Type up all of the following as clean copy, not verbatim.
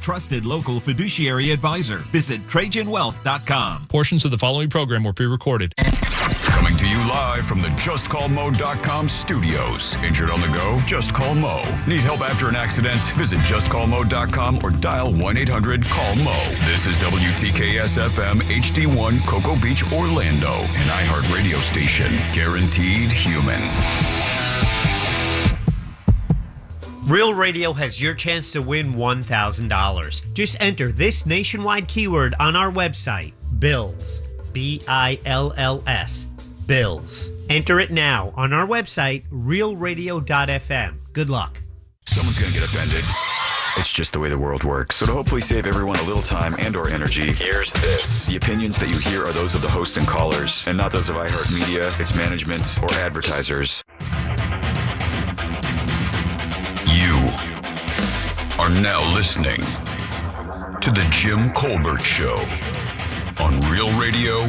trusted local fiduciary advisor. Visit TrajanWealth.com. Portions of the following program were pre-recorded. Coming to you live from the JustCallMo.com studios. Injured on the go? Just call Mo. Need help after an accident? Visit JustCallMo.com or dial 1-800-CALL-MO. This is WTKS-FM HD1 Cocoa Beach, Orlando, an iHeart radio station. Guaranteed human. Real Radio has your chance to win $1,000. Just enter this nationwide keyword on our website, BILLS. BILLS. Bills. Enter it now on our website, realradio.fm. Good luck. Someone's going to get offended. It's just the way the world works. So to hopefully save everyone a little time and or energy, here's this. The opinions that you hear are those of the host and callers, and not those of iHeartMedia, its management, or advertisers. You are now listening to The Jim Colbert Show on Real Radio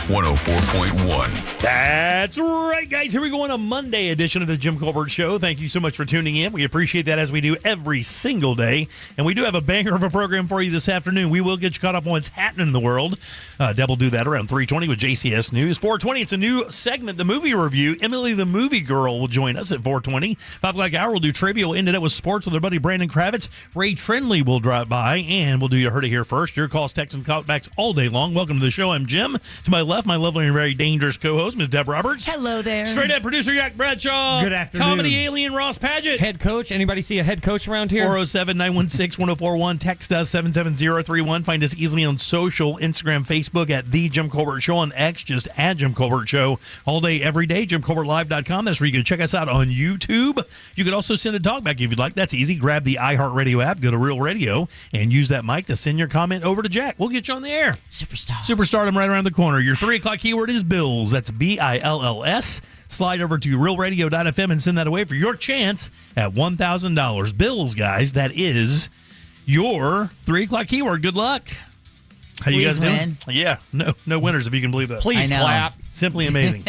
104.1. That's right, guys. Here we go on a Monday edition of the Jim Colbert Show. Thank you so much for tuning in. We appreciate that, as we do every single day. And we do have a banger of a program for you this afternoon. We will get you caught up on what's happening in the world. Deb will do that around 3:20 with JCS News. 4:20, it's a new segment, the movie review. Emily the Movie Girl will join us at 4:20. 5 o'clock hour, we'll do trivia. We'll end it up with sports with our buddy Brandon Kravitz. Ray Trenley will drop by, and we'll do You Heard It Here First. Your calls, texts, and callbacks all day long. Welcome to the show. I'm Jim. To my left, my lovely and very dangerous co-host, Ms. Deb Roberts. Hello there. Straight up producer, Yak Bradshaw. Good afternoon. Comedy alien, Ross Padgett. Head coach. Anybody see a head coach around here? 407-916-1041. Text us 77031. Find us easily on social, Instagram, Facebook at The Jim Colbert Show. On X, just at Jim Colbert Show. All day, every day, JimColbertLive.com. That's where you can check us out on YouTube. You can also send a talkback if you'd like. That's easy. Grab the iHeartRadio app, go to Real Radio, and use that mic to send your comment over to Jack. We'll get you on the air. Superstardom right around the corner. Your 3 o'clock keyword is bills. That's BILLS. Slide over to realradio.fm and send that away for your chance at $1,000. Bills, guys, that is your 3 o'clock keyword. Good luck. How you guys doing? Yeah, no winners, if you can believe that. Please clap. Simply amazing.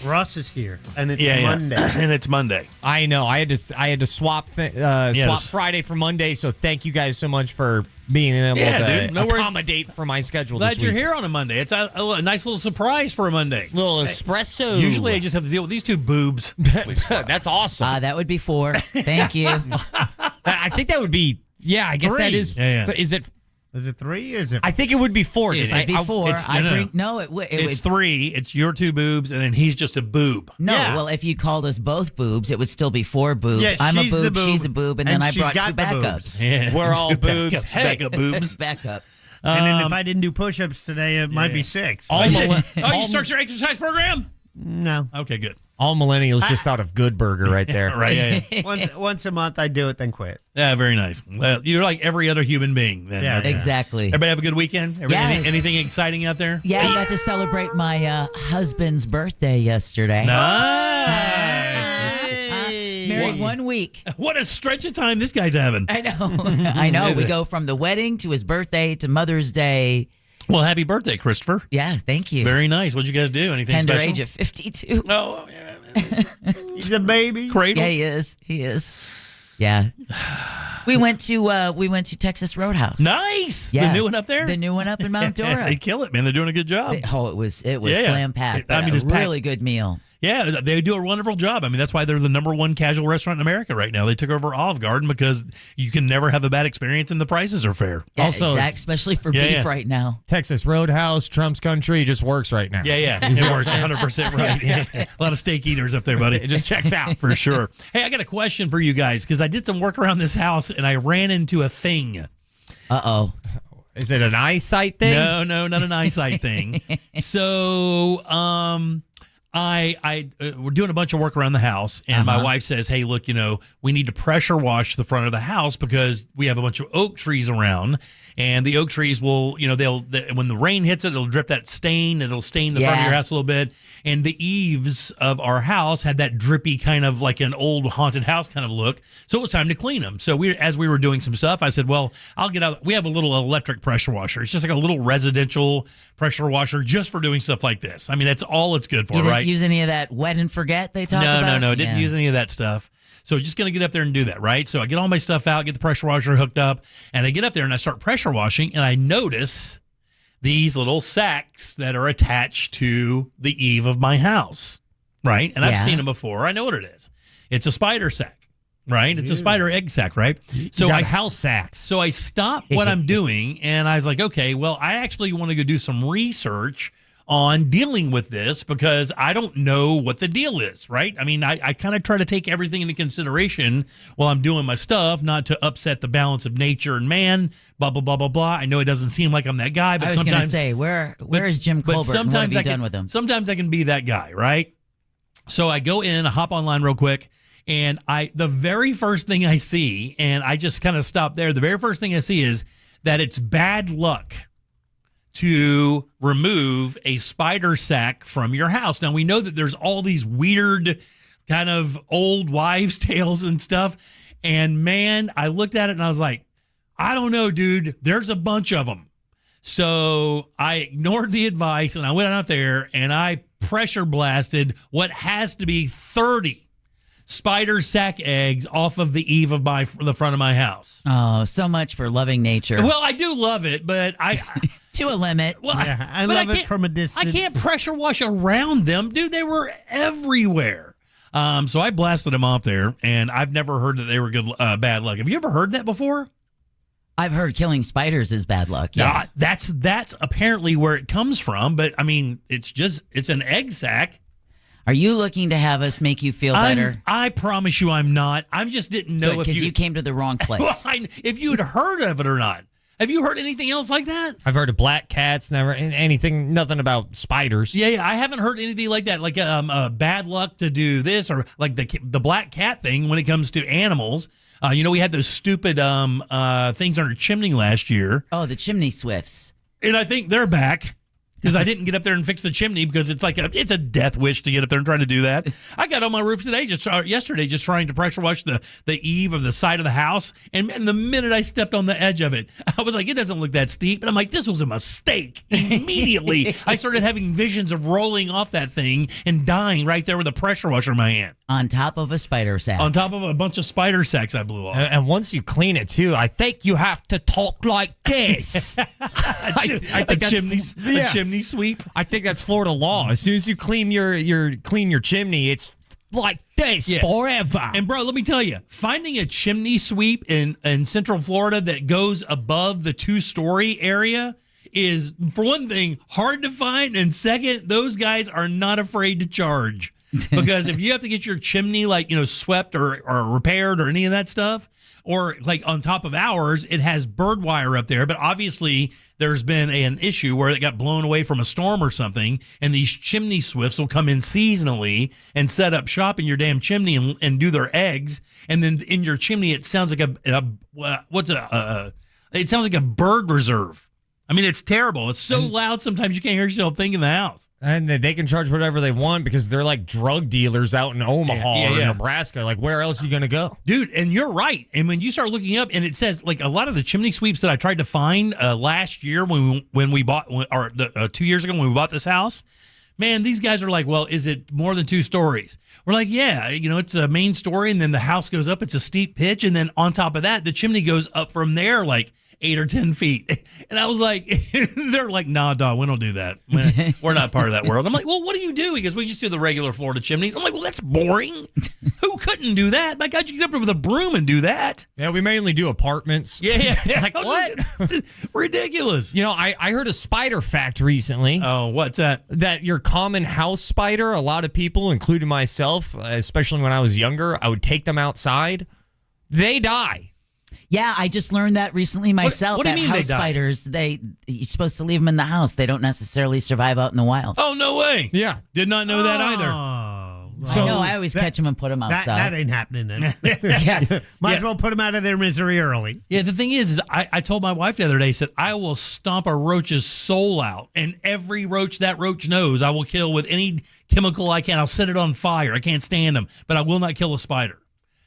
Ross is here, and it's Monday. And it's Monday. I know. I had to swap Friday for Monday, so thank you guys so much for being able to accommodate for my schedule Glad this week. you're here on a Monday. It's a nice little surprise for a Monday. Little espresso. Usually I just have to deal with these two boobs. That's awesome. That would be 4. Thank you. I think that would be, I guess 3. that is. Yeah. Is it 3 or is it? I think it would be 4. It'd be 4. It's 3. It's your 2 boobs, and then he's just a boob. No, well, if you called us both boobs, it would still be 4 boobs. Yeah, I'm a she's boob, the boob, she's a boob, and then I brought 2 backups. Yeah, We're all boobs. Backups, backup boobs. Backup. And then if I didn't do push-ups today, it might be 6. You start your exercise program? No. Okay, good. All millennials just thought of Good Burger right there. Right, yeah. Once a month I do it, then quit. Yeah, very nice. Well, you're like every other human being then. Yeah, exactly. Everybody have a good weekend? Anything exciting out there? Yeah, I got to celebrate my husband's birthday yesterday. Nice. Married 1 week. What a stretch of time this guy's having. I know. We go from the wedding to his birthday to Mother's Day. Well, happy birthday, Christopher. Yeah, thank you. Very nice. What'd you guys do? Anything Tender special? age of 52. Oh, yeah. He's a baby. Cradle? Yeah, he is. Yeah. We went to Texas Roadhouse. Nice. Yeah. The new one up there? The new one up in Mount Dora. They kill it, man. They're doing a good job. It was slam packed. It's really good meal. Yeah, they do a wonderful job. I mean, that's why they're the number 1 casual restaurant in America right now. They took over Olive Garden because you can never have a bad experience and the prices are fair. Yeah, Also, especially for beef right now. Texas Roadhouse, Trump's country, just works right now. Yeah. It works 100% right. Yeah. A lot of steak eaters up there, buddy. It just checks out. For sure. Hey, I got a question for you guys because I did some work around this house and I ran into a thing. Uh-oh. Is it an eyesight thing? No, not an eyesight thing. So, we're doing a bunch of work around the house, and my wife says, hey, look, we need to pressure wash the front of the house because we have a bunch of oak trees around, and the oak trees will, when the rain hits it, it'll drip that stain, it'll stain the front of your house a little bit, and the eaves of our house had that drippy kind of like an old haunted house kind of look, so it was time to clean them. So as we were doing some stuff, I said, well, I'll get out, we have a little electric pressure washer. It's just like a little residential pressure washer just for doing stuff like this. I mean, that's all it's good for, right? Didn't use any of that wet and forget they talk about? No. Didn't use any of that stuff. So just going to get up there and do that, right? So I get all my stuff out, get the pressure washer hooked up, and I get up there and I start pressure washing, and I notice these little sacks that are attached to the eave of my house, right? And I've seen them before. I know what it is. It's a spider sack, right? It's a spider egg sack, right? So house sacks. So I stop what I'm doing, and I was like, okay, well, I actually want to go do some research on dealing with this because I don't know what the deal is, right? I mean, I kind of try to take everything into consideration while I'm doing my stuff, not to upset the balance of nature and man, blah, blah, blah, blah, blah. I know it doesn't seem like I'm that guy, but I was sometimes... going to say, where is Jim Colbert and what have you done with him? Sometimes I can be that guy, right? So I go in, I hop online real quick, and the very first thing I see, and I just kind of stop there, the very first thing I see is that it's bad luck to remove a spider sack from your house. Now, we know that there's all these weird kind of old wives' tales and stuff. And man, I looked at it and I was like, I don't know, dude. There's a bunch of them. So I ignored the advice and I went out there and I pressure blasted what has to be 30 spider sack eggs off of the eave of the front of my house. Oh, so much for loving nature. Well, I do love it, but to a limit. Well, I love it from a distance. I can't pressure wash around them. Dude, they were everywhere. So I blasted them off there, and I've never heard that they were bad luck. Have you ever heard that before? I've heard killing spiders is bad luck. Yeah, that's apparently where it comes from, but I mean, it's an egg sack. Are you looking to have us make you feel better? I promise you I'm not. I just didn't know because you came to the wrong place. Well, if you had heard of it or not. Have you heard anything else like that? I've heard of black cats, nothing about spiders. Yeah, I haven't heard anything like that, like bad luck to do this, or like the black cat thing when it comes to animals. We had those stupid things on our chimney last year. Oh, the chimney swifts. And I think they're back. Because I didn't get up there and fix the chimney because it's a death wish to get up there and try to do that. I got on my roof yesterday just trying to pressure wash the eave of the side of the house. And the minute I stepped on the edge of it, I was like, it doesn't look that steep. But I'm like, this was a mistake. Immediately, I started having visions of rolling off that thing and dying right there with a pressure washer in my hand. On top of a spider sack. On top of a bunch of spider sacks I blew off. And once you clean it, too, I think you have to talk like this. a chimney sweep. I think that's Florida law. As soon as you clean your chimney, it's like this forever. And bro, let me tell you, finding a chimney sweep in Central Florida that goes above the 2-story area is, for one thing, hard to find, and second, those guys are not afraid to charge. Because if you have to get your chimney swept or repaired or any of that stuff, or like on top of ours, it has bird wire up there, but obviously there's been an issue where it got blown away from a storm or something, and these chimney swifts will come in seasonally and set up shop in your damn chimney and do their eggs, and then in your chimney it sounds like it sounds like a bird reserve. I mean, it's terrible. It's so loud sometimes you can't hear yourself think in the house. And they can charge whatever they want because they're like drug dealers out in Omaha or Nebraska. Like, where else are you going to go? Dude, and you're right. And when you start looking up, and it says, like, a lot of the chimney sweeps that I tried to find last year when we bought, or 2 years ago when we bought this house, man, these guys are like, well, is it more than 2 stories? We're like, yeah, it's a main story, and then the house goes up. It's a steep pitch, and then on top of that, the chimney goes up from there, like 8 or 10 feet. And I was like, they're like, nah, dog, we don't do that. We're not part of that world. I'm like, well, what do you do? He goes, we just do the regular Florida chimneys. I'm like, well, that's boring. Who couldn't do that? My God, you get up there with a broom and do that. Yeah, we mainly do apartments. Yeah. It's like, what? Ridiculous. I heard a spider fact recently. Oh, what's that? That your common house spider, a lot of people, including myself, especially when I was younger, I would take them outside. They die. Yeah, I just learned that recently myself. What do you mean house they die? Spiders, you're supposed to leave them in the house. They don't necessarily survive out in the wild. Oh, no way. Yeah. Did not know that either. So, I know. I always catch them and put them outside. That ain't happening then. Yeah. Might as well put them out of their misery early. Yeah, the thing is I told my wife the other day, I said, I will stomp a roach's soul out, and every roach that roach knows I will kill with any chemical I can. I'll set it on fire. I can't stand them, but I will not kill a spider.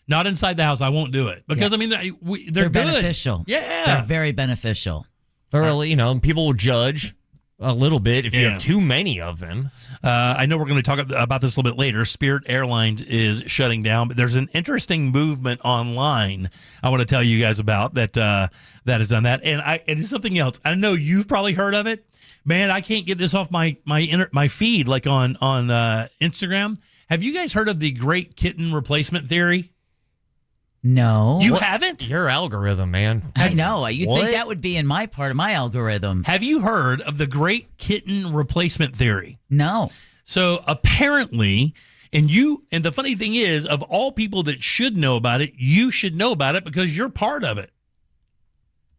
Not inside the house. I won't do it because I mean they're good. Beneficial. Yeah, they're very beneficial. Thoroughly, people will judge. A little bit if you have too many of them. I know we're going to talk about this a little bit later. Spirit Airlines is shutting down, but there's an interesting movement online I want to tell you guys about that has done that. And it is something else. I know you've probably heard of it. Man, I can't get this off my feed like on Instagram. Have you guys heard of the great kitten replacement theory? No. You haven't? Your algorithm, man. I know. You'd think that would be in my part of my algorithm. Have you heard of the great kitten replacement theory? No. So apparently, and the funny thing is, of all people that should know about it, you should know about it because you're part of it.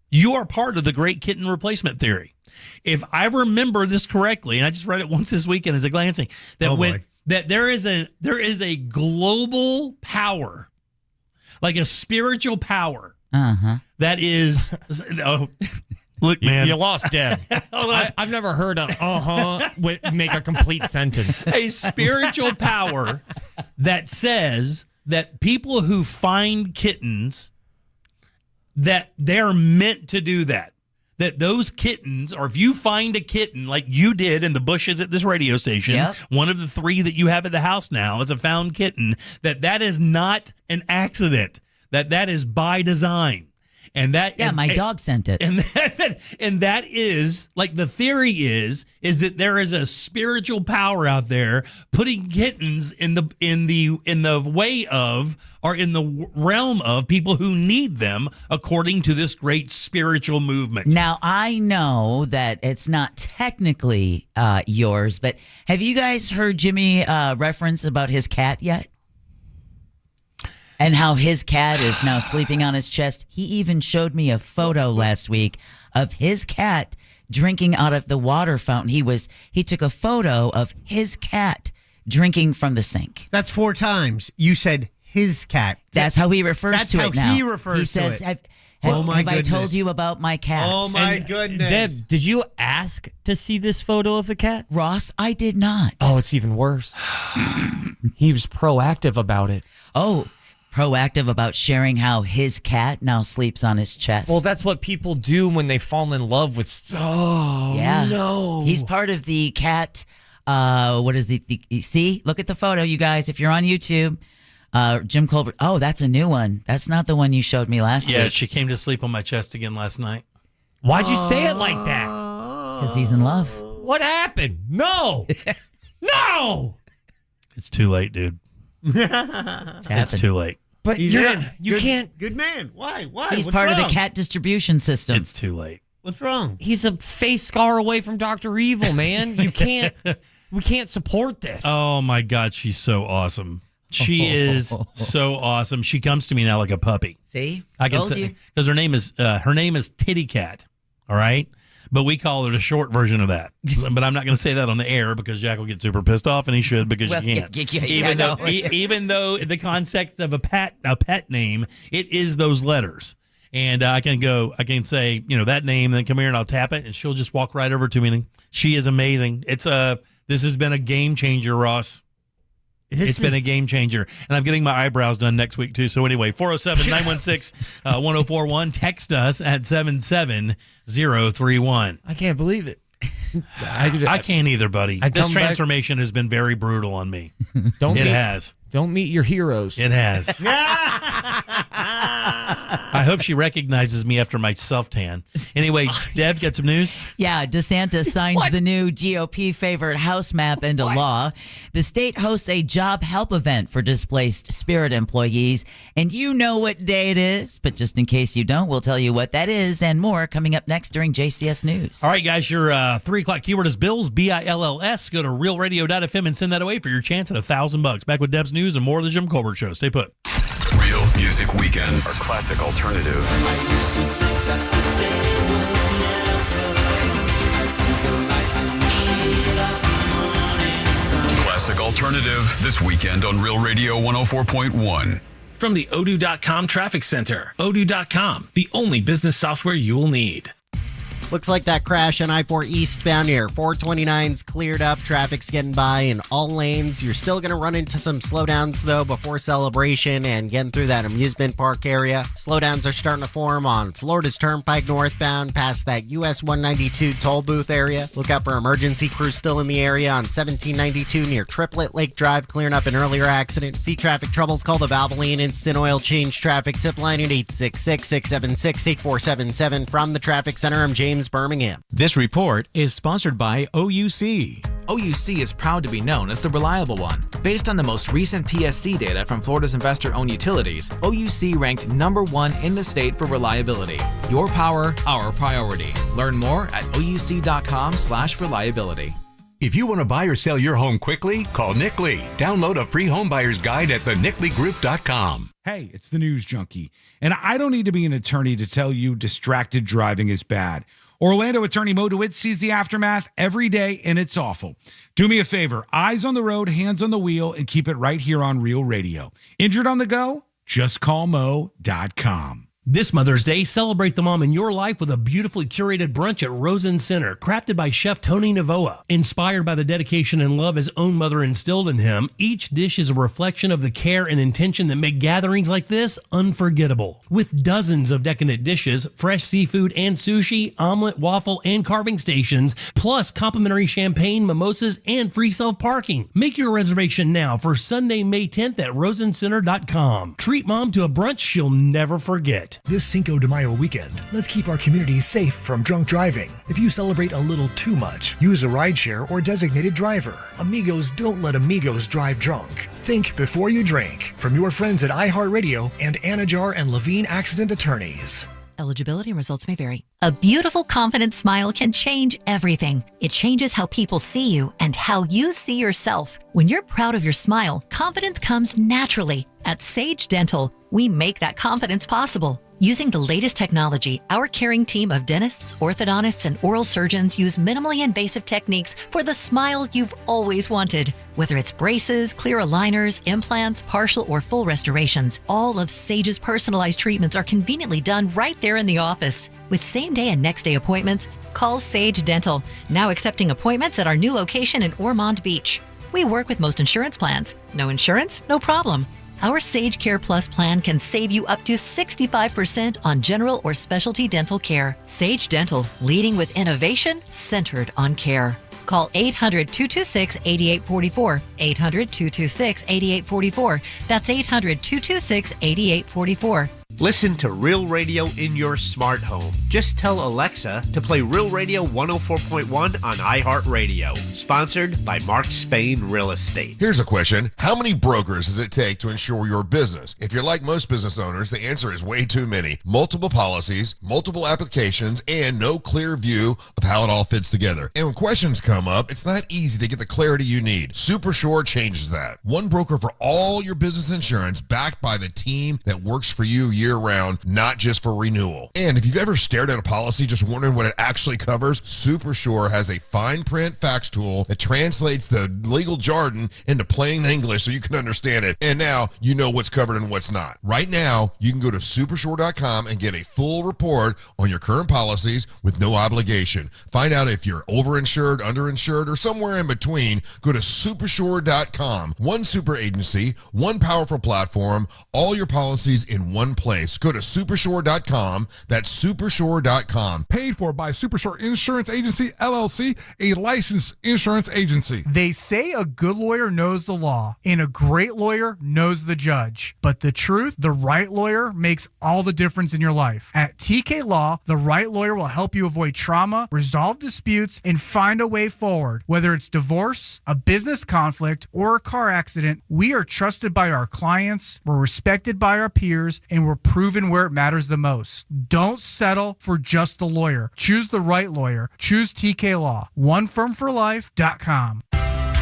You are part of the great kitten replacement theory. If I remember this correctly, and I just read it once this weekend as a glancing, that there is a global power, like a spiritual power, that is. Oh, look, man, you lost Deb. I've never heard of make a complete sentence. A spiritual power that says that people who find kittens, that they're meant to do that. That those kittens, or if you find a kitten like you did in the bushes at this radio station, one of the 3 that you have at the house now is a found kitten, that is not an accident, that is by design. And that my dog sent it. And that is, like, the theory is that there is a spiritual power out there putting kittens in the way of, or in the realm of, people who need them, according to this great spiritual movement. Now, I know that it's not technically yours, but have you guys heard Jimmy reference about his cat yet? And how his cat is now sleeping on his chest. He even showed me a photo last week of his cat drinking out of the water fountain. He took a photo of his cat drinking from the sink. That's 4 times. You said his cat. That's how he refers to it now. He refers he says, to it. Have I told you about my cat? Oh, my goodness. Deb, did you ask to see this photo of the cat? Ross, I did not. Oh, it's even worse. He was proactive about it. Oh, proactive about sharing how his cat now sleeps on his chest. Well, that's what people do when they fall in love with. No. He's part of the cat. What is the see? Look at the photo, you guys. If you're on YouTube, Jim Colbert. Oh, that's a new one. That's not the one you showed me last week. Yeah, she came to sleep on my chest again last night. Why'd you say it like that? Because he's in love. What happened? No. No. It's too late, dude. It's too late. But you can't. Good man. Why? He's What's part of wrong? the cat distribution system. It's too late. What's wrong? He's a face scar away from Dr. Evil, man. You can't. We can't support this. Oh my God, she's so awesome. She is so awesome. She comes to me now like a puppy. See, I can told say you. because her name is Titty Cat. All right. But we call it a short version of that. But I'm not going to say that on the air because Jack will get super pissed off, and he should because you can't. Even though the context of a pet name, it is those letters. And I can say, that name, then come here and I'll tap it, and she'll just walk right over to me. And she is amazing. This has been a game changer, Ross. It's been a game changer. And I'm getting my eyebrows done next week, too. So anyway, 407-916-1041. Text us at 77031. I can't believe it. I can't either, buddy. This transformation has been very brutal on me. Don't meet your heroes. It has. I hope she recognizes me after my self-tan. Anyway, Deb, got some news? Yeah, DeSantis signs the new GOP favorite House map into law. The state hosts a job help event for displaced Spirit employees, and you know what day it is. But just in case you don't, we'll tell you what that is and more coming up next during JCS News. All right, guys, your 3 o'clock keyword is Bills, BILLS. Go to realradio.fm and send that away for your chance at $1,000. Back with Deb's news and more of the Jim Colbert Show. Stay put. Real Music Weekends are classic alternative. Classic alternative this weekend on Real Radio 104.1. From the Odoo.com Traffic Center. Odoo.com, the only business software you will need. Looks like that crash on I-4 eastbound near 429's cleared up. Traffic's getting by in all lanes. You're still going to run into some slowdowns, though, before Celebration and getting through that amusement park area. Slowdowns are starting to form on Florida's Turnpike northbound past that US 192 toll booth area. Look out for emergency crews still in the area on 1792 near Triplet Lake Drive, clearing up an earlier accident. See traffic troubles, call the Valvoline Instant Oil Change Traffic Tip Line at 866-676-8477. From the Traffic Center, I'm James Birmingham. This report is sponsored by OUC. OUC is proud to be known as the reliable one. Based on the most recent PSC data from Florida's investor-owned utilities, OUC ranked #1 in the state for reliability. Your power, our priority. Learn more at ouc.com/reliability. If you want to buy or sell your home quickly, call Nick Lee. Download a free home buyer's guide at thenicklygroup.com. Hey, it's the News Junkie, and I don't need to be an attorney to tell you distracted driving is bad. Orlando attorney Mo DeWitt sees the aftermath every day, and it's awful. Do me a favor, eyes on the road, hands on the wheel, and keep it right here on Real Radio. Injured on the go? Just call Mo.com. This Mother's Day, celebrate the mom in your life with a beautifully curated brunch at Rosen Center, crafted by Chef Tony Navoa. Inspired by the dedication and love his own mother instilled in him, each dish is a reflection of the care and intention that make gatherings like this unforgettable. With dozens of decadent dishes, fresh seafood and sushi, omelet, waffle, and carving stations, plus complimentary champagne, mimosas, and free self-parking. Make your reservation now for Sunday, May 10th at rosencenter.com. Treat mom to a brunch she'll never forget. This Cinco de Mayo weekend, let's keep our community safe from drunk driving. If you celebrate a little too much, use a rideshare or designated driver. Amigos don't let amigos drive drunk. Think before you drink. From your friends at iHeartRadio and Anajar and Levine Accident Attorneys. Eligibility and results may vary. A beautiful, confident smile can change everything. It changes how people see you and how you see yourself. When you're proud of your smile, confidence comes naturally. At Sage Dental, we make that confidence possible. Using the latest technology, our caring team of dentists, orthodontists, and oral surgeons use minimally invasive techniques for the smile you've always wanted. Whether it's braces, clear aligners, implants, partial or full restorations, all of Sage's personalized treatments are conveniently done right there in the office. With same-day and next-day appointments, call Sage Dental, now accepting appointments at our new location in Ormond Beach. We work with most insurance plans. No insurance? No problem. Our Sage Care Plus plan can save you up to 65% on general or specialty dental care. Sage Dental, leading with innovation centered on care. Call 800-226-8844. 800-226-8844. That's 800-226-8844. Listen to Real Radio in your smart home. Just tell Alexa to play Real Radio 104.1 on iHeartRadio. Sponsored by Mark Spain Real Estate. Here's a question. How many brokers does it take to insure your business? If you're like most business owners, the answer is way too many. Multiple policies, multiple applications, and no clear view of how it all fits together. And when questions come up, it's not easy to get the clarity you need. SuperSure changes that. One broker for all your business insurance, backed by the team that works for you year-round, not just for renewal. And if you've ever stared at a policy just wondering what it actually covers, SuperSure has a fine print fax tool that translates the legal jargon into plain English so you can understand it. And now you know what's covered and what's not. Right now, you can go to supersure.com and get a full report on your current policies with no obligation. Find out if you're overinsured, underinsured, or somewhere in between. Go to supersure.com. One super agency, one powerful platform, all your policies in one place. Go to supershore.com. That's supershore.com. Paid for by Supershore Insurance Agency, LLC, a licensed insurance agency. They say a good lawyer knows the law and a great lawyer knows the judge. But the truth, the right lawyer makes all the difference in your life. At TK Law, the right lawyer will help you avoid trauma, resolve disputes, and find a way forward. Whether it's divorce, a business conflict, or a car accident, we are trusted by our clients, we're respected by our peers, and we're proven where it matters the most. Don't settle for just the lawyer. Choose the right lawyer. Choose TK Law. OneFirmForLife.com.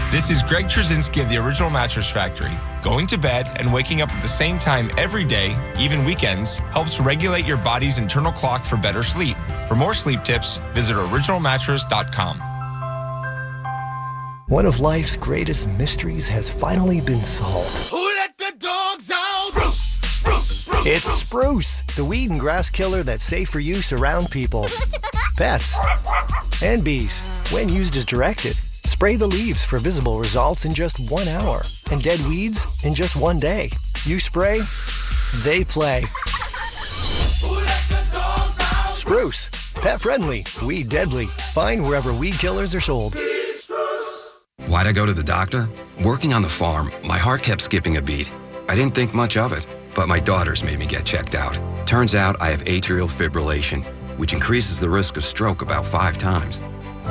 This is Greg Trzynski of the Original Mattress Factory. Going to bed and waking up at the same time every day, even weekends, helps regulate your body's internal clock for better sleep. For more sleep tips, visit originalmattress.com. One of life's greatest mysteries has finally been solved. Who let the dogs out? Spruce, spruce, spruce. It's Spruce, the weed and grass killer that's safe for use around people. pets, and bees. When used as directed, spray the leaves for visible results in just 1 hour and dead weeds in just 1 day. You spray, they play. Spruce, pet friendly, weed deadly. Find wherever weed killers are sold. Why'd I go to the doctor? Working on the farm, my heart kept skipping a beat. I didn't think much of it, but my daughters made me get checked out. Turns out I have atrial fibrillation, which increases the risk of stroke about 5 times.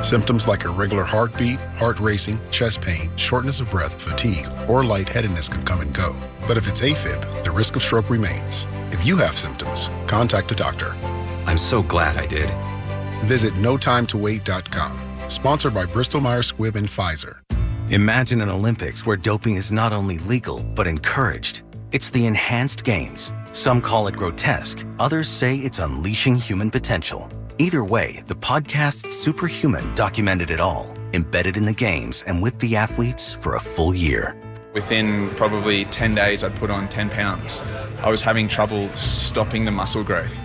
Symptoms like irregular heartbeat, heart racing, chest pain, shortness of breath, fatigue, or lightheadedness can come and go. But if it's AFib, the risk of stroke remains. If you have symptoms, contact a doctor. I'm so glad I did. Visit notimetowait.com. Sponsored by Bristol-Myers Squibb and Pfizer. Imagine an Olympics where doping is not only legal, but encouraged. It's the enhanced games. Some call it grotesque. Others say it's unleashing human potential. Either way, the podcast Superhuman documented it all, embedded in the games and with the athletes for a full year. Within probably 10 days, I'd put on 10 pounds. I was having trouble stopping the muscle growth.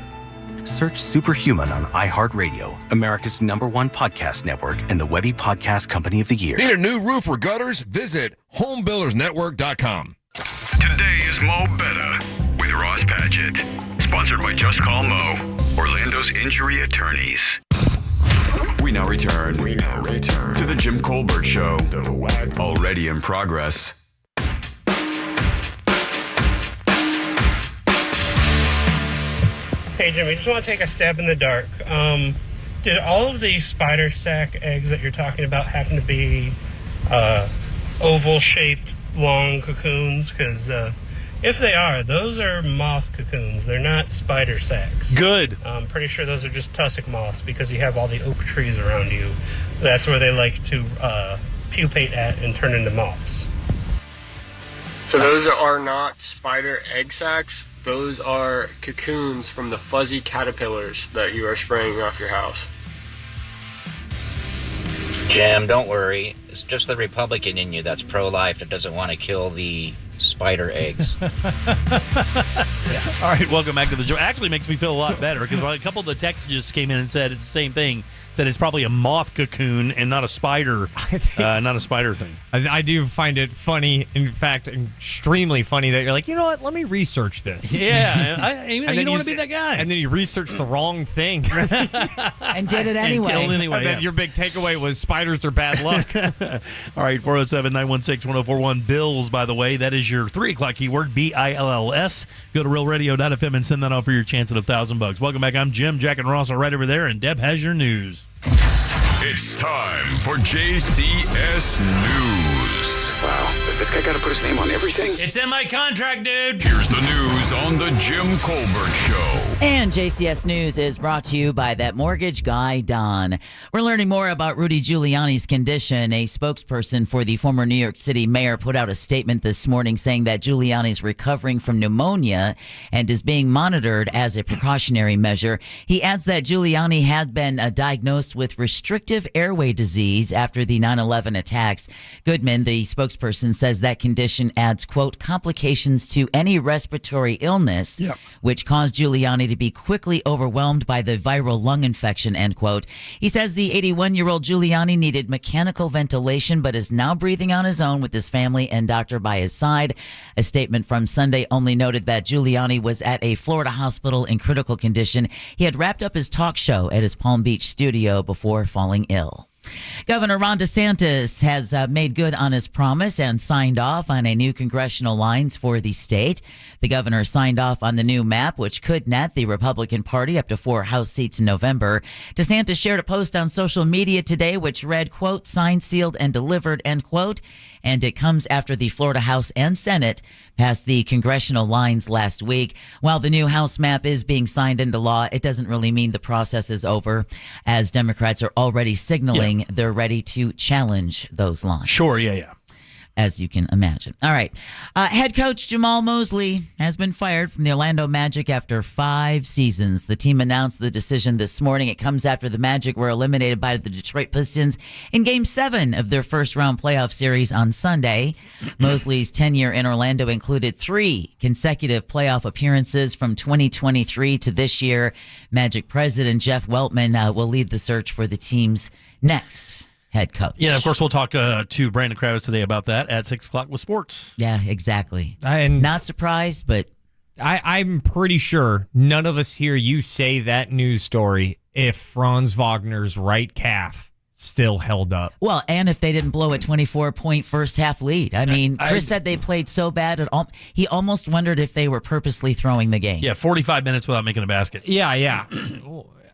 Search Superhuman on iHeartRadio, America's #1 podcast network and the Webby Podcast Company of the Year. Need a new roof or gutters? Visit homebuildersnetwork.com. Today is Mo Betta with Ross Padgett. Sponsored by Just Call Mo, Orlando's injury attorneys. We now return to the Jim Colbert Show. Already in progress. Hey, Jimmy, just want to take a stab in the dark. Did all of the spider sac eggs that you're talking about happen to be oval-shaped, long cocoons? Because if they are, those are moth cocoons. They're not spider sacs. Good. I'm pretty sure those are just tussock moths because you have all the oak trees around you. That's where they like to pupate at and turn into moths. So those are not spider egg sacs. Those are cocoons from the fuzzy caterpillars that you are spraying off your house. Jim, don't worry. It's just the Republican in you that's pro-life that doesn't want to kill the spider eggs. All right, welcome back to the show. Actually makes me feel a lot better because a couple of the texts just came in and said it's the same thing. Said it's probably a moth cocoon and not a spider, not a spider thing. I do find it funny, in fact, extremely funny that you're like, you know what? Let me research this. Yeah, you don't want to be that guy. And then you researched the wrong thing and did it anyway. And killed anyway. And then your big takeaway was spiders are bad luck. All right, 407-916-1041. Bills, by the way, that is your 3 o'clock keyword, BILLS. Go to realradio.fm and send that out for your chance at $1,000. Welcome back. I'm Jim. Jack and Ross are right over there, and Deb has your news. It's time for JCS News. Wow, does this guy got to put his name on everything? It's in my contract, dude. Here's the news on the Jim Colbert Show. And JCS News is brought to you by that mortgage guy, Don. We're learning more about Rudy Giuliani's condition. A spokesperson for the former New York City mayor put out a statement this morning saying that Giuliani's recovering from pneumonia and is being monitored as a precautionary measure. He adds that Giuliani had been diagnosed with restrictive airway disease after the 9/11 attacks. Goodman, the spokesperson, says that condition adds, quote, complications to any respiratory illness, which caused Giuliani to be quickly overwhelmed by the viral lung infection, end quote. He says the 81-year-old Giuliani needed mechanical ventilation but is now breathing on his own with his family and doctor by his side. A statement from Sunday only noted that Giuliani was at a Florida hospital in critical condition. He had wrapped up his talk show at his Palm Beach studio before falling ill. Governor Ron DeSantis has made good on his promise and signed off on a new congressional lines for the state. The governor signed off on the new map, which could net the Republican Party up to 4 House seats in November. DeSantis shared a post on social media today, which read, quote, signed, sealed, and delivered, end quote. And it comes after the Florida House and Senate passed the congressional lines last week. While the new House map is being signed into law, it doesn't really mean the process is over, as Democrats are already signaling they're ready to challenge those lines. Sure, yeah. as you can imagine. All right. Head coach Jamal Mosley has been fired from the Orlando Magic after 5 seasons. The team announced the decision this morning. It comes after the Magic were eliminated by the Detroit Pistons in Game 7 of their first-round playoff series on Sunday. Mosley's tenure in Orlando included 3 consecutive playoff appearances from 2023 to this year. Magic president Jeff Weltman will lead the search for the team's next head coach. Yeah, of course, we'll talk to Brandon Kravis today about that at 6 o'clock with sports. Yeah, exactly. And not surprised, but I'm pretty sure none of us hear you say that news story if Franz Wagner's right calf still held up. Well, and if they didn't blow a 24-point first-half lead. I mean, Chris said they played so bad, he almost wondered if they were purposely throwing the game. Yeah, 45 minutes without making a basket. Yeah.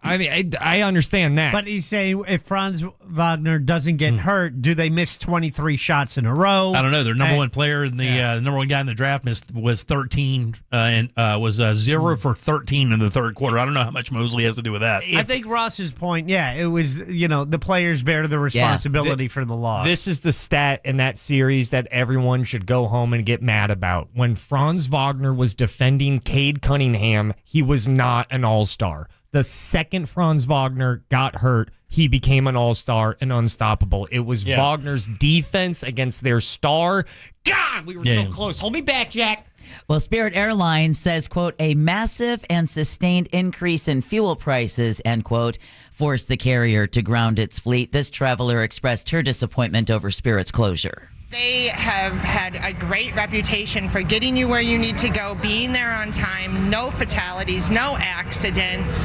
I mean, I understand that. But he's saying if Franz Wagner doesn't get hurt, do they miss 23 shots in a row? I don't know. Their number one player, the number one guy in the draft was 13 and was 0 for 13 in the third quarter. I don't know how much Mosley has to do with that. I think Ross's point, it was, the players bear the responsibility for the loss. This is the stat in that series that everyone should go home and get mad about. When Franz Wagner was defending Cade Cunningham, he was not an all-star. The second Franz Wagner got hurt, he became an all-star and unstoppable. It was Wagner's defense against their star. God, we were so close. Hold me back, Jack. Well, Spirit Airlines says, quote, a massive and sustained increase in fuel prices, end quote, forced the carrier to ground its fleet. This traveler expressed her disappointment over Spirit's closure. They have had a great reputation for getting you where you need to go, being there on time, no fatalities, no accidents.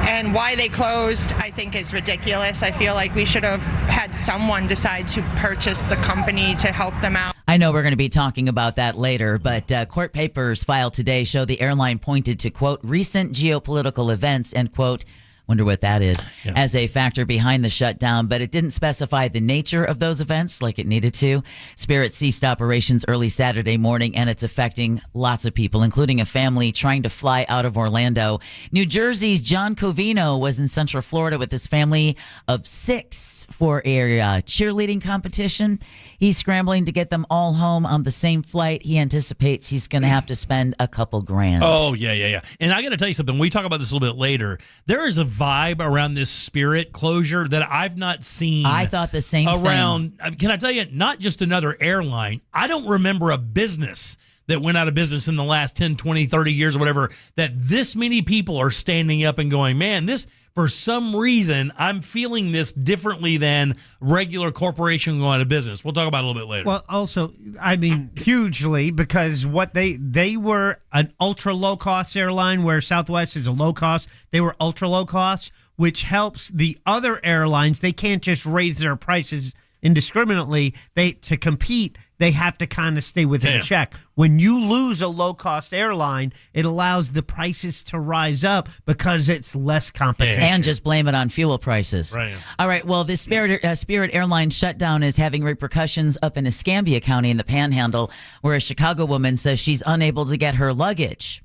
And why they closed, I think, is ridiculous. I feel like we should have had someone decide to purchase the company to help them out. I know we're going to be talking about that later, but court papers filed today show the airline pointed to, quote, recent geopolitical events, end quote, wonder what that is, as a factor behind the shutdown, but it didn't specify the nature of those events like it needed to. Spirit ceased operations early Saturday morning, and it's affecting lots of people, including a family trying to fly out of Orlando. New Jersey's John Covino was in Central Florida with his family of 6 for a cheerleading competition. He's scrambling to get them all home on the same flight. He anticipates he's going to have to spend a couple grand. Oh, yeah. And I got to tell you something. We talk about this a little bit later. There is a vibe around this Spirit closure that I've not seen. I thought the same thing. Can I tell you, not just another airline. I don't remember a business that went out of business in the last 10, 20, 30 years or whatever, that this many people are standing up and going, man, this, for some reason, I'm feeling this differently than regular corporation going out of business. We'll talk about it a little bit later. Well, also, I mean, hugely, because what they were an ultra low cost airline, where Southwest is a low cost. They were ultra low cost, which helps the other airlines. They can't just raise their prices indiscriminately. To compete, they have to kind of stay within check. When you lose a low-cost airline, it allows the prices to rise up because it's less competition. And just blame it on fuel prices. Right. All right, well, this Spirit Airlines shutdown is having repercussions up in Escambia County in the Panhandle, where a Chicago woman says she's unable to get her luggage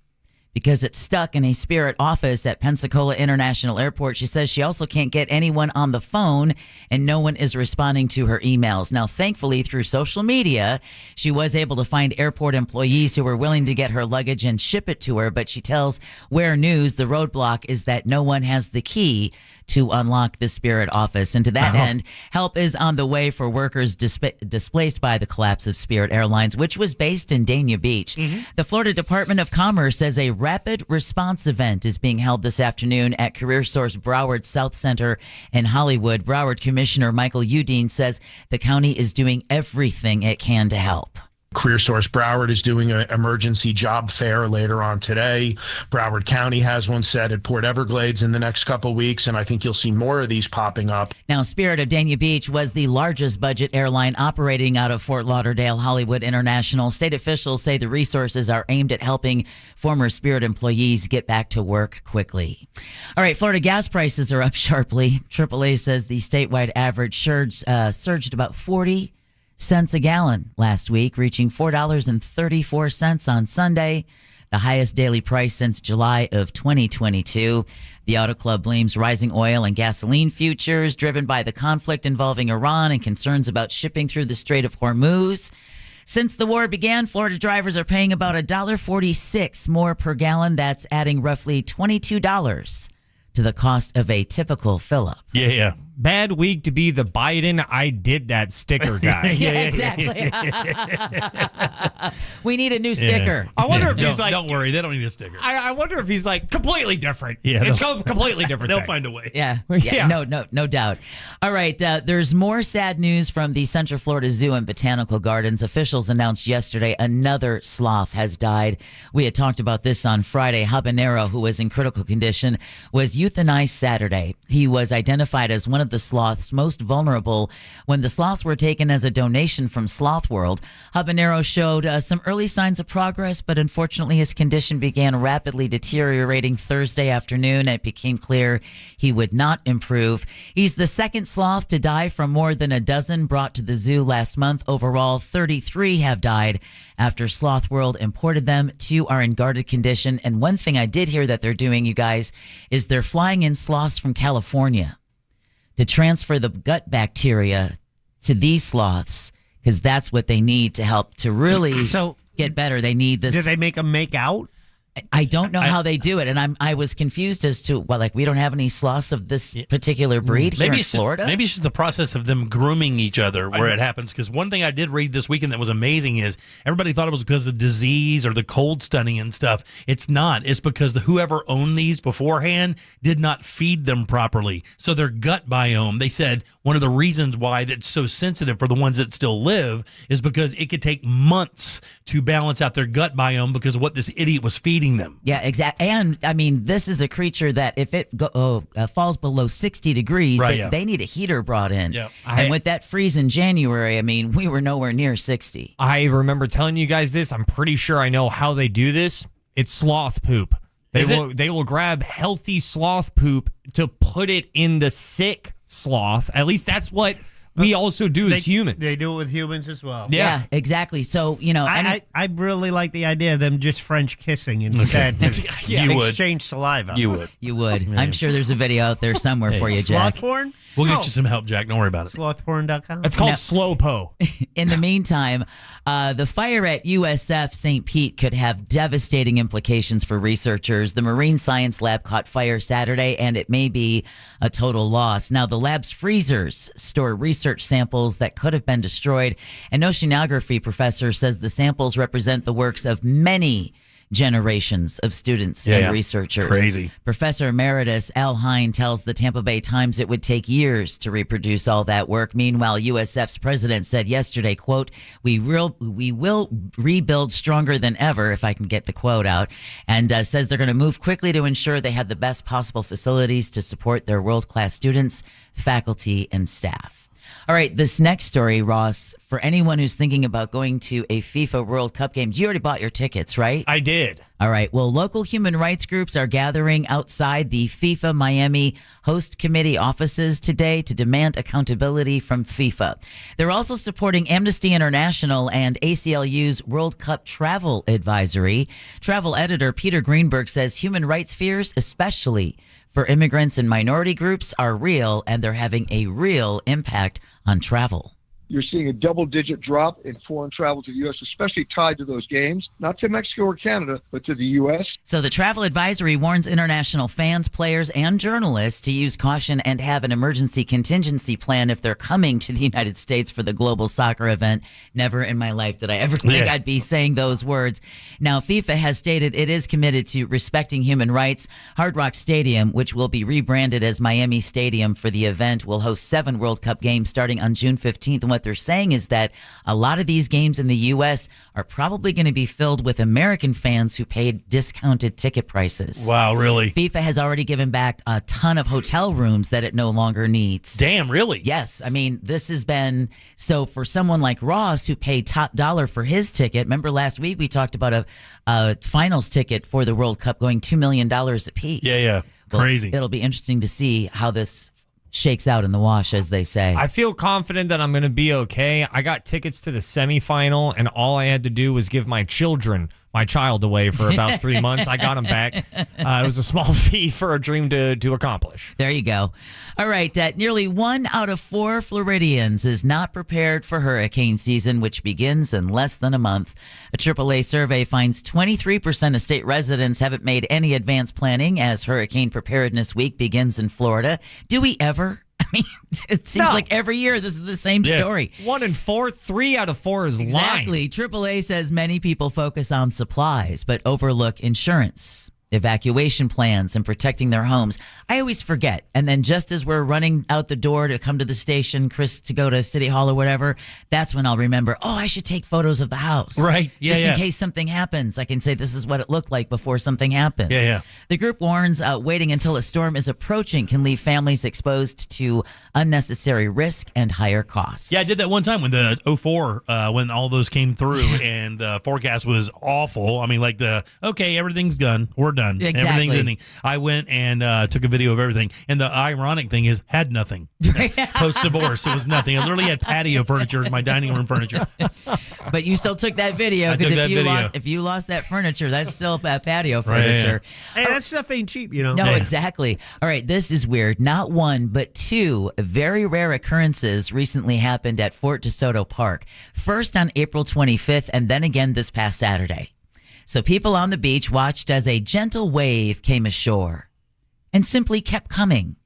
because it's stuck in a Spirit office at Pensacola International Airport. She says she also can't get anyone on the phone, and no one is responding to her emails. Now, thankfully, through social media, she was able to find airport employees who were willing to get her luggage and ship it to her, but she tells Ware News the roadblock is that no one has the key to unlock the Spirit office. And to that end, help is on the way for workers displaced by the collapse of Spirit Airlines, which was based in Dania Beach. The Florida Department of Commerce says a rapid response event is being held this afternoon at CareerSource Broward South Center in Hollywood. Broward Commissioner Michael Udine says the county is doing everything it can to help. CareerSource Broward is doing an emergency job fair later on today. Broward County has one set at Port Everglades in the next couple weeks, and I think you'll see more of these popping up. Now, Spirit of Dania Beach was the largest budget airline operating out of Fort Lauderdale Hollywood International. State officials say the resources are aimed at helping former Spirit employees get back to work quickly. All right, Florida gas prices are up sharply. AAA says the statewide average surged about 40 cents a gallon last week, reaching $4.34 on Sunday, the highest daily price since July of 2022. The Auto Club blames rising oil and gasoline futures driven by the conflict involving Iran and concerns about shipping through the Strait of Hormuz. Since the war began, Florida drivers are paying about $1.46 more per gallon. That's adding roughly $22 to the cost of a typical fill-up. Yeah. Bad week to be the Biden I did that sticker guy. Exactly. We need a new sticker. I wonder if he's like, don't worry, they don't need a sticker. I wonder if he's like completely different. Yeah, it's completely different. They'll thing. find a way. Yeah. Yeah. No doubt. All right. There's more sad news from the Central Florida Zoo and Botanical Gardens. Officials announced yesterday another sloth has died. We had talked about this on Friday. Habanero, who was in critical condition, was euthanized Saturday. He was identified as one of the sloths most vulnerable when the sloths were taken as a donation from Sloth World. Habanero showed some early signs of progress, but unfortunately his condition began rapidly deteriorating Thursday afternoon. It became clear he would not improve. He's the second sloth to die from more than a dozen brought to the zoo last month. Overall, 33 have died after Sloth World imported them. 2 are in guarded condition. And one thing I did hear that they're doing, you guys, is they're flying in sloths from California to transfer the gut bacteria to these sloths, because that's what they need to help to really get better. They need this. Do they make them make out? I don't know how they do it, and I was confused as to we don't have any sloths of this particular breed here in Florida. Maybe it's just the process of them grooming each other where it happens. Because one thing I did read this weekend that was amazing is everybody thought it was because of disease or the cold stunning and stuff. It's not. It's because whoever owned these beforehand did not feed them properly. So their gut biome, they said one of the reasons why that's so sensitive for the ones that still live is because it could take months to balance out their gut biome because of what this idiot was feeding them. Yeah, exactly. And I mean, this is a creature that if it falls below 60 degrees, they need a heater brought in. Yep. And with that freeze in January, I mean, we were nowhere near 60. I remember telling you guys this. I'm pretty sure I know how they do this. It's sloth poop. They will grab healthy sloth poop to put it in the sick sloth. At least that's what we also do as humans. They do it with humans as well. Yeah, exactly. So, I really like the idea of them just French kissing instead to exchange saliva. You would. You would. Yeah. I'm sure there's a video out there somewhere for you, Jack. Sloth porn? We'll get you some help, Jack. Don't worry about it. Slothporn.com. It's called Slowpo. In the meantime, the fire at USF St. Pete could have devastating implications for researchers. The Marine Science Lab caught fire Saturday, and it may be a total loss. Now, the lab's freezers store research samples that could have been destroyed. An oceanography professor says the samples represent the works of many generations of students and researchers. Crazy. Professor Emeritus Al Hine tells the Tampa Bay Times it would take years to reproduce all that work. Meanwhile, USF's president said yesterday, quote, we will rebuild stronger than ever, if I can get the quote out, and says they're going to move quickly to ensure they have the best possible facilities to support their world-class students, faculty, and staff. All right, this next story, Ross, for anyone who's thinking about going to a FIFA World Cup game, you already bought your tickets, right? I did. All right, well, local human rights groups are gathering outside the FIFA Miami Host Committee offices today to demand accountability from FIFA. They're also supporting Amnesty International and ACLU's World Cup Travel Advisory. Travel editor Peter Greenberg says human rights fears, especially for immigrants and minority groups, are real, and they're having a real impact on travel. You're seeing a double-digit drop in foreign travel to the U.S., especially tied to those games, not to Mexico or Canada, but to the U.S. So the travel advisory warns international fans, players, and journalists to use caution and have an emergency contingency plan if they're coming to the United States for the global soccer event. Never in my life did I ever think I'd be saying those words. Now, FIFA has stated it is committed to respecting human rights. Hard Rock Stadium, which will be rebranded as Miami Stadium for the event, will host 7 World Cup games starting on June 15th. And what they're saying is that a lot of these games in the U.S. are probably going to be filled with American fans who paid discounted ticket prices. Wow, really? FIFA has already given back a ton of hotel rooms that it no longer needs. Damn, really? Yes. I mean, this has been, so for someone like Ross who paid top dollar for his ticket, remember last week we talked about a finals ticket for the World Cup going $2 million a piece. Yeah. Crazy. Well, it'll be interesting to see how this shakes out in the wash, as they say. I feel confident that I'm going to be okay. I got tickets to the semifinal, and all I had to do was give my children my child away for about 3 months. I got him back. It was a small fee for a dream to accomplish. There you go. All right. Nearly 1 out of 4 Floridians is not prepared for hurricane season, which begins in less than a month. A AAA survey finds 23% of state residents haven't made any advanced planning as Hurricane Preparedness Week begins in Florida. Do we ever? I mean, it seems like every year this is the same story. 1 in 4, 3 out of 4 is lying. Exactly. AAA says many people focus on supplies but overlook insurance, evacuation plans, and protecting their homes. I always forget. And then just as we're running out the door to come to the station, Chris, to go to City Hall or whatever, that's when I'll remember, I should take photos of the house. Right. Yeah, just in case something happens. I can say this is what it looked like before something happens. Yeah. The group warns waiting until a storm is approaching can leave families exposed to unnecessary risk and higher costs. Yeah, I did that one time when the 04, when all those came through and the forecast was awful. I mean, like everything's done. We're done. Exactly. Everything's ending. I went and took a video of everything. And the ironic thing is, had nothing. Post-divorce, it was nothing. I literally had patio furniture as my dining room furniture. But you still took that video because if you lost that furniture, that's still patio furniture. Hey, that stuff ain't cheap, you know. No, exactly. All right, this is weird. Not 1, but 2 very rare occurrences recently happened at Fort DeSoto Park. First on April 25th, and then again this past Saturday. So people on the beach watched as a gentle wave came ashore and simply kept coming,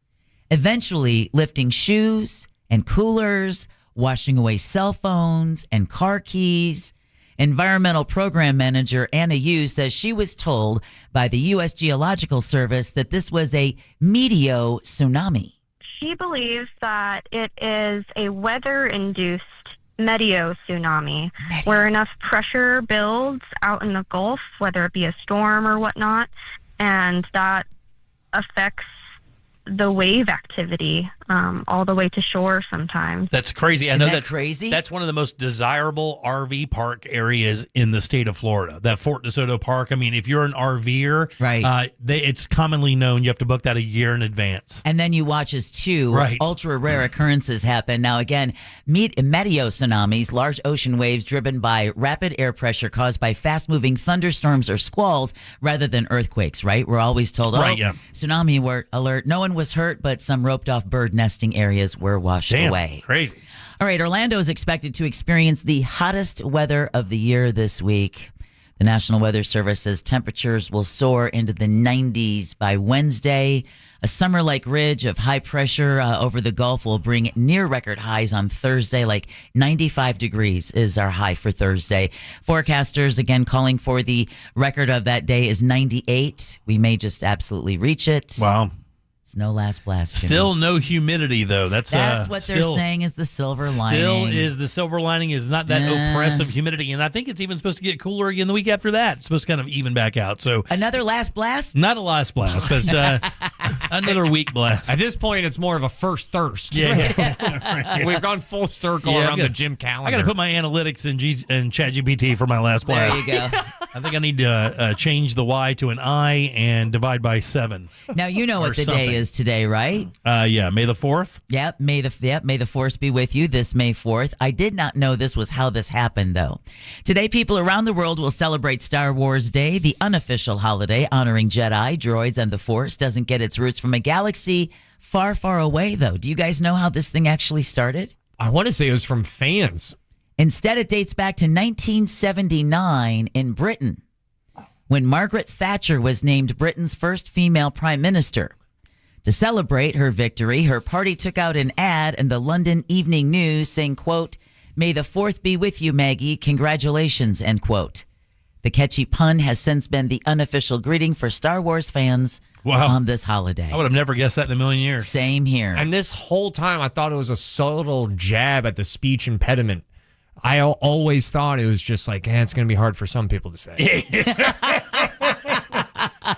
eventually lifting shoes and coolers, washing away cell phones and car keys. Environmental Program Manager Anna Yu says she was told by the U.S. Geological Service that this was a meteor tsunami. She believes that it is a weather-induced meteor tsunami, where enough pressure builds out in the Gulf, whether it be a storm or whatnot, and that affects the wave activity all the way to shore sometimes. That's crazy. I know that's crazy. That's one of the most desirable RV park areas in the state of Florida, that Fort DeSoto Park. I mean, if you're an RVer, right. It's commonly known you have to book that a year in advance. And then you watch as 2 ultra rare occurrences happen. Now, again, meteor tsunamis, large ocean waves driven by rapid air pressure caused by fast-moving thunderstorms or squalls rather than earthquakes, right? We're always told, tsunami alert. No one was hurt, but some roped-off bird nesting areas were washed away. Crazy. All right, Orlando is expected to experience the hottest weather of the year this week. The National Weather Service says temperatures will soar into the 90s by Wednesday. A summer-like ridge of high pressure over the Gulf will bring near record highs on Thursday, like 95 degrees is our high for Thursday. Forecasters, again, calling for the record of that day is 98. We may just absolutely reach it. Wow. It's no last blast. Jimmy. Still no humidity, though. That's what they're saying is the silver lining. Still is the silver lining is not that oppressive humidity. And I think it's even supposed to get cooler again the week after that. It's supposed to kind of even back out. So another last blast? Not a last blast, but another week blast. At this point, it's more of a first thirst. Yeah. We've gone full circle around the gym calendar. I got to put my analytics in ChatGPT for my last blast. There you go. I think I need to change the Y to an I and divide by 7. Now you know what the day is today, right? Yeah, May the 4th. Yep, May the Force be with you this May 4th. I did not know this was how this happened, though. Today, people around the world will celebrate Star Wars Day, the unofficial holiday honoring Jedi, droids, and the Force. Doesn't get its roots from a galaxy far, far away, though. Do you guys know how this thing actually started? I want to say it was from fans. Instead, it dates back to 1979 in Britain, when Margaret Thatcher was named Britain's first female prime minister. To celebrate her victory, her party took out an ad in the London Evening News saying, quote, "May the 4th be with you, Maggie. Congratulations," end quote. The catchy pun has since been the unofficial greeting for Star Wars fans on this holiday. I would have never guessed that in a million years. Same here. And this whole time, I thought it was a subtle jab at the speech impediment. I always thought it was just like, it's going to be hard for some people to say.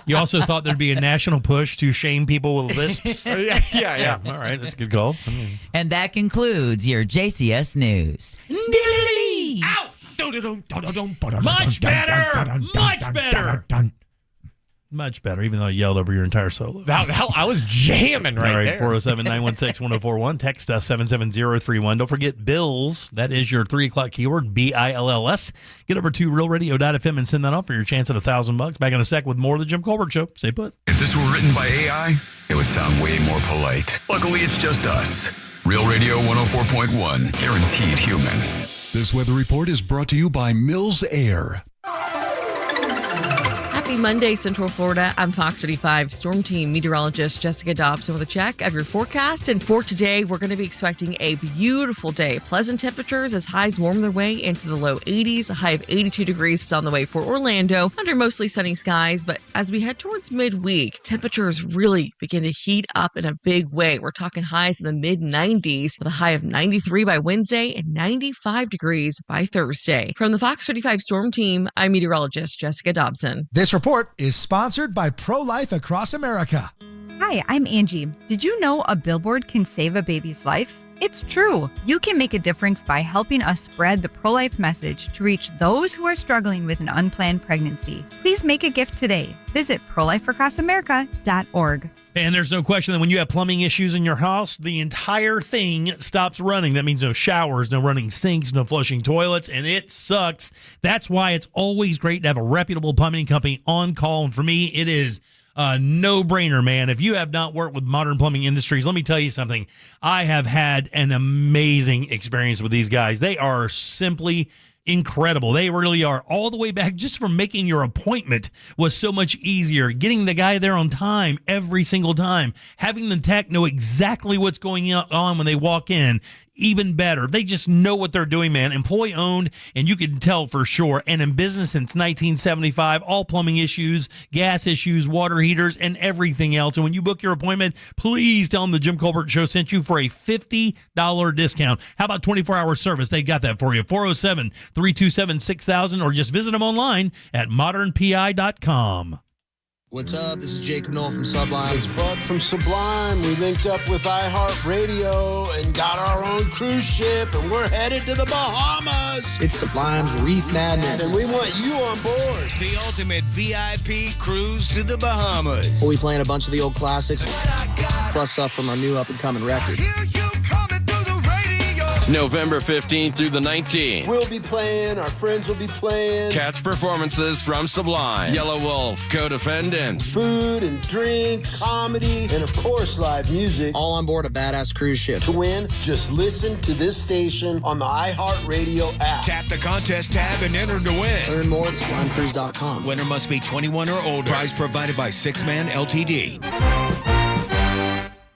You also thought there'd be a national push to shame people with lisps? Yeah. All right, that's a good call. And that concludes your JCS News. Ouch! Much better! Much better! Much better, even though I yelled over your entire solo. I was jamming right there. 407-916-1041. Text us 77031. Don't forget bills. That is your 3 o'clock keyword, BILLS. Get over to realradio.fm and send that off for your chance at $1,000. Back in a sec with more of the Jim Colbert Show. Stay put. If this were written by AI, it would sound way more polite. Luckily, it's just us. Real Radio 104.1, guaranteed human. This weather report is brought to you by Mills Air. Happy Monday, Central Florida. I'm Fox 35 Storm Team meteorologist Jessica Dobson with a check of your forecast. And for today, we're going to be expecting a beautiful day. Pleasant temperatures as highs warm their way into the low 80s. A high of 82 degrees is on the way for Orlando under mostly sunny skies. But as we head towards midweek, temperatures really begin to heat up in a big way. We're talking highs in the mid-90s with a high of 93 by Wednesday and 95 degrees by Thursday. From the Fox 35 Storm Team, I'm meteorologist Jessica Dobson. This report is sponsored by Pro-Life Across America. Hi, I'm Angie. Did you know a billboard can save a baby's life? It's true. You can make a difference by helping us spread the pro-life message to reach those who are struggling with an unplanned pregnancy. Please make a gift today. Visit prolifeacrossamerica.org. And there's no question that when you have plumbing issues in your house, the entire thing stops running. That means no showers, no running sinks, no flushing toilets, and it sucks. That's why it's always great to have a reputable plumbing company on call. And for me, it is a no-brainer, man. If you have not worked with Modern Plumbing Industries, let me tell you something. I have had an amazing experience with these guys. They are simply incredible. They really are. All the way back just from making your appointment was so much easier. Getting the guy there on time every single time. Having the tech know exactly what's going on when they walk in. Even better. They just know what they're doing, man. Employee owned, and you can tell for sure. And in business since 1975, all plumbing issues, gas issues, water heaters, and everything else. And when you book your appointment, please tell them the Jim Colbert Show sent you for a $50 discount. How about 24-hour service? They got that for you. 407-327-6000, or just visit them online at modernpi.com. What's up? This is Jacob Noel from Sublime. It's Bud from Sublime. We linked up with iHeartRadio and got our own cruise ship, and we're headed to the Bahamas. It's Sublime's Reef Madness, and we want you on board. The ultimate VIP cruise to the Bahamas. We'll be playing a bunch of the old classics, plus stuff from our new up-and-coming record. November 15th through the 19th. We'll be playing, our friends will be playing. Catch performances from Sublime, Yellow Wolf, Co-Defendants. Food and drinks, comedy, and of course live music. All on board a badass cruise ship. To win, just listen to this station on the iHeartRadio app. Tap the contest tab and enter to win. Learn more at SublimeCruise.com. Winner must be 21 or older. Prize provided by Six Man Ltd.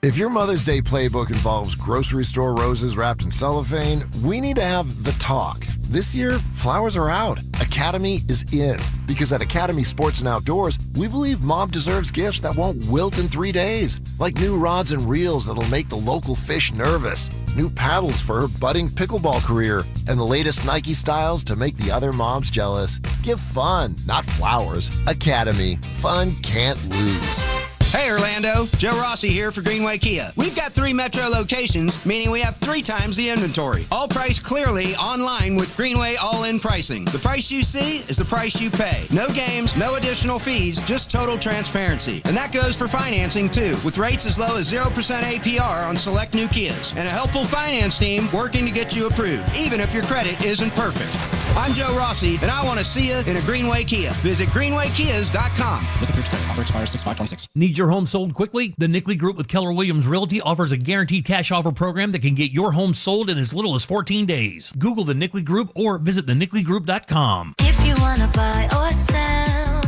If your Mother's Day playbook involves grocery store roses wrapped in cellophane, we need to have the talk. This year, flowers are out. Academy is in. Because at Academy Sports and Outdoors, we believe Mom deserves gifts that won't wilt in 3 days. Like new rods and reels that'll make the local fish nervous. New paddles for her budding pickleball career. And the latest Nike styles to make the other moms jealous. Give fun, not flowers. Academy. Fun can't lose. Hey Orlando, Joe Rossi here for Greenway Kia. We've got 3 metro locations, meaning we have 3 times the inventory. All priced clearly online with Greenway all-in pricing. The price you see is the price you pay. No games, no additional fees, just total transparency. And that goes for financing too, with rates as low as 0% APR on select new Kias. And a helpful finance team working to get you approved, even if your credit isn't perfect. I'm Joe Rossi, and I want to see you in a Greenway Kia. Visit greenwaykias.com. With approved credit. Offer expires 6/5/26. Need your home sold quickly? The Nickley Group with Keller Williams Realty offers a guaranteed cash offer program that can get your home sold in as little as 14 days. Google the Nickley Group or visit thenickleyGroup.com. If you want to buy or sell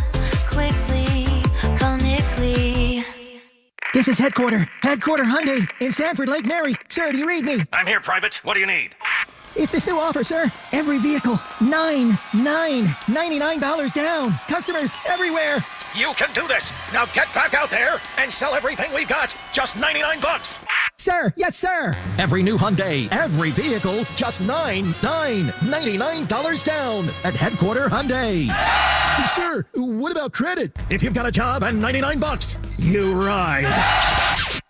quickly, call Nickley. This is Headquarter Hyundai in Sanford, Lake Mary. Sir, do you read me? I'm here, Private. What do you need? It's this new offer, sir. Every vehicle, $99 down. Customers everywhere. You can do this. Now get back out there and sell everything we've got. Just $99. Sir, yes, sir. Every new Hyundai, every vehicle, just $99 down at Headquarter Hyundai. Sir, what about credit? If you've got a job and $99, you ride.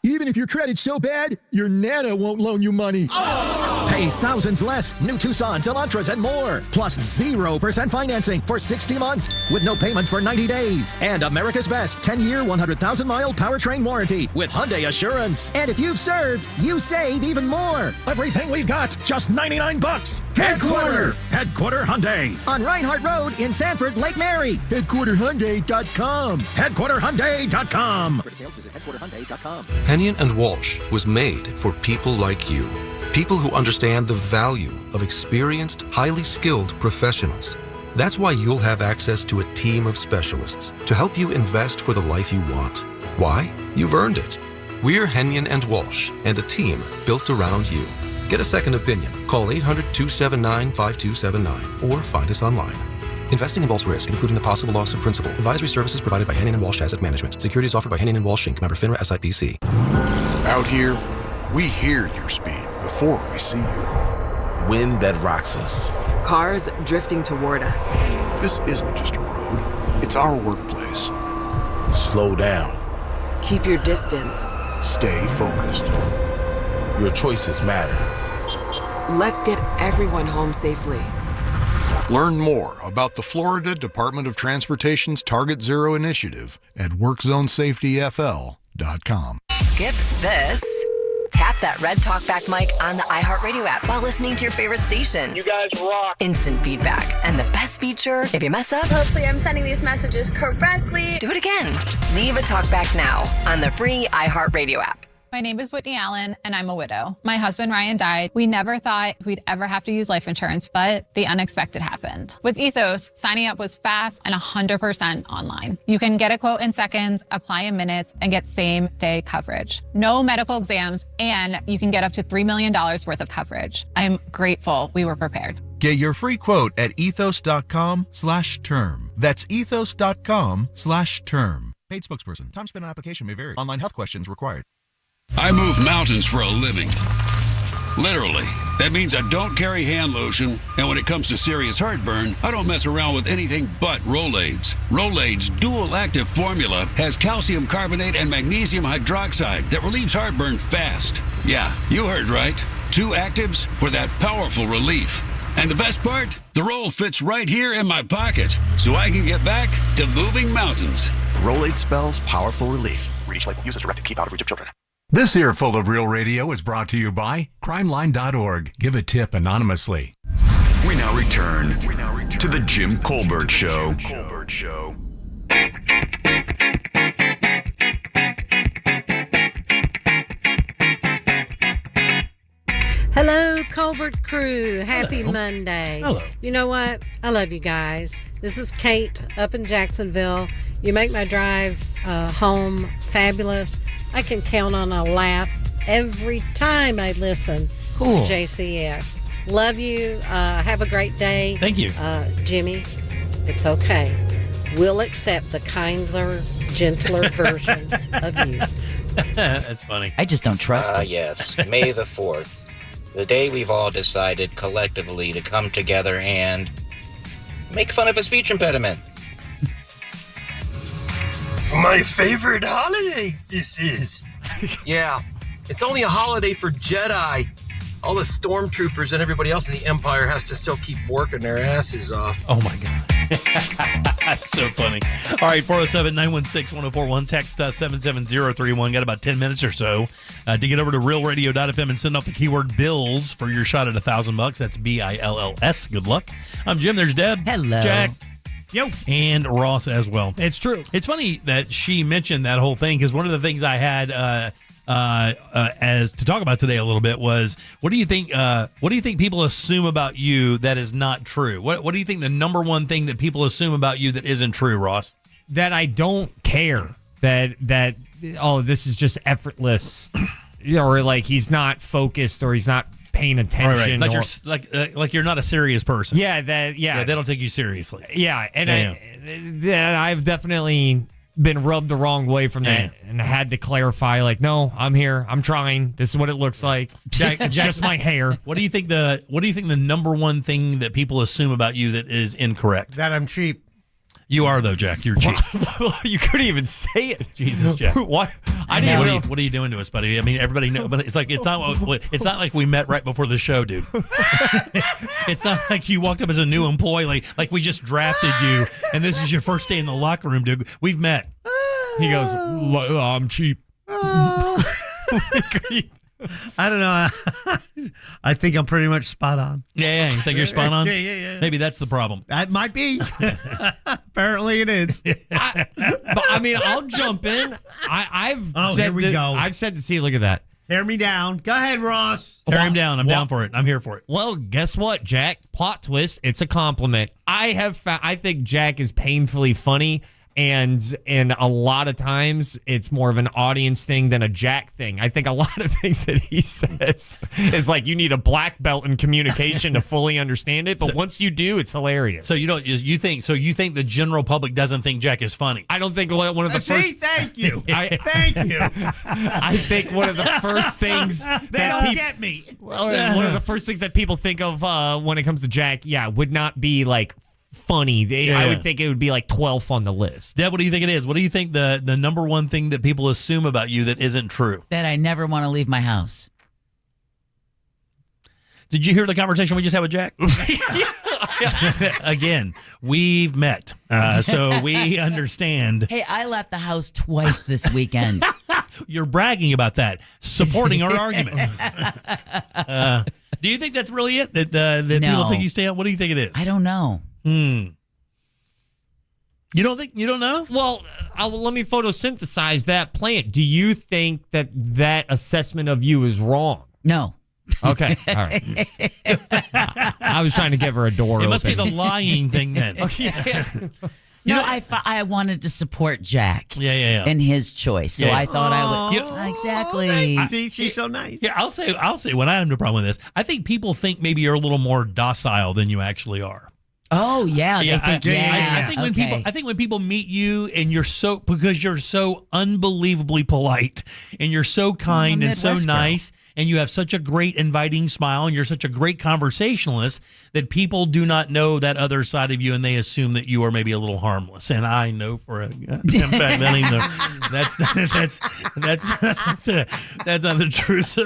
Even if your credit's so bad, your Nana won't loan you money. Oh! Pay Pay thousands less. New Tucsons, Elantras, and more. Plus 0% financing for 60 months with no payments for 90 days. And America's best 10-year, 100,000-mile powertrain warranty with Hyundai Assurance. And if you've served, you save even more. Everything we've got, just $99. Headquarter Hyundai. on Reinhardt Road in Sanford, Lake Mary. HeadquarterHyundai.com. HeadquarterHyundai.com. For details, visit HeadquarterHyundai.com. Hennion and Walsh was made for people like you. People who understand the value of experienced, highly skilled professionals. That's why you'll have access to a team of specialists to help you invest for the life you want. Why? You've earned it. We're Hennion and Walsh, and a team built around you. Get a second opinion. Call 800-279-5279 or find us online. Investing involves risk, including the possible loss of principal. Advisory services provided by Hennion and Walsh Asset Management. Securities offered by Hennion and Walsh Inc. Member FINRA SIPC. Out here, we hear your speed before we see you. Wind that rocks us. Cars drifting toward us. This isn't just a road, it's our workplace. Slow down. Keep your distance. Stay focused. Your choices matter. Let's get everyone home safely. Learn more about the Florida Department of Transportation's Target Zero initiative at WorkZoneSafetyFL.com. Skip this. Tap that red talkback mic on the iHeartRadio app while listening to your favorite station. You guys rock. Instant feedback. And the best feature, if you mess up, Hopefully I'm sending these messages correctly. do it again. Leave a talkback now on the free iHeartRadio app. My name is Whitney Allen, and I'm a widow. My husband, Ryan, died. We never thought we'd ever have to use life insurance, but the unexpected happened. With Ethos, signing up was fast and 100% online. You can get a quote in seconds, apply in minutes, and get same-day coverage. No medical exams, and you can get up to $3 million worth of coverage. I'm grateful we were prepared. Get your free quote at ethos.com/term. That's ethos.com/term. Paid spokesperson. Time spent on application may vary. Online health questions required. I move mountains for a living. Literally. That means I don't carry hand lotion, and when it comes to serious heartburn, I don't mess around with anything but Rolaids. Rolaids' dual-active formula has calcium carbonate and magnesium hydroxide that relieves heartburn fast. Yeah, you heard right. 2 actives for that powerful relief. And the best part? The roll fits right here in my pocket, so I can get back to moving mountains. Rolade spells powerful relief. Read each label. Use as directed. Keep out of reach of children. This earful of Real Radio is brought to you by crimeline.org. Give a tip anonymously. We now return to the Jim Colbert Show. Hello, Colbert crew. Happy Monday. Hello. You know what? I love you guys. This is Kate up in Jacksonville. You make my drive home fabulous. I can count on a laugh every time I listen to JCS. Love you. Have a great day. Thank you. Jimmy, it's okay. We'll accept the kinder, gentler version of you. That's funny. I just don't trust it. Yes, May the 4th. The day we've all decided collectively to come together and make fun of a speech impediment. My favorite holiday this is. Yeah, it's only a holiday for Jedi. All the stormtroopers and everybody else in the Empire has to still keep working their asses off. Oh, my God. So funny. All right, 407-916-1041. Text us 77031. Got about 10 minutes or so to get over to realradio.fm and send off the keyword BILLS for your shot at $1,000. That's BILLS. Good luck. I'm Jim. There's Deb. Hello. Jack. Yo. And Ross as well. It's true. It's funny that she mentioned that whole thing because one of the things I had as to talk about today a little bit was what do you think people assume about you that is not true? What do you think the number one thing that people assume about you that isn't true, Ross? That I don't care. That this is just effortless, or like he's not focused, or he's not paying attention. Right. Like you're not a serious person. Yeah, they don't take you seriously. Yeah, and I've definitely been rubbed the wrong way from that, and I had to clarify. Like, no, I'm here. I'm trying. This is what it looks like. It's just my hair. What do you think the number one thing that people assume about you that is incorrect? That I'm cheap. You are, though, Jack. You're cheap. You couldn't even say it. Jesus, Jack. What? What are you doing to us, buddy? I mean, everybody knows, but it's not like we met right before the show, dude. It's not like you walked up as a new employee, like we just drafted you, and this is your first day in the locker room, dude. We've met. He goes, I'm cheap. I don't know. I think I'm pretty much spot on. Yeah, you think you're spot on? Yeah. Maybe that's the problem. That might be. Apparently it is. I'll jump in. Here we go. I've said to see, look at that. Tear me down. Go ahead, Ross. Tear him down. I'm down for it. I'm here for it. Well, guess what, Jack? Plot twist. It's a compliment. I think Jack is painfully funny. And a lot of times it's more of an audience thing than a Jack thing. I think a lot of things that he says is like you need a black belt in communication to fully understand it. But once you do, it's hilarious. So you think the general public doesn't think Jack is funny? I don't think one of the first. Thank you. Thank you. I think one of the first things they don't get me. One of the first things that people think of when it comes to Jack, would not be like funny. I would think it would be like 12th on the list. Deb, what do you think it is? What do you think the number one thing that people assume about you that isn't true? That I never want to leave my house. Did you hear the conversation we just had with Jack? Again, we've met, so we understand. Hey, I left the house twice this weekend. You're bragging about that, supporting our argument. Do you think that's really it? That No. People think you stay out? What do you think it is? I don't know. You don't know? Well, let me photosynthesize that plant. Do you think that assessment of you is wrong? No. Okay, all right. I was trying to give her a door. It must be the lying thing then. I wanted to support Jack. Yeah. In his choice, so I thought I would. Exactly. See, she's so nice. Yeah, I'll say when I have no problem with this. I think people think maybe you're a little more docile than you actually are. Oh yeah, they think I think when people meet you and because you're so unbelievably polite and you're so kind and so nice and you have such a great inviting smile and you're such a great conversationalist that people do not know that other side of you and they assume that you are maybe a little harmless. And I know for a fact that's not the truth.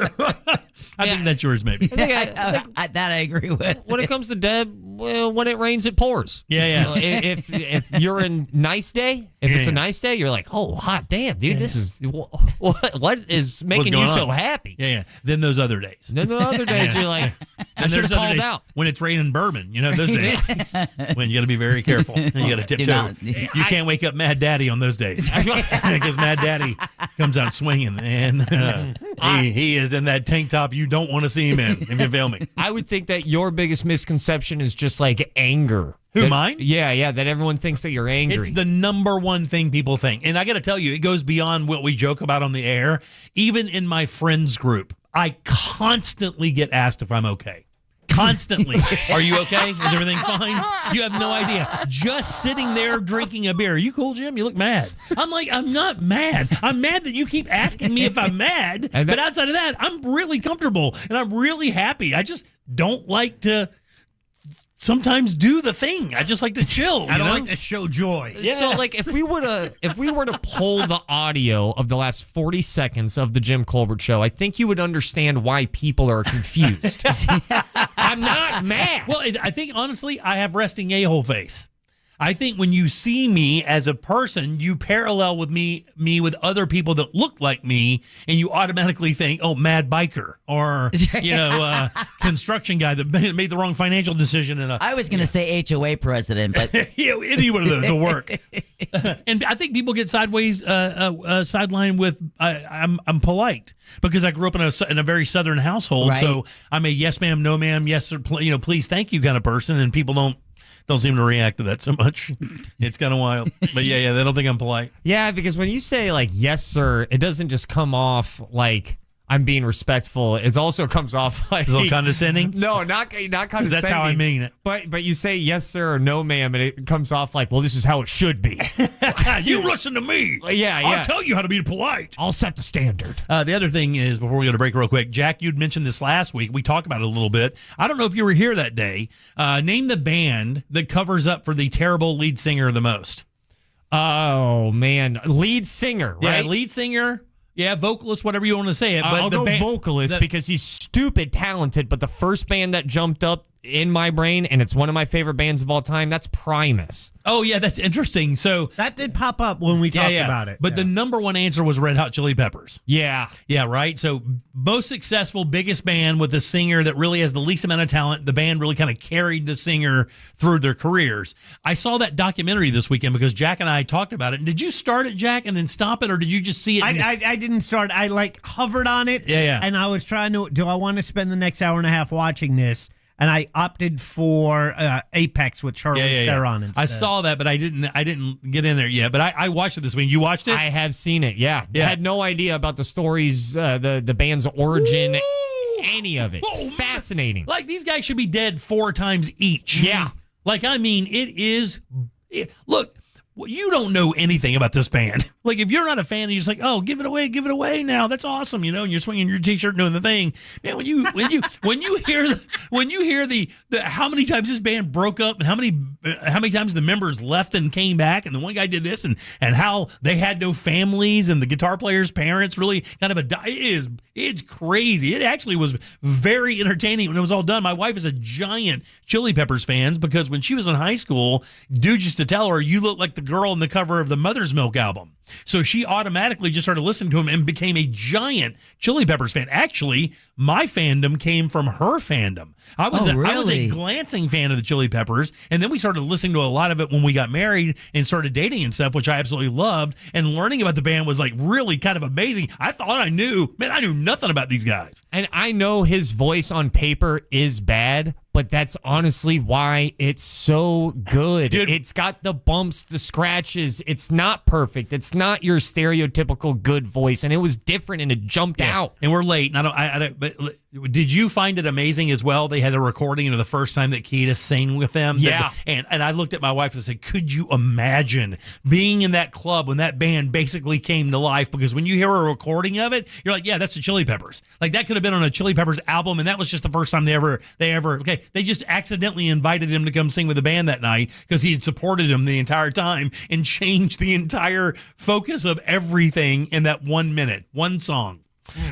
I think that's yours, maybe. That I agree with. When it comes to Deb, well, when it rains, it pours. Yeah. If you're in nice day, it's a nice day, you're like, oh, hot damn, dude, this is what is making you so happy? Yeah. Then those other days. You're like, I should have called out. When it's raining bourbon, those days. When you got to be very careful. And you got to tiptoe. You can't wake up Mad Daddy on those days. Because Mad Daddy comes out swinging. And he is in that tank top you don't want to see him in, if you feel me. I would think that your biggest misconception is just like anger. Mine? Yeah, that everyone thinks that you're angry. It's the number one thing people think. And I got to tell you, it goes beyond what we joke about on the air. Even in my friends group, I constantly get asked if I'm okay. Constantly. Are you okay? Is everything fine? You have no idea. Just sitting there drinking a beer. Are you cool, Jim? You look mad. I'm like, I'm not mad. I'm mad that you keep asking me if I'm mad. But outside of that, I'm really comfortable and I'm really happy. I just don't like to sometimes do the thing. I just like to chill. I don't like to show joy. Yeah. So like if we were to pull the audio of the last 40 seconds of the Jim Colbert Show, I think you would understand why people are confused. I'm not mad. Well, I think honestly, I have resting a-hole face. I think when you see me as a person, you parallel with me with other people that look like me, and you automatically think, oh, mad biker, or construction guy that made the wrong financial decision. I was going to say HOA president, but any one of those will work. And I think people get sidelined with I'm polite because I grew up in a very Southern household, right. So I'm a yes ma'am, no ma'am, yes sir, please, thank you kind of person, and people don't seem to react to that so much. It's kind of wild. But yeah, they don't think I'm polite. Yeah, because when you say like, yes, sir, it doesn't just come off like, I'm being respectful. It also comes off like a little condescending. No, not condescending. That's how I mean it. But you say yes, sir, or no, ma'am, and it comes off like, well, this is how it should be. You listen to me. Yeah. I'll tell you how to be polite. I'll set the standard. The other thing is, before we go to break real quick, Jack, you'd mentioned this last week. We talked about it a little bit. I don't know if you were here that day. Name the band that covers up for the terrible lead singer the most. Oh, man. Lead singer, right? Yeah, lead singer. Yeah, vocalist, whatever you want to say it. But I'll go vocalist because he's stupid talented, but the first band that jumped up in my brain, and it's one of my favorite bands of all time, that's Primus. Oh, yeah, that's interesting. So that did pop up when we talked about it. But the number one answer was Red Hot Chili Peppers. Yeah. Yeah, right? So most successful, biggest band with a singer that really has the least amount of talent. The band really kind of carried the singer through their careers. I saw that documentary this weekend because Jack and I talked about it. And did you start it, Jack, and then stop it, or did you just see it? I didn't start. I hovered on it. Yeah. And I was trying to, do I want to spend the next hour and a half watching this? And I opted for Apex with Charlize Theron instead. I saw that, but I didn't get in there yet. But I watched it this week. You watched it? I have seen it. Yeah. I had no idea about the stories, the band's origin, any of it. Whoa. Fascinating. Like these guys should be dead 4 times each. Yeah. Like I mean, look. Well, you don't know anything about this band. Like, if you're not a fan, you're just like, oh, give it away now. That's awesome, and you're swinging your T-shirt and doing the thing. Man, when you hear the how many times this band broke up and how many times the members left and came back, and the one guy did this, and how they had no families, and the guitar player's parents really kind of it's crazy. It actually was very entertaining when it was all done. My wife is a giant Chili Peppers fan because when she was in high school, dude used to tell her, you look like the girl on the cover of the Mother's Milk album. So she automatically just started listening to him and became a giant Chili Peppers fan. Actually, my fandom came from her fandom. I was a glancing fan of the Chili Peppers, and then we started listening to a lot of it when we got married and started dating and stuff, which I absolutely loved. And learning about the band was like really kind of amazing. I thought I knew nothing about these guys. And I know his voice on paper is bad, but that's honestly why it's so good. Dude. It's got the bumps, the scratches. It's not perfect. It's not your stereotypical good voice, and it was different, and it jumped out. And we're late. And but did you find it amazing as well? They had a recording of the first time that Keita sang with them. Yeah. And I looked at my wife and said, could you imagine being in that club when that band basically came to life? Because when you hear a recording of it, you're like, yeah, that's the Chili Peppers. Like that could have been on a Chili Peppers album, and that was just the first time they just accidentally invited him to come sing with the band that night because he had supported him the entire time and changed the entire focus of everything in that 1 minute, one song.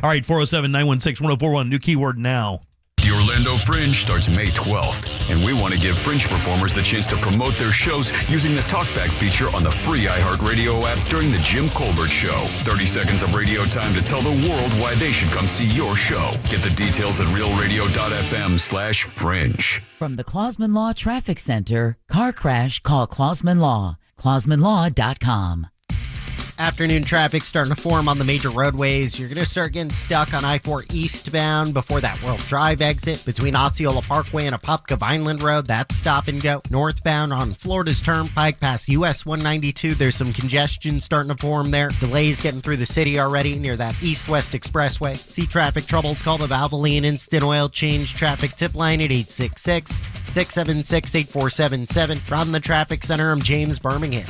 All right, 407-916-1041, new keyword now. The Orlando Fringe starts May 12th, and we want to give Fringe performers the chance to promote their shows using the Talkback feature on the free iHeartRadio app during the Jim Colbert Show. 30 seconds of radio time to tell the world why they should come see your show. Get the details at realradio.fm/fringe. From the Clausman Law Traffic Center, car crash, call Clausman Law. ClausmanLaw.com. Afternoon traffic starting to form on the major roadways. You're going to start getting stuck on I-4 eastbound before that World Drive exit between Osceola Parkway and Apopka Vineland Road. That's stop and go. Northbound on Florida's Turnpike past US 192. There's some congestion starting to form there. Delays getting through the city already near that east-west expressway. See traffic troubles, call the Valvoline Instant Oil Change traffic tip line at 866-676-8477. From the traffic center, I'm James Birmingham.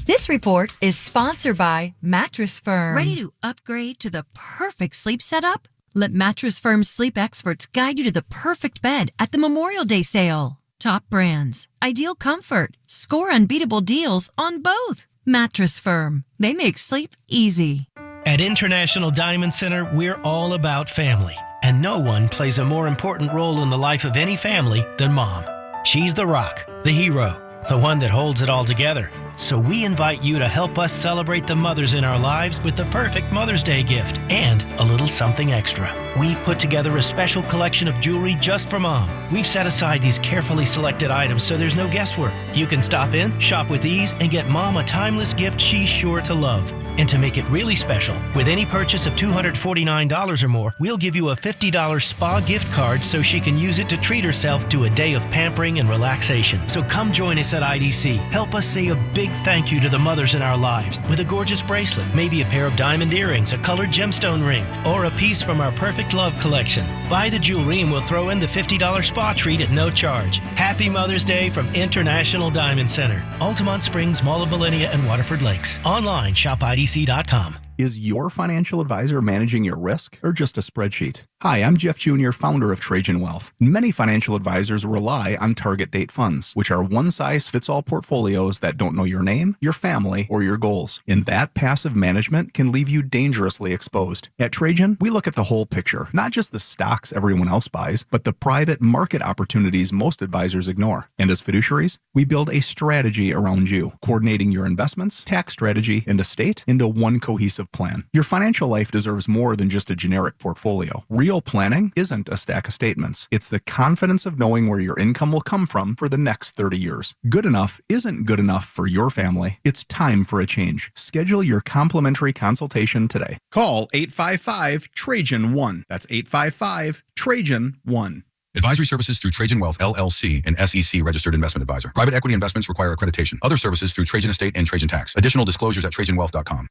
This report is sponsored by Mattress Firm. Ready to upgrade to the perfect sleep setup? Let Mattress Firm's sleep experts guide you to the perfect bed at the Memorial Day sale. Top brands, ideal comfort, score unbeatable deals on both. Mattress Firm. They make sleep easy. At International Diamond Center, we're all about family. And no one plays a more important role in the life of any family than Mom. She's the rock, the hero, the one that holds it all together. So we invite you to help us celebrate the mothers in our lives with the perfect Mother's Day gift and a little something extra. We've put together a special collection of jewelry just for Mom. We've set aside these carefully selected items so there's no guesswork. You can stop in, shop with ease, and get Mom a timeless gift she's sure to love. And to make it really special, with any purchase of $249 or more, we'll give you a $50 spa gift card so she can use it to treat herself to a day of pampering and relaxation. So come join us at IDC. Help us say a big thank you to the mothers in our lives with a gorgeous bracelet, maybe a pair of diamond earrings, a colored gemstone ring, or a piece from our Perfect Love collection. Buy the jewelry and we'll throw in the $50 spa treat at no charge. Happy Mother's Day from International Diamond Center, Altamont Springs, Mall of Millennia, and Waterford Lakes. Online, shop IDC.com. Is your financial advisor managing your risk or just a spreadsheet? Hi, I'm Jeff Jr., founder of Trajan Wealth. Many financial advisors rely on target date funds, which are one-size-fits-all portfolios that don't know your name, your family, or your goals. And that passive management can leave you dangerously exposed. At Trajan, we look at the whole picture, not just the stocks everyone else buys, but the private market opportunities most advisors ignore. And as fiduciaries, we build a strategy around you, coordinating your investments, tax strategy, and estate into one cohesive plan. Your financial life deserves more than just a generic portfolio. Real planning isn't a stack of statements. It's the confidence of knowing where your income will come from for the next 30 years. Good enough isn't good enough for your family. It's time for a change. Schedule your complimentary consultation today. Call 855-TRAJAN-1. That's 855-TRAJAN-1. Advisory services through Trajan Wealth, LLC, an SEC registered investment advisor. Private equity investments require accreditation. Other services through Trajan Estate and Trajan Tax. Additional disclosures at TrajanWealth.com.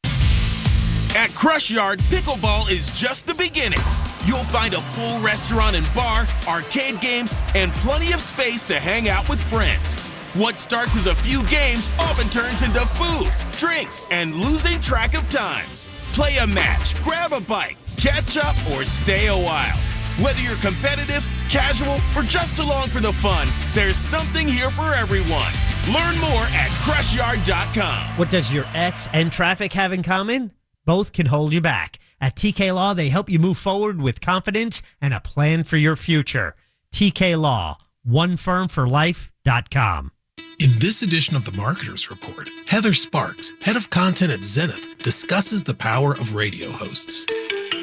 At Crush Yard, pickleball is just the beginning. You'll find a full restaurant and bar, arcade games, and plenty of space to hang out with friends. What starts as a few games often turns into food, drinks, and losing track of time. Play a match, grab a bite, catch up, or stay a while. Whether you're competitive, casual, or just along for the fun, there's something here for everyone. Learn more at crushYard.com. What does your ex and traffic have in common? Both can hold you back. At TK Law, they help you move forward with confidence and a plan for your future. TK Law, onefirmforlife.com. In this edition of the Marketers Report, Heather Sparks, head of content at Zenith, discusses the power of radio hosts.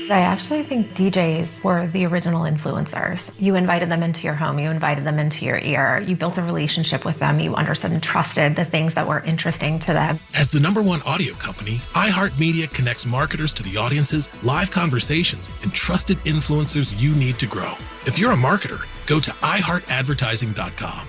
I actually think DJs were the original influencers. You invited them into your home, you invited them into your ear, you built a relationship with them, you understood and trusted the things that were interesting to them. As the #1 audio company, iHeartMedia connects marketers to the audiences, live conversations, and trusted influencers you need to grow. If you're a marketer, go to iHeartAdvertising.com.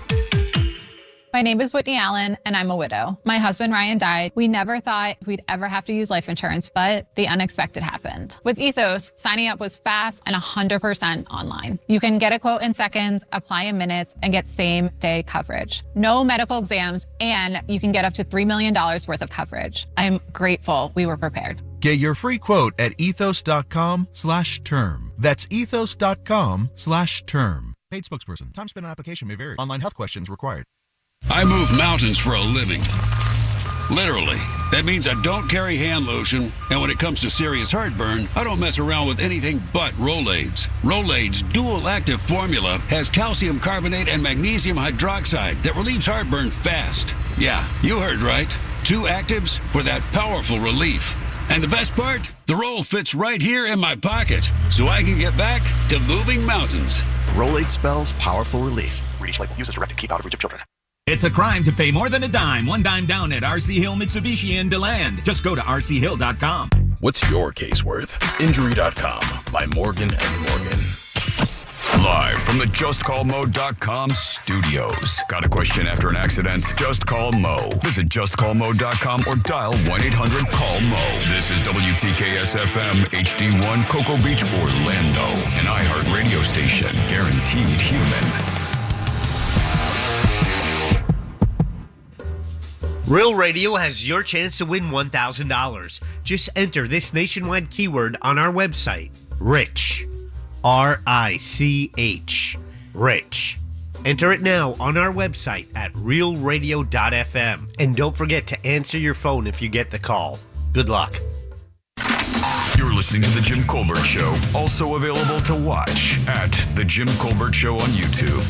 My name is Whitney Allen, and I'm a widow. My husband, Ryan, died. We never thought we'd ever have to use life insurance, but the unexpected happened. With Ethos, signing up was fast and 100% online. You can get a quote in seconds, apply in minutes, and get same-day coverage. No medical exams, and you can get up to $3 million worth of coverage. I'm grateful we were prepared. Get your free quote at ethos.com/term. That's ethos.com/term. Paid spokesperson. Time spent on application may vary. Online health questions required. I move mountains for a living. Literally. That means I don't carry hand lotion, and when it comes to serious heartburn, I don't mess around with anything but Rolaids. Rolaids' dual-active formula has calcium carbonate and magnesium hydroxide that relieves heartburn fast. Yeah, you heard right. 2 actives for that powerful relief. And the best part? The roll fits right here in my pocket, so I can get back to moving mountains. Rolade spells powerful relief. Read each label. Use as directed. Keep out of reach of children. It's a crime to pay more than a dime. One dime down at RC Hill Mitsubishi in DeLand. Just go to rchill.com. What's your case worth? Injury.com by Morgan & Morgan. Live from the JustCallMo.com studios. Got a question after an accident? Just call Mo. Visit JustCallMo.com or dial 1-800-CALL-MO. This is WTKS-FM HD1 Cocoa Beach, Orlando. An iHeart radio station. Guaranteed human. Real Radio has your chance to win $1,000. Just enter this nationwide keyword on our website, RICH. RICH. Rich. Enter it now on our website at realradio.fm. And don't forget to answer your phone if you get the call. Good luck. You're listening to The Jim Colbert Show, also available to watch at The Jim Colbert Show on YouTube.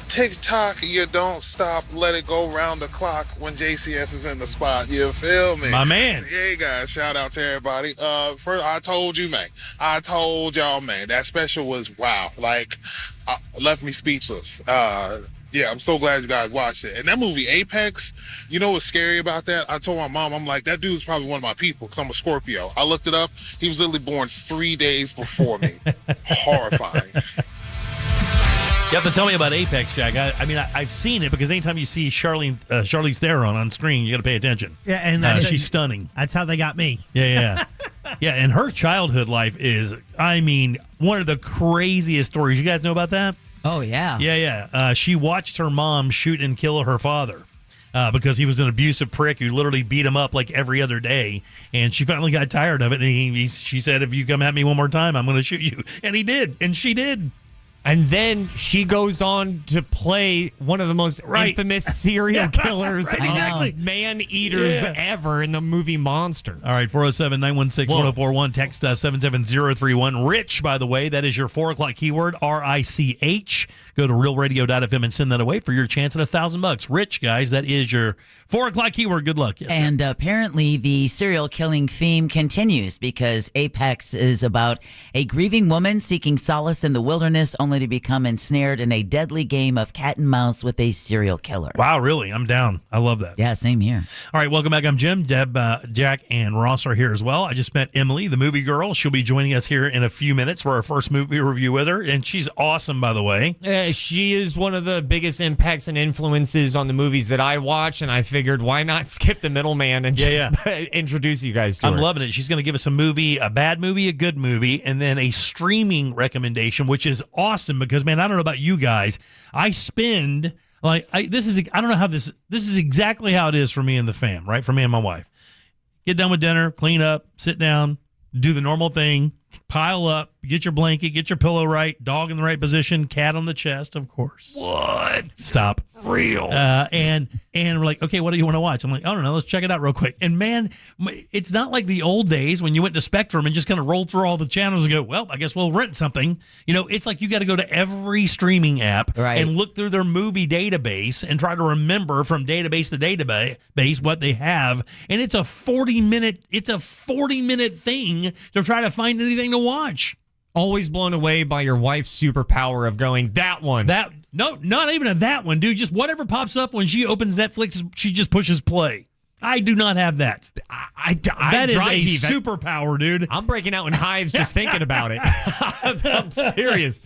TikTok, you don't stop, let it go round the clock when JCS is in the spot. You feel me? My man. So, yeah, guys, shout out to everybody. First, I told you, man. I told y'all, man. That special was wow. Like, left me speechless. Yeah, I'm so glad you guys watched it. And that movie, Apex, you know what's scary about that? I told my mom, I'm like, that dude's probably one of my people because I'm a Scorpio. I looked it up. He was literally born 3 days before me. Horrifying. You have to tell me about Apex, Jack. I mean, I've seen it because anytime you see Charlize Theron on screen, you got to pay attention. Yeah, and she's stunning. That's how they got me. Yeah. Yeah, and her childhood life is, I mean, one of the craziest stories. You guys know about that? Oh, yeah. Yeah. She watched her mom shoot and kill her father because he was an abusive prick who literally beat him up like every other day. And she finally got tired of it. And she said, if you come at me one more time, I'm going to shoot you. And he did. And she did. And then she goes on to play one of the most infamous serial killers and man-eaters ever in the movie Monster. All right, 407-916-1041. Text 77031. Rich, by the way, that is your 4 o'clock keyword, RICH. Go to realradio.fm and send that away for your chance at $1,000. Rich, guys, that is your 4 o'clock keyword. Good luck. Yes, and apparently the serial killing theme continues because Apex is about a grieving woman seeking solace in the wilderness only to become ensnared in a deadly game of cat and mouse with a serial killer. Wow, really? I'm down. I love that. Yeah, same here. All right, welcome back. I'm Jim. Deb, Jack, and Ross are here as well. I just met Emily, the movie girl. She'll be joining us here in a few minutes for our first movie review with her, and she's awesome, by the way. She is one of the biggest impacts and influences on the movies that I watch, and I figured why not skip the middleman and just introduce you guys to her. I'm loving it. She's going to give us a movie, a bad movie, a good movie, and then a streaming recommendation, which is awesome because, man, I don't know about you guys. I spend, I don't know how this is exactly how it is for me and the fam, right? For me and my wife. Get done with dinner, clean up, sit down, do the normal thing, pile up, get your blanket, get your pillow right, dog in the right position, cat on the chest, of course. What? Stop. Real. And we're like, okay, what do you want to watch? I'm like, I don't know, let's check it out real quick. And man, it's not like the old days when you went to Spectrum and just kind of rolled through all the channels and go, well, I guess we'll rent something. You know, it's like you got to go to every streaming app and look through their movie database and try to remember from database to database what they have. And it's a 40-minute thing to try to find anything to watch. Always blown away by your wife's superpower of going, that one. No, not even that one, dude. Just whatever pops up when she opens Netflix, she just pushes play. I do not have that. That is a superpower, dude. I'm breaking out in hives just thinking about it. I'm serious.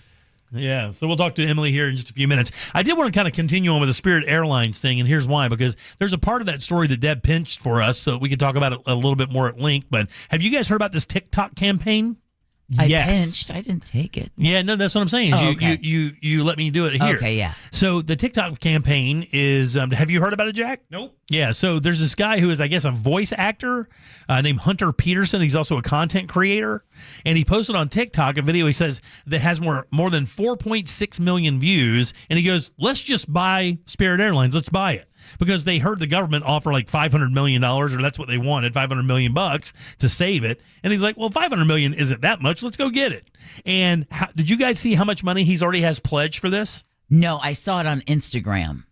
Yeah, so we'll talk to Emily here in just a few minutes. I did want to kind of continue on with the Spirit Airlines thing, and here's why. Because there's a part of that story that Deb pinched for us, so we could talk about it a little bit more at length. But have you guys heard about this TikTok campaign? I pinched. I didn't take it. Yeah, no, that's what I'm saying. You let me do it here. Okay, yeah. So the TikTok campaign is, have you heard about it, Jack? Nope. Yeah, so there's this guy who is, I guess, a voice actor named Hunter Peterson. He's also a content creator. And he posted on TikTok a video, he says, that has more than 4.6 million views. And he goes, let's just buy Spirit Airlines. Let's buy it. Because they heard the government offer like $500 million, or that's what they wanted, $500 million to save it. And he's like, well, $500 million isn't that much. Let's go get it. And did you guys see how much money he's already has pledged for this? No, I saw it on Instagram.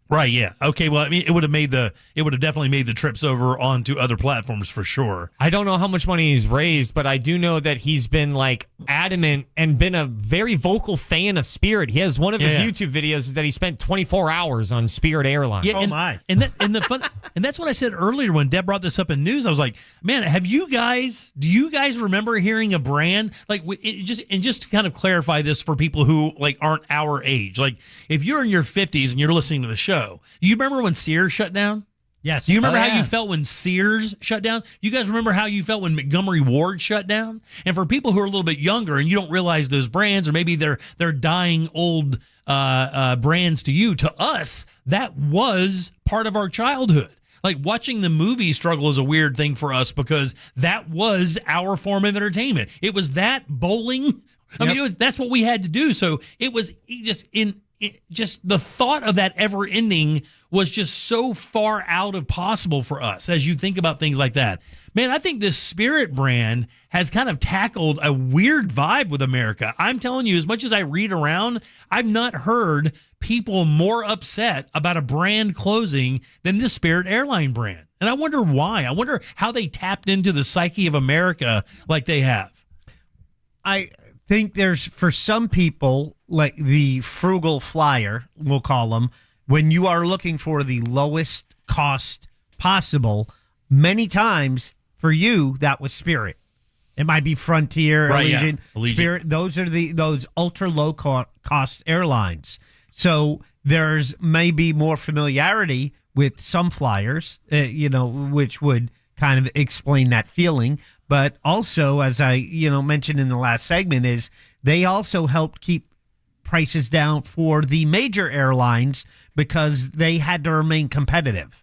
Right, yeah. Okay, well, I mean, it would have definitely made the trips over onto other platforms for sure. I don't know how much money he's raised, but I do know that he's been like adamant and been a very vocal fan of Spirit. He has one of his YouTube videos that he spent 24 hours on Spirit Airlines. Yeah, and that's what I said earlier when Deb brought this up in news. I was like, man, do you guys remember hearing a brand like just to kind of clarify this for people who like aren't our age, like if you're in your 50s and you're listening to the show. You remember when Sears shut down? Yes. Do you remember how you felt when Sears shut down? You guys remember how you felt when Montgomery Ward shut down? And for people who are a little bit younger and you don't realize those brands, or maybe they're dying old brands to you, to us, that was part of our childhood. Like watching the movie struggle is a weird thing for us because that was our form of entertainment. It was that bowling. I mean, that's what we had to do. So it was just the thought of that ever ending was just so far out of possible for us as you think about things like that. Man, I think this Spirit brand has kind of tackled a weird vibe with America. I'm telling you, as much as I read around, I've not heard people more upset about a brand closing than the Spirit Airline brand. And I wonder why. I wonder how they tapped into the psyche of America like they have. I think there's, for some people, like the frugal flyer, we'll call them, when you are looking for the lowest cost possible, many times for you, that was Spirit. It might be Frontier, Right, Allegiant, Allegiant. Spirit. Those are those ultra low cost airlines. So there's maybe more familiarity with some flyers, which would kind of explain that feeling. But also, as I mentioned in the last segment, is they also helped keep prices down for the major airlines because they had to remain competitive.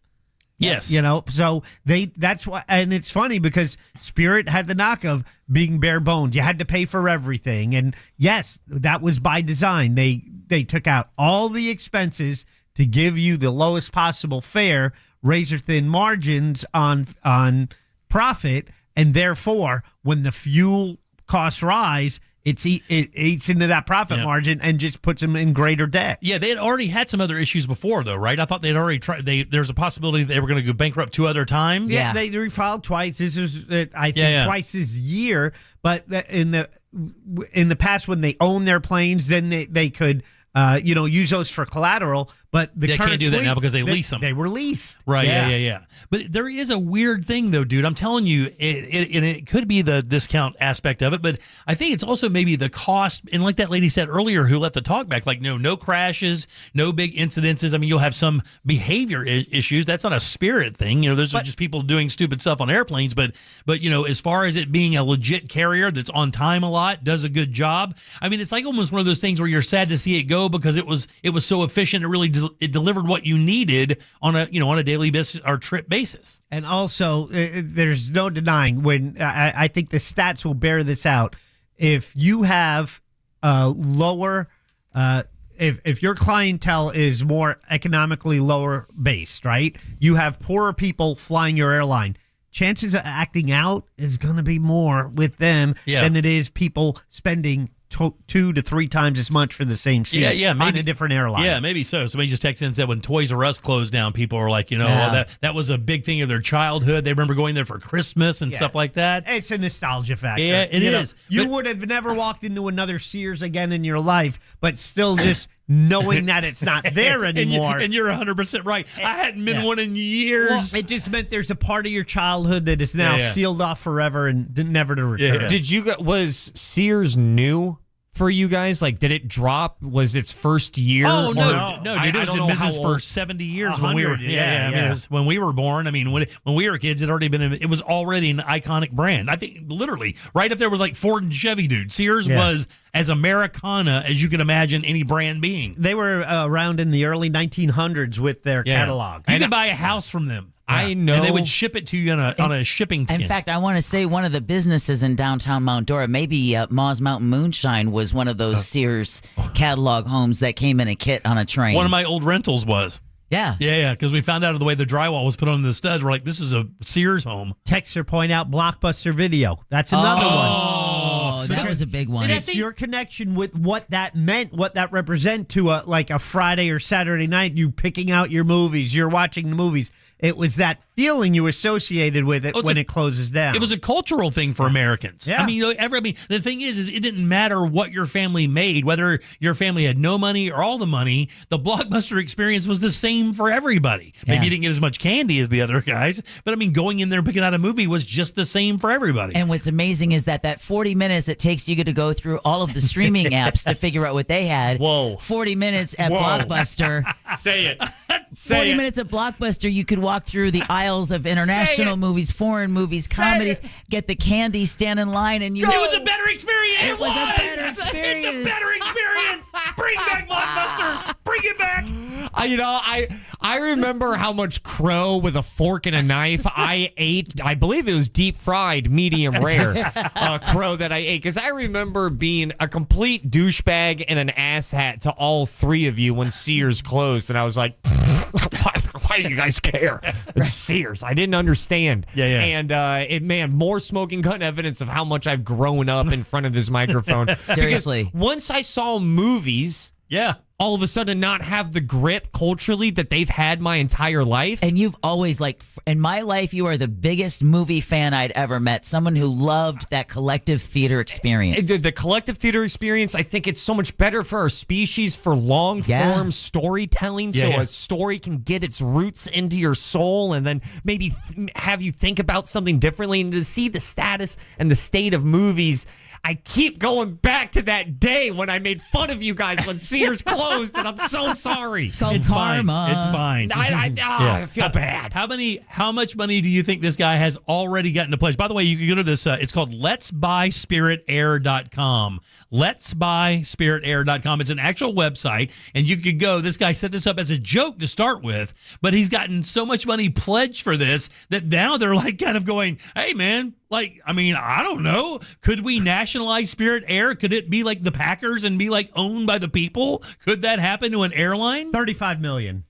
Yes. So that's why, and it's funny because Spirit had the knock of being bare bones. You had to pay for everything. And yes, that was by design. They took out all the expenses to give you the lowest possible fare, razor thin margins on profit. And therefore, when the fuel costs rise, it eats into that profit margin and just puts them in greater debt. Yeah, they had already had some other issues before, though, right? I thought they'd already tried. There's a possibility they were going to go bankrupt 2 other times. Yeah, they refiled twice. This was, I think, twice this year. But in the past, when they owned their planes, then they could use those for collateral. But they can't do that now because they lease them. They were leased. Right, yeah. But there is a weird thing, though, dude. I'm telling you, it could be the discount aspect of it, but I think it's also maybe the cost. And like that lady said earlier who let the talk back, like, no crashes, no big incidences. I mean, you'll have some behavior issues. That's not a Spirit thing. Those are just people doing stupid stuff on airplanes. But as far as it being a legit carrier that's on time a lot, does a good job, I mean, it's like almost one of those things where you're sad to see it go because it was so efficient. It really it delivered what you needed on a daily basis or trip basis. And also, there's no denying when I think the stats will bear this out. If you have lower, if your clientele is more economically lower based, right? You have poorer people flying your airline. Chances of acting out is going to be more with them than it is people spending 2 to 3 times as much for the same seat maybe, on a different airline. Yeah, maybe so. Somebody just texted in and said when Toys R Us closed down, people were like, that was a big thing of their childhood. They remember going there for Christmas and stuff like that. It's a nostalgia factor. Yeah, it is. You would have never walked into another Sears again in your life, but still just knowing that it's not there anymore. and you're 100% right. I hadn't been one in years. Well, it just meant there's a part of your childhood that is now sealed off forever and never to return. Was Sears new for you guys? Like, did it drop? Was its first year? Oh, no, dude. It was in business for 70 years when we were. I mean, it was when we were born. I mean, when we were kids, it was already an iconic brand. I think literally right up there with like Ford and Chevy, dude. Sears was as Americana as you can imagine any brand being. They were around in the early 1900s with their catalog. You could buy a house from them. I know. And they would ship it to you on a shipping tin. In fact, I want to say one of the businesses in downtown Mount Dora, maybe Ma's Mountain Moonshine, was one of those Sears catalog homes that came in a kit on a train. One of my old rentals was. Yeah. Yeah, because we found out the way the drywall was put on the studs. We're like, this is a Sears home. Texter point out Blockbuster Video. That's another one. Oh, that was a big one. It's your connection with what that meant, what that represent to a Friday or Saturday night, you picking out your movies, you're watching the movies. It was that feeling you associated with it when it closes down. It was a cultural thing for Americans. Yeah. I mean, the thing is it didn't matter what your family made, whether your family had no money or all the money. The Blockbuster experience was the same for everybody. Maybe you didn't get as much candy as the other guys, but I mean, going in there and picking out a movie was just the same for everybody. And what's amazing is that 40 minutes it takes you to go through all of the streaming apps to figure out what they had. 40 minutes at Blockbuster. Say it. 40 minutes at Blockbuster, you could walk through the aisles of international movies, foreign movies, comedies, get the candy, stand in line, and it was a better experience. It was a better experience. It's a better experience. Bring back Blockbuster. Bring it back. I remember how much crow with a fork and a knife I ate. I believe it was deep fried, medium rare crow that I ate. Because I remember being a complete douchebag and an asshat to all 3 of you when Sears closed. And I was like, why do you guys care? It's Sears. I didn't understand. And more smoking gun evidence of how much I've grown up in front of this microphone. Seriously. Because once I saw movies, all of a sudden not have the grip culturally that they've had my entire life. And you've always, like, in my life, you are the biggest movie fan I'd ever met. Someone who loved that collective theater experience. The collective theater experience, I think it's so much better for our species for long-form storytelling, a story can get its roots into your soul and then maybe have you think about something differently. And to see the status and the state of movies, I keep going back to that day when I made fun of you guys when Sears closed, and I'm so sorry. It's called karma. It's fine. I feel bad. How much money do you think this guy has already gotten to pledge? By the way, you can go to this. It's called letsbuysspiritair.com. Letsbuysspiritair.com. It's an actual website, and you could go. This guy set this up as a joke to start with, but he's gotten so much money pledged for this that now they're like kind of going, hey, man, like, I mean, I don't know. Could we nationalize Spirit Air? Could it be like the Packers and be like owned by the people? Could that happen to an airline? $35 million.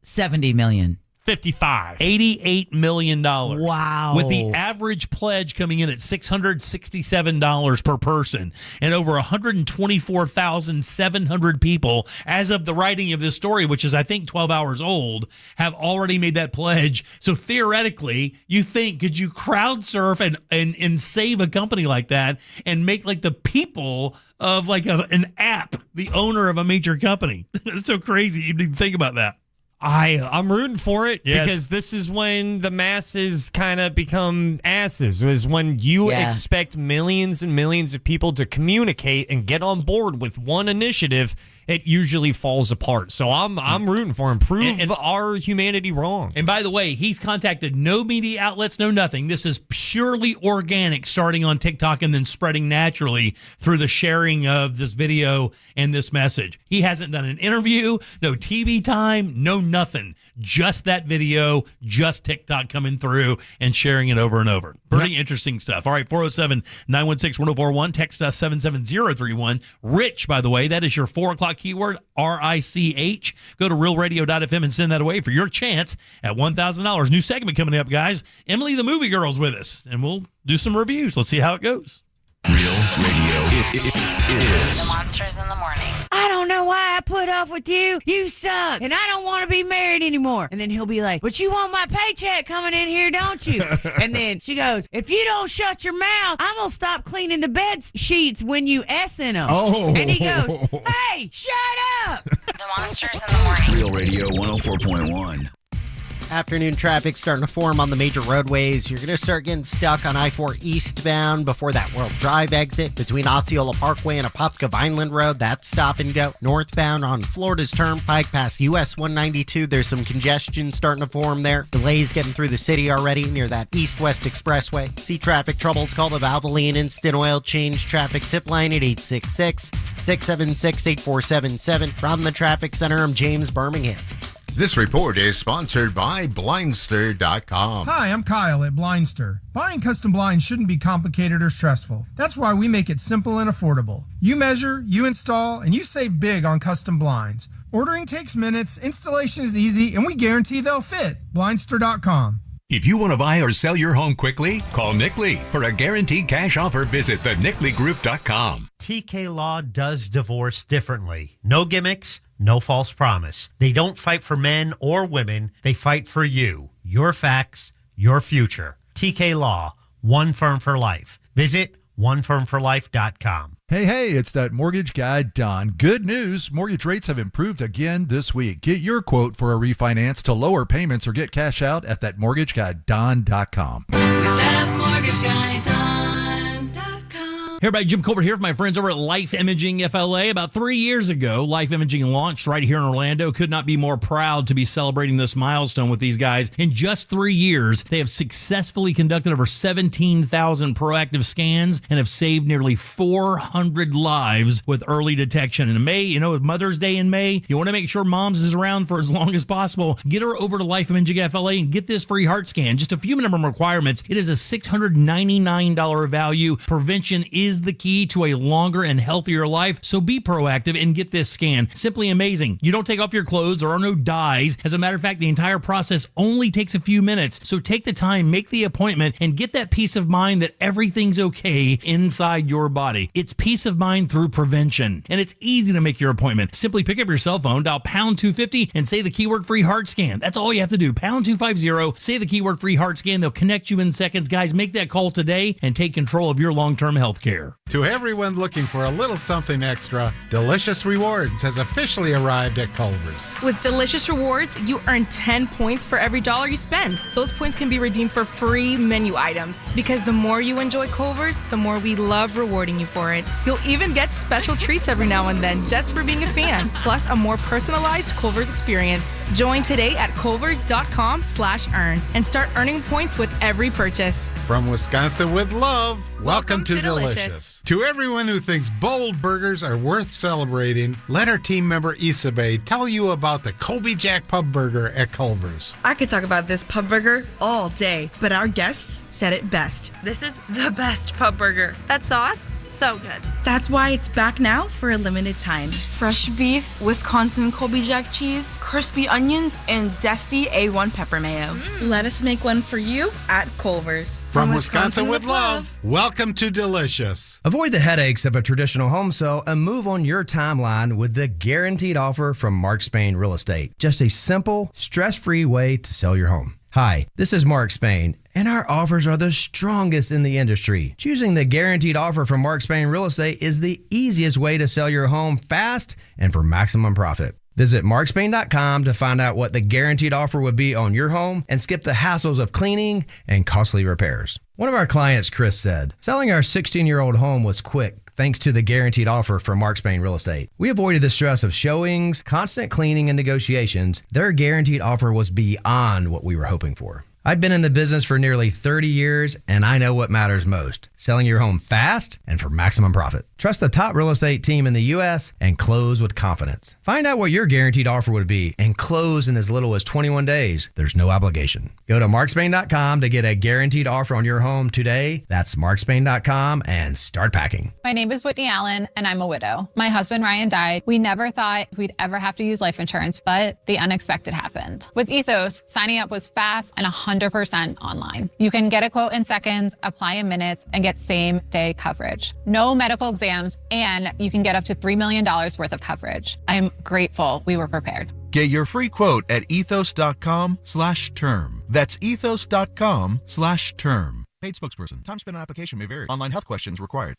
70 million. 55. $88 million. Wow. With the average pledge coming in at $667 per person, and over 124,700 people, as of the writing of this story, which is, I think, 12 hours old, have already made that pledge. So theoretically, you think, could you crowd surf and save a company like that and make like the people of like an app the owner of a major company? It's so crazy you didn't think about that. I'm rooting for it because this is when the masses kind of become asses. Is when you expect millions and millions of people to communicate and get on board with one initiative. It usually falls apart. So I'm rooting for him. Prove our humanity wrong. And by the way, he's contacted no media outlets, no nothing. This is purely organic, starting on TikTok and then spreading naturally through the sharing of this video and this message. He hasn't done an interview, no TV time, no nothing. Just that video, just TikTok coming through and sharing it over and over. Pretty interesting stuff. All right, 407-916-1041. Text us 77031. Rich, by the way, that is your 4 o'clock keyword, RICH. Go to realradio.fm and send that away for your chance at $1,000. New segment coming up, guys. Emily the Movie Girl's with us, and we'll do some reviews. Let's see how it goes. Real Radio is The Monsters in the Morning. I don't know why I put up with you. You suck. And I don't want to be married anymore. And then he'll be like, but you want my paycheck coming in here, don't you? And then she goes, if you don't shut your mouth, I'm going to stop cleaning the bed sheets when you S in them. Oh. And he goes, hey, shut up. The Monsters in the Morning. Real Radio 104.1. Afternoon traffic starting to form on the major roadways. You're going to start getting stuck on I-4 eastbound before that World Drive exit between Osceola Parkway and Apopka Vineland Road. That's stop and go. Northbound on Florida's Turnpike past US 192. There's some congestion starting to form there. Delays getting through the city already near that east-west expressway. See traffic troubles, call the Valvoline Instant Oil Change traffic tip line at 866-676-8477. From the traffic center, I'm James Birmingham. This report is sponsored by Blindster.com. Hi, I'm Kyle at Blindster. Buying custom blinds shouldn't be complicated or stressful. That's why we make it simple and affordable. You measure, you install, and you save big on custom blinds. Ordering takes minutes, installation is easy, and we guarantee they'll fit. Blindster.com. If you want to buy or sell your home quickly, call Nick Lee. For a guaranteed cash offer, visit theNickLeeGroup.com. TK Law does divorce differently. No gimmicks, no false promise. They don't fight for men or women. They fight for you, your facts, your future. TK Law, one firm for life. Visit onefirmforlife.com. Hey, it's that mortgage guy, Don. Good news. Mortgage rates have improved again this week. Get your quote for a refinance to lower payments or get cash out at thatmortgageguyDon.com. With that mortgage guy, Don.com. Hey everybody, Jim Colbert here for my friends over at Life Imaging FLA. About 3 years ago, Life Imaging launched right here in Orlando. Could not be more proud to be celebrating this milestone with these guys. In just 3 years, they have successfully conducted over 17,000 proactive scans and have saved nearly 400 lives with early detection. And in May, with Mother's Day in May, you want to make sure Mom's is around for as long as possible. Get her over to Life Imaging FLA and get this free heart scan. Just a few minimum requirements. It is a $699 value. Prevention is is the key to a longer and healthier life, so be proactive and get this scan. Simply amazing. You don't take off your clothes, there are no dyes. As a matter of fact, the entire process only takes a few minutes, so take the time, make the appointment, and get that peace of mind that everything's okay inside your body. It's peace of mind through prevention, and it's easy to make your appointment. Simply pick up your cell phone, dial pound 250, and say the keyword free heart scan. That's all you have to do. Pound 250, say the keyword free heart scan. They'll connect you in seconds. Guys, make that call today and take control of your long-term health care. To everyone looking for a little something extra, Delicious Rewards has officially arrived at Culver's. With Delicious Rewards, you earn 10 points for every dollar you spend. Those points can be redeemed for free menu items. Because the more you enjoy Culver's, the more we love rewarding you for it. You'll even get special treats every now and then just for being a fan, plus a more personalized Culver's experience. Join today at culvers.com/earn and start earning points with every purchase. From Wisconsin with love, welcome to Delicious. Delicious. To everyone who thinks bold burgers are worth celebrating, let our team member Isabe tell you about the Colby Jack Pub Burger at Culver's. I could talk about this pub burger all day, but our guests said it best. This is the best pub burger. That sauce, so good. That's why it's back now for a limited time. Fresh beef, Wisconsin Colby Jack cheese, crispy onions, and zesty A1 pepper mayo. Let us make one for you at Culver's. From Wisconsin with love, welcome to Delicious. Avoid the headaches of a traditional home sale and move on your timeline with the guaranteed offer from Mark Spain Real Estate. Just a simple, stress-free way to sell your home. Hi, this is Mark Spain, and our offers are the strongest in the industry. Choosing the guaranteed offer from Mark Spain Real Estate is the easiest way to sell your home fast and for maximum profit. Visit markspain.com to find out what the guaranteed offer would be on your home and skip the hassles of cleaning and costly repairs. One of our clients, Chris, said, selling our 16-year-old home was quick thanks to the guaranteed offer from Mark Spain Real Estate. We avoided the stress of showings, constant cleaning, and negotiations. Their guaranteed offer was beyond what we were hoping for. I've been in the business for nearly 30 years, and I know what matters most. Selling your home fast and for maximum profit. Trust the top real estate team in the U.S. and close with confidence. Find out what your guaranteed offer would be and close in as little as 21 days. There's no obligation. Go to markspain.com to get a guaranteed offer on your home today. That's markspain.com and start packing. My name is Whitney Allen, and I'm a widow. My husband, Ryan, died. We never thought we'd ever have to use life insurance, but the unexpected happened. With Ethos, signing up was fast and 100% online. You can get a quote in seconds, apply in minutes, and get same-day coverage. No medical exams, and you can get up to $3 million worth of coverage. I'm grateful we were prepared. Get your free quote at ethos.com/term. That's ethos.com/term. Paid spokesperson. Time spent on application may vary. Online health questions required.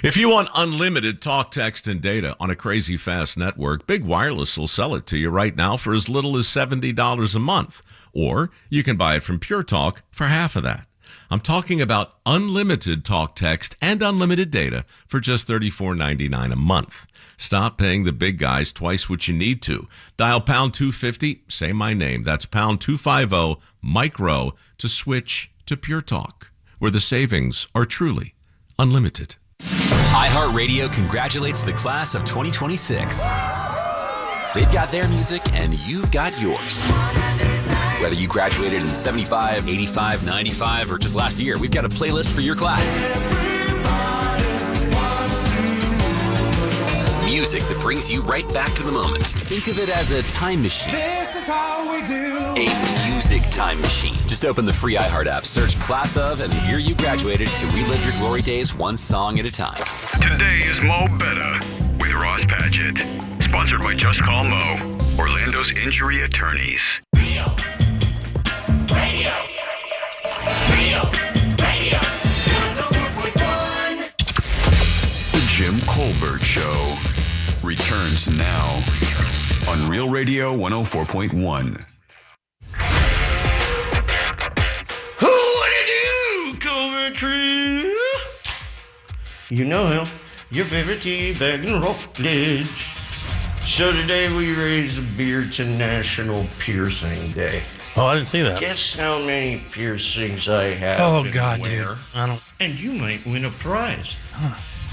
If you want unlimited talk, text, and data on a crazy fast network, Big Wireless will sell it to you right now for as little as $70 a month. Or you can buy it from Pure Talk for half of that. I'm talking about unlimited talk, text, and unlimited data for just $34.99 a month. Stop paying the big guys twice what you need to. Dial pound 250, say my name. That's pound 250 micro to switch to Pure Talk, where the savings are truly unlimited. iHeartRadio congratulates the class of 2026. They've got their music and you've got yours. Whether you graduated in 75, 85, 95, or just last year, we've got a playlist for your class. Music that brings you right back to the moment. Think of it as a time machine. This is how we do. A music time machine. Just open the free iHeart app, search Class of, and the year you graduated to relive your glory days one song at a time. Today is Mo Betta with Ross Padgett. Sponsored by Just Call Mo, Orlando's injury attorneys. The Jim Colbert Show returns now on Real Radio 104.1. What do, Coventry? You know him, your favorite teabag in Rockledge. So today we raise a beer to National Piercing Day. Oh, I didn't see that. Guess how many piercings I have. Oh, God, dude. I don't. And you might win a prize.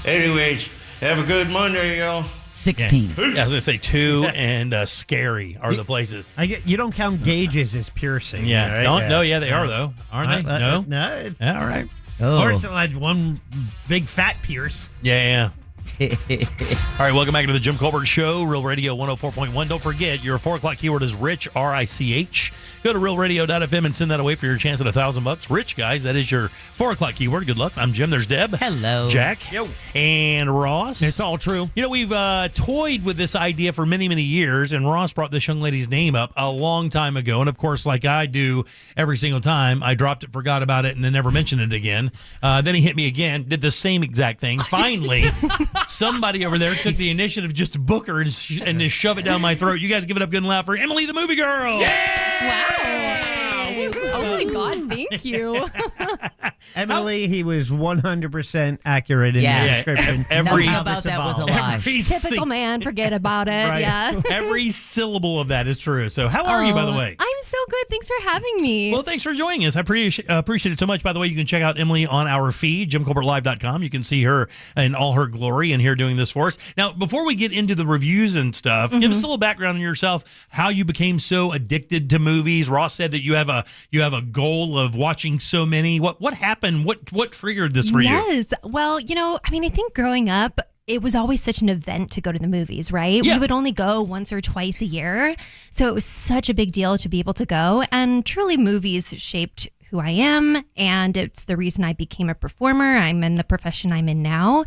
Anyways, have a good Monday, y'all. 16. Yeah, I was going to say 2 and scary are the places. You don't count gauges as piercing. Yeah. Right? No, they are, though. Aren't they? No? No. Yeah, all right. Oh. Or it's like one big fat Pierce. Yeah. All right, welcome back to the Jim Colbert Show, Real Radio 104.1. Don't forget, your 4 o'clock keyword is Rich, R-I-C-H. Go to realradio.fm and send that away for your chance at $1,000. Rich, guys, that is your 4 o'clock keyword. Good luck. I'm Jim. There's Deb. Hello. Jack. Yo. And Ross. It's all true. You know, we've toyed with this idea for many, many years, and Ross brought this young lady's name up a long time ago. And, of course, like I do every single time, I dropped it, forgot about it, and then never mentioned it again. Then he hit me again, did the same exact thing. Finally, somebody over there took the initiative just to book her and just shove it down my throat. You guys give it up good and loud for Emily the Movie Girl. Wow. Oh my God, thank you. Emily, he was 100% accurate in the description. Nothing about that was a lie. Typical man, forget about it. Right. Yeah. Every syllable of that is true. So how are you, by the way? I'm so good. Thanks for having me. Well, thanks for joining us. I appreciate it so much. By the way, you can check out Emily on our feed, JimColbertLive.com. You can see her in all her glory and here doing this for us. Now, before we get into the reviews and stuff, give us a little background on yourself, how you became so addicted to movies. Ross said that you have a goal of watching so many. What happened? What triggered this for you? Yes. Well, I think growing up, it was always such an event to go to the movies, right? Yeah. We would only go once or twice a year. So it was such a big deal to be able to go. And truly, movies shaped who I am. And it's the reason I became a performer. I'm in the profession I'm in now.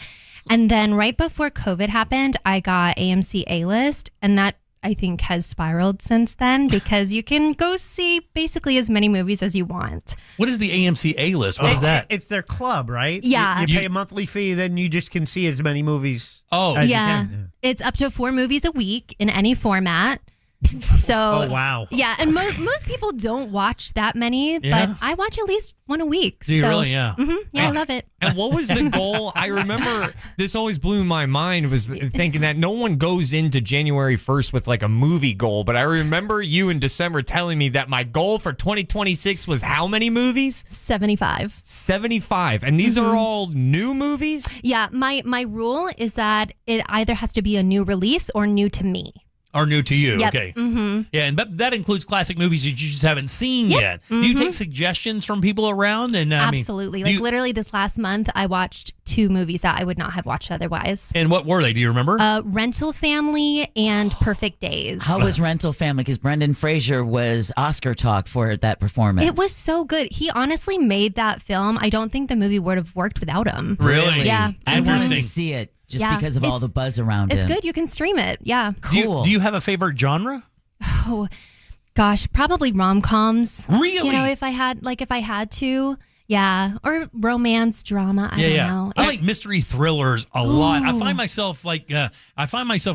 And then right before COVID happened, I got AMC A-List. And that, I think, has spiraled since then because you can go see basically as many movies as you want. What is the AMC A-List? What is that? It's their club, right? Yeah. You pay a monthly fee, then you just can see as many movies Oh. as Yeah. you can. It's up to 4 movies a week in any format. So, Oh, wow. Yeah, and most people don't watch that many, Yeah. but I watch at least one a week. Do you so, really? Yeah. Yeah, I love it. And what was the goal? I remember this always blew my mind was thinking that no one goes into January 1st with like a movie goal. But I remember you in December telling me that my goal for 2026 was how many movies? 75. 75. And these are all new movies? Yeah, my rule is that it either has to be a new release or new to me. Are new to you. Yep. Okay. Mm-hmm. Yeah, and that includes classic movies that you just haven't seen Yep. yet. Do you Mhm. take suggestions from people around? And Absolutely. Literally this last month, I watched 2 movies that I would not have watched otherwise. And what were they? Do you remember? Rental Family and Perfect Days. How was Rental Family? Because Brendan Fraser was Oscar talk for that performance. It was so good. He honestly made that film. I don't think the movie would have worked without him. Really? Yeah. I wanted Interesting. to see it just Yeah, because of all the it's- buzz around It's him. good. You can stream it. Yeah. Do you have a favorite genre? Oh, gosh, probably rom-coms. Really? If I had to. Yeah. Or romance, drama. I don't know. I like mystery thrillers a lot. I find myself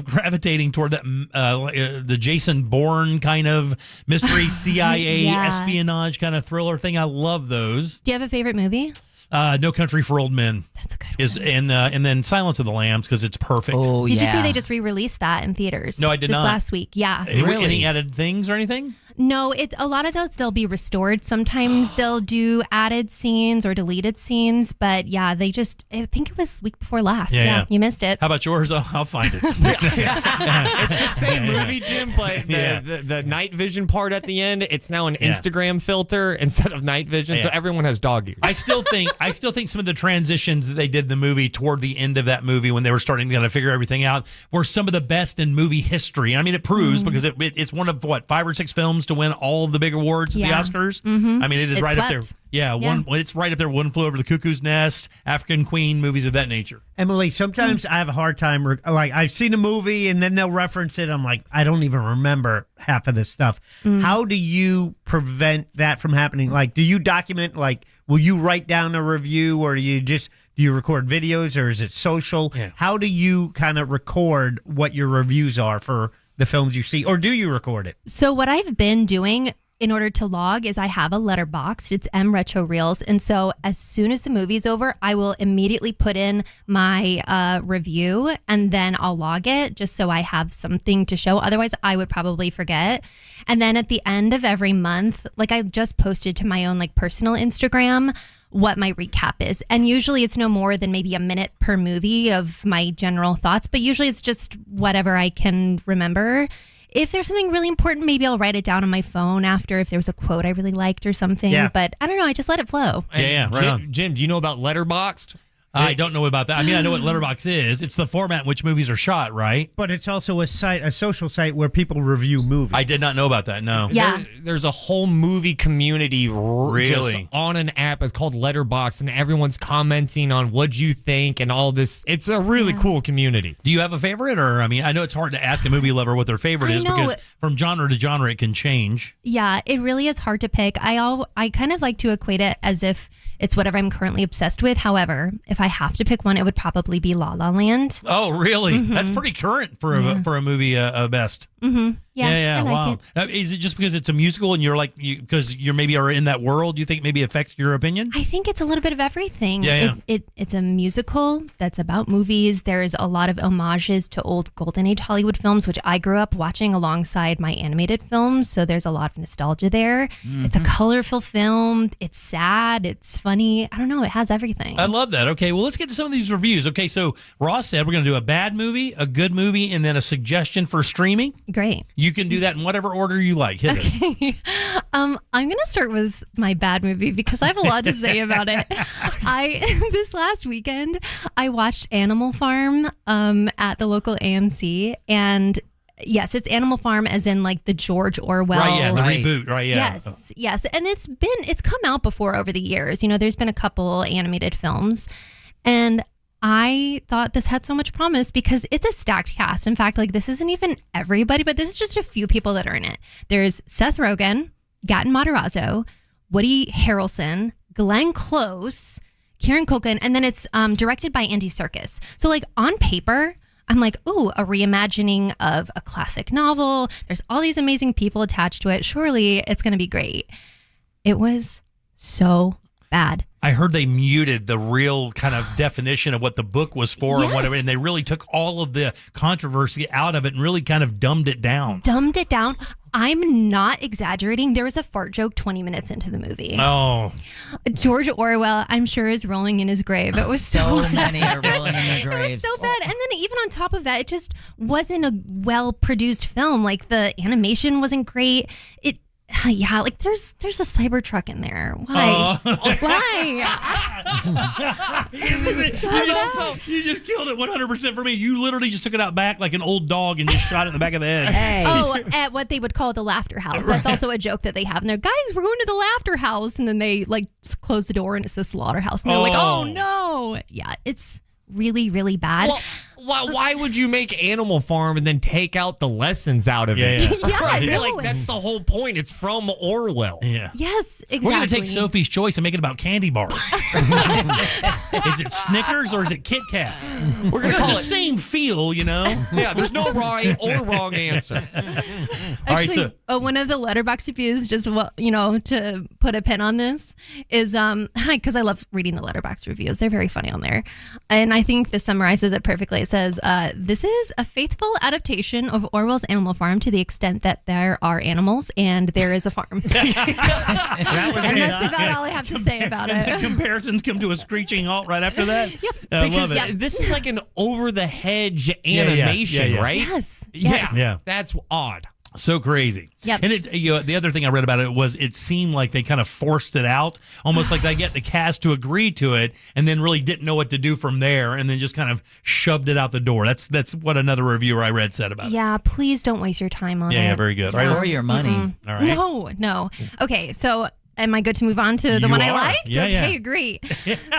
gravitating toward that the Jason Bourne kind of mystery CIA Yeah. espionage kind of thriller thing. I love those. Do you have a favorite movie? No Country for Old Men. That's a good one. And then Silence of the Lambs because it's perfect. Oh, Did you see they just re-released that in theaters? No, I did this not. last week. Yeah. Any added things or anything? No, a lot of those they'll be restored. Sometimes they'll do added scenes or deleted scenes, but yeah, I think it was week before last. Yeah. You missed it. How about yours? I'll find it. It's the same movie, Jim, but Yeah. the night vision part at the end, it's now an Yeah. Instagram filter instead of night vision, so Yeah. everyone has dog ears. I still think some of the transitions that they did in the movie toward the end of that movie when they were starting to kind of figure everything out were some of the best in movie history. I mean, it proves because it's one of 5 or 6 films to win all of the big awards at the Yeah. Oscars. Mhm. I mean, it is It right up there. swept. Yeah, it's right up there. One Flew Over the Cuckoo's Nest, African Queen, movies of that nature. Emily, sometimes I have a hard time. Like I've seen a movie and then they'll reference it. I'm like, I don't even remember half of this stuff. How do you prevent that from happening? Like, do you document? Like, will you write down a review, or do you record videos, or is it social? Yeah. How do you kind of record what your reviews are for the films you see, or do you record it? So what I've been doing in order to log is I have a letterbox. It's M Retro Reels. And so as soon as the movie's over, I will immediately put in my review and then I'll log it just so I have something to show. Otherwise, I would probably forget. And then at the end of every month, like I just posted to my own like personal Instagram what my recap is. And usually it's no more than maybe a minute per movie of my general thoughts, but usually it's just whatever I can remember. if there's something really important, maybe I'll write it down on my phone after if there was a quote I really liked or something. Yeah. But I don't know. I just let it flow. Yeah, right on. Jim, do you know about Letterboxd? I don't know about that. I mean, I know what Letterboxd is. It's the format in which movies are shot, right? But it's also a social site where people review movies. I did not know about that. No. Yeah. There's a whole movie community just Really? on an app. It's called Letterboxd, and everyone's commenting on what you think and all this. It's a really cool community. Do you have a favorite? Or, I mean, I know it's hard to ask a movie lover what their favorite I is know. because from genre to genre it can change. Yeah, it really is hard to pick. I kind of like to equate it as if it's whatever I'm currently obsessed with. However, if I have to pick one, it would probably be La La Land. Oh, really? Mhm. That's pretty current for a movie best. Mm-hmm. Yeah, I like wow. it. Is it just because it's a musical and you're like, because you're maybe are in that world, you think maybe affects your opinion? I think it's a little bit of everything. Yeah. It's a musical that's about movies. There's a lot of homages to old Golden Age Hollywood films, which I grew up watching alongside my animated films. So there's a lot of nostalgia there. It's a colorful film. It's sad. It's funny. I don't know. It has everything. I love that. Okay, well, let's get to some of these reviews. Okay, so Ross said we're going to do a bad movie, a good movie, and then a suggestion for streaming. Great. You can do that in whatever order you like. Hit us. I'm going to start with my bad movie because I have a lot to say about it. This last weekend, I watched Animal Farm at the local AMC, and yes, it's Animal Farm as in like the George Orwell. Right, yeah, the reboot, right, yeah. Yes. And it's come out before over the years. You know, there's been a couple animated films, and I thought this had so much promise because it's a stacked cast. In fact, like this isn't even everybody, but this is just a few people that are in it. There's Seth Rogen, Gaten Matarazzo, Woody Harrelson, Glenn Close, Kieran Culkin, and then it's directed by Andy Serkis. So like on paper, I'm like, ooh, a reimagining of a classic novel. There's all these amazing people attached to it. Surely it's going to be great. It was so bad. I heard they muted the real kind of definition of what the book was for and whatever, and they really took all of the controversy out of it and really kind of dumbed it down. I'm not exaggerating. There was a fart joke 20 minutes into the movie. Oh. George Orwell, I'm sure, is rolling in his grave. It was So bad. many are rolling in their It graves. was so bad. And then even on top of that, it just wasn't a well-produced film. Like the animation wasn't great. Yeah, like there's a Cybertruck in there. Why? Why? You just killed it 100% for me. You literally just took it out back like an old dog and just shot it in the back of the head. Oh, at what they would call the laughter house. That's also a joke that they have in there. Guys, we're going to the laughter house. And then they like close the door and it's the slaughterhouse. And they're like, oh no. Yeah, it's really, really bad. Well, why would you make Animal Farm and then take out the lessons out of it? Yeah, I know. Like that's the whole point. It's from Orwell. Yeah. Yes, exactly. We're going to take Sophie's Choice and make it about candy bars. Is it Snickers or is it Kit Kat? We're going to it's call the it same feel, you know? Yeah, there's no right or wrong answer. All right, Actually, one of the letterbox reviews, just to put a pin on this, is because I love reading the letterbox reviews. They're very funny on there, and I think this summarizes it perfectly. It says, "This is a faithful adaptation of Orwell's Animal Farm to the extent that there are animals and there is a farm." And that's about all I have to say about And the it. comparisons come to a screeching halt right after that. Yep. I love it. This is like an over-the-hedge Yeah, animation, yeah. right? Yes. Yeah. That's odd. So crazy. Yep. And it's the other thing I read about it was it seemed like they kind of forced it out, almost like they get the cast to agree to it, and then really didn't know what to do from there, and then just kind of shoved it out the door. That's what another reviewer I read said about it. Yeah, please don't waste your time on it. Yeah, very good. Or your money. Mm-mm. All right. No. Okay, so am I good to move on to the You one I are. liked? Yeah, okay, yeah. great.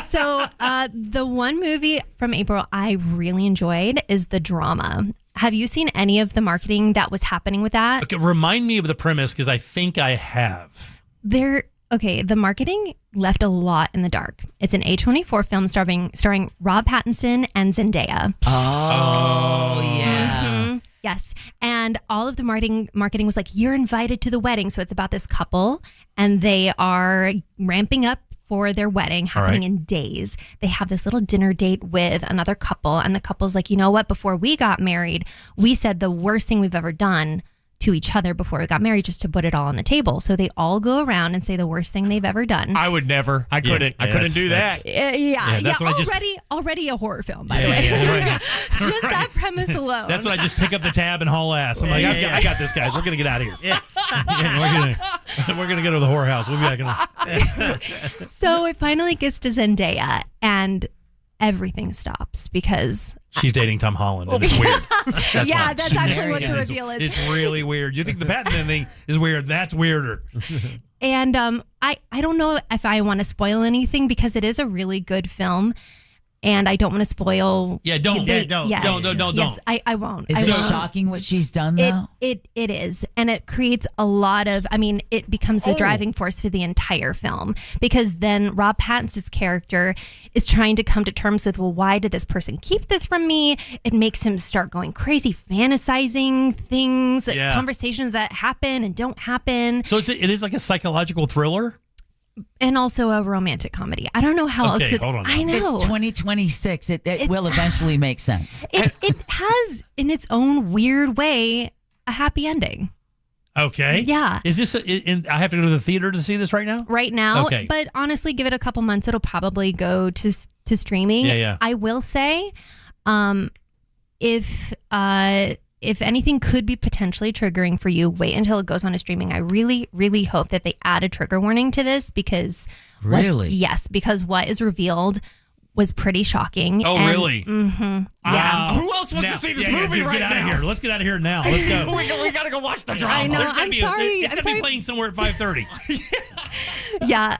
So the one movie from April I really enjoyed is The Drama. Have you seen any of the marketing that was happening with that? Okay, remind me of the premise because I think I have. The marketing left a lot in the dark. It's an A24 film starring Rob Pattinson and Zendaya. Oh, yeah. Mhm. Yes. And all of the marketing was like, you're invited to the wedding. So it's about this couple and they are ramping up for their wedding happening in days. They have this little dinner date with another couple and the couple's like, you know what? Before we got married, we said the worst thing we've ever done to each other before we got married, just to put it all on the table. So they all go around and say the worst thing they've ever done. I would never. I couldn't. I couldn't do that. Already a horror film, by the way. Right. Just that premise alone. That's when I just pick up the tab and haul ass. I'm like, I got this, guys. We're gonna get out of here. Yeah. We're gonna go to the whorehouse. We'll be back in So it finally gets to Zendaya, and everything stops because she's dating Tom Holland, and it's weird. That's actually what the reveal is. It's really weird. You think the Pattinson thing is weird? That's weirder. And I don't know if I want to spoil anything because it is a really good film. And I don't want to spoil. Yeah, don't. Yes, Don't. I won't. Is it shocking what she's done, though? It is. And it creates a lot of, it becomes the driving force for the entire film. Because then Rob Pattinson's character is trying to come to terms with, well, why did this person keep this from me? It makes him start going crazy, fantasizing things, conversations that happen and don't happen. So it is like a psychological thriller? And also a romantic comedy. I don't know how else to... hold on. I know. It's 2026. It will eventually make sense. It has, in its own weird way, a happy ending. Okay. Yeah. Is this... I have to go to the theater to see this right now? Right now. Okay. But honestly, give it a couple months. It'll probably go to streaming. Yeah. I will say, if anything could be potentially triggering for you, wait until it goes on to streaming. I really, really hope that they add a trigger warning to this because... Really? Because what is revealed was pretty shocking. Oh, really? Mm-hmm. Yeah. Who else wants to see this movie right now? Get out of here. Let's get out of here now. Let's go. we got to go watch the drama. I know. I'm sorry. It's going to be playing somewhere at 5:30. Yeah.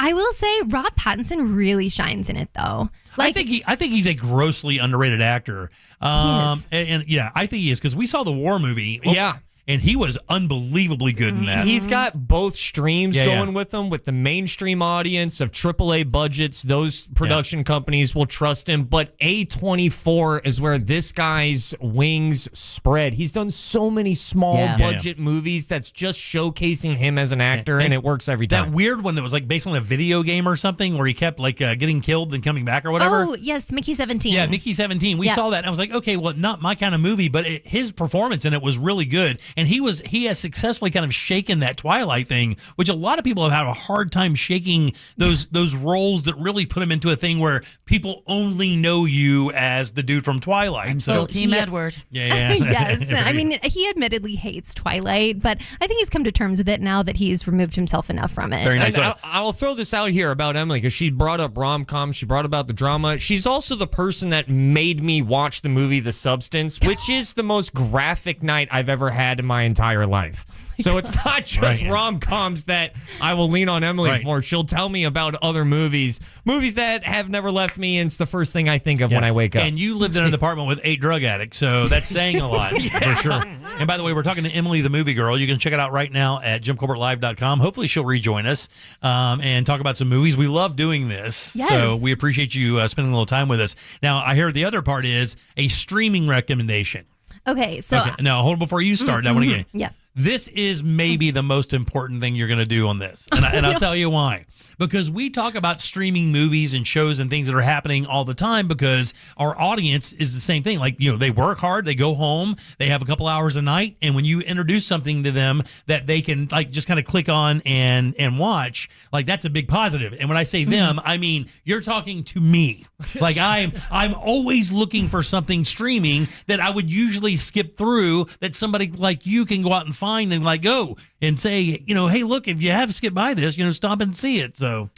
I will say Rob Pattinson really shines in it, though. I think he's a grossly underrated actor. I think he is because we saw the War movie. Yeah. And he was unbelievably good in that. He's got both streams going with him, with the mainstream audience of AAA budgets. Those production companies will trust him. But A24 is where this guy's wings spread. He's done so many small budget movies that's just showcasing him as an actor, and it works every time. That weird one that was like based on a video game or something where he kept like getting killed and coming back or whatever. Oh, yes, Mickey 17. Yeah, Mickey 17. We saw that, and I was like, okay, well, not my kind of movie, but his performance in it was really good. And he has successfully kind of shaken that Twilight thing, which a lot of people have had a hard time shaking those roles that really put him into a thing where people only know you as the dude from Twilight. I'm still Team Edward. Yeah. Yes. I mean, he admittedly hates Twilight, but I think he's come to terms with it now that he's removed himself enough from it. Very nice. I'll throw this out here about Emily because she brought up rom-com. She brought about the drama. She's also the person that made me watch the movie The Substance, which is the most graphic night I've ever had in my entire life. So it's not just rom-coms that I will lean on Emily for. She'll tell me about other movies that have never left me, and it's the first thing I think of when I wake up. And you lived in an apartment with 8 drug addicts, so that's saying a lot for sure. And by the way, we're talking to Emily, the movie girl. You can check it out right now at JimColbertLive.com. Hopefully she'll rejoin us and talk about some movies. We love doing this, so we appreciate you spending a little time with us. Now, I heard the other part is a streaming recommendation. Okay, so... Now, hold on before you start. I want to get... Yeah. This is maybe the most important thing you're going to do on this. And I'll tell you why. Because we talk about streaming movies and shows and things that are happening all the time because our audience is the same thing. Like, they work hard, they go home, they have a couple hours a night, and when you introduce something to them that they can like just kind of click on and watch, like that's a big positive. And when I say them, I mean you're talking to me. Like I'm always looking for something streaming that I would usually skip through that somebody like you can go out and find and like go and say, hey, look, if you have skipped by this, stop and see it. So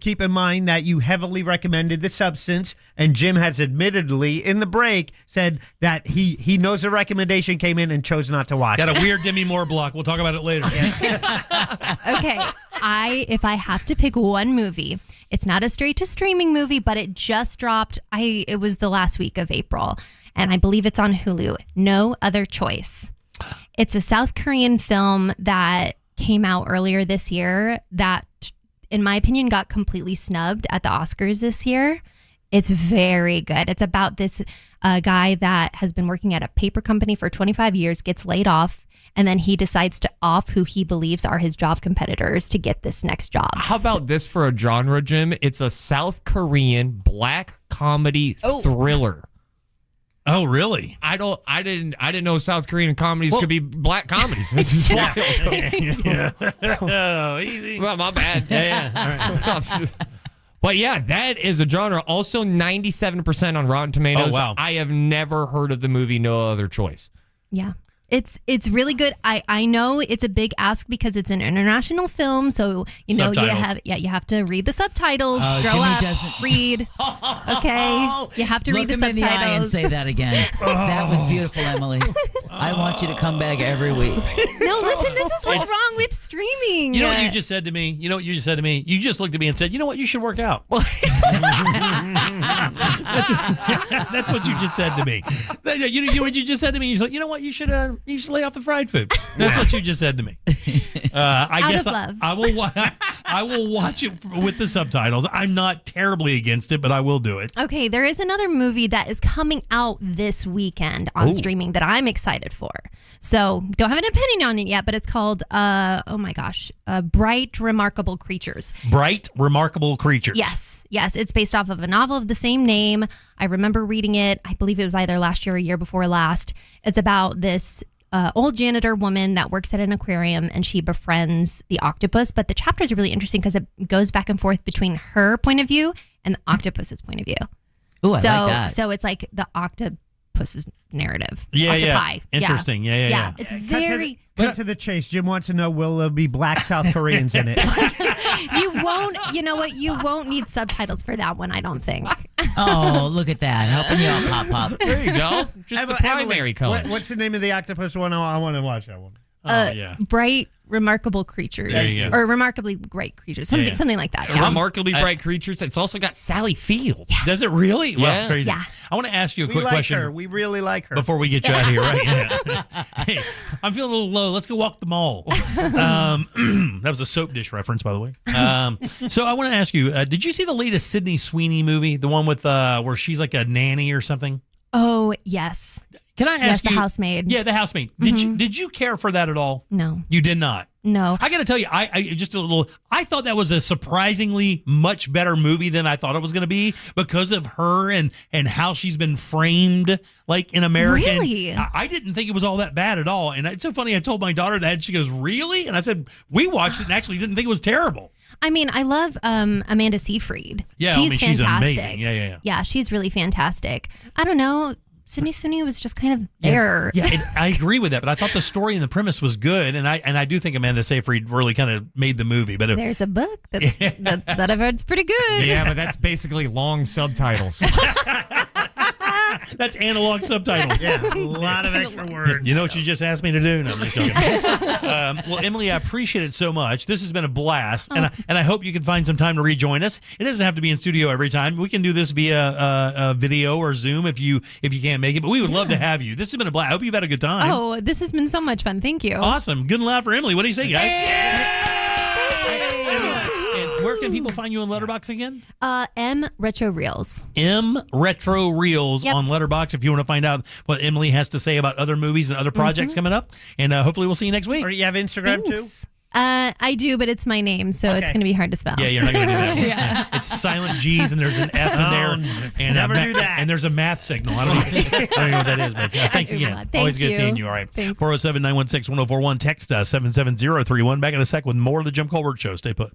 keep in mind that you heavily recommended The Substance, and Jim has admittedly in the break said that he knows the recommendation came in and chose not to watch. Got a weird Demi Moore block. We'll talk about it later. Okay, if I have to pick one movie, it's not a straight to streaming movie, but it just dropped. It was the last week of April, and I believe it's on Hulu. No Other Choice. It's a South Korean film that came out earlier this year that, in my opinion, got completely snubbed at the Oscars this year. It's very good. It's about this guy that has been working at a paper company for 25 years, gets laid off, and then he decides to off who he believes are his job competitors to get this next job. How about this for a genre, Jim? It's a South Korean black comedy thriller. Oh, really? I didn't know South Korean comedies could be black comedies. This is wild. Oh, easy. Well, my bad. Yeah. All right. But yeah, that is a genre. Also, 97% on Rotten Tomatoes. Oh, wow. I have never heard of the movie No Other Choice. Yeah. It's really good. I know it's a big ask because it's an international film, so you have to read the subtitles. Grow Jimmy up, doesn't read. Okay, you have to read the Look him subtitles. in the eye and say that again. That was beautiful, Emily. I want you to come back every week. No, listen, this is what's wrong with streaming. You know what you just said to me? You just looked at me and said, you know what? You should work out. That's what you just said to me. You know what you just said to me? You said, you know what? You should lay off the fried food. That's what you just said to me. I guess I will watch it with the subtitles. I'm not terribly against it, but I will do it. Okay, there is another movie that is coming out this weekend on streaming that I'm excited for. So don't have an opinion on it yet, but it's called, Bright, Remarkable Creatures. Bright, Remarkable Creatures. Yes. It's based off of a novel of the same name. I remember reading it. I believe it was either last year or year before last. It's about this old janitor woman that works at an aquarium, and she befriends the octopus. But the chapters are really interesting because it goes back and forth between her point of view and the octopus's point of view. Ooh, I like that. So it's like the octopus's narrative. Yeah. Interesting. Yeah. It's very... Cut to the chase. Jim wants to know, will there be black South Koreans in it? You won't need subtitles for that one, I don't think. Oh, look at that. Helping you out, Pop. There you go. Just the primary colors. What's the name of the octopus one? I want to watch that one. Bright, Remarkable Creatures. There you go. Or Remarkably Great Creatures. Something like that. Yeah. Remarkably Bright Creatures. It's also got Sally Field. Does it really? Yeah. Well, crazy. Yeah. I want to ask you a We quick like question. her. We really like her. Before we get you out of here, right? Yeah. Hey, I'm feeling a little low. Let's go walk the mall. That was a soap dish reference, by the way. So I want to ask you, did you see the latest Sydney Sweeney movie? The one with where she's like a nanny or something? Oh, yes. Can I ask you? The housemaid. Yeah, the housemaid. Did you care for that at all? No. You did not? No. I got to tell you, I thought that was a surprisingly much better movie than I thought it was going to be because of her and how she's been framed like in American. Really? I didn't think it was all that bad at all. And it's so funny. I told my daughter that and she goes, really? And I said, we watched it and actually didn't think it was terrible. I mean, I love Amanda Seyfried. Yeah, she's she's fantastic. amazing. Yeah. Yeah, she's really fantastic. I don't know. Sydney Sweeney was just kind of there. Yeah, I agree with that, but I thought the story and the premise was good, and I do think Amanda Seyfried really kind of made the movie. But there's a book that I've heard's pretty good. Yeah, but that's basically long subtitles. That's analog subtitles. Yeah, a lot of extra words. You know what you just asked me to do? No, I'm just joking. Well, Emily, I appreciate it so much. This has been a blast, and I hope you can find some time to rejoin us. It doesn't have to be in studio every time. We can do this via video or Zoom if you can't make it. But we would love to have you. This has been a blast. I hope you've had a good time. Oh, this has been so much fun. Thank you. Awesome. Good and loud for Emily. What do you say, guys? And where can people find you on Letterboxd again? M Retro Reels. M Retro Reels on Letterboxd if you want to find out what Emily has to say about other movies and other projects coming up. And hopefully we'll see you next week. Or you have Instagram too? I do, but it's my name, so it's going to be hard to spell. Yeah, you're not going to do that one. Yeah. It's silent G's and there's an F in there. And never do that. And there's a math signal. I don't know what that is, but thanks again. Thank Always good you. seeing you. All right. 407-916-1041. Text us 77031. Back in a sec with more of the Jim Colbert Show. Stay put.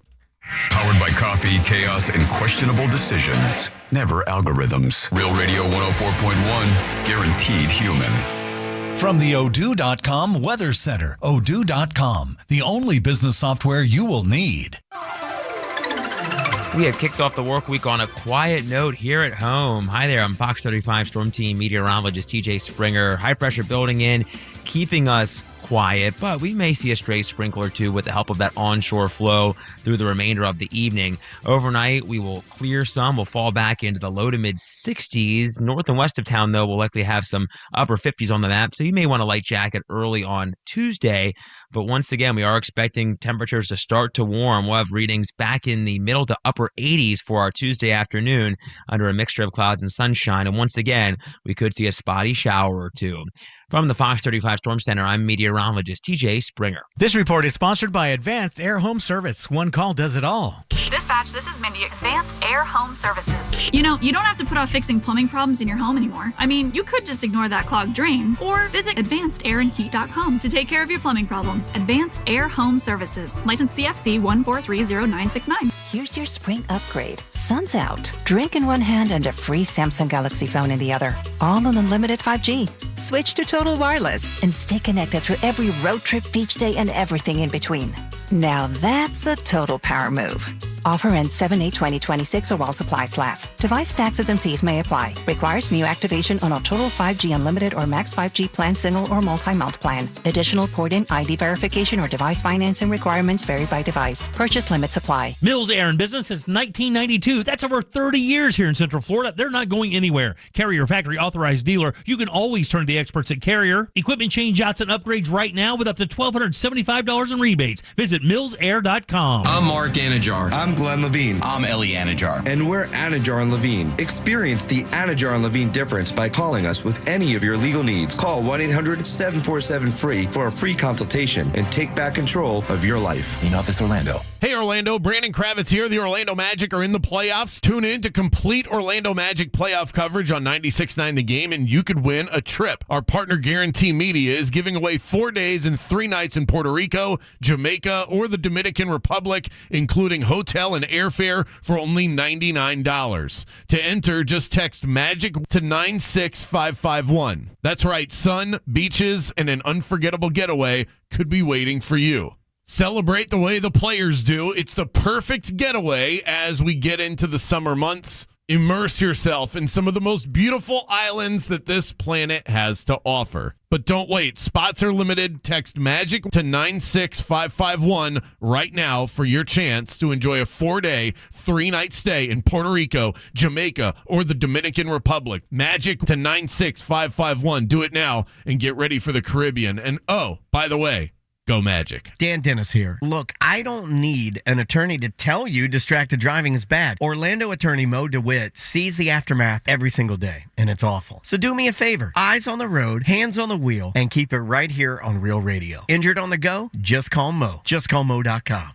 Powered by coffee, chaos, and questionable decisions. Never algorithms. Real Radio 104.1. Guaranteed human. From the Odoo.com Weather Center, Odoo.com, the only business software you will need. We have kicked off the work week on a quiet note here at home. Hi there, I'm Fox 35 Storm Team meteorologist TJ Springer. High pressure building in, keeping us quiet, but we may see a stray sprinkle or two with the help of that onshore flow through the remainder of the evening. Overnight, we will clear some. We'll fall back into the low to mid 60s. North and west of town, though, we'll likely have some upper 50s on the map, so you may want a light jacket early on Tuesday. But once again, we are expecting temperatures to start to warm. We'll have readings back in the middle to upper 80s for our Tuesday afternoon under a mixture of clouds and sunshine. And once again, we could see a spotty shower or two. From the Fox 35 Storm Center, I'm meteorologist TJ Springer. This report is sponsored by Advanced Air Home Service. One call does it all. Dispatch, this is Mindy, Advanced Air Home Services. You know, you don't have to put off fixing plumbing problems in your home anymore. I mean, you could just ignore that clogged drain or visit advancedairandheat.com to take care of your plumbing problems. Advanced Air Home Services. License CFC 1430969. Here's your spring upgrade. Sun's out. Drink in one hand and a free Samsung Galaxy phone in the other. All on unlimited 5G. Switch to Total Wireless and stay connected through every road trip, beach day, and everything in between. Now that's a total power move. Offer ends 7/8/2026 or while supplies last. Device taxes and fees may apply. Requires new activation on a Total 5G Unlimited or Max 5G plan, single or multi-month plan. Additional port-in ID verification or device financing requirements vary by device. Purchase limits apply. Mills Air in business since 1992. That's over 30 years here in Central Florida. They're not going anywhere. Carrier factory authorized dealer. You can always turn to the experts at Carrier. Equipment change outs and upgrades right now with up to $1,275 in rebates. Visit millsair.com. I'm Mark Anajar. I'm Glenn Levine. I'm Ellie Anajar. And we're Anajar and Levine. Experience the Anajar and Levine difference by calling us with any of your legal needs. Call 1-800-747-FREE for a free consultation and take back control of your life. In Office Orlando. Hey, Orlando. Brandon Kravitz here. The Orlando Magic are in the playoffs. Tune in to complete Orlando Magic playoff coverage on 96.9 The Game, and you could win a trip. Our partner Guarantee Media is giving away 4 days and 3 nights in Puerto Rico, Jamaica, or the Dominican Republic, including hotel and airfare for only $99. To enter, just text MAGIC to 96551. That's right, sun, beaches, and an unforgettable getaway could be waiting for you. Celebrate the way the players do. It's the perfect getaway as we get into the summer months. Immerse yourself in some of the most beautiful islands that this planet has to offer. But don't wait. Spots are limited. Text MAGIC to 96551 right now for your chance to enjoy a 4-day, 3-night stay in Puerto Rico, Jamaica, or the Dominican Republic. MAGIC to 96551. Do it now and get ready for the Caribbean. And oh, by the way, go Magic. Dan Dennis here. Look, I don't need an attorney to tell you distracted driving is bad. Orlando attorney Mo DeWitt sees the aftermath every single day, and it's awful. So do me a favor. Eyes on the road, hands on the wheel, and keep it right here on Real Radio. Injured on the go? Just call Mo. JustCallMo.com.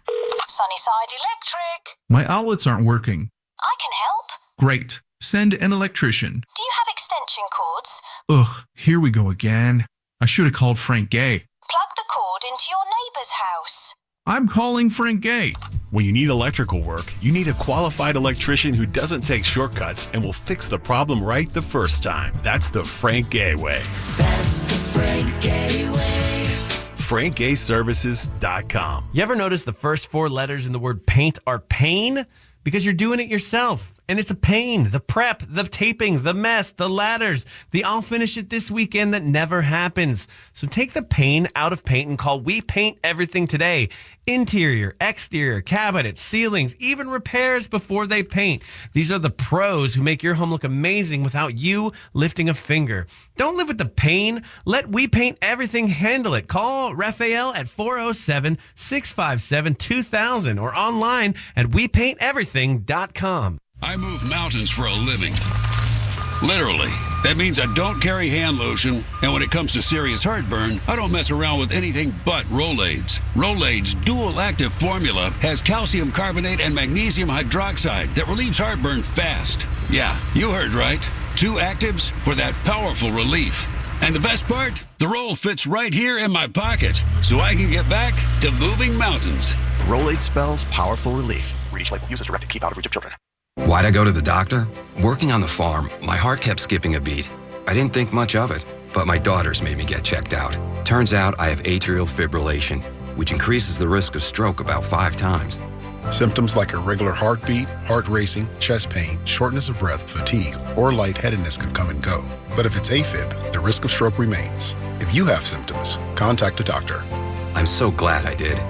Sunnyside Electric. My outlets aren't working. I can help. Great. Send an electrician. Do you have extension cords? Ugh, here we go again. I should have called Frank Gay. Plug the cord into your neighbor's house. I'm calling Frank Gay. When you need electrical work, you need a qualified electrician who doesn't take shortcuts and will fix the problem right the first time. That's the Frank Gay way. That's the Frank Gay way. FrankGayServices.com. You ever notice the first 4 letters in the word paint are pain? Because you're doing it yourself. And it's a pain. The prep, the taping, the mess, the ladders, the I'll finish it this weekend that never happens. So take the pain out of paint and call We Paint Everything today. Interior, exterior, cabinets, ceilings, even repairs before they paint. These are the pros who make your home look amazing without you lifting a finger. Don't live with the pain. Let We Paint Everything handle it. Call Raphael at 407-657-2000 or online at WePaintEverything.com. I move mountains for a living. Literally. That means I don't carry hand lotion, and when it comes to serious heartburn, I don't mess around with anything but Rolaids. Rolaids' dual-active formula has calcium carbonate and magnesium hydroxide that relieves heartburn fast. Yeah, you heard right. 2 actives for that powerful relief. And the best part? The roll fits right here in my pocket, so I can get back to moving mountains. Rolade spells powerful relief. Read each label. Use as directed. Keep out of reach of children. Why'd I go to the doctor? Working on the farm, my heart kept skipping a beat. I didn't think much of it, but my daughters made me get checked out. Turns out I have atrial fibrillation, which increases the risk of stroke about 5 times. Symptoms like irregular heartbeat, heart racing, chest pain, shortness of breath, fatigue, or lightheadedness can come and go. But if it's AFib, the risk of stroke remains. If you have symptoms, contact a doctor. I'm so glad I did.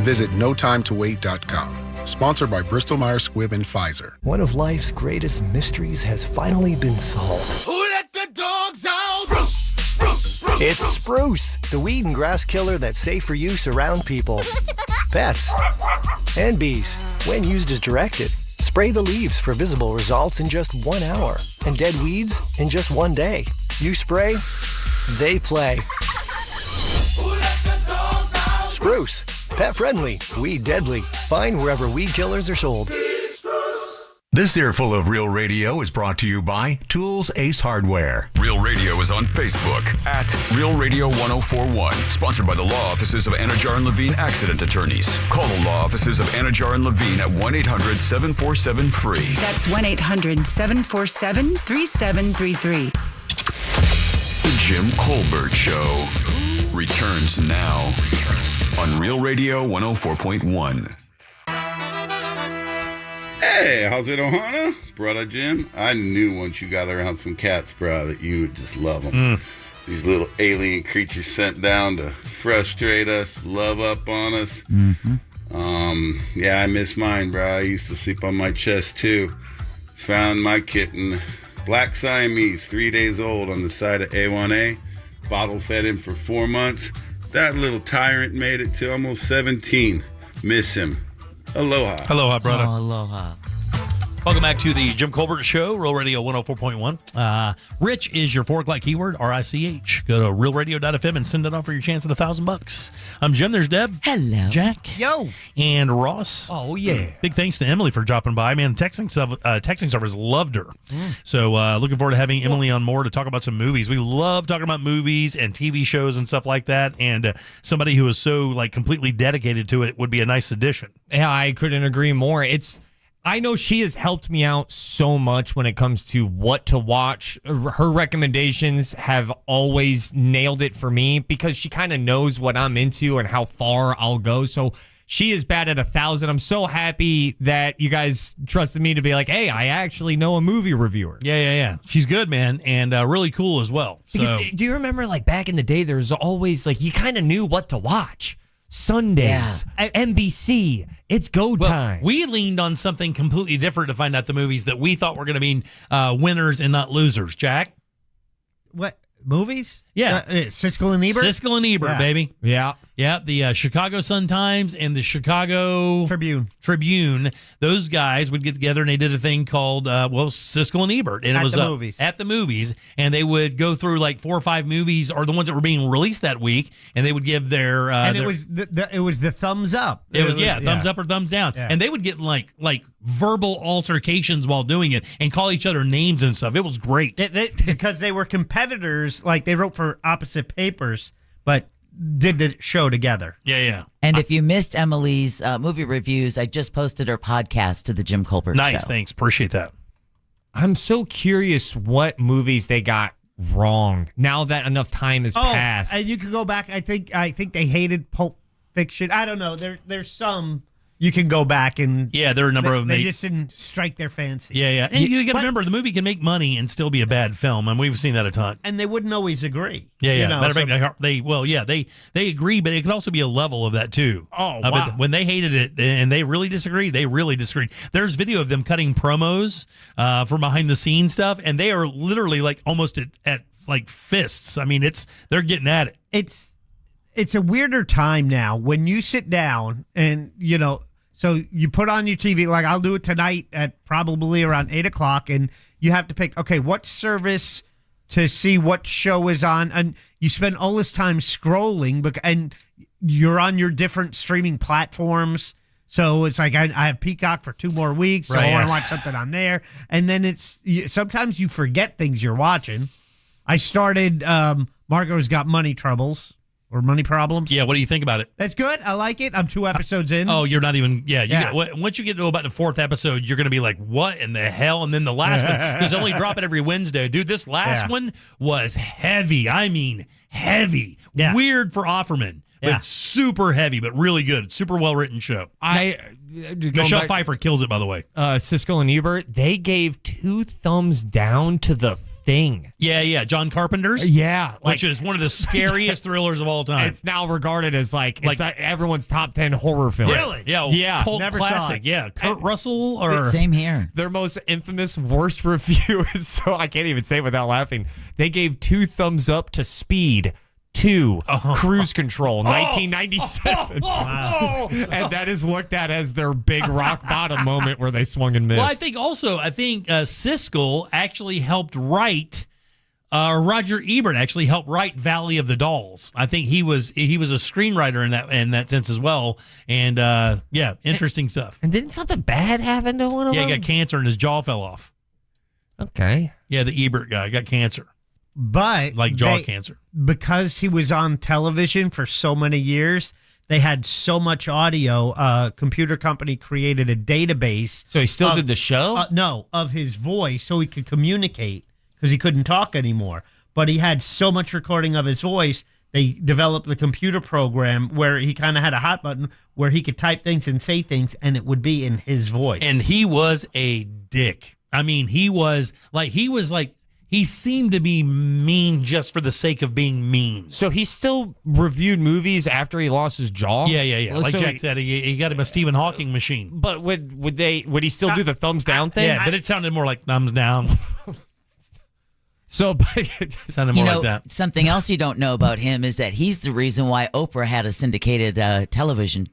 Visit notimetowait.com. Sponsored by Bristol-Myers Squibb and Pfizer. One of life's greatest mysteries has finally been solved. Who let the dogs out? Bruce, Bruce, Bruce. It's Spruce, the weed and grass killer that's safe for use around people, pets, and bees. When used as directed, spray the leaves for visible results in just 1 hour and dead weeds in just 1 day. You spray, they play. Spruce, pet friendly, weed deadly. Find wherever weed killers are sold. This earful of Real Radio is brought to you by Tools Ace Hardware. Real Radio is on Facebook at Real Radio 1041. Sponsored by the law offices of Anajar and Levine Accident Attorneys. Call the law offices of Anajar and Levine at 1-800-747-FREE. That's 1-800-747-3733. The Jim Colbert Show returns now on Real Radio 104.1. Hey, how's it, Ohana? Brother Jim, I knew once you got around some cats, bro, that you would just love them. These little alien creatures sent down to frustrate us, love up on us. Yeah, I miss mine, bro. I used to sleep on my chest, too. Found my kitten, Black Siamese, 3 days old, on the side of A1A. Bottle fed him for 4 months. That little tyrant made it to almost 17. Miss him. Aloha. Aloha, brother. Oh, aloha. Welcome back to the Jim Colbert Show, Real Radio 104.1. Rich is your 4 o'clock keyword, RICH. Go to realradio.fm and send it off for your chance at $1,000. I'm Jim. There's Deb. Hello. Jack. Yo. And Ross. Oh, yeah. Big thanks to Emily for dropping by. Man, texting servers loved her. So looking forward to having Emily on more to talk about some movies. We love talking about movies and TV shows and stuff like that. And somebody who is so completely dedicated to it would be a nice addition. Yeah, I couldn't agree more. I know she has helped me out so much when it comes to what to watch. Her recommendations have always nailed it for me because she kind of knows what I'm into and how far I'll go. So she is bad at 1,000. I'm so happy that you guys trusted me to be like, hey, I actually know a movie reviewer. Yeah. She's good, man, and really cool as well. Because do you remember back in the day, there's always you kind of knew what to watch. Sundays, NBC, it's go time. We leaned on something completely different to find out the movies that we thought were going to be winners and not losers. Jack? What? Movies? Yeah. Siskel and Ebert? Siskel and Ebert, baby. Yeah. Yeah, the Chicago Sun-Times and the Chicago Tribune. Those guys would get together and they did a thing called, Siskel and Ebert. And it was movies. At the movies. And they would go through 4 or 5 movies or the ones that were being released that week. And they would give their... and it was the thumbs up. It was thumbs up or thumbs down. Yeah. And they would get verbal altercations while doing it and call each other names and stuff. It was great. Because they were competitors. They wrote for opposite papers, but did the show together. Yeah. And if you missed Emily's movie reviews, I just posted her podcast to the Jim Colbert Show. Nice, thanks. Appreciate that. I'm so curious what movies they got wrong now that enough time has passed. And you could go back. I think they hated Pulp Fiction. I don't know. There's some you can go back and there are a number of them. They just didn't strike their fancy. Yeah. And you got to remember, the movie can make money and still be a bad film, and we've seen that a ton. And they wouldn't always agree. Yeah. Matter of fact, they agree, but it could also be a level of that too. Oh, wow. But when they hated it and they really disagreed, There's video of them cutting promos for behind the scenes stuff, and they are literally almost at fists. I mean, they're getting at it. It's a weirder time now when you sit down and, so you put on your TV, I'll do it tonight at probably around 8 o'clock, and you have to pick, okay, what service to see what show is on, and you spend all this time scrolling, and you're on your different streaming platforms. So it's I have Peacock for 2 more weeks, so I want to watch something on there. And then sometimes you forget things you're watching. I started Margot's Got Money Troubles. Or Money Problems. Yeah, what do you think about it? That's good. I like it. I'm 2 episodes in. Oh, you're not even... Yeah. Once you get to about the 4th episode, you're going to be like, what in the hell? And then the last one, because they only drop it every Wednesday. Dude, this last one was heavy. I mean, heavy. Yeah. Weird for Offerman, but super heavy, but really good. Super well-written show. Michelle Pfeiffer kills it, by the way. Siskel and Ebert, they gave 2 thumbs down to The Thing. Yeah. John Carpenter's? Yeah. Which is one of the scariest thrillers of all time. It's now regarded as it's everyone's top 10 horror film. Really? Yeah. Cult Never classic. Yeah. Kurt Russell or... Same here. Their most infamous worst review is, so I can't even say it without laughing. They gave 2 thumbs up to Speed. 2, Cruise Control, 1997. Wow. And that is looked at as their big rock bottom moment where they swung and missed. Well, I think Siskel actually helped write. Roger Ebert actually helped write Valley of the Dolls. I think he was a screenwriter in that sense as well. And interesting stuff. And didn't something bad happen to one of them? Yeah, he got cancer and his jaw fell off. Okay. Yeah, the Ebert guy got cancer. But jaw cancer. Because he was on television for so many years, they had so much audio. A computer company created a database. So he still did the show? No, of his voice so he could communicate because he couldn't talk anymore. But he had so much recording of his voice, they developed the computer program where he kind of had a hot button where he could type things and say things, and it would be in his voice. And he was a dick. I mean, he seemed to be mean just for the sake of being mean. So he still reviewed movies after he lost his jaw? Yeah. Like Jack said, he got him a Stephen Hawking machine. But would he still do the thumbs down thing? Yeah, but it sounded more like thumbs down. So, it sounded more like that. Something else you don't know about him is that he's the reason why Oprah had a syndicated television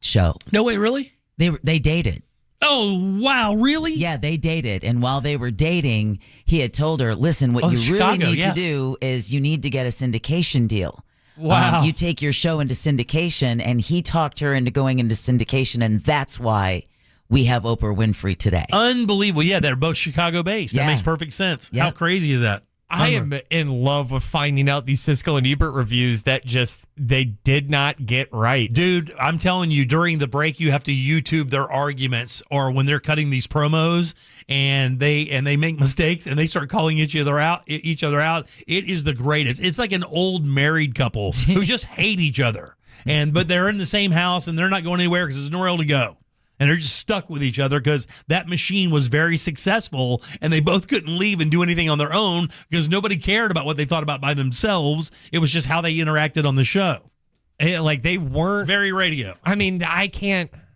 show. No way, really? They dated. Oh, wow, really? Yeah, they dated. And while they were dating, he had told her, listen, what you really need to do is you need to get a syndication deal. Wow. You take your show into syndication, and he talked her into going into syndication, and that's why we have Oprah Winfrey today. Unbelievable. Yeah, they're both Chicago-based. That makes perfect sense. Yeah. How crazy is that? I am in love with finding out these Siskel and Ebert reviews that they did not get right. Dude, I'm telling you, during the break, you have to YouTube their arguments, or when they're cutting these promos and they make mistakes and they start calling each other out. It is the greatest. It's like an old married couple who just hate each other, but they're in the same house and they're not going anywhere because there's nowhere else to go. And they're just stuck with each other because that machine was very successful and they both couldn't leave and do anything on their own because nobody cared about what they thought about by themselves. It was just how they interacted on the show. Like they weren't very radio. I mean,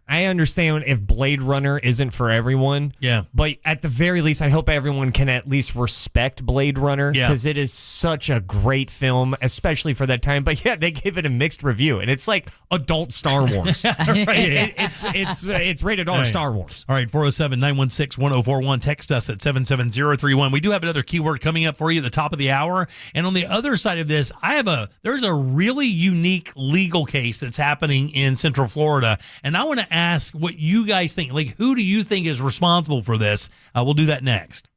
I understand if Blade Runner isn't for everyone. Yeah. But at the very least, I hope everyone can at least respect Blade Runner because it is such a great film, especially for that time. But yeah, they gave it a mixed review, and it's like adult Star Wars. Right. It's rated R Star Wars. All right, 407-916-1041. Text us at 77031. We do have another keyword coming up for you at the top of the hour. And on the other side of this, there's a really unique legal case that's happening in Central Florida, and I want to ask what you guys think. Like, who do you think is responsible for this? We'll do that next.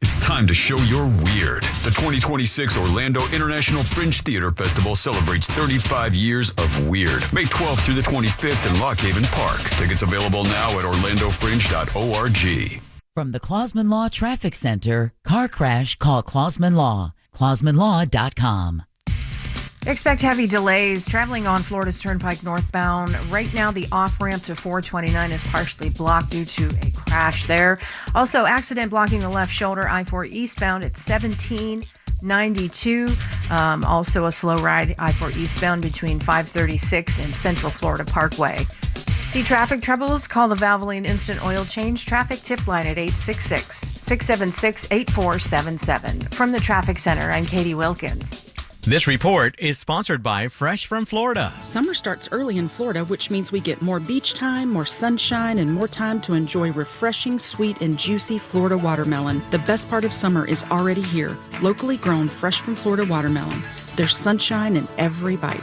It's time to show your weird. The 2026 Orlando International Fringe Theater Festival celebrates 35 years of weird. May 12th through the 25th in Lock Haven Park. Tickets available now at orlandofringe.org. From the Clausman Law Traffic Center, car crash, call Clausman Law. ClausmanLaw.com. Expect heavy delays traveling on Florida's Turnpike northbound. Right now, the off-ramp to 429 is partially blocked due to a crash there. Also, accident blocking the left shoulder, I-4 eastbound at 1792. Also, a slow ride, I-4 eastbound between 536 and Central Florida Parkway. See traffic troubles? Call the Valvoline Instant Oil Change Traffic Tip Line at 866-676-8477. From the Traffic Center, I'm Katie Wilkins. This report is sponsored by Fresh from Florida. Summer starts early in Florida, which means we get more beach time, more sunshine, and more time to enjoy refreshing, sweet, and juicy Florida watermelon. The best part of summer is already here. Locally grown, fresh from Florida watermelon. There's sunshine in every bite.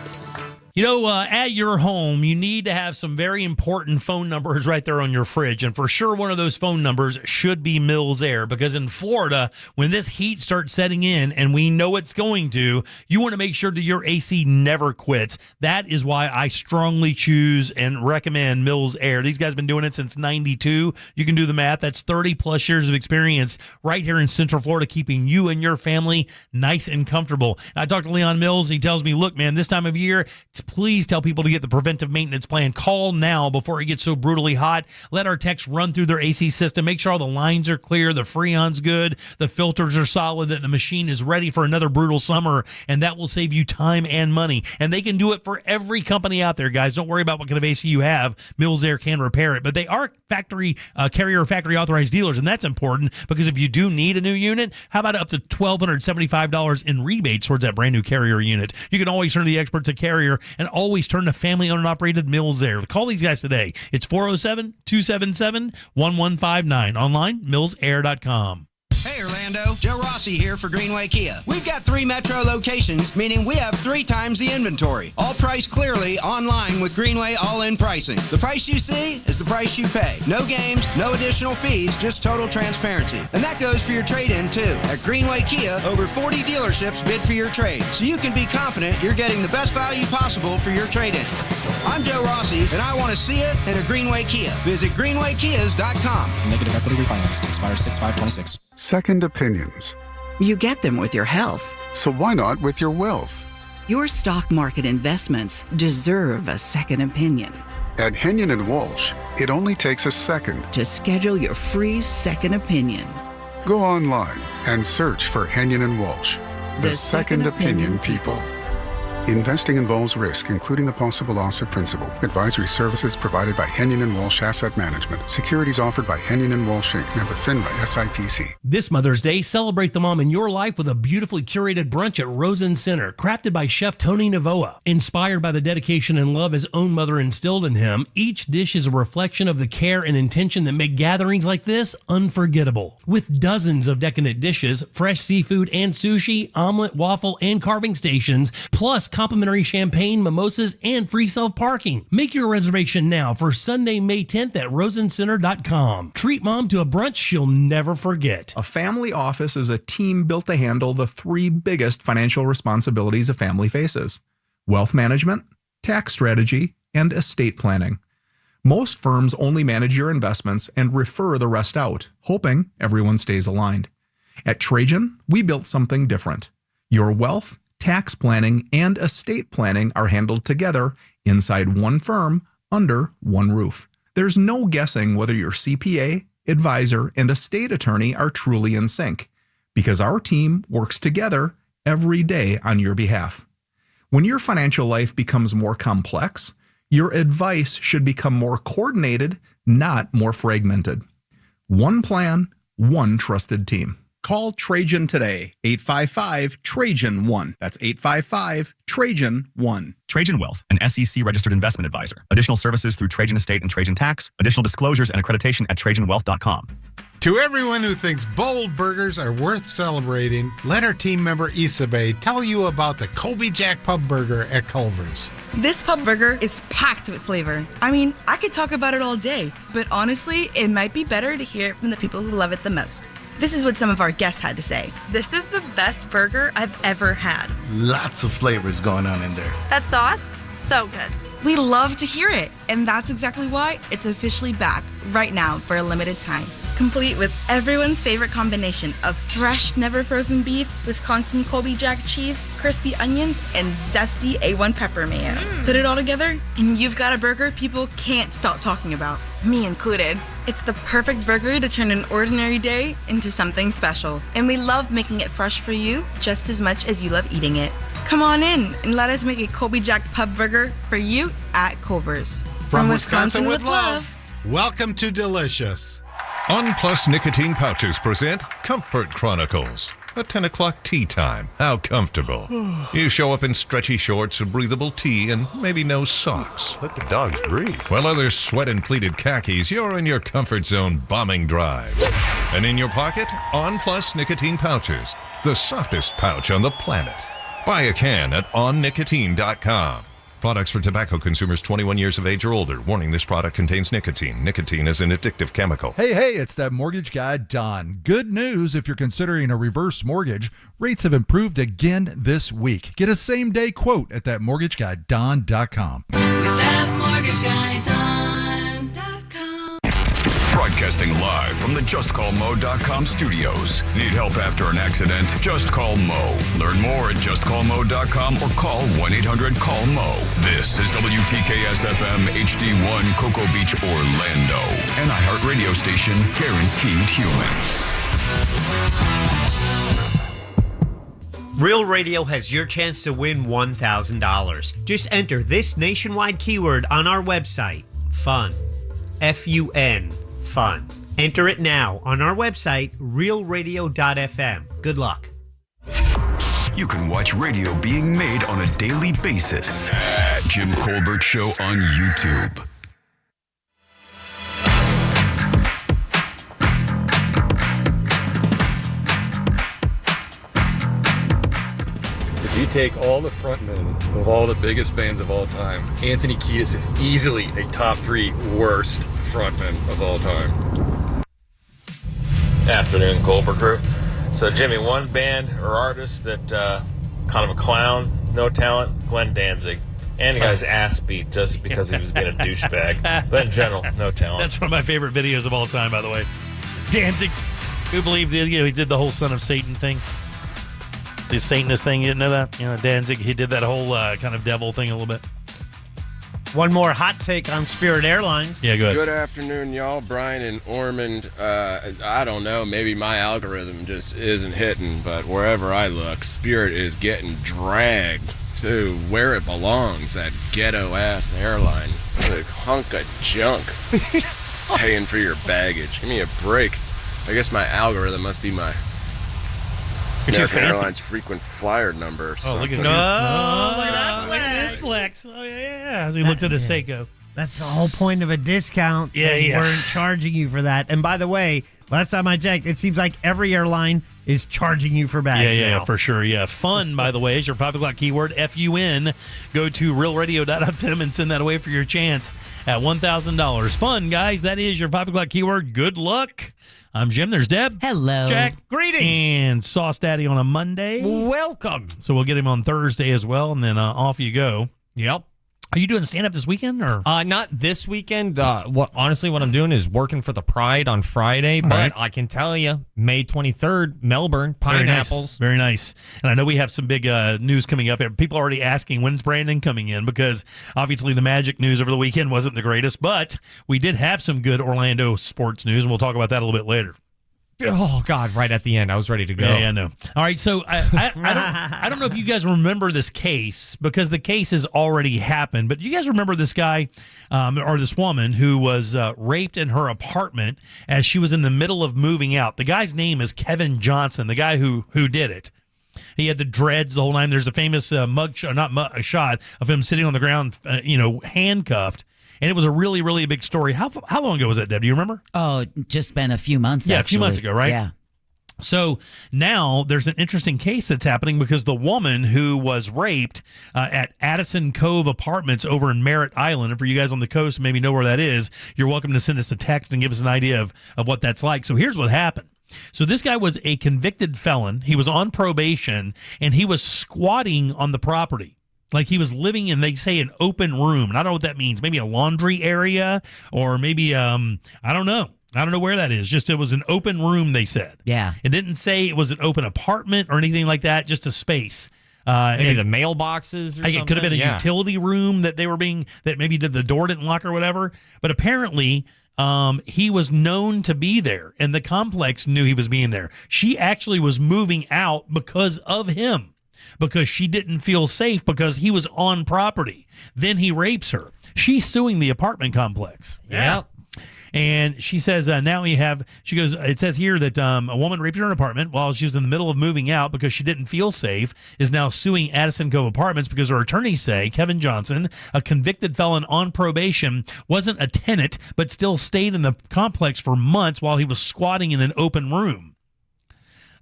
You know, at your home, you need to have some very important phone numbers right there on your fridge. And for sure, one of those phone numbers should be Mills Air, because in Florida, when this heat starts setting in, and we know it's going to, you want to make sure that your AC never quits. That is why I strongly choose and recommend Mills Air. These guys have been doing it since 92. You can do the math. That's 30 plus years of experience right here in Central Florida, keeping you and your family nice and comfortable. I talked to Leon Mills. He tells me, look, man, this time of year, it's text, please tell people to get the preventive maintenance plan. Call now before it gets so brutally hot. Let our techs run through their AC system. Make sure all the lines are clear, the Freon's good, the filters are solid, that the machine is ready for another brutal summer, and that will save you time and money. And they can do it for every company out there, guys. Don't worry about what kind of AC you have. Mills Air can repair it, but they are factory carrier factory authorized dealers, and that's important because if you do need a new unit, how about up to $1,275 in rebates towards that brand new Carrier unit? You can always turn to the experts at Carrier and always turn to family-owned and operated Mills Air. Call these guys today. It's 407-277-1159. Online, millsair.com. Hey Orlando, Joe Rossi here for Greenway Kia. We've got 3 metro locations, meaning we have 3 times the inventory. All priced clearly online with Greenway all-in pricing. The price you see is the price you pay. No games, no additional fees, just total transparency. And that goes for your trade-in too. At Greenway Kia, over 40 dealerships bid for your trade, so you can be confident you're getting the best value possible for your trade-in. I'm Joe Rossi, and I want to see it in a Greenway Kia. Visit greenwaykias.com. Negative equity refinanced. Expires 6/5/26. Second opinions. You get them with your health. So why not with your wealth? Your stock market investments deserve a second opinion. At Henyon & Walsh, it only takes a second to schedule your free second opinion. Go online and search for Henyon & Walsh, the second opinion people. Investing involves risk, including the possible loss of principal. Advisory services provided by Henyon & Walsh Asset Management. Securities offered by Henyon & Walsh Inc. Member FINRA SIPC. This Mother's Day, celebrate the mom in your life with a beautifully curated brunch at Rosen Center, crafted by Chef Tony Navoa. Inspired by the dedication and love his own mother instilled in him, each dish is a reflection of the care and intention that make gatherings like this unforgettable. With dozens of decadent dishes, fresh seafood and sushi, omelet, waffle, and carving stations, plus complimentary champagne, mimosas, and free self-parking. Make your reservation now for Sunday, May 10th at rosencenter.com. Treat mom to a brunch she'll never forget. A family office is a team built to handle the 3 biggest financial responsibilities a family faces: wealth management, tax strategy, and estate planning. Most firms only manage your investments and refer the rest out, hoping everyone stays aligned. At Trajan, we built something different. Your wealth, tax planning, and estate planning are handled together inside one firm under one roof. There's no guessing whether your CPA, advisor, and estate attorney are truly in sync, because our team works together every day on your behalf. When your financial life becomes more complex, your advice should become more coordinated, not more fragmented. One plan, one trusted team. Call Trajan today, 855-TRAJAN-1. That's 855-TRAJAN-1. Trajan Wealth, an SEC-registered investment advisor. Additional services through Trajan Estate and Trajan Tax. Additional disclosures and accreditation at TrajanWealth.com. To everyone who thinks bold burgers are worth celebrating, let our team member Isabe tell you about the Colby Jack Pub Burger at Culver's. This pub burger is packed with flavor. I mean, I could talk about it all day, but honestly, it might be better to hear it from the people who love it the most. This is what some of our guests had to say. This is the best burger I've ever had. Lots of flavors going on in there. That sauce, so good. We love to hear it, and that's exactly why it's officially back right now for a limited time. Complete with everyone's favorite combination of fresh, never frozen beef, Wisconsin Colby Jack cheese, crispy onions, and zesty A1 pepper mayo. Put it all together, and you've got a burger people can't stop talking about, me included. It's the perfect burger to turn an ordinary day into something special, and we love making it fresh for you just as much as you love eating it. Come on in and let us make a Colby Jack Pub Burger for you at Culver's. From Wisconsin with love. Welcome to Delicious. On Plus Nicotine Pouches present Comfort Chronicles. A 10 o'clock tea time. How comfortable. You show up in stretchy shorts, a breathable tee, and maybe no socks. Let the dogs breathe. While others sweat in pleated khakis, you're in your comfort zone bombing drive. And in your pocket, On Plus Nicotine Pouches. The softest pouch on the planet. Buy a can at onnicotine.com. Products for tobacco consumers 21 years of age or older. Warning, this product contains nicotine. Nicotine is an addictive chemical. Hey, it's that mortgage guy, Don. Good news if you're considering a reverse mortgage. Rates have improved again this week. Get a same-day quote at thatmortgageguyDon.com. With thatmortgageguyDon.com. Broadcasting live from the JustCallMo.com studios. Need help after an accident? Just call Mo. Learn more at JustCallMo.com or call 1-800-CALL-MO. This is WTKS-FM HD1 Cocoa Beach, Orlando. An iHeartRadio station guaranteed human. Real Radio has your chance to win $1,000. Just enter this nationwide keyword on our website, FUN. F-U-N, fun. Enter it now on our website, realradio.fm. Good luck. You can watch radio being made on a daily basis at Jim Colbert Show on YouTube. If you take all the frontmen of all the biggest bands of all time, Anthony Kiedis is easily a top 3 worst frontmen of all time. Afternoon, Colbert crew. So, Jimmy, one band or artist that kind of a clown, no talent, Glenn Danzig. And the guy's ass beat just because he was being a douchebag. But in general, no talent. That's one of my favorite videos of all time, by the way. Danzig, who believed he did the whole son of Satan thing. The Satanist thing, you didn't know that? Danzig, he did that whole kind of devil thing a little bit. One more hot take on Spirit Airlines. Yeah, go ahead. Good afternoon, y'all. Brian and Ormond. I don't know, maybe my algorithm just isn't hitting, but wherever I look, Spirit is getting dragged to where it belongs, that ghetto-ass airline. A hunk of junk. Paying for your baggage. Give me a break. I guess my algorithm must be my American Airlines frequent flyer number or something. Look at that. Look at this flex. Oh, yeah. As he looked at his Seiko. That's the whole point of a discount. Yeah. We weren't charging you for that. And by the way, last time I checked, it seems like every airline is charging you for bags Yeah, now. for sure. Yeah. Fun, by the way, is your 5 o'clock keyword, F-U-N. Go to realradio.fm and send that away for your chance at $1,000. Fun, guys. That is your 5 o'clock keyword. Good luck. I'm Jim. There's Deb. Hello. Jack. Greetings. And Sauce Daddy on a Monday. Welcome. So we'll get him on Thursday as well, and then off you go. Yep. Are you doing stand-up this weekend? Or not this weekend. What I'm doing is working for the Pride on Friday, but right. I can tell you, May 23rd, Melbourne, Pineapples. Very nice. And I know we have some big news coming up. People are already asking, when's Brandon coming in? Because obviously the Magic news over the weekend wasn't the greatest, but we did have some good Orlando sports news, and we'll talk about that a little bit later. Oh, God, right at the end. I was ready to go. Yeah, I know. All right, so I don't know if you guys remember this case, because the case has already happened, but you guys remember this guy or this woman who was raped in her apartment as she was in the middle of moving out. The guy's name is Kevin Johnson, the guy who did it. He had the dreads the whole time. There's a famous shot of him sitting on the ground, handcuffed. And it was a really, really big story. How long ago was that, Deb? Do you remember? Oh, just been a few months, Yeah, actually. a few months ago, right? Yeah. So now there's an interesting case that's happening because the woman who was raped at Addison Cove Apartments over in Merritt Island, and for you guys on the coast maybe know where that is, you're welcome to send us a text and give us an idea of what that's like. So here's what happened. So this guy was a convicted felon. He was on probation, and he was squatting on the property. Like he was living in, they say, an open room. And I don't know what that means. Maybe a laundry area or maybe, I don't know. I don't know where that is. Just it was an open room, they said. Yeah. It didn't say it was an open apartment or anything like that, just a space. Maybe the mailboxes or something. It could have been a utility room that that maybe the door didn't lock or whatever. But apparently he was known to be there, and the complex knew he was being there. She actually was moving out because of him. Because she didn't feel safe because he was on property. Then he rapes her. She's suing the apartment complex. Yeah. And she says she goes, it says here that a woman raped her in an apartment while she was in the middle of moving out because she didn't feel safe, is now suing Addison Cove Apartments because her attorneys say Kevin Johnson, a convicted felon on probation, wasn't a tenant but still stayed in the complex for months while he was squatting in an open room.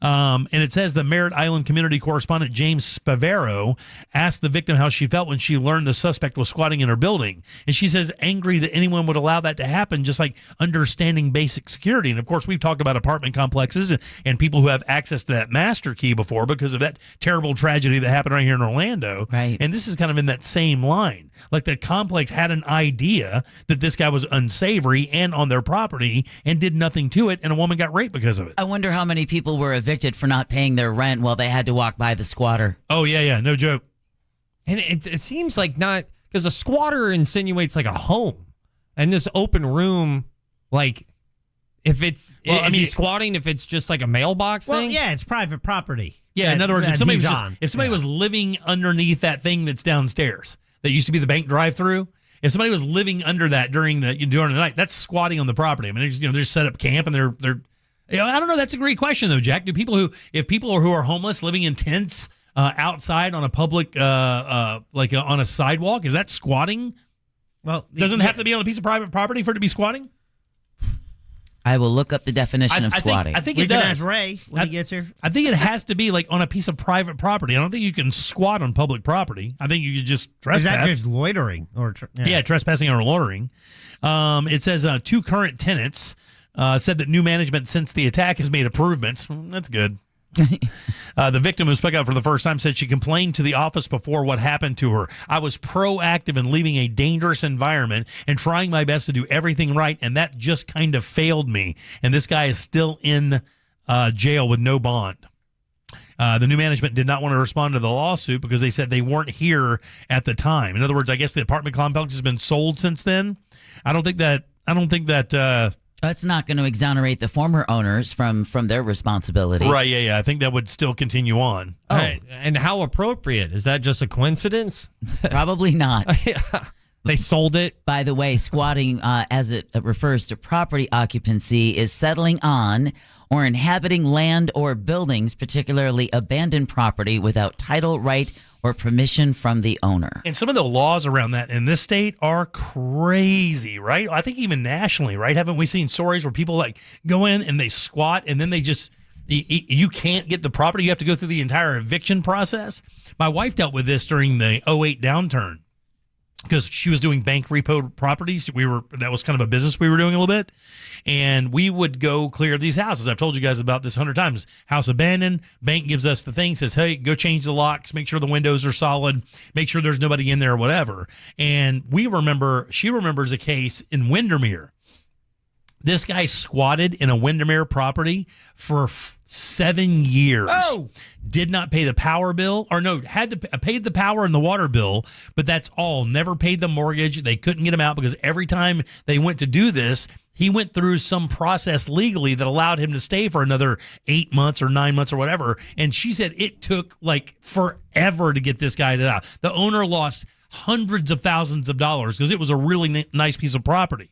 And it says the Merritt Island community correspondent James Spavero asked the victim how she felt when she learned the suspect was squatting in her building. And she says angry that anyone would allow that to happen, just like understanding basic security. And of course, we've talked about apartment complexes and people who have access to that master key before because of that terrible tragedy that happened right here in Orlando. Right. And this is kind of in that same line. Like the complex had an idea that this guy was unsavory and on their property and did nothing to it, and a woman got raped because of it. I wonder how many people were evicted for not paying their rent while they had to walk by the squatter. Oh, yeah, no joke. And it seems like not, because a squatter insinuates like a home. And this open room, like, if it's, is he squatting if it's just like a mailbox thing? Well, yeah, it's private property. Yeah, in other words, if somebody was living underneath that thing that's downstairs that used to be the bank drive-through, if somebody was living under that during the night, that's squatting on the property. I mean, they're just set up camp and they're I don't know. That's a great question though, Jack. If people who are homeless living in tents outside on a public on a sidewalk, is that squatting? Well, doesn't it have to be on a piece of private property for it to be squatting? I will look up the definition of squatting. I think it does. Can ask Ray when he gets here. I think it has to be like on a piece of private property. I don't think you can squat on public property. I think you could just trespass. Is that just loitering? Trespassing or loitering. It says 2 current tenants said that new management since the attack has made improvements. That's good. The victim who spoke out for the first time said she complained to the office before what happened to her. I was proactive in leaving a dangerous environment and trying my best to do everything right, and that just kind of failed me. And this guy is still in jail with no bond. The new management did not want to respond to the lawsuit because they said they weren't here at the time. In other words, I guess the apartment complex has been sold since then. I don't think that That's not going to exonerate the former owners from their responsibility. Right, yeah. I think that would still continue on. Oh. Right. And how appropriate? Is that just a coincidence? Probably not. They sold it. By the way, squatting, as it refers to property occupancy, is settling on or inhabiting land or buildings, particularly abandoned property, without title, right, or permission from the owner. And some of the laws around that in this state are crazy, right? I think even nationally, right? Haven't we seen stories where people like go in and they squat and then they just, you can't get the property. You have to go through the entire eviction process. My wife dealt with this during the 2008 downturn because she was doing bank repo properties. That was kind of a business we were doing a little bit. And we would go clear these houses. I've told you guys about this 100 times. House abandoned. Bank gives us the thing, says, hey, go change the locks, make sure the windows are solid, make sure there's nobody in there or whatever. And she remembers a case in Windermere. This guy squatted in a Windermere property for 7 years. Oh! Did not pay the power bill, had to paid the power and the water bill, but that's all. Never paid the mortgage. They couldn't get him out because every time they went to do this, he went through some process legally that allowed him to stay for another 8 months or 9 months or whatever. And she said it took like forever to get this guy out. The owner lost hundreds of thousands of dollars because it was a really nice piece of property.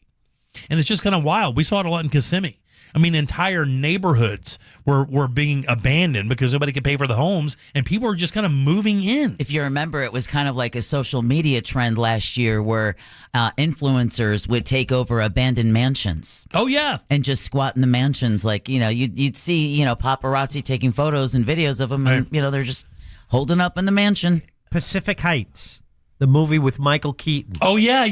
And it's just kind of wild. We saw it a lot in Kissimmee. I mean, entire neighborhoods were being abandoned because nobody could pay for the homes, and people were just kind of moving in. If you remember, it was kind of like a social media trend last year where influencers would take over abandoned mansions. Oh, yeah. And just squat in the mansions. Like, you'd see, paparazzi taking photos and videos of them, and, they're just holding up in the mansion. Pacific Heights. The movie with Michael Keaton. Oh, yeah.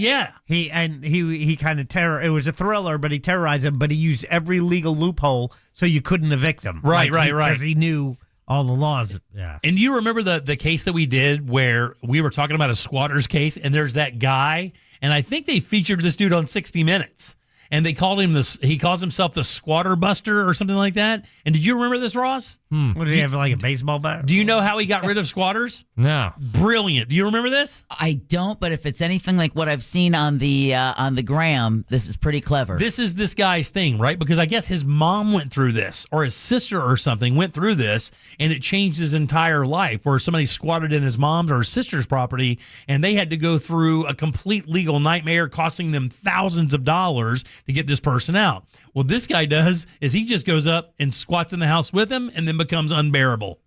He kind of it was a thriller, but he terrorized him, but he used every legal loophole so you couldn't evict him. Right. Because he knew all the laws. Yeah. And you remember the case that we did where we were talking about a squatter's case, and there's that guy, and I think they featured this dude on 60 Minutes. And they called him he calls himself the Squatter Buster or something like that. And did you remember this, Ross? What, did he have like a baseball bat? Do you know how he got rid of squatters? No. Brilliant. Do you remember this? I don't, but if it's anything like what I've seen on the gram, this is pretty clever. This is this guy's thing, right? Because I guess his mom went through this, or his sister or something went through this, and it changed his entire life, where somebody squatted in his mom's or his sister's property, and they had to go through a complete legal nightmare, costing them thousands of dollars to get this person out. What this guy does is he just goes up and squats in the house with him and then becomes unbearable.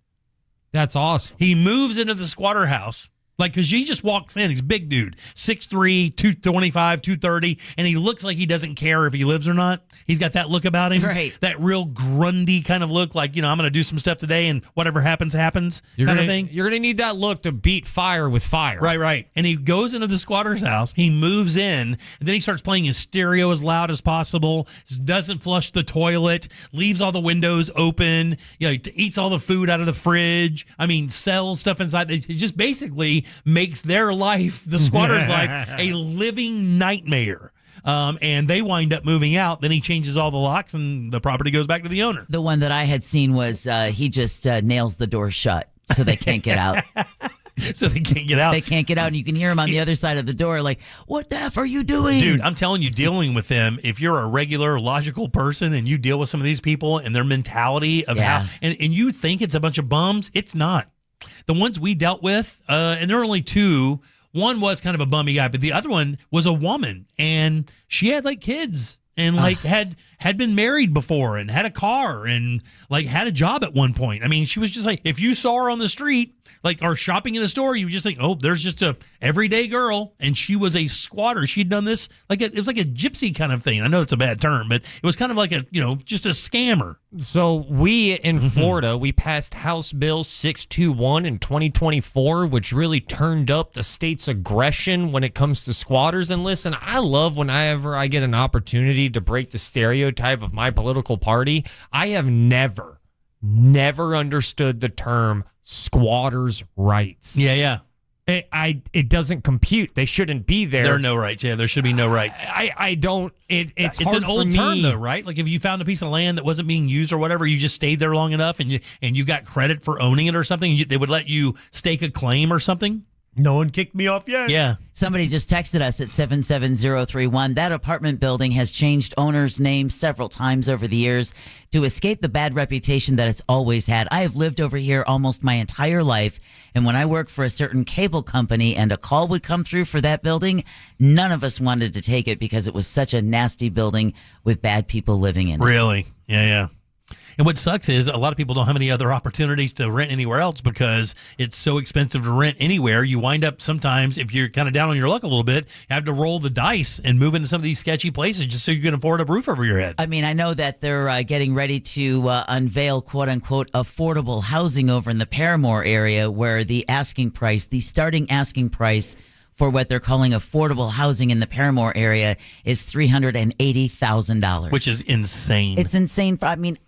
That's awesome. He moves into the squatter house Like, because he just walks in. He's a big dude, 6'3", 225, 230, and he looks like he doesn't care if he lives or not. He's got that look about him. Right. That real grungy kind of look, like, I'm going to do some stuff today, and whatever happens, happens kind of thing. You're going to need that look to beat fire with fire. Right. And he goes into the squatter's house. He moves in, and then he starts playing his stereo as loud as possible, doesn't flush the toilet, leaves all the windows open, eats all the food out of the fridge. I mean, sells stuff inside. It just basically makes their life, the squatter's life, a living nightmare. And they wind up moving out. Then he changes all the locks, and the property goes back to the owner. The one that I had seen was he just nails the door shut so they can't get out. So they can't get out. They can't get out, and you can hear him on the other side of the door like, what the F are you doing? Dude, I'm telling you, dealing with them, if you're a regular, logical person and you deal with some of these people and their mentality of how, and you think it's a bunch of bums, it's not. The ones we dealt with, and there are only two. One was kind of a bummy guy, but the other one was a woman, and she had like kids and like had been married before and had a car and like had a job at one point. I mean, she was just like, if you saw her on the street, like, or shopping in a store, you would just think, oh, there's just a everyday girl, and she was a squatter. She'd done this it was like a gypsy kind of thing. I know it's a bad term, but it was kind of like just a scammer. So we in Florida, we passed House Bill 621 in 2024, which really turned up the state's aggression when it comes to squatters. And listen, I love whenever I get an opportunity to break the stereotype of my political party. I have never understood the term squatters' rights. Yeah. It doesn't compute. They shouldn't be there. There are no rights. Yeah, there should be no rights. I don't. It's hard an old for term me. though, right? Like if you found a piece of land that wasn't being used or whatever, you just stayed there long enough, and you got credit for owning it or something. They would let you stake a claim or something. No one kicked me off yet. Yeah. Somebody just texted us at 77031. That apartment building has changed owners' names several times over the years to escape the bad reputation that it's always had. I have lived over here almost my entire life, and when I worked for a certain cable company and a call would come through for that building, none of us wanted to take it because it was such a nasty building with bad people living in it. Really? Yeah. And what sucks is a lot of people don't have any other opportunities to rent anywhere else because it's so expensive to rent anywhere. You wind up sometimes, if you're kind of down on your luck a little bit, you have to roll the dice and move into some of these sketchy places just so you can afford a roof over your head. I mean, I know that they're getting ready to unveil, quote unquote, affordable housing over in the Paramore area, where the starting asking price for what they're calling affordable housing in the Paramore area is $380,000. Which is insane. It's insane.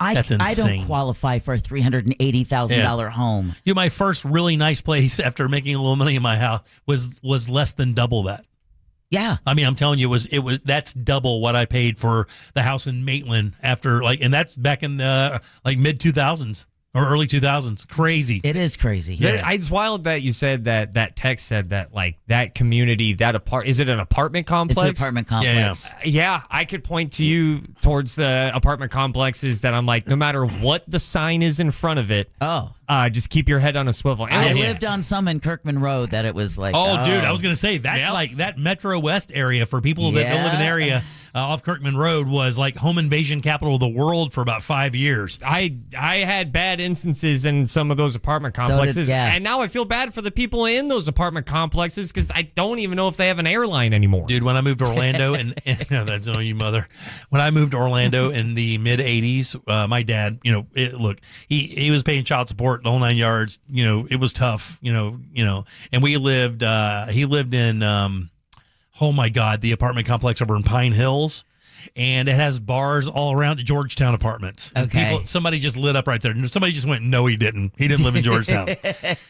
I don't qualify for a $380,000 home. My first really nice place after making a little money in my house was less than double that. Yeah. I mean, I'm telling you, that's double what I paid for the house in Maitland after and that's back in the mid 2000s. Or early 2000s. Crazy. It is crazy. Yeah. It's wild that you said that text said that that community, is it an apartment complex? It's an apartment complex. Yeah, I could point to you towards the apartment complexes that I'm like, no matter what the sign is in front of it, just keep your head on a swivel. I lived on some in Kirkman Road that it was like, dude, I was going to say, that's like that Metro West area for people that don't live in the area. Off Kirkman Road was like home invasion capital of the world for about 5 years. I had bad instances in some of those apartment complexes, and now I feel bad for the people in those apartment complexes because I don't even know if they have an airline anymore. Dude, when I moved to Orlando, and no, that's on you, mother. When I moved to Orlando in the mid '80s, my dad, he was paying child support the whole 9 yards. It was tough. And we lived. He lived in. Oh my God, the apartment complex over in Pine Hills, and it has bars all around the Georgetown apartments. Okay. Somebody just lit up right there. Somebody just went, no, he didn't. He didn't live in Georgetown.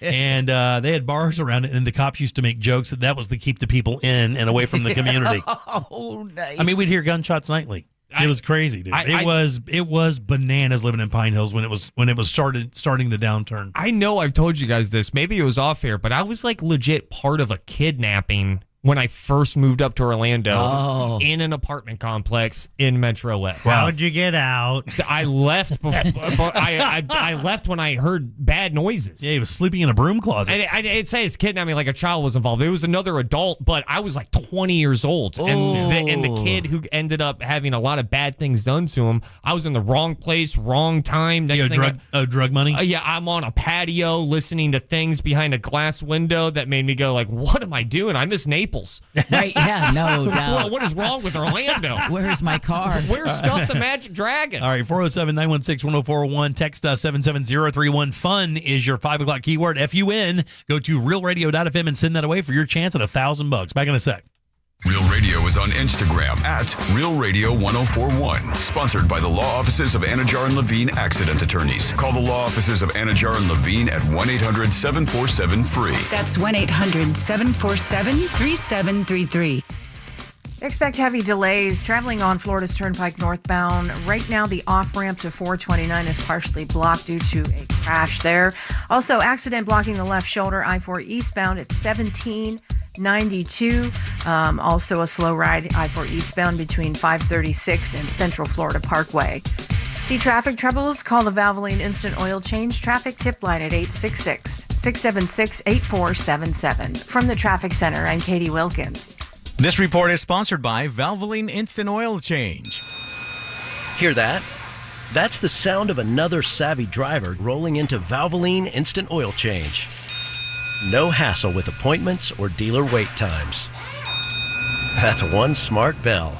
And they had bars around it, and the cops used to make jokes that was to keep the people in and away from the community. Oh, nice. I mean, we'd hear gunshots nightly. It was crazy, dude. It was bananas living in Pine Hills when it was starting the downturn. I know I've told you guys this. Maybe it was off air, but I was legit part of a kidnapping when I first moved up to Orlando in an apartment complex in Metro West. How'd you get out? I left before, I left when I heard bad noises. Yeah, he was sleeping in a broom closet. And I'd say his kidnapping, like a child was involved. It was another adult, but I was like 20 years old. And the kid who ended up having a lot of bad things done to him, I was in the wrong place, wrong time. Next thing drug money? Yeah, I'm on a patio listening to things behind a glass window that made me go like, what am I doing? I miss Naples. Right, yeah, no doubt. Well, what is wrong with Orlando? Where's my car? Where's Stuff the Magic Dragon? All right, 407-916-1041. Text us 77031. Fun is your 5 o'clock keyword. F-U-N. Go to realradio.fm and send that away for your chance at $1,000. Back in a sec. Real Radio is on Instagram at Real Radio 1041. Sponsored by the law offices of Anajar and Levine Accident Attorneys. Call the law offices of Anajar and Levine at 1-800-747-FREE. That's 1-800-747-3733. Expect heavy delays traveling on Florida's Turnpike northbound. Right now, the off-ramp to 429 is partially blocked due to a crash there. Also, accident blocking the left shoulder, I-4 eastbound at 1792. Also a slow ride, I-4 eastbound between 536 and Central Florida Parkway. See traffic troubles? Call the Valvoline Instant Oil Change Traffic Tip Line at 866-676-8477. From the Traffic Center, I'm Katie Wilkins. This report is sponsored by Valvoline Instant Oil Change. Hear that? That's the sound of another savvy driver rolling into Valvoline Instant Oil Change. No hassle with appointments or dealer wait times. That's one smart bell.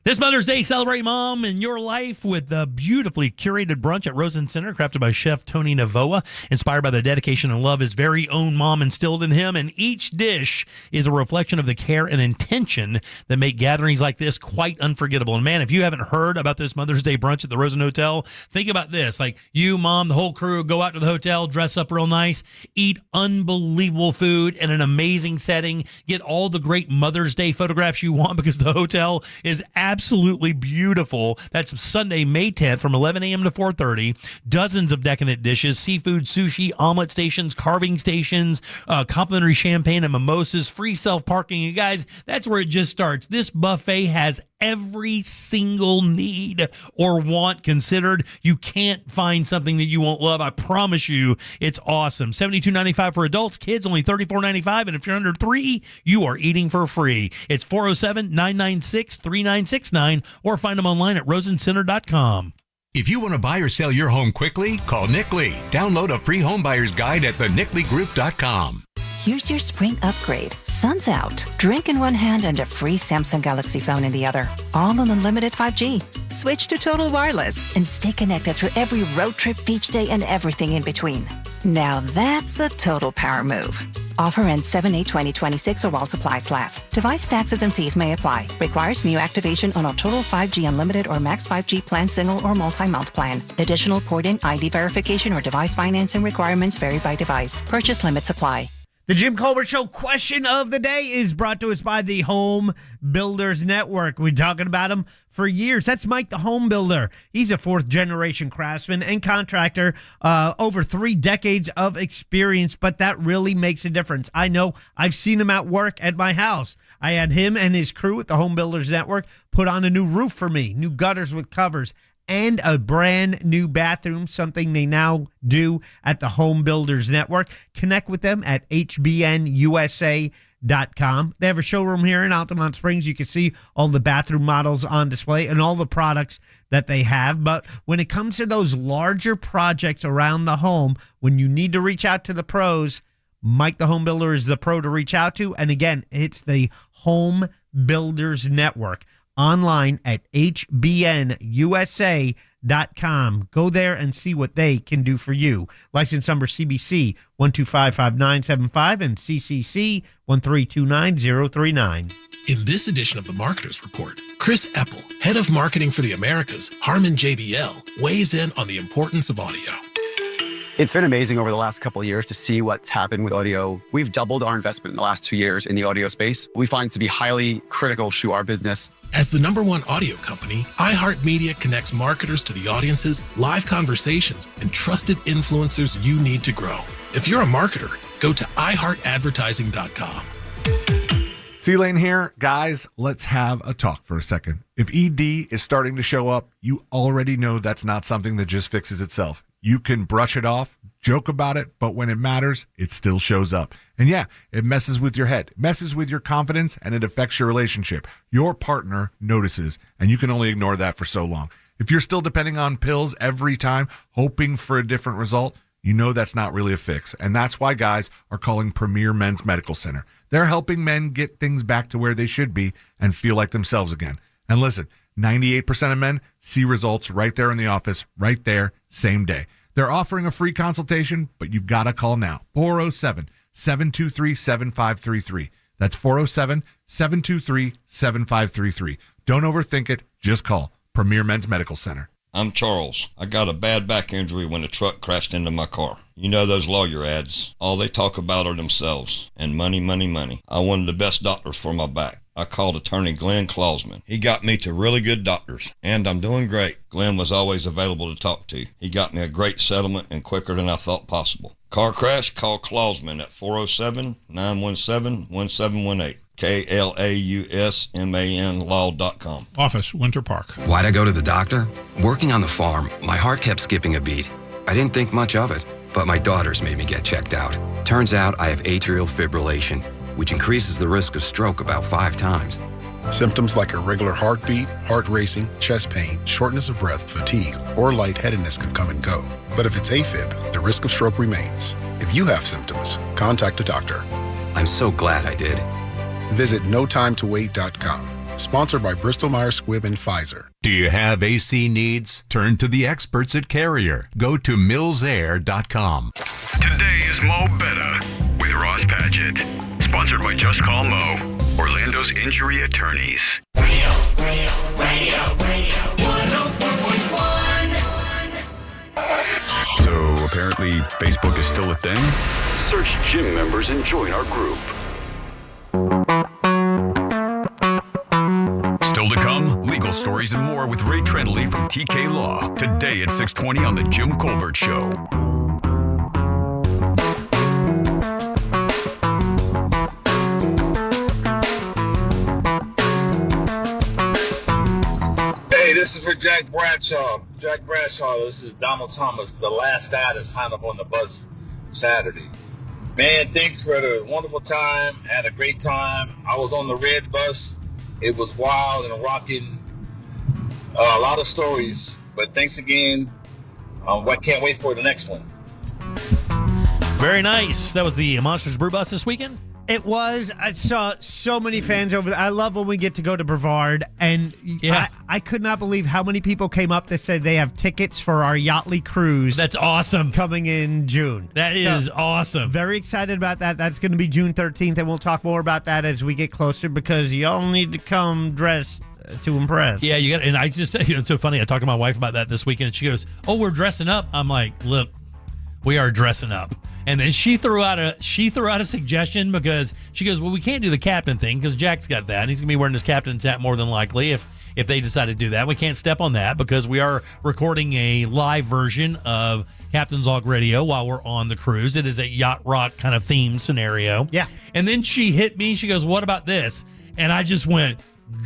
This Mother's Day, celebrate mom in your life with the beautifully curated brunch at Rosen Center, crafted by Chef Tony Navoa, inspired by the dedication and love his very own mom instilled in him. And each dish is a reflection of the care and intention that make gatherings like this quite unforgettable. And man, if you haven't heard about this Mother's Day brunch at the Rosen Hotel, think about this. Like you, mom, the whole crew, go out to the hotel, dress up real nice, eat unbelievable food in an amazing setting, get all the great Mother's Day photographs you want because the hotel is absolutely beautiful. That's Sunday, May 10th from 11 a.m. to 4:30. Dozens of decadent dishes, seafood, sushi, omelet stations, carving stations, complimentary champagne and mimosas, free self-parking. And guys, that's where it just starts. This buffet has every single need or want considered. You can't find something that you won't love. I promise you, it's awesome. $72.95 for adults, kids only $34.95, and if you're under 3, you are eating for free. It's 407-996-3969 or find them online at rosencenter.com. If you want to buy or sell your home quickly, call Nick Lee. Download a free home buyer's guide at theNickLeeGroup.com. Here's your spring upgrade. Sun's out. Drink in one hand and a free Samsung Galaxy phone in the other. All on unlimited 5G. Switch to Total Wireless and stay connected through every road trip, beach day, and everything in between. Now that's a total power move. Offer ends 7/8/2026 or while supplies last. Device taxes and fees may apply. Requires new activation on a Total 5G Unlimited or Max 5G plan, single or multi-month plan. Additional port-in ID verification or device financing requirements vary by device. Purchase limits apply. The Jim Colbert Show question of the day is brought to us by the Home Builders Network. We've been talking about him for years. That's Mike the Home Builder. He's a fourth-generation craftsman and contractor, over 3 decades of experience, but that really makes a difference. I know. I've seen him at work at my house. I had him and his crew at the Home Builders Network put on a new roof for me, new gutters with covers, and a brand new bathroom, something they now do at the Home Builders Network. Connect with them at hbnusa.com. They have a showroom here in Altamont Springs. You can see all the bathroom models on display and all the products that they have. But when it comes to those larger projects around the home, when you need to reach out to the pros, Mike the Home Builder is the pro to reach out to. And again, it's the Home Builders Network. Online at hbnusa.com. Go there and see what they can do for you. License number CBC 1255975 and CCC 1329039. In this edition of the Marketers Report, Chris Epple, head of marketing for the Americas, Harman JBL, weighs in on the importance of audio. It's been amazing over the last couple of years to see what's happened with audio. We've doubled our investment in the last 2 years in the audio space. We find it to be highly critical to our business. As the #1 audio company, iHeartMedia connects marketers to the audiences, live conversations, and trusted influencers you need to grow. If you're a marketer, go to iHeartAdvertising.com. C-Lane here. Guys, let's have a talk for a second. If ED is starting to show up, you already know that's not something that just fixes itself. You can brush it off, joke about it, but when it matters, it still shows up. And yeah, it messes with your head, messes with your confidence, and it affects your relationship. Your partner notices, and you can only ignore that for so long. If you're still depending on pills every time, hoping for a different result, you know that's not really a fix. And that's why guys are calling Premier Men's Medical Center. They're helping men get things back to where they should be and feel like themselves again. And listen, 98% of men see results right there in the office, right there, same day. They're offering a free consultation, but you've got to call now. 407-723-7533. That's 407-723-7533. Don't overthink it. Just call Premier Men's Medical Center. I'm Charles. I got a bad back injury when a truck crashed into my car. You know those lawyer ads. All they talk about are themselves and money, money, money. I wanted the best doctors for my back. I called attorney Glenn Clausman. He got me to really good doctors, and I'm doing great. Glenn was always available to talk to. He got me a great settlement and quicker than I thought possible. Car crash? Call Clausman at 407-917-1718. KLAUSMAN law.com. Office, Winter Park. Why'd I go to the doctor? Working on the farm, my heart kept skipping a beat. I didn't think much of it, but my daughters made me get checked out. Turns out I have atrial fibrillation, which increases the risk of stroke about 5 times. Symptoms like irregular heartbeat, heart racing, chest pain, shortness of breath, fatigue, or lightheadedness can come and go. But if it's AFib, the risk of stroke remains. If you have symptoms, contact a doctor. I'm so glad I did. Visit notimetowait.com. Sponsored by Bristol-Myers Squibb and Pfizer. Do you have AC needs? Turn to the experts at Carrier. Go to millsair.com. Today is Mo Betta with Ross Padgett. Sponsored by Just Call Mo, Orlando's injury attorneys. Radio 104.1. So apparently Facebook is still a thing? Search gym members and join our group. Still to come, legal stories and more with Ray Trenley from TK Law. Today at 6:20 on The Jim Colbert Show. Hey, this is for Jack Bradshaw. Jack Bradshaw, this is Donald Thomas, the last guy that signed up on the bus Saturday. Man, thanks for the wonderful time. Had a great time. I was on the red bus. It was wild and rocking. A lot of stories. But thanks again. I can't wait for the next one. Very nice. That was the Monsters Brew Bus this weekend. It was. I saw so many fans over there. I love when we get to go to Brevard, and yeah. I could not believe how many people came up that said they have tickets for our Yachtly cruise. That's awesome. Coming in June. That is awesome. Very excited about that. That's going to be June 13th, and we'll talk more about that as we get closer because y'all need to come dressed to impress. Yeah, you got. And I just, it's so funny. I talked to my wife about that this weekend, and she goes, "Oh, we're dressing up." I'm like, "Look, we are dressing up." And then she threw out a suggestion because she goes, "Well, we can't do the captain thing because Jack's got that, and he's gonna be wearing his captain's hat more than likely if they decide to do that. We can't step on that because we are recording a live version of Captain's Log Radio while we're on the cruise. It is a yacht rock kind of themed scenario." Yeah. And then she hit me. She goes, "What about this?" And I just went,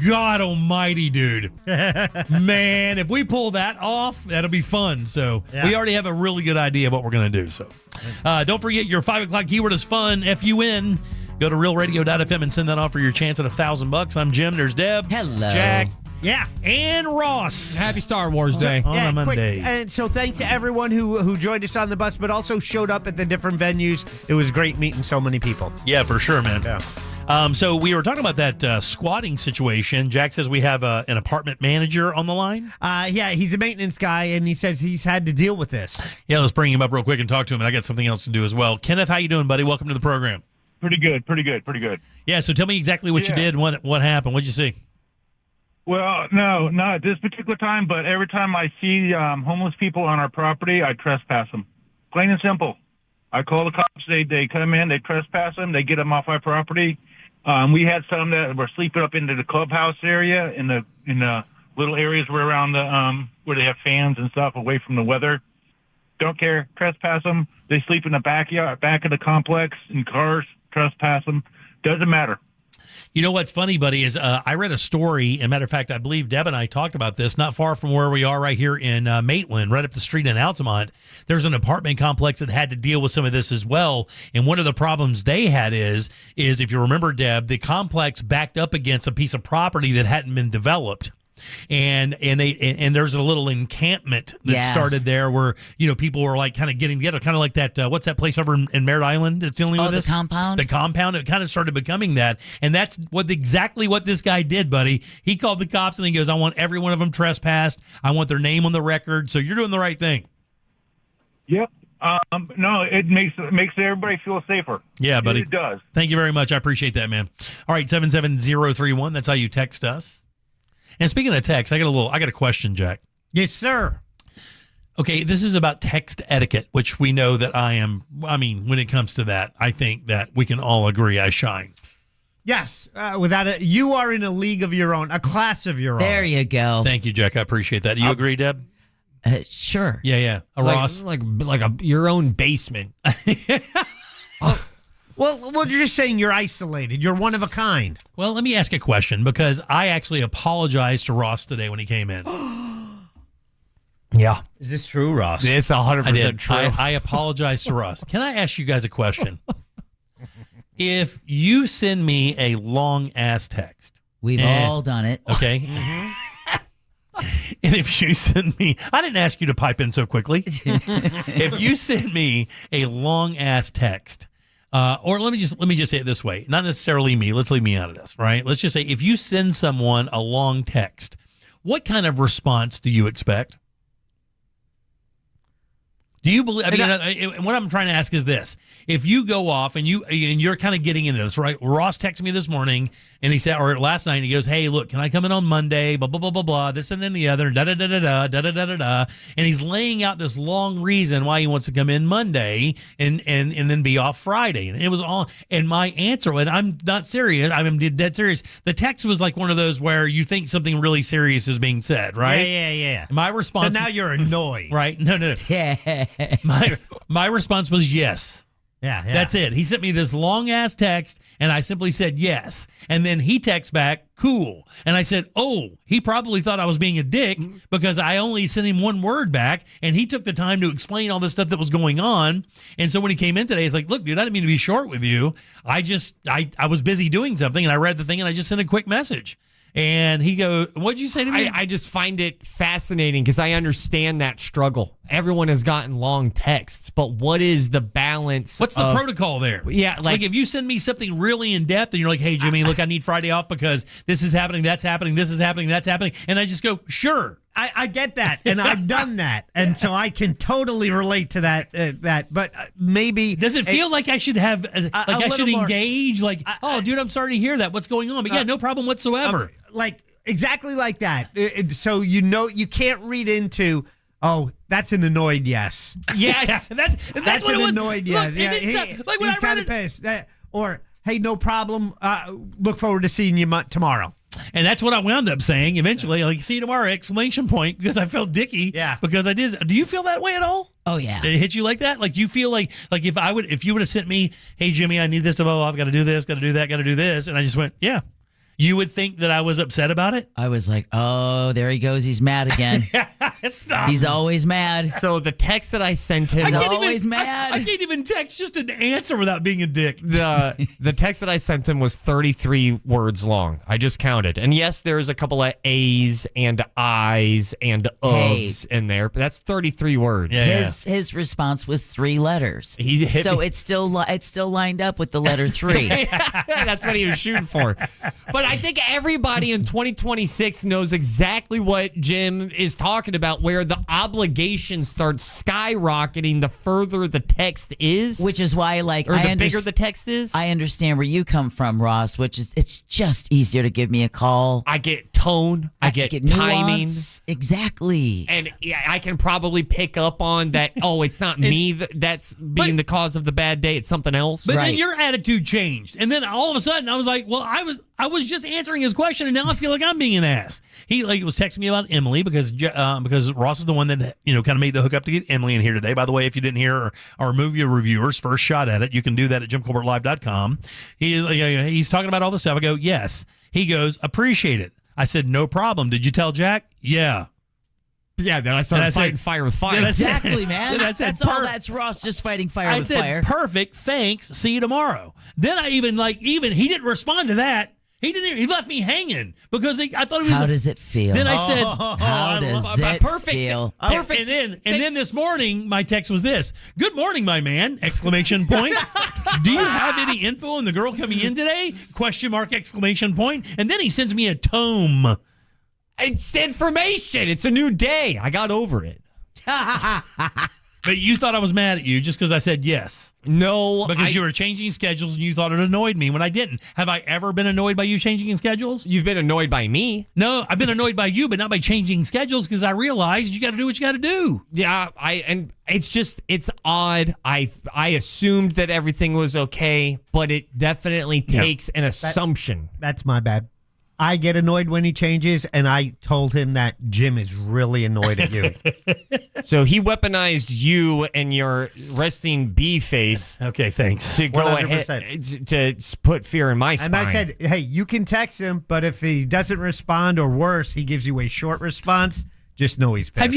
God almighty, dude. Man, if we pull that off, that'll be fun. So we already have a really good idea of what we're going to do. So don't forget your 5 o'clock keyword is fun, F-U-N. Go to realradio.fm and send that off for your chance at $1,000. I'm Jim. There's Deb. Hello. Jack. Yeah. And Ross. Happy Star Wars Day. On a Monday. And so thanks to everyone who joined us on the bus, but also showed up at the different venues. It was great meeting so many people. Yeah, for sure, man. Yeah. So we were talking about that squatting situation. Jack says we have an apartment manager on the line. Yeah, he's a maintenance guy, and he says he's had to deal with this. Yeah, let's bring him up real quick and talk to him. And I got something else to do as well. Kenneth, how you doing, buddy? Welcome to the program. Pretty good. Yeah, so tell me exactly what you did and what happened. What'd you see? Well, no, not at this particular time, but every time I see homeless people on our property, I trespass them. Plain and simple. I call the cops. They come in, they trespass them, they get them off our property. We had some that were sleeping up into the clubhouse area in the little areas where around the where they have fans and stuff away from the weather. Don't care. Trespass them. They sleep in the backyard, back of the complex in cars. Trespass them. Doesn't matter. You know what's funny, buddy, is I read a story, and matter of fact, I believe Deb and I talked about this, not far from where we are right here in Maitland, right up the street in Altamont. There's an apartment complex that had to deal with some of this as well, and one of the problems they had is if you remember, Deb, the complex backed up against a piece of property that hadn't been developed. And there's a little encampment that started there where, you know, people were like kind of getting together, kind of like that. What's that place over in Merritt Island that's dealing with this? The compound? The compound. It kind of started becoming that. And that's exactly what this guy did, buddy. He called the cops and he goes, I want every one of them trespassed. I want their name on the record. So you're doing the right thing. Yep. No, it makes everybody feel safer. Yeah, buddy. It does. Thank you very much. I appreciate that, man. All right, 77031. That's how you text us. And speaking of text, I got a question, Jack. Yes, sir. Okay, this is about text etiquette, which we know that when it comes to that, I think that we can all agree I shine. Yes, without it, you are in a league of your own, a class of your own. There you go. Thank you, Jack. I apprate that. You agree, Deb? Sure. Yeah. Ross? Like your own basement. Well, you're just saying you're isolated. You're one of a kind. Well, let me ask a question, because I actually apologized to Ross today when he came in. Yeah. Is this true, Ross? It's 100% true. I apologized to Ross. Can I ask you guys a question? If you send me a long-ass text. We've all done it. Okay. And if you send me, I didn't ask you to pipe in so quickly. If you send me a long-ass text, or let me just say it this way, not necessarily me. Let's leave me out of this, right? Let's just say if you send someone a long text, what kind of response do you expect? Do you believe? What I'm trying to ask is this: if you go off and you're kind of getting into this, right? Ross texted me this morning, and he said, or last night, he goes, "Hey, look, can I come in on Monday? Blah blah blah blah blah. This and then the other, da da da da da da da da da da." And he's laying out this long reason why he wants to come in Monday and then be off Friday. And it was all. And my answer, and I'm not serious. I'm dead serious. The text was like one of those where you think something really serious is being said, right? Yeah. My response. So now you're annoyed, right? No. My response was yes. Yeah. That's it. He sent me this long ass text, and I simply said yes. And then he texts back, cool. And I said, oh, he probably thought I was being a dick because I only sent him one word back, and he took the time to explain all this stuff that was going on. And so when he came in today, he's like, look, dude, I didn't mean to be short with you. I was busy doing something, and I read the thing, and I just sent a quick message. And he goes, what'd you say to me? I just find it fascinating because I understand that struggle. Everyone has gotten long texts, but what is the balance? What's the protocol there? Yeah, like if you send me something really in depth and you're like, hey, Jimmy, look, I need Friday off because this is happening, that's happening, this is happening, that's happening. And I just go, sure. I get that, and I've done that, and so I can totally relate to that. But maybe does it feel like I should have, I should engage? Like, oh, dude, I'm sorry to hear that. What's going on? But yeah, no problem whatsoever. Like exactly like that. So you can't read into. Oh, that's an annoyed yes. Yes, that's what it was. Annoyed yes. Look, like when he's kind of pissed. Or hey, no problem. Look forward to seeing you tomorrow. And that's what I wound up saying eventually. Like, see you tomorrow! ! Because I felt dicky. Yeah. Because I did. Do you feel that way at all? Oh yeah. Did it hit you like that? Like you feel like if you would have sent me, hey Jimmy, I need this, blah, blah, blah, I've got to do this, got to do that, got to do this, and I just went, yeah. You would think that I was upset about it? I was like, oh, there he goes. He's mad again. Stop. He's always mad. So the text that I sent him... He's always mad. I can't even text just an answer without being a dick. The text that I sent him was 33 words long. I just counted. And yes, there's a couple of A's and I's and ofs in there, but that's 33 words. Yeah. His response was 3 letters. So it's still lined up with the letter 3. That's what he was shooting for. But I think everybody in 2026 knows exactly what Jim is talking about, where the obligation starts skyrocketing the further the text is. Which is why, like, or the bigger the text is. I understand where you come from, Ross, which is it's just easier to give me a call. I get tone. I get timing. Nuance. Exactly. And I can probably pick up on that, it's not me that's being the cause of the bad day. It's something else. But then your attitude changed. And then all of a sudden I was like, well, I was just answering his question, and now I feel like I'm being an ass. He was texting me about Emily because Ross is the one that kind of made the hookup to get Emily in here today. By the way, if you didn't hear our movie reviewers' first shot at it, you can do that at JimColbertLive.com. He's talking about all this stuff. I go, yes. He goes, appreciate it. I said, no problem. Did you tell Jack? Yeah. Yeah, then I started fighting fire with fire. Exactly, man. I said, That's Ross just fighting fire with fire. I said, perfect. Thanks. See you tomorrow. Then I even he didn't respond to that. He didn't. He left me hanging because I thought it was. How does it feel? Then I said, "How does it feel?" Perfect. And then this morning, my text was this: "Good morning, my man!" Exclamation point. Do you have any info on the girl coming in today? Question mark! Exclamation point. And then he sends me a tome. It's information. It's a new day. I got over it. But you thought I was mad at you just because I said yes. No. Because you were changing schedules and you thought it annoyed me when I didn't. Have I ever been annoyed by you changing schedules? You've been annoyed by me. No, I've been annoyed by you, but not by changing schedules because I realized you got to do what you got to do. Yeah, and it's odd. I assumed that everything was okay, but it definitely takes an assumption. That's my bad. I get annoyed when he changes, and I told him that Jim is really annoyed at you. So he weaponized you and your resting bee face. Okay, thanks. To go 100%. ahead to put fear in my spine. And I said, hey, you can text him, but if he doesn't respond or worse, he gives you a short response, just know he's pissed. Have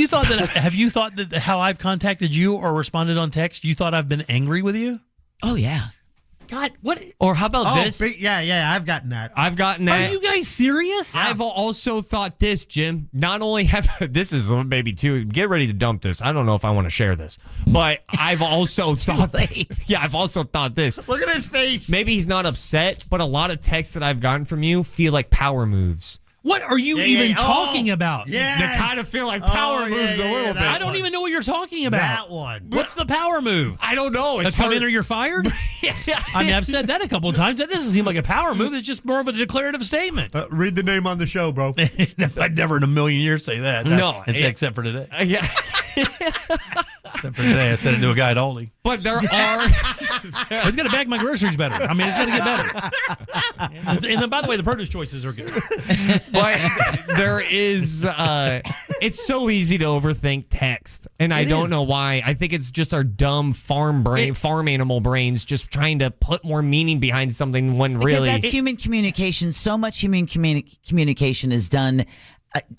you thought that how I've contacted you or responded on text, you thought I've been angry with you? Oh, yeah. God, what? Or how about this? Yeah, I've gotten that. I've gotten that. Are you guys serious? I've also thought this, Jim. Not only have this is maybe too. Get ready to dump this. I don't know if I want to share this, but I've also thought. Yeah, I've also thought this. Look at his face. Maybe he's not upset, but a lot of texts that I've gotten from you feel like power moves. What are you even talking about? Yeah, they kind of feel like power moves a little bit. I don't even know what you're talking about. That one. What's the power move? I don't know. It's come in or you're fired? I mean, I've said that a couple of times. That doesn't seem like a power move. It's just more of a declarative statement. Read the name on the show, bro. I'd never in a million years say that. No. Except for today. Yeah. Except for today. I said it to a guy at Aldi. But there are... He's got to bag my groceries better. I mean, it's got to get better. And then, by the way, the produce choices are good. But there is... it's so easy to overthink text. And I don't know why. I think it's just our dumb farm animal brains just trying to put more meaning behind something when really... Because that's human communication. So much human communication is done.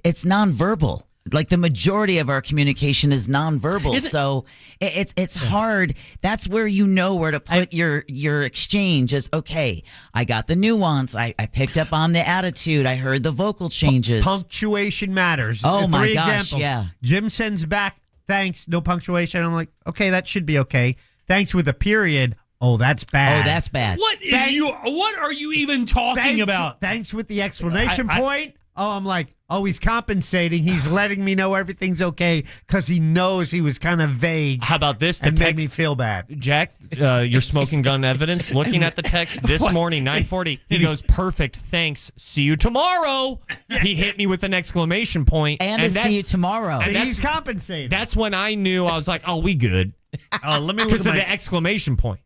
It's nonverbal. Like the majority of our communication is nonverbal, so it's hard. That's where you know where to put your exchange. Is okay. I got the nuance. I picked up on the attitude. I heard the vocal changes. Punctuation matters. Oh my Three gosh! examples. Yeah. Jim sends back thanks, no punctuation. I'm like, okay, that should be okay. Thanks with a period. Oh, that's bad. Oh, that's bad. What are you even talking about? Thanks with the explanation point. Oh, I'm like, he's compensating. He's letting me know everything's okay because he knows he was kind of vague. How about this? And made me feel bad. Jack, your smoking gun evidence, looking at the text this morning, 9:40. He goes, perfect, thanks. See you tomorrow. He hit me with an exclamation point. And see you tomorrow. And he's compensating. That's when I knew. I was like, oh, we good. Let me look because at of the exclamation point.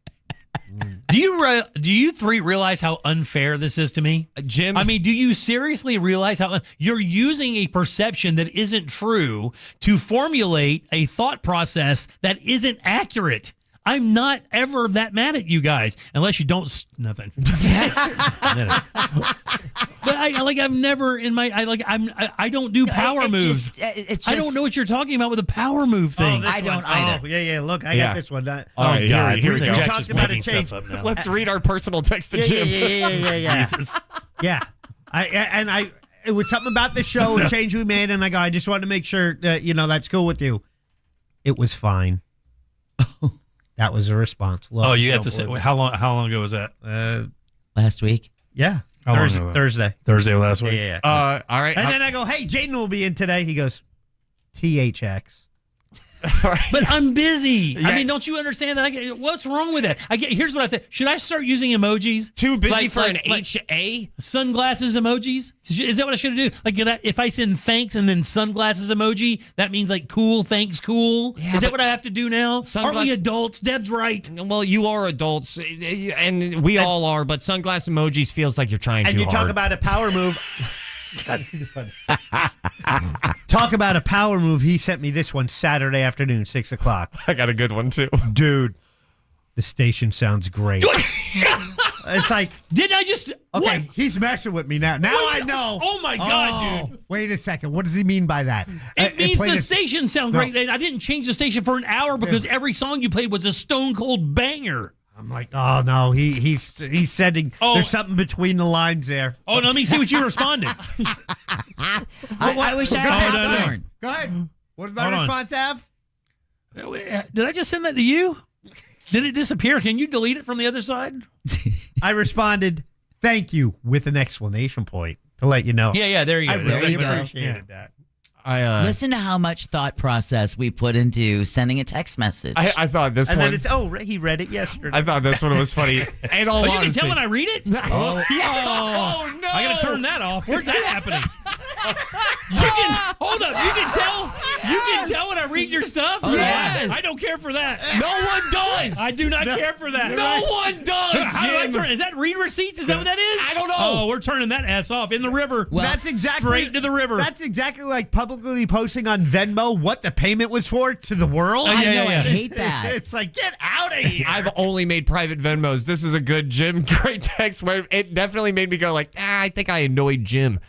Do you three realize how unfair this is to me, Jim? I mean, do you seriously realize how you're using a perception that isn't true to formulate a thought process that isn't accurate? I'm not ever that mad at you guys, unless you don't nothing. But I've never in my I don't do power moves. I don't know what you're talking about with a power move thing. I don't either. Oh, yeah. Look, I got this one. All right, God, here we go. Jack's just making stuff up now. Let's read our personal text to Jim. Yeah. Jesus. Yeah. It was something about the show, a change we made, and I just wanted to make sure that that's cool with you. It was fine. That was a response. Look, you have to say how long ago was that? Last week. Yeah. Thursday last week. Yeah. All right. And then I go, hey, Jaden will be in today. He goes, THX. But I'm busy. I mean, don't you understand that? What's wrong with that? Here's what I think. Should I start using emojis? Too busy for an HA? Sunglasses emojis? Is that what I should do? Like, if I send thanks and then sunglasses emoji, that means like cool, thanks, cool. Yeah, is that what I have to do now? Aren't we adults? Deb's right. Well, you are adults, and we all are, but sunglass emojis feels like you're trying too hard. And you talk about a power move. Talk about a power move. He sent me this one Saturday afternoon, 6 o'clock. I got a good one too. Dude, the station sounds great. It's like, did I just... Okay, what? He's messing with me now. Now I know. Oh, my God, dude. Wait a second. What does he mean by that? It means the station sounds great. I didn't change the station for an hour because every song you played was a stone cold banger. I'm like, oh, no. He's sending... There's something between the lines there. Oh, let me see what you responded. I wish I had that porn. Go ahead. What did my response have? Did I just send that to you? Did it disappear? Can you delete it from the other side? I responded, thank you, with an exclamation point to let you know. Yeah, there you go. I really appreciated that. Listen to how much thought process we put into sending a text message. I thought this and one... then he read it yesterday. I thought this one was funny. And all you can tell when I read it? Oh, no. I got to turn that off. Where's that happening? Hold up. You can tell. You can tell when I read your stuff. Oh, yes. I don't care for that. No one does. I do not care for that. No one does. How do I turn? Is that read receipts? Is that what that is? I don't know. Oh, we're turning that ass off in the river. Well, that's exactly straight to the river. That's exactly like publicly posting on Venmo what the payment was for to the world. I hate that. It's like, get out of here. I've only made private Venmos. This is a good Jim. Great text where it definitely made me go like, I think I annoyed Jim.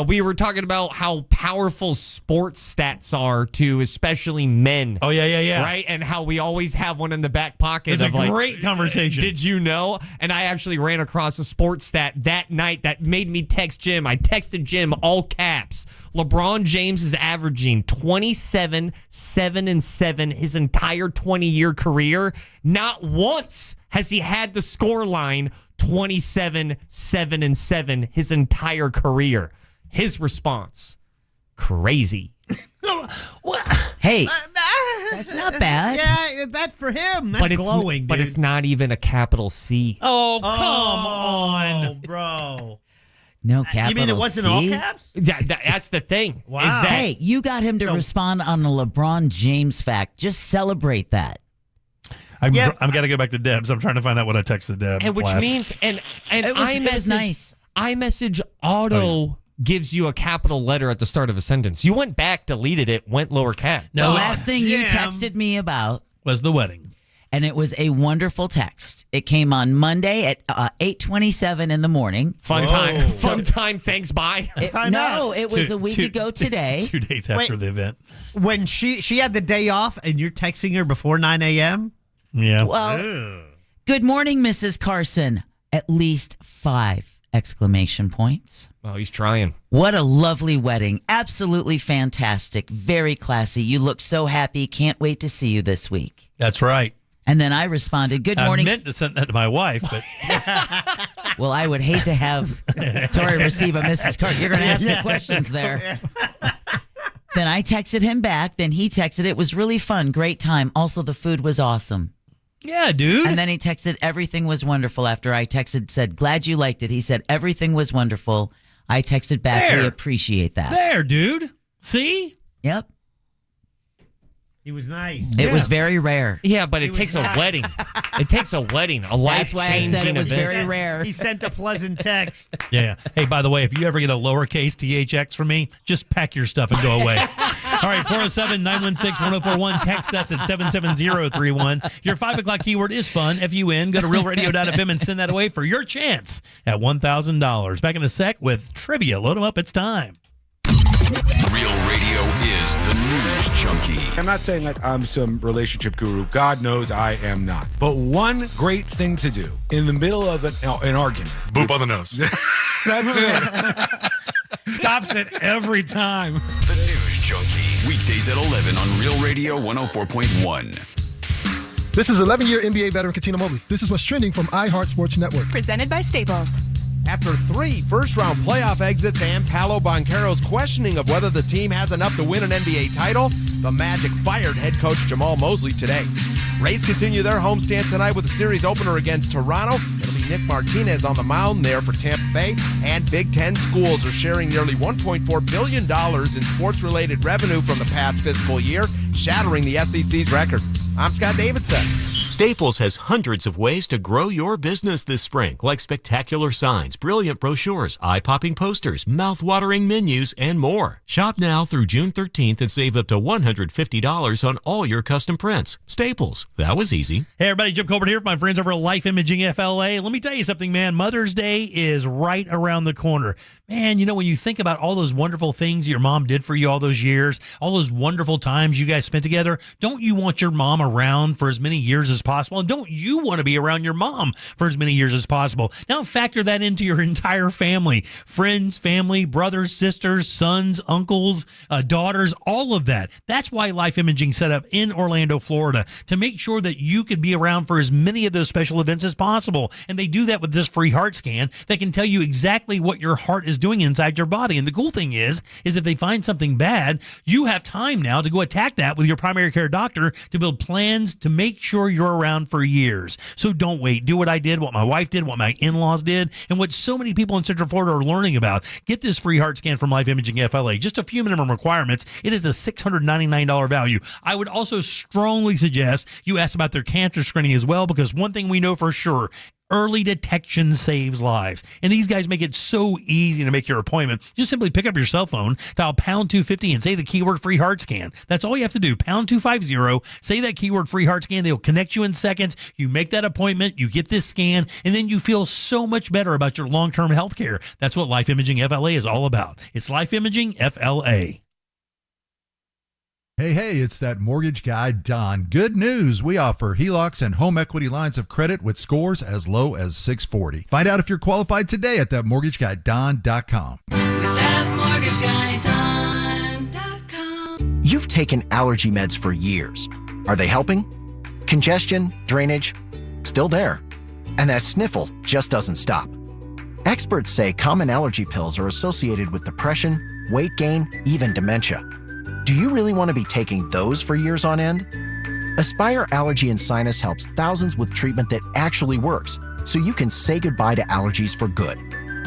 We were talking about how powerful sports stats are to especially men. Oh, yeah. Right? And how we always have one in the back pocket. It's a great conversation. Did you know? And I actually ran across a sports stat that night that made me text Jim. I texted Jim all caps. LeBron James is averaging 27, 7, and 7 his entire 20-year career. Not once has he had the score line 27, 7, and 7 his entire career. His response, crazy. Hey, that's not bad. Yeah, that for him. That's glowing, but it's not even a capital C. Oh, come on, bro. No capital C. You mean it wasn't all caps? That's the thing. Wow. Is that, hey, you got him to respond on the LeBron James fact. Just celebrate that. I'm got to go back to Deb's. I'm trying to find out what I texted Deb. and which means and it was nice. iMessage auto gives you a capital letter at the start of a sentence. You went back, deleted it, went lower cap. The last thing you texted me about was the wedding. And it was a wonderful text. It came on Monday at 8:27 in the morning. Fun time. Fun time. Thanks, bye. It was a week ago today. 2 days after the event. When she had the day off and you're texting her before 9 a.m.? Yeah. Well, good morning, Mrs. Carson. At least 5 exclamation points. Oh, he's trying. What a lovely wedding. Absolutely fantastic. Very classy. You look so happy. Can't wait to see you this week. That's right. And then I responded, good morning. I meant to send that to my wife, but... Well, I would hate to have Tori receive a Mrs. Carson. You're going to have some questions there. Then I texted him back. Then he texted, it was really fun. Great time. Also, the food was awesome. Yeah, dude. And then he texted, everything was wonderful. After I texted, said, glad you liked it. He said, everything was wonderful. I texted back, we appreciate that. There, dude. See? Yep. He was nice. It was very rare. Yeah, but it takes a wedding. It takes a wedding, a life-changing event. That's why I said it was very rare. He sent a pleasant text. Yeah. Hey, by the way, if you ever get a lowercase THX from me, just pack your stuff and go away. All right, 407-916-1041. Text us at 77031. Your 5 o'clock keyword is fun, F-U-N. Go to realradio.fm and send that away for your chance at $1,000. Back in a sec with trivia. Load them up. It's time. Real Radio is the news junkie. I'm not saying like I'm some relationship guru. God knows I am not. But one great thing to do in the middle of an argument. Boop on the nose. That's it. Stops it every time. The news junkie. Weekdays at 11 on Real Radio 104.1. This is 11-year NBA veteran Katina Mobley. This is what's trending from iHeart Sports Network. Presented by Staples. After 3 first-round playoff exits and Paolo Banchero's questioning of whether the team has enough to win an NBA title, the Magic fired head coach Jamal Mosley today. Rays continue their homestand tonight with a series opener against Toronto. It'll be Nick Martinez on the mound there for Tampa Bay. And Big Ten schools are sharing nearly $1.4 billion in sports-related revenue from the past fiscal year, shattering the SEC's record. I'm Scott Davidson. Staples has hundreds of ways to grow your business this spring, like spectacular signs, brilliant brochures, eye-popping posters, mouth-watering menus, and more. Shop now through June 13th and save up to $150 on all your custom prints. Staples. That was easy. Hey, everybody. Jim Colbert here with my friends over at Life Imaging FLA. Let me tell you something, man. Mother's Day is right around the corner. Man, you know, when you think about all those wonderful things your mom did for you all those years, all those wonderful times you guys spent together, don't you want your mom around for as many years as possible? And don't you want to be around your mom for as many years as possible? Now factor that into your entire family, friends, family, brothers, sisters, sons, uncles, daughters, all of that. That's why Life Imaging set up in Orlando, Florida, to make sure that you could be around for as many of those special events as possible. And they do that with this free heart scan that can tell you exactly what your heart is doing inside your body. And the cool thing is if they find something bad, you have time now to go attack that with your primary care doctor to build plans to make sure you're around for years. So don't wait. Do what I did, what my wife did, what my in-laws did, and what so many people in Central Florida are learning about. Get this free heart scan from Life Imaging FLA. Just a few minimum requirements. It is a $699 value. I would also strongly suggest you ask about their cancer screening as well, because one thing we know for sure, early detection saves lives. And these guys make it so easy to make your appointment. Just simply pick up your cell phone, dial pound 250 and say the keyword free heart scan. That's all you have to do. Pound 250, say that keyword free heart scan. They'll connect you in seconds. You make that appointment, you get this scan, and then you feel so much better about your long-term health care. That's what Life Imaging FLA is all about. It's Life Imaging FLA. Hey, it's that mortgage guy, Don. Good news. We offer HELOCs and home equity lines of credit with scores as low as 640. Find out if you're qualified today at thatmortgageguyDon.com. With thatmortgageguyDon.com. You've taken allergy meds for years. Are they helping? Congestion, drainage, still there. And that sniffle just doesn't stop. Experts say common allergy pills are associated with depression, weight gain, even dementia. Do you really want to be taking those for years on end? Aspire Allergy and Sinus helps thousands with treatment that actually works, so you can say goodbye to allergies for good.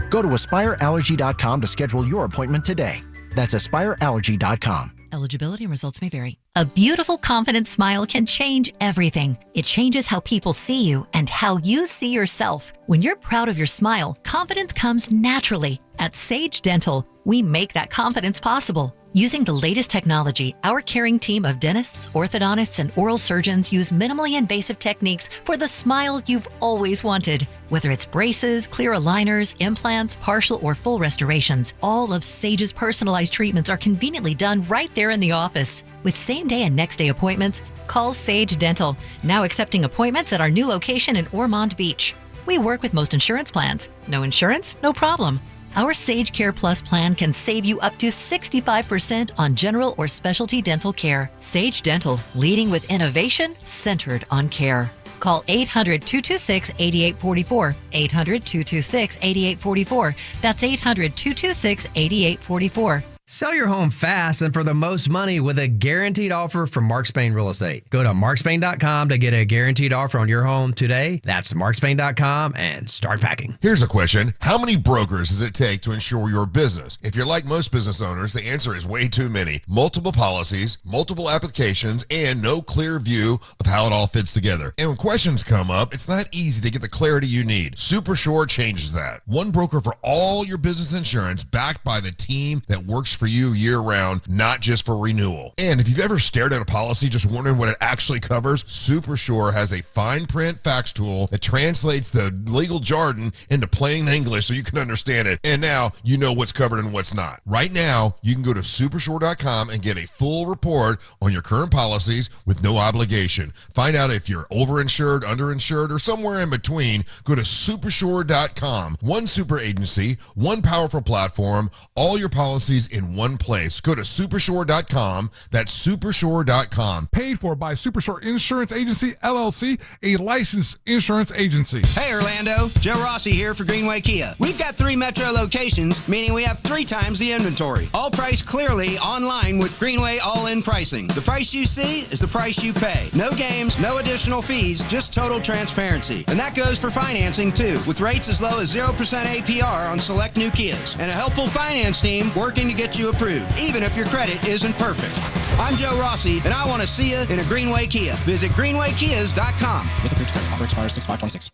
Go to AspireAllergy.com to schedule your appointment today. That's AspireAllergy.com. Eligibility and results may vary. A beautiful, confident smile can change everything. It changes how people see you and how you see yourself. When you're proud of your smile, confidence comes naturally. At Sage Dental, we make that confidence possible. Using the latest technology, our caring team of dentists, orthodontists, and oral surgeons use minimally invasive techniques for the smile you've always wanted. Whether it's braces, clear aligners, implants, partial or full restorations, all of Sage's personalized treatments are conveniently done right there in the office. With same-day and next-day appointments, call Sage Dental, now accepting appointments at our new location in Ormond Beach. We work with most insurance plans. No insurance? No problem. Our Sage Care Plus plan can save you up to 65% on general or specialty dental care. Sage Dental, leading with innovation centered on care. Call 800-226-8844. 800-226-8844. That's 800-226-8844. Sell your home fast and for the most money with a guaranteed offer from Mark Spain Real Estate. Go to markspain.com to get a guaranteed offer on your home today. That's markspain.com and start packing. Here's a question. How many brokers does it take to insure your business? If you're like most business owners, the answer is way too many. Multiple policies, multiple applications, and no clear view of how it all fits together. And when questions come up, it's not easy to get the clarity you need. Supersure changes that. One broker for all your business insurance, backed by the team that works for you year-round, not just for renewal. And if you've ever stared at a policy just wondering what it actually covers, Supersure has a fine print fax tool that translates the legal jargon into plain English so you can understand it. And now you know what's covered and what's not. Right now, you can go to Supersure.com and get a full report on your current policies with no obligation. Find out if you're overinsured, underinsured, or somewhere in between. Go to Supersure.com. One super agency, one powerful platform, all your policies in in one place. Go to supershore.com. That's supershore.com. Paid for by Supershore Insurance Agency, LLC, a licensed insurance agency. Hey, Orlando. Joe Rossi here for Greenway Kia. We've got 3 metro locations, meaning we have 3 times the inventory. All priced clearly online with Greenway all-in pricing. The price you see is the price you pay. No games, no additional fees, just total transparency. And that goes for financing, too, with rates as low as 0% APR on select new Kias. And a helpful finance team working to get you approved, even if your credit isn't perfect. I'm Joe Rossi, and I want to see you in a Greenway Kia. Visit greenwaykias.com. With approved credit. Offer expires 6/5/26.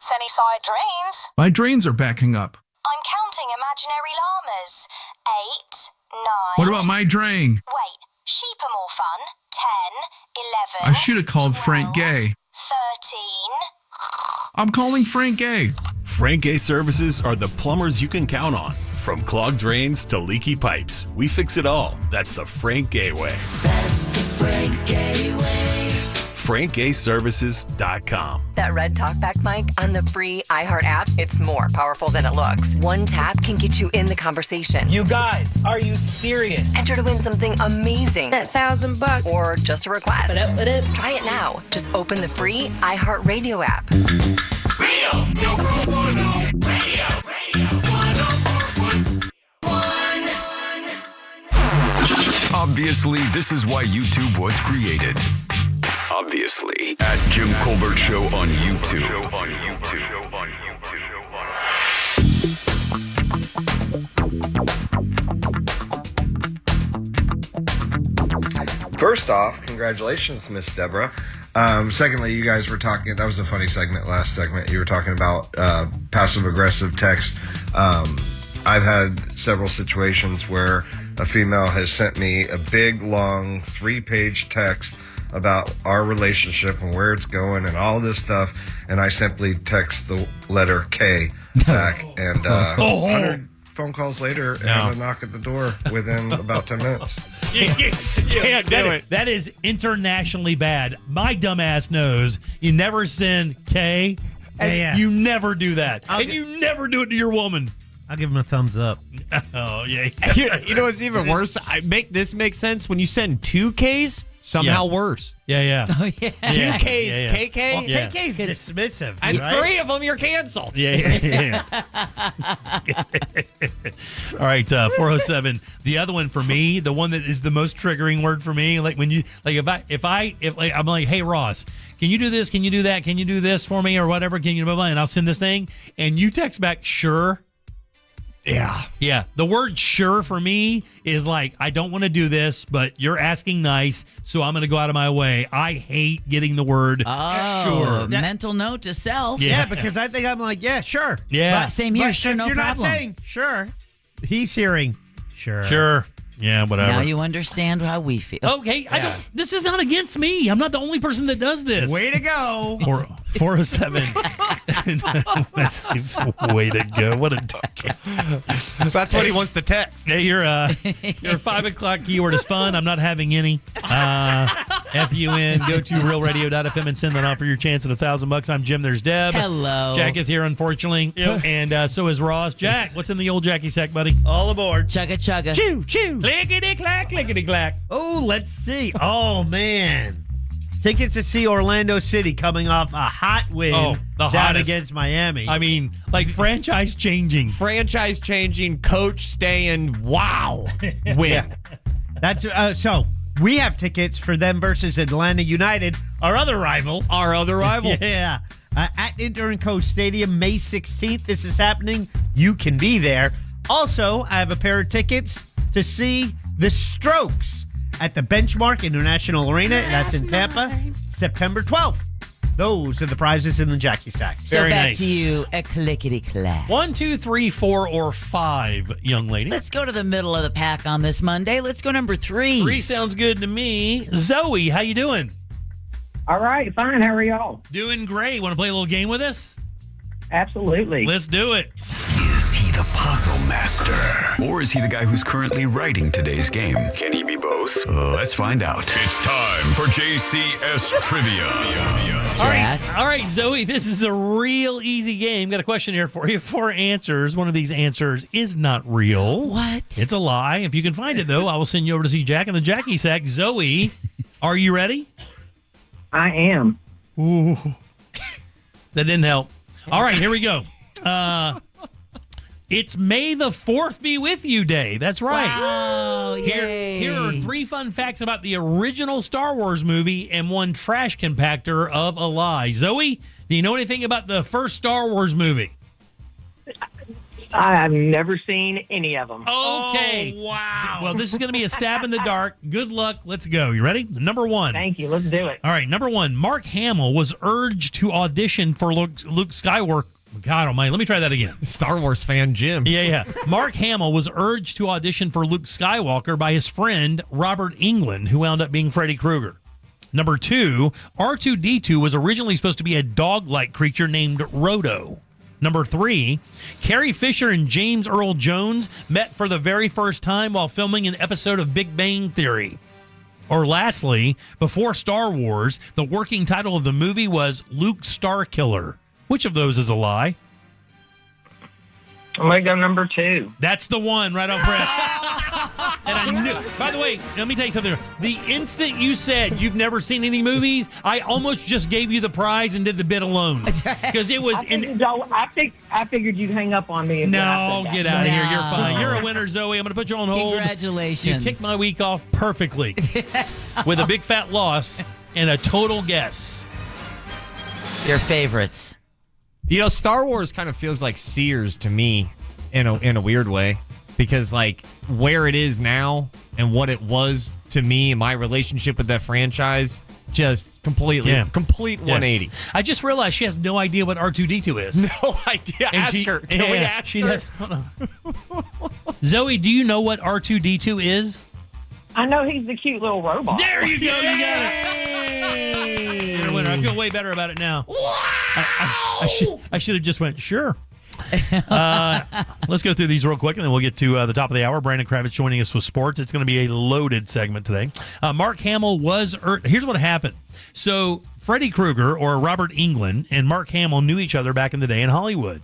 Sunnyside drains. My drains are backing up. I'm counting imaginary llamas. 8, 9. What about my drain? Wait, sheep are more fun. 10, 11. I should have called Frank Gay. 13. I'm calling Frank Gay. Frank Gay Services are the plumbers you can count on. From clogged drains to leaky pipes, we fix it all. That's the Frank Gay way. That's the Frank Gay way. FrankGayServices.com. That red talkback mic on the free iHeart app, it's more powerful than it looks. One tap can get you in the conversation. You guys, are you serious? Enter to win something amazing. That $1,000. Or just a request. Try it now. Just open the free iHeart Radio app. Obviously, this is why YouTube was created. Obviously, at Jim Colbert Show on YouTube. First off, congratulations, Miss Deborah. Secondly, you guys were talking, that was a funny segment, last segment. You were talking about passive-aggressive text. I've had several situations where a female has sent me a big, long, 3-page text about our relationship and where it's going and all this stuff, and I simply text the letter K back, and 100 phone calls later, and a knock at the door within about 10 minutes. Can't do it. That is internationally bad. My dumbass knows you never send K, and you never do that, and you never do it to your woman. I'll give him a thumbs up. Oh, yeah. You know what's even worse? This makes sense when you send 2 Ks. Somehow worse. Yeah. Oh, yeah. 2 Ks, KK? Well, KK's dismissive. And right? 3 of them, you're canceled. Yeah. All right, 407. The other one for me, the one that is the most triggering word for me, like when you, like if I'm like, hey Ross, can you do this? Can you do that? Can you do this for me or whatever? Can you blah blah? And I'll send this thing, and you text back, sure. Yeah. The word sure for me is like, I don't want to do this, but you're asking nice, so I'm going to go out of my way. I hate getting the word sure. Mental note to self. Yeah, because I think I'm like, yeah, sure. Yeah. Same here, sure, no you're problem. Not saying sure. He's hearing sure. Sure. Yeah, whatever. Now you understand how we feel. Okay, this is not against me. I'm not the only person that does this. Way to go. 407. That's way to go. What a dick. That's what he wants to text. Hey, your 5 o'clock keyword is fun. I'm not having any. FUN. Go to realradio.fm and send that off for your chance at $1,000. I'm Jim. There's Deb. Hello. Jack is here, unfortunately. Yep. And so is Ross. Jack, what's in the old Jackie sack, buddy? All aboard. Chugga chugga. Choo, choo. Clickety-clack, clickety-clack. Oh, let's see. Oh, man. Tickets to see Orlando City coming off a hot win down hottest against Miami. I mean, like franchise changing. Franchise changing, coach staying, wow, win. That's so we have tickets for them versus Atlanta United, our other rival. Yeah. At Inter & Co Stadium, May 16th. This is happening. You can be there. Also, I have a pair of tickets to see the Strokes at the Benchmark International Arena. That's in Tampa, September 12th. Those are the prizes in the Jackie Sack. So Very back nice. to you, a clickety-clack. 1, 2, 3, 4, or 5, young lady. Let's go to the middle of the pack on this Monday. Let's go number 3. 3 sounds good to me. Zoe, how you doing? All right, fine. How are y'all? Doing great. Want to play a little game with us? Absolutely. Let's do it. Is he the puzzle master? Or is he the guy who's currently writing today's game? Can he be both? else? Let's find out. It's time for JCS Trivia. All right, Zoe, this is a real easy game. Got a question here for you. 4 answers. One of these answers is not real. What? It's a lie. If you can find it, though, I will send you over to see Jack in the Jackie Sack. Zoe, are you ready? I am. Ooh. That didn't help. All right, here we go. It's May the 4th be with you day. That's right. Wow, Here are 3 fun facts about the original Star Wars movie and 1 trash compactor of a lie. Zoe, do you know anything about the first Star Wars movie? I've never seen any of them. Okay. Oh, wow. Well, this is going to be a stab in the dark. Good luck. Let's go. You ready? Number 1. Thank you. Let's do it. All right. Number 1. Mark Hamill was urged to audition for Luke Skywalker. God almighty. Let me try that again. Star Wars fan Jim. Yeah. Mark Hamill was urged to audition for Luke Skywalker by his friend Robert Englund, who wound up being Freddy Krueger. Number 2. R2-D2 was originally supposed to be a dog-like creature named Roto. Number 3, Carrie Fisher and James Earl Jones met for the very first time while filming an episode of Big Bang Theory. Or lastly, before Star Wars, the working title of the movie was Luke Starkiller. Which of those is a lie? I'm going to go number 2. That's the one right off breath. And I knew. By the way, let me tell you something. The instant you said you've never seen any movies, I almost just gave you the prize and did the bid alone. Because it was. I figured you'd hang up on me. No, get out of here. You're fine. You're a winner, Zoe. I'm going to put you on hold. Congratulations. You kicked my week off perfectly with a big fat loss and a total guess. Your favorites. You know, Star Wars kind of feels like Sears to me in a weird way, because like where it is now and what it was to me and my relationship with that franchise, just complete 180. I just realized she has no idea what R2-D2 is. No idea. Ask her. Can we ask her? Hold on. Zoe, do you know what R2-D2 is? I know he's the cute little robot. There you go. You got it. You're a winner. I feel way better about it now. Wow! I should have just went, sure. Let's go through these real quick, and then we'll get to the top of the hour. Brandon Kravitz joining us with sports. It's going to be a loaded segment today. Mark Hamill was... Here's what happened. So, Freddy Krueger, or Robert Englund, and Mark Hamill knew each other back in the day in Hollywood.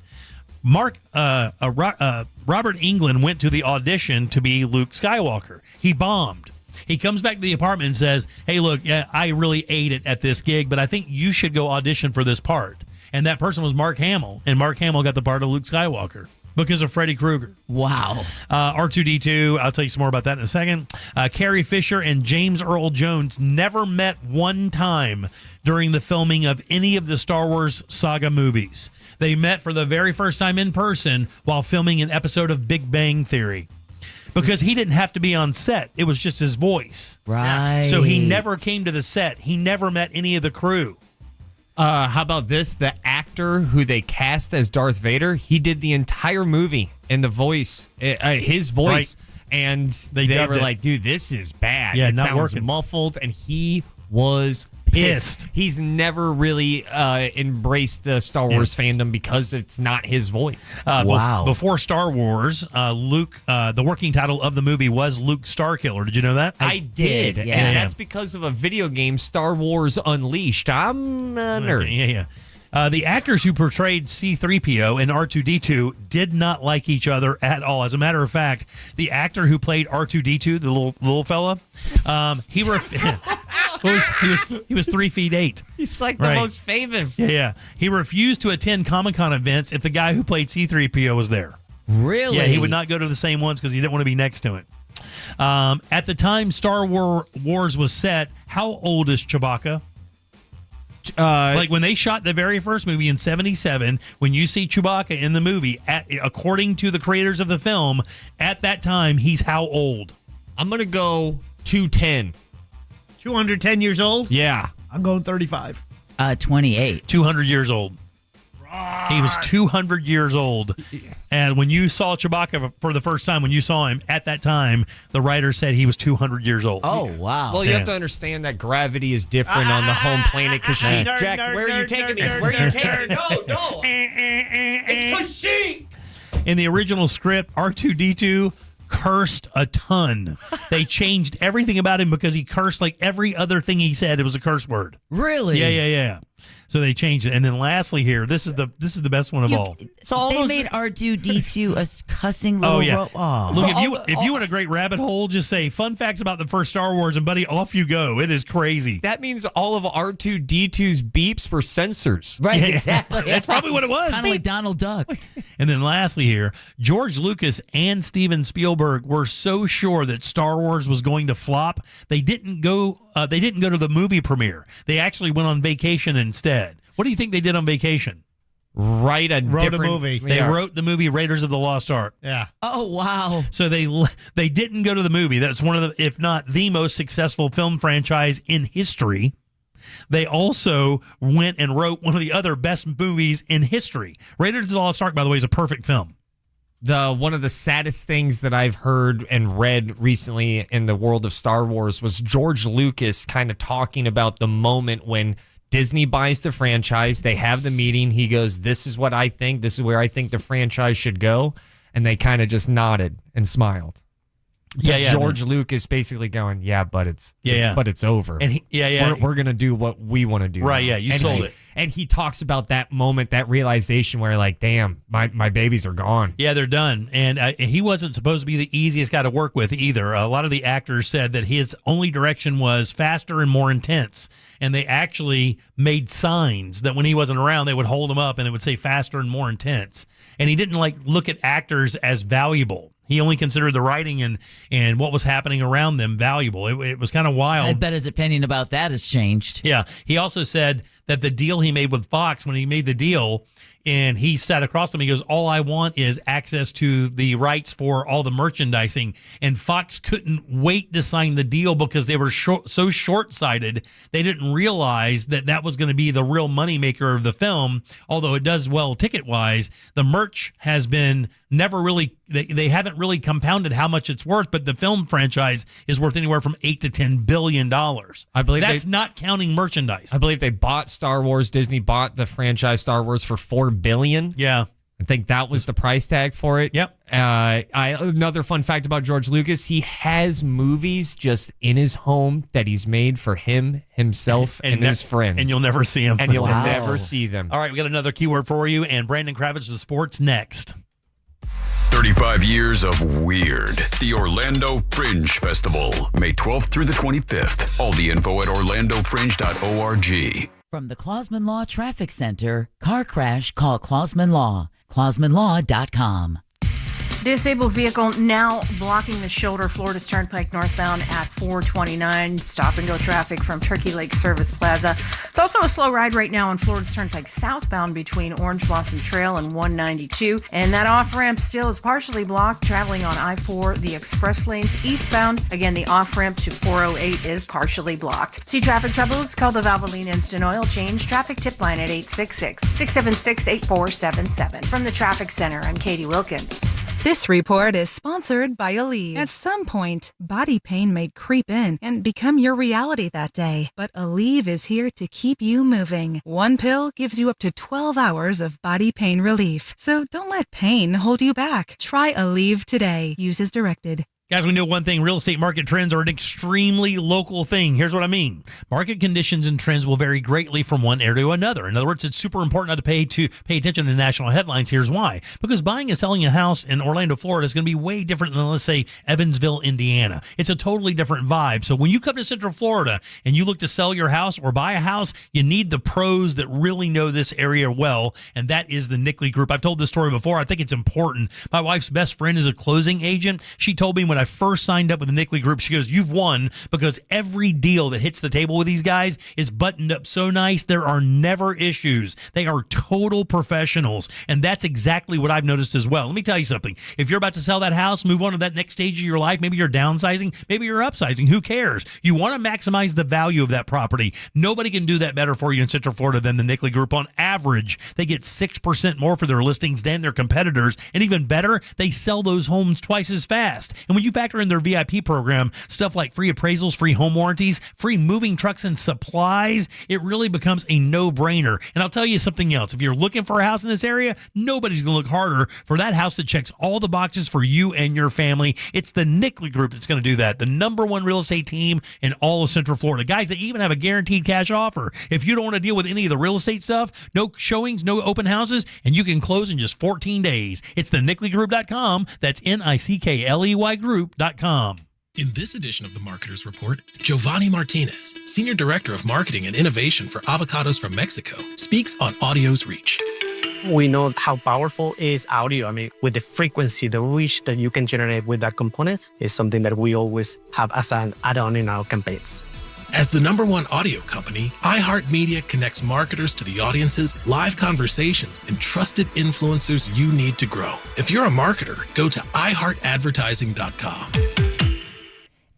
Robert Englund went to the audition to be Luke Skywalker. He bombed. He comes back to the apartment and says, hey, look, I really ate it at this gig, but I think you should go audition for this part. And that person was Mark Hamill, and Mark Hamill got the part of Luke Skywalker because of Freddy Krueger. Wow. R2-D2, I'll tell you some more about that in a second. Carrie Fisher and James Earl Jones never met one time during the filming of any of the Star Wars saga movies. They met for the very first time in person while filming an episode of Big Bang Theory. Because he didn't have to be on set. It was just his voice. Right. So he never came to the set. He never met any of the crew. How about this? The actor who they cast as Darth Vader, he did the entire movie in the voice, his voice. Right. And they were like, dude, this is bad. Yeah, it not sounds working. Muffled. And he was pissed. He's never really embraced the Star Wars fandom because it's not his voice. Wow. Before Star Wars, Luke, the working title of the movie was Luke Starkiller. Did you know that? I did. Yeah. And that's because of a video game, Star Wars Unleashed. I'm a nerd. Yeah. The actors who portrayed C-3PO and R2-D2 did not like each other at all. As a matter of fact, the actor who played R2-D2, the little fella, he was 3 feet 8. He's like the most famous. Yeah. He refused to attend Comic-Con events if the guy who played C-3PO was there. Really? Yeah, he would not go to the same ones because he didn't want to be next to it. At the time Star Wars was set, how old is Chewbacca? Like when they shot the very first movie in 1977, when you see Chewbacca in the movie, according to the creators of the film, at that time, he's how old? I'm going to go 210. 210 years old? Yeah. I'm going 35. 28. 200 years old. He was 200 years old. And when you saw Chewbacca for the first time, when you saw him at that time, the writer said he was 200 years old. Oh, wow. Well, you have to understand that gravity is different on the home planet. Because Jack, where are you taking me? Where are you taking me? No. It's because she. In the original script, R2-D2 cursed a ton. They changed everything about him because he cursed like every other thing he said. It was a curse word. Really? Yeah. So they changed it. And then lastly here, this is the best one of all. So they made R2-D2 a cussing little Look, if you want a great rabbit hole, just say fun facts about the first Star Wars, and buddy, off you go. It is crazy. That means all of R2-D2's beeps were sensors. Right, exactly. That's probably what it was. Kind of like Donald Duck. And then lastly here, George Lucas and Steven Spielberg were so sure that Star Wars was going to flop, they didn't go to the movie premiere. They actually went on vacation instead. What do you think they did on vacation? Wrote a movie. They wrote the movie Raiders of the Lost Ark. Yeah. Oh, wow. So they didn't go to the movie. That's one of the, if not the most successful film franchise in history. They also went and wrote one of the other best movies in history. Raiders of the Lost Ark, by the way, is a perfect film. One of the saddest things that I've heard and read recently in the world of Star Wars was George Lucas kind of talking about the moment when Disney buys the franchise. They have the meeting. He goes, "This is what I think. This is where I think the franchise should go." And they kind of just nodded and smiled. George Lucas basically going, but it's over. And we're gonna do what we want to do. Right? now. Yeah, you sold it. And he talks about that moment, that realization where like, damn, my babies are gone. Yeah, they're done. And he wasn't supposed to be the easiest guy to work with either. A lot of the actors said that his only direction was faster and more intense. And they actually made signs that when he wasn't around, they would hold him up and it would say faster and more intense. And he didn't look at actors as valuable. He only considered the writing and what was happening around them valuable. It was kind of wild. I bet his opinion about that has changed. Yeah. He also said that the deal he made with Fox, when he made the deal and he sat across them, he goes, all I want is access to the rights for all the merchandising. And Fox couldn't wait to sign the deal because they were so short-sighted. They didn't realize that was going to be the real moneymaker of the film. Although it does well ticket-wise, the merch has been never really, they haven't really compounded how much it's worth, but the film franchise is worth anywhere from $8 to $10 billion. I believe that's not counting merchandise. I believe they bought Star Wars. Disney bought the franchise Star Wars for $4 billion. Yeah. I think that was the price tag for it. Yep. Another fun fact about George Lucas, he has movies just in his home that he's made for himself, and his friends. And you'll never see them. And you'll never see them. All right, we got another keyword for you, and Brandon Kravitz with sports next. 35 years of weird. The Orlando Fringe Festival, May 12th through the 25th. All the info at orlandofringe.org. From the Clausman Law Traffic Center, car crash, call Clausman Law. ClausmanLaw.com. Disabled vehicle now blocking the shoulder Florida's Turnpike northbound at 429. Stop and go traffic from Turkey Lake Service Plaza. It's also a slow ride right now on Florida's Turnpike southbound between Orange Blossom Trail and 192. And that off-ramp still is partially blocked traveling on I-4, the express lanes eastbound. Again, the off-ramp to 408 is partially blocked. See traffic troubles? Call the Valvoline Instant Oil Change traffic tip line at 866-676-8477. From the Traffic Center, I'm Katie Wilkins. This report is sponsored by Aleve. At some point, body pain may creep in and become your reality that day. But Aleve is here to keep you moving. One pill gives you up to 12 hours of body pain relief. So don't let pain hold you back. Try Aleve today. Use as directed. Guys, we know one thing. Real estate market trends are an extremely local thing. Here's what I mean. Market conditions and trends will vary greatly from one area to another. In other words, it's super important not to pay attention to national headlines. Here's why. Because buying and selling a house in Orlando, Florida is going to be way different than, let's say, Evansville, Indiana. It's a totally different vibe. So when you come to Central Florida and you look to sell your house or buy a house, you need the pros that really know this area well, and that is the Nickley Group. I've told this story before. I think it's important. My wife's best friend is a closing agent. She told me when I first signed up with the Nickley Group, she goes, you've won because every deal that hits the table with these guys is buttoned up so nice. There are never issues. They are total professionals. And that's exactly what I've noticed as well. Let me tell you something. If you're about to sell that house, move on to that next stage of your life, maybe you're downsizing, maybe you're upsizing, who cares? You want to maximize the value of that property. Nobody can do that better for you in Central Florida than the Nickley Group. On average, they get 6% more for their listings than their competitors. And even better, they sell those homes twice as fast. And when you you factor in their VIP program, stuff like free appraisals, free home warranties, free moving trucks and supplies, it really becomes a no-brainer. And I'll tell you something else. If you're looking for a house in this area, nobody's going to look harder for that house that checks all the boxes for you and your family. It's the Nickley Group that's going to do that. The #1 real estate team in all of Central Florida. Guys, they even have a guaranteed cash offer. If you don't want to deal with any of the real estate stuff, no showings, no open houses, and you can close in just 14 days. It's the NickleyGroup.com. That's NICKLEY Group.com. In this edition of the Marketer's Report, Giovanni Martinez, Senior Director of Marketing and Innovation for Avocados from Mexico, speaks on audio's reach. We know how powerful is audio. I mean, with the frequency, the reach that you can generate with that component is something that we always have as an add-on in our campaigns. As the #1 audio company, iHeartMedia connects marketers to the audiences, live conversations, and trusted influencers you need to grow. If you're a marketer, go to iHeartAdvertising.com.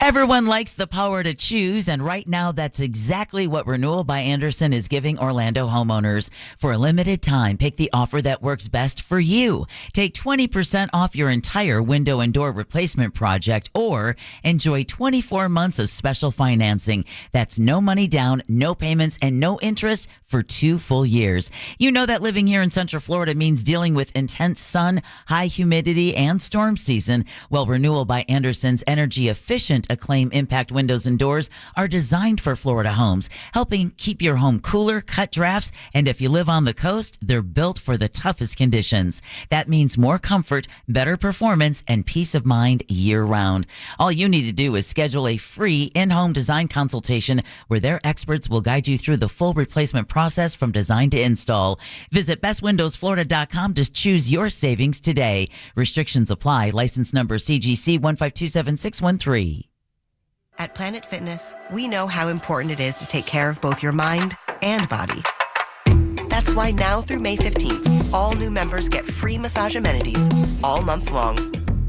Everyone likes the power to choose, and right now that's exactly what Renewal by Andersen is giving Orlando homeowners. For a limited time, pick the offer that works best for you. Take 20% off your entire window and door replacement project, or enjoy 24 months of special financing. That's no money down, no payments, and no interest for 2 full years. You know that living here in Central Florida means dealing with intense sun, high humidity, and storm season. Well, Renewal by Andersen's energy efficient Acclaim Impact windows and doors are designed for Florida homes, helping keep your home cooler, cut drafts, and if you live on the coast, they're built for the toughest conditions. That means more comfort, better performance, and peace of mind year-round. All you need to do is schedule a free in-home design consultation where their experts will guide you through the full replacement process from design to install. Visit bestwindowsflorida.com to choose your savings today. Restrictions apply. License number CGC 1527613. At Planet Fitness, we know how important it is to take care of both your mind and body. That's why now through May 15th, all new members get free massage amenities all month long,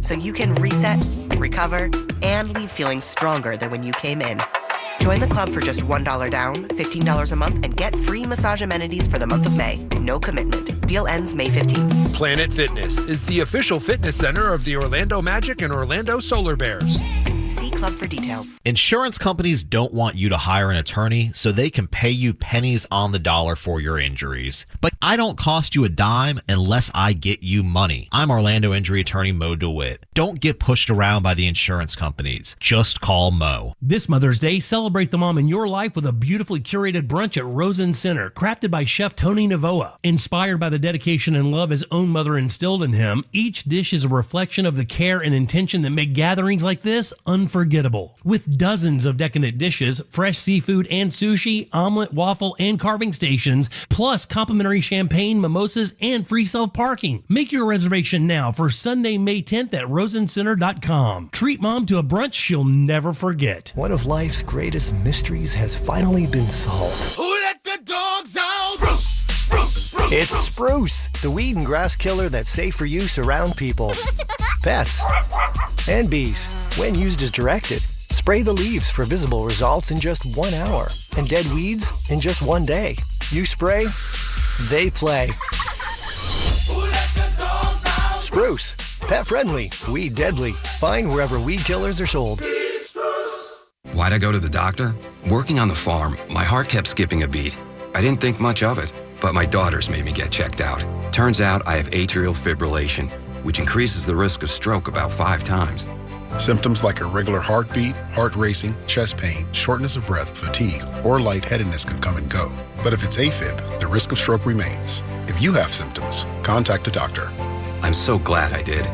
so you can reset, recover, and leave feeling stronger than when you came in. Join the club for just $1 down, $15 a month, and get free massage amenities for the month of May. No commitment. Deal ends May 15th. Planet Fitness is the official fitness center of the Orlando Magic and Orlando Solar Bears. See club for details. Insurance companies don't want you to hire an attorney so they can pay you pennies on the dollar for your injuries. But I don't cost you a dime unless I get you money. I'm Orlando injury attorney Mo DeWitt. Don't get pushed around by the insurance companies. Just call Mo. This Mother's Day, celebrate the mom in your life with a beautifully curated brunch at Rosen Center, crafted by Chef Tony Navoa. Inspired by the dedication and love his own mother instilled in him, each dish is a reflection of the care and intention that make gatherings like this unforgettable. With dozens of decadent dishes, fresh seafood and sushi, omelet, waffle, and carving stations, plus complimentary champagne, mimosas, and free self-parking. Make your reservation now for Sunday, May 10th at rosencenter.com. Treat mom to a brunch she'll never forget. One of life's greatest mysteries has finally been solved. Who let the dogs out? Spruce, spruce, spruce. It's Spruce, the weed and grass killer that's safe for use around people, pets, and bees. When used as directed, spray the leaves for visible results in just 1 hour, and dead weeds in just 1 day. You spray, they play. Spruce, pet friendly, weed deadly. Find wherever weed killers are sold. Why'd I go to the doctor? Working on the farm, my heart kept skipping a beat. I didn't think much of it, but my daughters made me get checked out. Turns out I have atrial fibrillation, which increases the risk of stroke about 5 times. Symptoms like irregular heartbeat, heart racing, chest pain, shortness of breath, fatigue, or lightheadedness can come and go. But if it's AFib, the risk of stroke remains. If you have symptoms, contact a doctor. I'm so glad I did.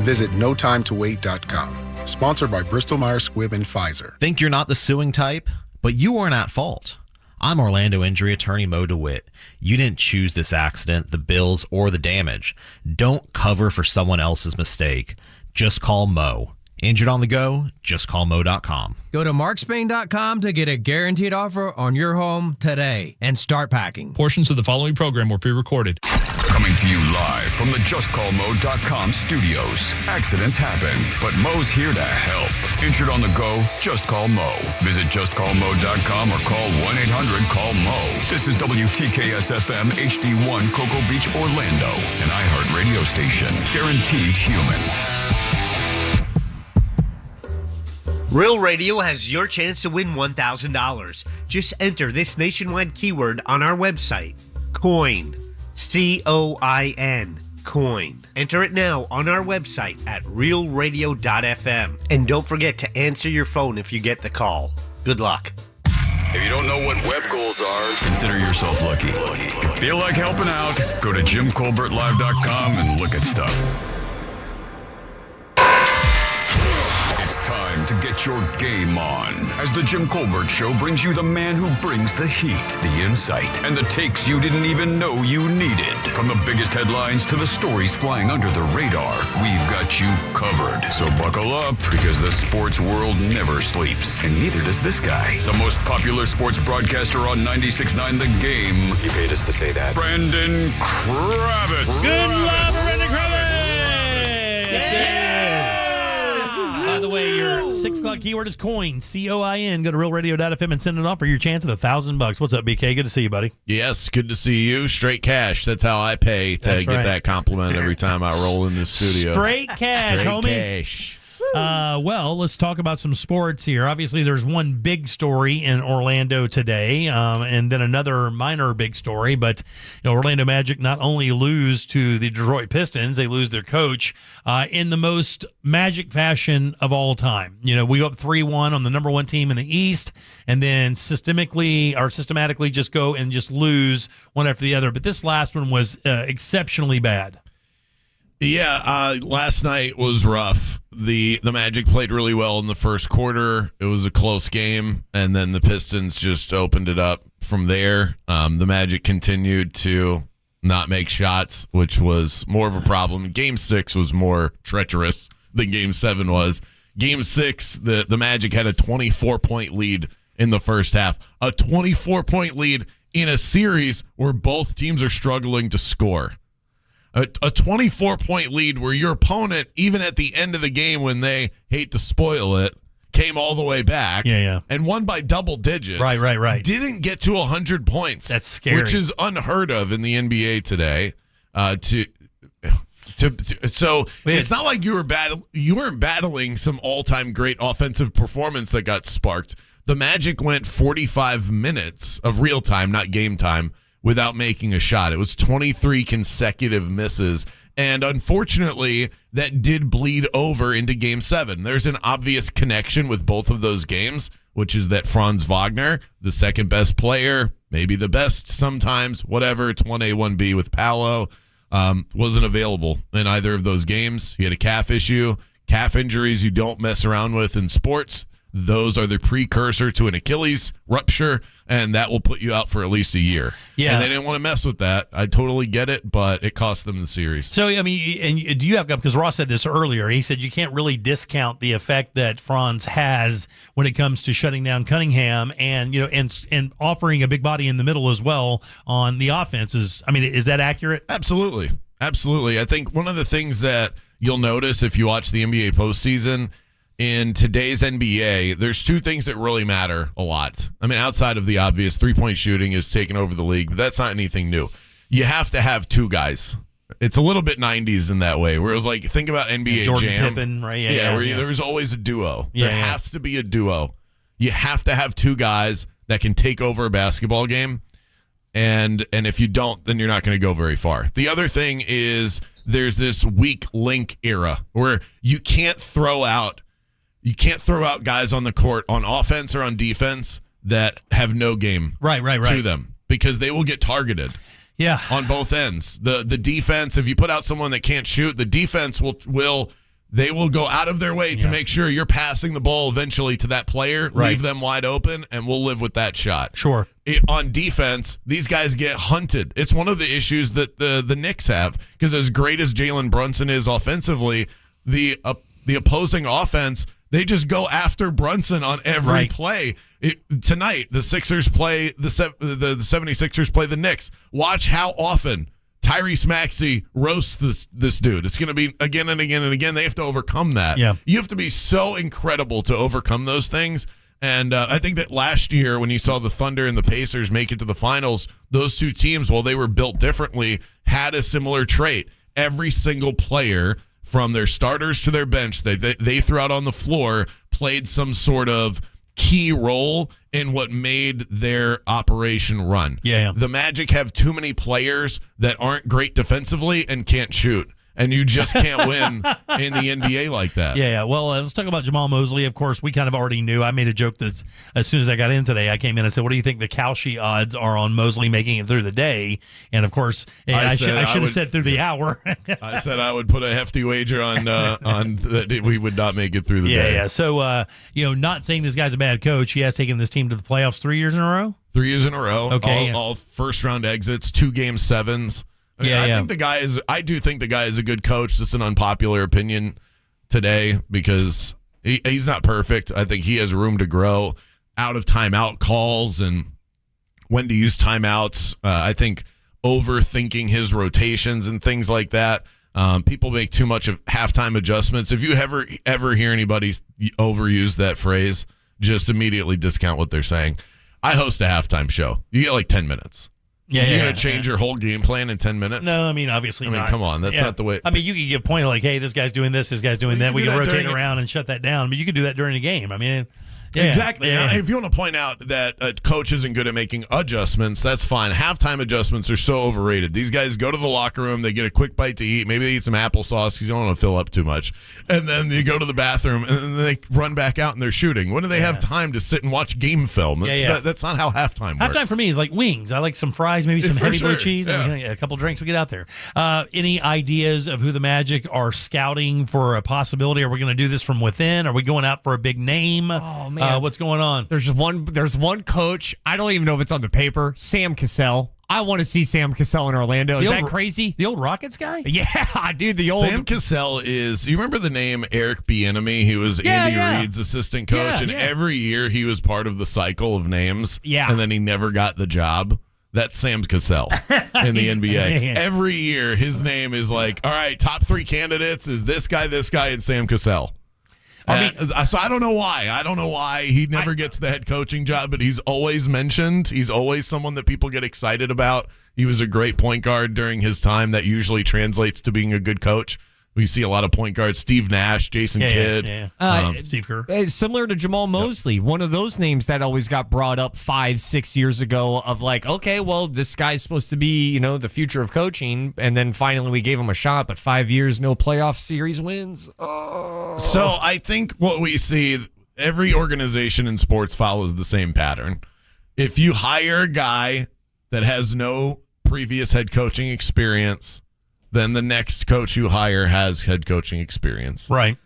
Visit notimetowait.com. Sponsored by Bristol-Myers Squibb and Pfizer. Think you're not the suing type? But you weren't at fault. I'm Orlando injury attorney Mo DeWitt. You didn't choose this accident, the bills, or the damage. Don't cover for someone else's mistake. Just call Mo. Injured on the go? Just call Mo.com. Go to markspain.com to get a guaranteed offer on your home today and start packing. Portions of the following program were pre-recorded. Coming to you live from the JustCallMo.com studios. Accidents happen, but Mo's here to help. Injured on the go? Just call Mo. Visit JustCallMo.com or call 1-800-CALL-MO. This is WTKS-FM HD1 Cocoa Beach, Orlando, an iHeart radio station. Guaranteed human. Real Radio has your chance to win $1,000. Just enter this nationwide keyword on our website, COIN, COIN, coin. Enter it now on our website at realradio.fm. And don't forget to answer your phone if you get the call. Good luck. If you don't know what web goals are, consider yourself lucky. If you feel like helping out, go to JimColbertLive.com and look at stuff. It's time to get your game on as the Jim Colbert Show brings you the man who brings the heat, the insight, and the takes you didn't even know you needed. From the biggest headlines to the stories flying under the radar, we've got you covered. So buckle up, because the sports world never sleeps, and neither does this guy. The most popular sports broadcaster on 96.9 The Game. You paid us to say that. Brandon Kravitz. Good luck, Brandon Kravitz! By the way, your 6 o'clock keyword is coin, COIN. Go to realradio.fm and send it off for your chance at $1,000. What's up, BK? Good to see you, buddy. Yes, good to see you. Straight cash. That's how I pay to get that compliment every time I roll in the studio. Straight cash, Straight homie. cash. Well, let's talk about some sports here. Obviously, there's one big story in Orlando today, and then another minor big story. But Orlando Magic not only lose to the Detroit Pistons, they lose their coach in the most Magic fashion of all time. We go up 3-1 on the number one team in the East, and then systematically just go and just lose one after the other. But this last one was exceptionally bad. Yeah, last night was rough. The Magic played really well in the first quarter. It was a close game, and then the Pistons just opened it up from there. The Magic continued to not make shots, which was more of a problem. Game 6 was more treacherous than Game 7 was. Game 6, the Magic had a 24-point lead in the first half. A 24-point lead in a series where both teams are struggling to score. A 24-point lead where your opponent, even at the end of the game when they hate to spoil it, came all the way back and won by double digits. Right. Didn't get to 100 points. That's scary. Which is unheard of in the NBA today. So it's not like you weren't battling some all-time great offensive performance that got sparked. The Magic went 45 minutes of real time, not game time, without making a shot. It was 23 consecutive misses. And unfortunately, that did bleed over into Game 7. There's an obvious connection with both of those games, which is that Franz Wagner, the second best player, maybe the best sometimes, whatever, it's 1A, 1B with Paolo, wasn't available in either of those games. He had a calf issue. Calf injuries you don't mess around with in sports. Those are the precursor to an Achilles rupture, and that will put you out for at least a year. Yeah. And they didn't want to mess with that. I totally get it, but it cost them the series. So, I mean, and do you have, because Ross said this earlier, he said you can't really discount the effect that Franz has when it comes to shutting down Cunningham and, and offering a big body in the middle as well on the offenses. I mean, is that accurate? Absolutely. I think one of the things that you'll notice if you watch the NBA postseason in today's NBA, there's two things that really matter a lot. I mean, outside of the obvious, three-point shooting is taking over the league, but that's not anything new. You have to have two guys. It's a little bit 90s in that way, where it was like, think about NBA Jordan Jam. Pippen, right? There was always a duo. There has to be a duo. You have to have two guys that can take over a basketball game, and if you don't, then you're not going to go very far. The other thing is there's this weak link era where you can't throw out guys on the court on offense or on defense that have no game to them, because they will get targeted. Yeah, on both ends. The defense, if you put out someone that can't shoot, the defense will go out of their way to make sure you're passing the ball eventually to that player, leave them wide open, and we'll live with that shot. Sure. On defense, these guys get hunted. It's one of the issues that the Knicks have, because as great as Jalen Brunson is offensively, the opposing offense, they just go after Brunson on every play. Tonight, the Sixers play the 76ers play the Knicks. Watch how often Tyrese Maxey roasts this dude. It's going to be again and again and again. They have to overcome that. Yeah. You have to be so incredible to overcome those things. And I think that last year when you saw the Thunder and the Pacers make it to the finals, those two teams, while they were built differently, had a similar trait. Every single player from their starters to their bench, they threw out on the floor, played some sort of key role in what made their operation run. Yeah. The Magic have too many players that aren't great defensively and can't shoot. And you just can't win in the NBA like that. Yeah. Well, let's talk about Jamal Mosley. Of course, we kind of already knew. I made a joke that as soon as I got in today, I came in and said, what do you think the Kalshi odds are on Mosley making it through the day? And, of course, I should have said through the hour. I said I would put a hefty wager on that we would not make it through the day. Yeah. So, not saying this guy's a bad coach. He has taken this team to the playoffs 3 years in a row? 3 years in a row. Okay. All first-round exits, 2 Game 7s. I do think the guy is a good coach. That's an unpopular opinion today because he's not perfect. I think he has room to grow. Out of timeout calls and when to use timeouts. I think overthinking his rotations and things like that. People make too much of halftime adjustments. If you ever hear anybody overuse that phrase, just immediately discount what they're saying. I host a halftime show. You get like 10 minutes. You're going to change your whole game plan in 10 minutes? No, I mean, obviously not. Come on. That's not the way. I mean, you could give a point like, hey, this guy's doing this, this guy's doing that. We can rotate around and shut that down. But you could do that during the game. I mean, exactly. Now, if you want to point out that a coach isn't good at making adjustments, that's fine. Halftime adjustments are so overrated. These guys go to the locker room, they get a quick bite to eat. Maybe they eat some applesauce because you don't want to fill up too much. And then you go to the bathroom, and then they run back out and they're shooting. When do they have time to sit and watch game film? That's not how halftime works. Halftime for me is like wings. I like some fries, maybe some heavy blue cheese, and a couple drinks. We get out there. Any ideas of who the Magic are scouting for a possibility? Are we going to do this from within? Are we going out for a big name? Oh, man. What's going on? There's one coach. I don't even know if it's on the paper. Sam Cassell. I want to see Sam Cassell in Orlando. Is that crazy? The old Rockets guy? Yeah, dude. The old Sam Cassell is. You remember the name Eric Bieniemy? He was Andy Reid's assistant coach, and every year he was part of the cycle of names. Yeah, and then he never got the job. That's Sam Cassell in the NBA. Every year, his name is like, all right, top 3 candidates is this guy, and Sam Cassell. So I don't know why. I don't know why he never gets the head coaching job, but he's always mentioned. He's always someone that people get excited about. He was a great point guard during his time. That usually translates to being a good coach. We see a lot of point guards: Steve Nash, Jason Kidd, Steve Kerr. It's similar to Jamal Mosley, one of those names that always got brought up 5-6 years ago. Of like, okay, well, this guy's supposed to be, the future of coaching, and then finally we gave him a shot. But 5 years, no playoff series wins. Oh. So I think what we see, every organization in sports follows the same pattern. If you hire a guy that has no previous head coaching experience, then the next coach you hire has head coaching experience. Right.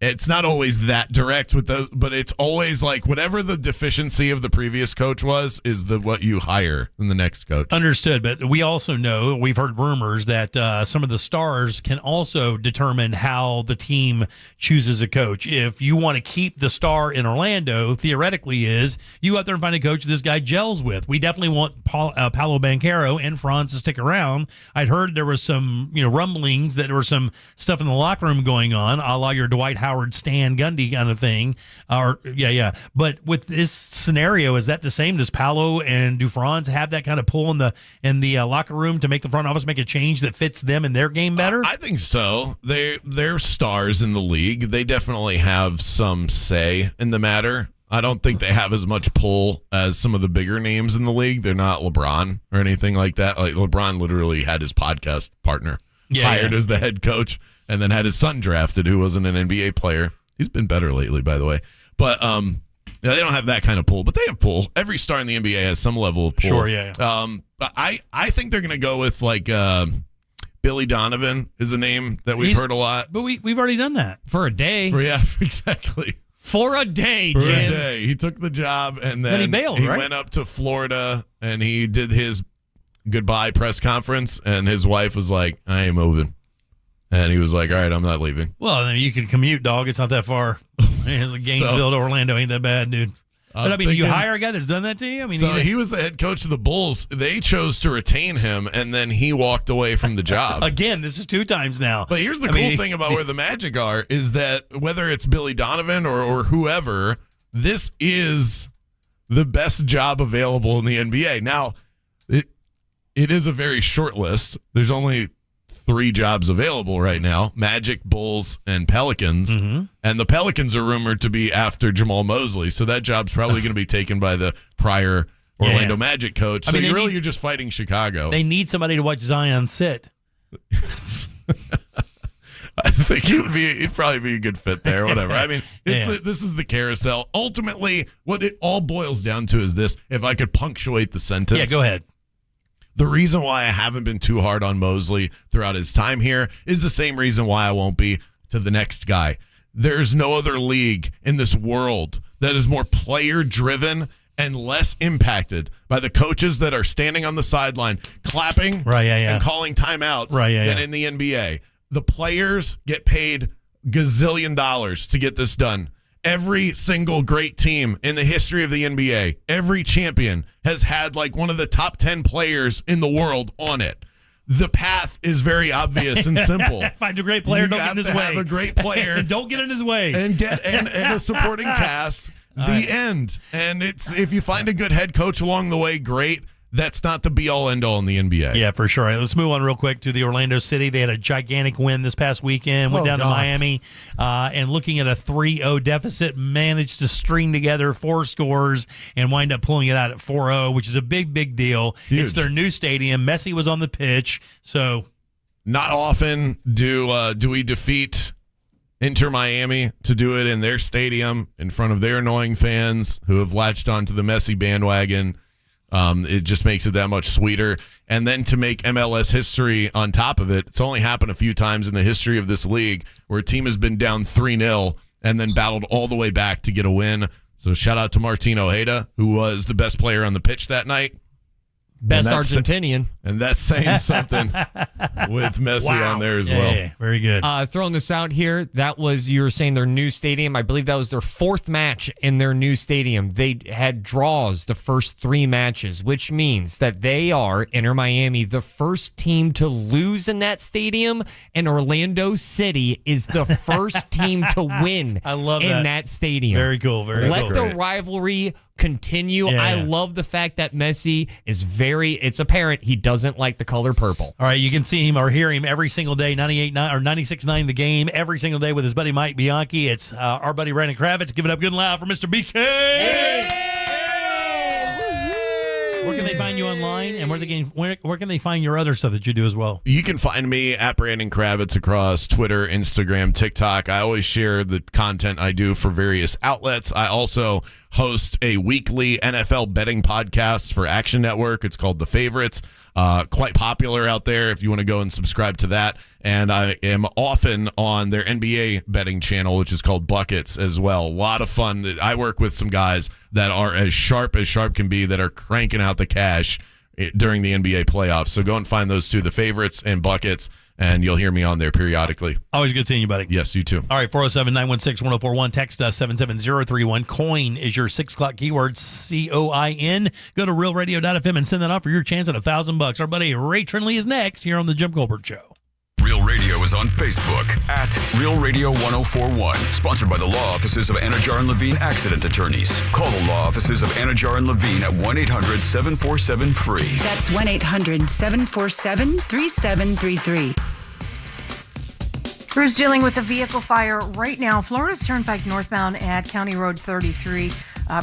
It's not always that direct with those, but it's always like whatever the deficiency of the previous coach was is what you hire in the next coach. Understood. But we also know, we've heard rumors that some of the stars can also determine how the team chooses a coach. If you want to keep the star in Orlando, theoretically you go out there and find a coach this guy gels with. We definitely want Paolo Banchero and Franz to stick around. I'd heard there was some rumblings that there was some stuff in the locker room going on, a la your Dwight Howard, Stan Gundy kind of thing. But with this scenario, is that the same? Does Paolo and Franz have that kind of pull in the locker room to make the front office make a change that fits them and their game better? I think so. They're stars in the league. They definitely have some say in the matter. I don't think they have as much pull as some of the bigger names in the league. They're not LeBron or anything like that. Like LeBron literally had his podcast partner hired as the head coach, and then had his son drafted, who wasn't an NBA player. He's been better lately, by the way. But they don't have that kind of pull, but they have pull. Every star in the NBA has some level of pull. Sure, yeah. But I think they're going to go with like Billy Donovan is a name that we've heard a lot. But we've already done that. For a day. Yeah, exactly. For a day, Jim. For a day. He took the job, and then he bailed, right? He went up to Florida, and he did his goodbye press conference, and his wife was like, I ain't moving. And he was like, all right, I'm not leaving. Well, then you can commute, dog. It's not that far. It's like Gainesville to Orlando. Ain't that bad, dude. But I mean, you hire a guy that's done that to you? I mean, he was the head coach of the Bulls. They chose to retain him, and then he walked away from the job. Again, this is 2 times now. But here's the cool thing about where the Magic are is that whether it's Billy Donovan or whoever, this is the best job available in the NBA. Now, it is a very short list. There's only 3 jobs available right now: Magic, Bulls, and Pelicans. Mm-hmm. And the Pelicans are rumored to be after Jamal Mosley, so that job's probably going to be taken by the prior Orlando Magic coach. So you're just fighting Chicago. They need somebody to watch Zion sit. I think he'd probably be a good fit there. Whatever. I mean, this is the carousel. Ultimately, what it all boils down to is this. If I could punctuate the sentence. Yeah, go ahead. The reason why I haven't been too hard on Mosley throughout his time here is the same reason why I won't be to the next guy. There's no other league in this world that is more player-driven and less impacted by the coaches that are standing on the sideline clapping and calling timeouts than in the NBA. The players get paid gazillion dollars to get this done. Every single great team in the history of the NBA, every champion has had like one of the top 10 players in the world on it. The path is very obvious and simple. Find a great player, don't get in his way. Have a great player. Don't get in his way. And get and a supporting cast. The end. And if you find a good head coach along the way, great. That's not the be-all, end-all in the NBA. Yeah, for sure. All right, let's move on real quick to the Orlando City. They had a gigantic win this past weekend. Went down to Miami, and looking at a 3-0 deficit, managed to string together 4 scores and wind up pulling it out at 4-0, which is a big, big deal. Huge. It's their new stadium. Messi was on the pitch, so not often do we defeat Inter Miami to do it in their stadium in front of their annoying fans who have latched onto the Messi bandwagon. It just makes it that much sweeter. And then to make MLS history on top of it, it's only happened a few times in the history of this league where a team has been down 3-0 and then battled all the way back to get a win. So shout out to Martin Ojeda, who was the best player on the pitch that night. Best Argentinian. And that's saying something with Messi on there as well. Yeah, very good. Throwing this out here, you were saying their new stadium. I believe that was their 4th match in their new stadium. They had draws the first 3 matches, which means that they are, Inter Miami, the first team to lose in that stadium, and Orlando City is the first team to win in that stadium. Very cool. Let the rivalry continue. Yeah. I love the fact that Messi is it's apparent he doesn't like the color purple. All right, you can see him or hear him every single day, 98.9 or 96.9 The Game, every single day with his buddy Mike Bianchi. It's our buddy Brandon Kravitz. Give it up good and loud for Mr. BK. Where can they find you online, and where can they find your other stuff that you do as well? You can find me at Brandon Kravitz across Twitter, Instagram, TikTok. I always share the content I do for various outlets. I also host a weekly NFL betting podcast for Action Network. It's called The Favorites. Quite popular out there if you want to go and subscribe to that. And I am often on their NBA betting channel, which is called Buckets as well. A lot of fun. I work with some guys that are as sharp can be, that are cranking out the cash during the NBA playoffs. So go and find those two, The Favorites and Buckets, and you'll hear me on there periodically. Always good seeing you, buddy. Yes, you too. All right, 407-916-1041. Text us 77031. Coin is your 6 o'clock keyword, COIN. Go to realradio.fm and send that off for your chance at $1,000. Our buddy Ray Trenley is next here on the Jim Colbert Show. Real Radio is on Facebook at Real Radio 1041. Sponsored by the law offices of Anajar and Levine Accident Attorneys. Call the law offices of Anajar and Levine at 1-800-747-FREE. That's 1-800-747-3733. Crew's dealing with a vehicle fire right now. Florida's Turnpike northbound at County Road 33.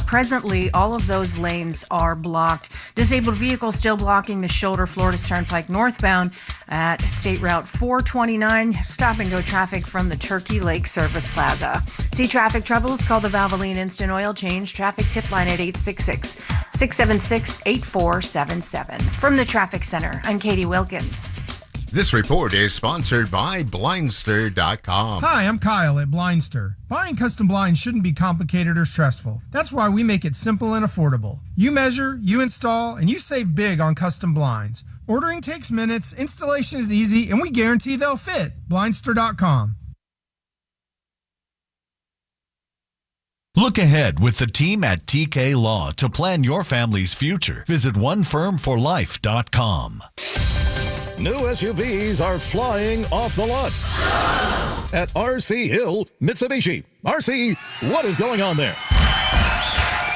Presently, all of those lanes are blocked. Disabled vehicles still blocking the shoulder. Florida's Turnpike northbound at State Route 429. Stop and go traffic from the Turkey Lake Service Plaza. See traffic troubles? Call the Valvoline Instant Oil Change traffic tip line at 866-676-8477. From the Traffic Center, I'm Katie Wilkins. This report is sponsored by Blindster.com. Hi, I'm Kyle at Blindster. Buying custom blinds shouldn't be complicated or stressful. That's why we make it simple and affordable. You measure, you install, and you save big on custom blinds. Ordering takes minutes, installation is easy, and we guarantee they'll fit. Blindster.com. Look ahead with the team at TK Law to plan your family's future. Visit onefirmforlife.com. New SUVs are flying off the lot at RC Hill Mitsubishi. RC, what is going on there?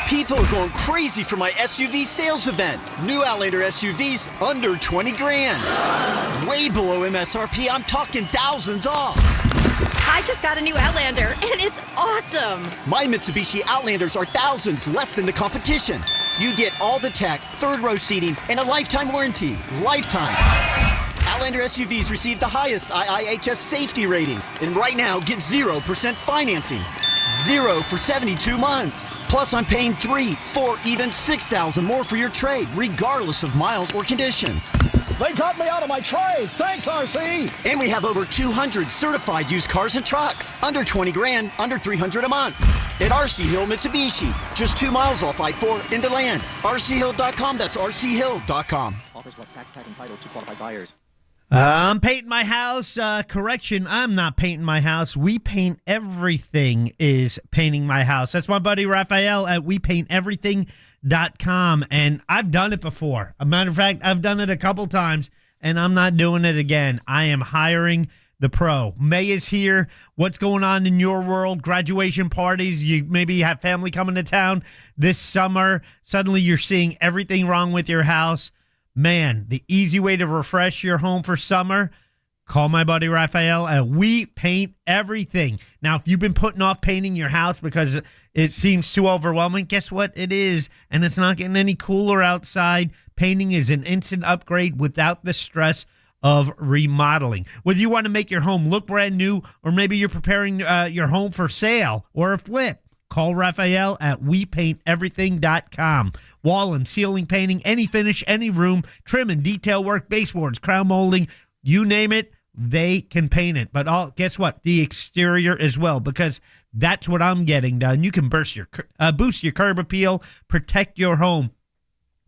People are going crazy for my SUV sales event. New Outlander SUVs under 20 grand. Way below MSRP, I'm talking thousands off. I just got a new Outlander, and it's awesome. My Mitsubishi Outlanders are thousands less than the competition. You get all the tech, third row seating, and a lifetime warranty. Lifetime. Outlander SUVs receive the highest IIHS safety rating. And right now, get 0% financing. 0 for 72 months. Plus, I'm paying $3,000, $4,000, even $6,000 more for your trade, regardless of miles or condition. They got me out of my trade. Thanks, RC. And we have over 200 certified used cars and trucks. Under 20 grand, under $300 a month. At RC Hill Mitsubishi, just 2 miles off I-4 into land. RCHill.com, that's RCHill.com. Offers plus tax tag and title to qualified buyers. I'm painting my house. Correction, I'm not painting my house. We Paint Everything is painting my house. That's my buddy Raphael at wepainteverything.com. And I've done it before. A matter of fact, I've done it a couple times, and I'm not doing it again. I am hiring the pro. May is here. What's going on in your world? Graduation parties. You maybe have family coming to town this summer. Suddenly you're seeing everything wrong with your house. Man, the easy way to refresh your home for summer, call my buddy Raphael at We Paint Everything. Now, if you've been putting off painting your house because it seems too overwhelming, guess what? It is, and it's not getting any cooler outside. Painting is an instant upgrade without the stress of remodeling. Whether you want to make your home look brand new or maybe you're preparing your home for sale or a flip, call Raphael at wepainteverything.com. Wall and ceiling painting, any finish, any room, trim and detail work, baseboards, crown molding, you name it, they can paint it. But guess what? The exterior as well, because that's what I'm getting done. You can boost your curb appeal, protect your home.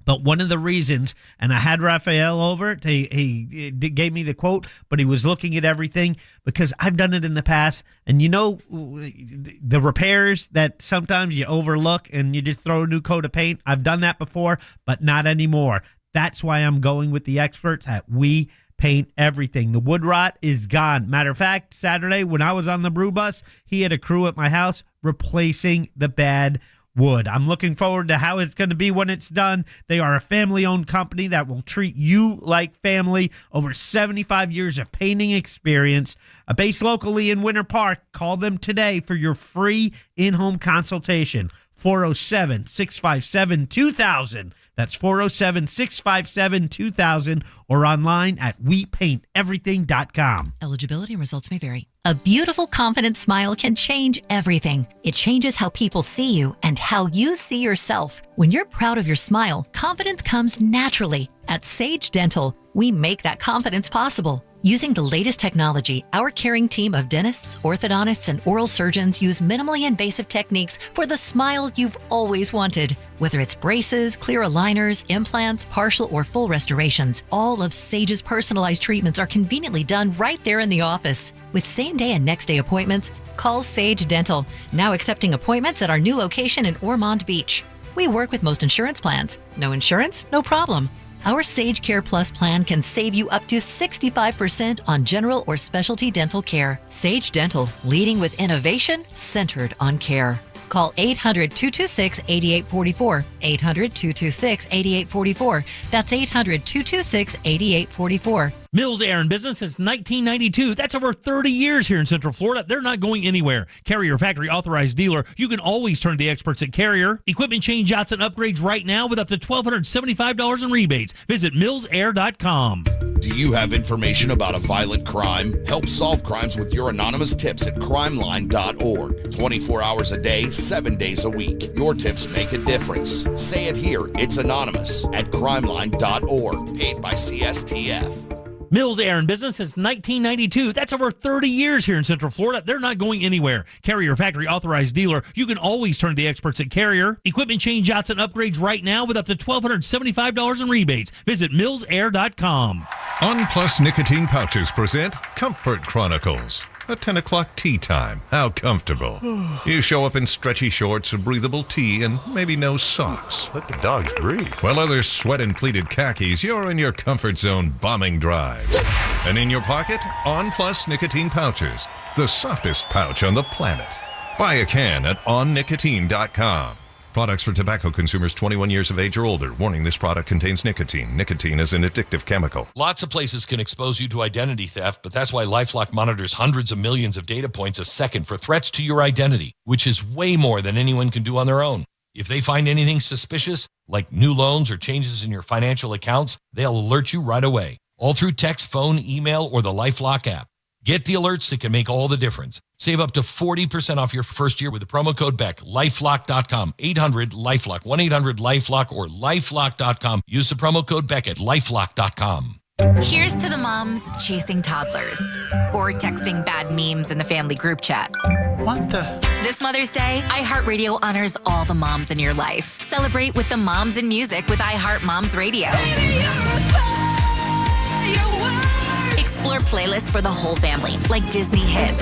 But one of the reasons, and I had Raphael over, he gave me the quote, but he was looking at everything because I've done it in the past. And you know, the repairs that sometimes you overlook and you just throw a new coat of paint. I've done that before, but not anymore. That's why I'm going with the experts at We Paint Everything. The wood rot is gone. Matter of fact, Saturday when I was on the Brew bus, he had a crew at my house replacing the bad wood. I'm looking forward to how it's going to be when it's done. They are a family-owned company that will treat you like family. Over 75 years of painting experience. Based locally in Winter Park. Call them today for your free in-home consultation. 407-657-2000. That's 407-657-2000 or online at wepainteverything.com. Eligibility and results may vary. A beautiful, confident smile can change everything. It changes how people see you and how you see yourself. When you're proud of your smile, confidence comes naturally. At Sage Dental, we make that confidence possible. Using the latest technology, our caring team of dentists, orthodontists, and oral surgeons use minimally invasive techniques for the smile you've always wanted. Whether it's braces, clear aligners, implants, partial or full restorations, all of Sage's personalized treatments are conveniently done right there in the office. With same-day and next-day appointments, call Sage Dental, now accepting appointments at our new location in Ormond Beach. We work with most insurance plans. No insurance? No problem. Our Sage Care Plus plan can save you up to 65% on general or specialty dental care. Sage Dental, leading with innovation centered on care. Call 800-226-8844. 800-226-8844. That's 800-226-8844. Mills Air in business since 1992. That's over 30 years here in Central Florida. They're not going anywhere. Carrier factory authorized dealer. You can always turn to the experts at Carrier. Equipment change outs and upgrades right now with up to $1,275 in rebates. Visit millsair.com. Do you have information about a violent crime? Help solve crimes with your anonymous tips at crimeline.org. 24 hours a day, 7 days a week. Your tips make a difference. Say it here. It's anonymous at crimeline.org. Paid by CSTF. Mills Air in business since 1992. That's over 30 years here in Central Florida. They're not going anywhere. Carrier factory authorized dealer. You can always turn to the experts at Carrier. Equipment change outs and upgrades right now with up to $1,275 in rebates. Visit millsair.com. On Plus Nicotine Pouches present Comfort Chronicles. A 10 o'clock tea time. How comfortable. You show up in stretchy shorts, a breathable tee, and maybe no socks. Let the dogs breathe. While others sweat in pleated khakis, you're in your comfort zone bombing drives. And in your pocket, On Plus Nicotine Pouches. The softest pouch on the planet. Buy a can at onnicotine.com. Products for tobacco consumers 21 years of age or older. Warning, this product contains nicotine. Nicotine is an addictive chemical. Lots of places can expose you to identity theft, but that's why LifeLock monitors hundreds of millions of data points a second for threats to your identity, which is way more than anyone can do on their own. If they find anything suspicious, like new loans or changes in your financial accounts, they'll alert you right away, all through text, phone, email, or the LifeLock app. Get the alerts that can make all the difference. Save up to 40% off your first year with the promo code BECK. LifeLock.com. 800-LifeLock. 1-800-LifeLock or LifeLock.com. Use the promo code BECK at LifeLock.com. Here's to the moms chasing toddlers or texting bad memes in the family group chat. What the? This Mother's Day, iHeartRadio honors all the moms in your life. Celebrate with the moms in music with iHeart Moms Radio. Explore playlists for the whole family, like Disney hits.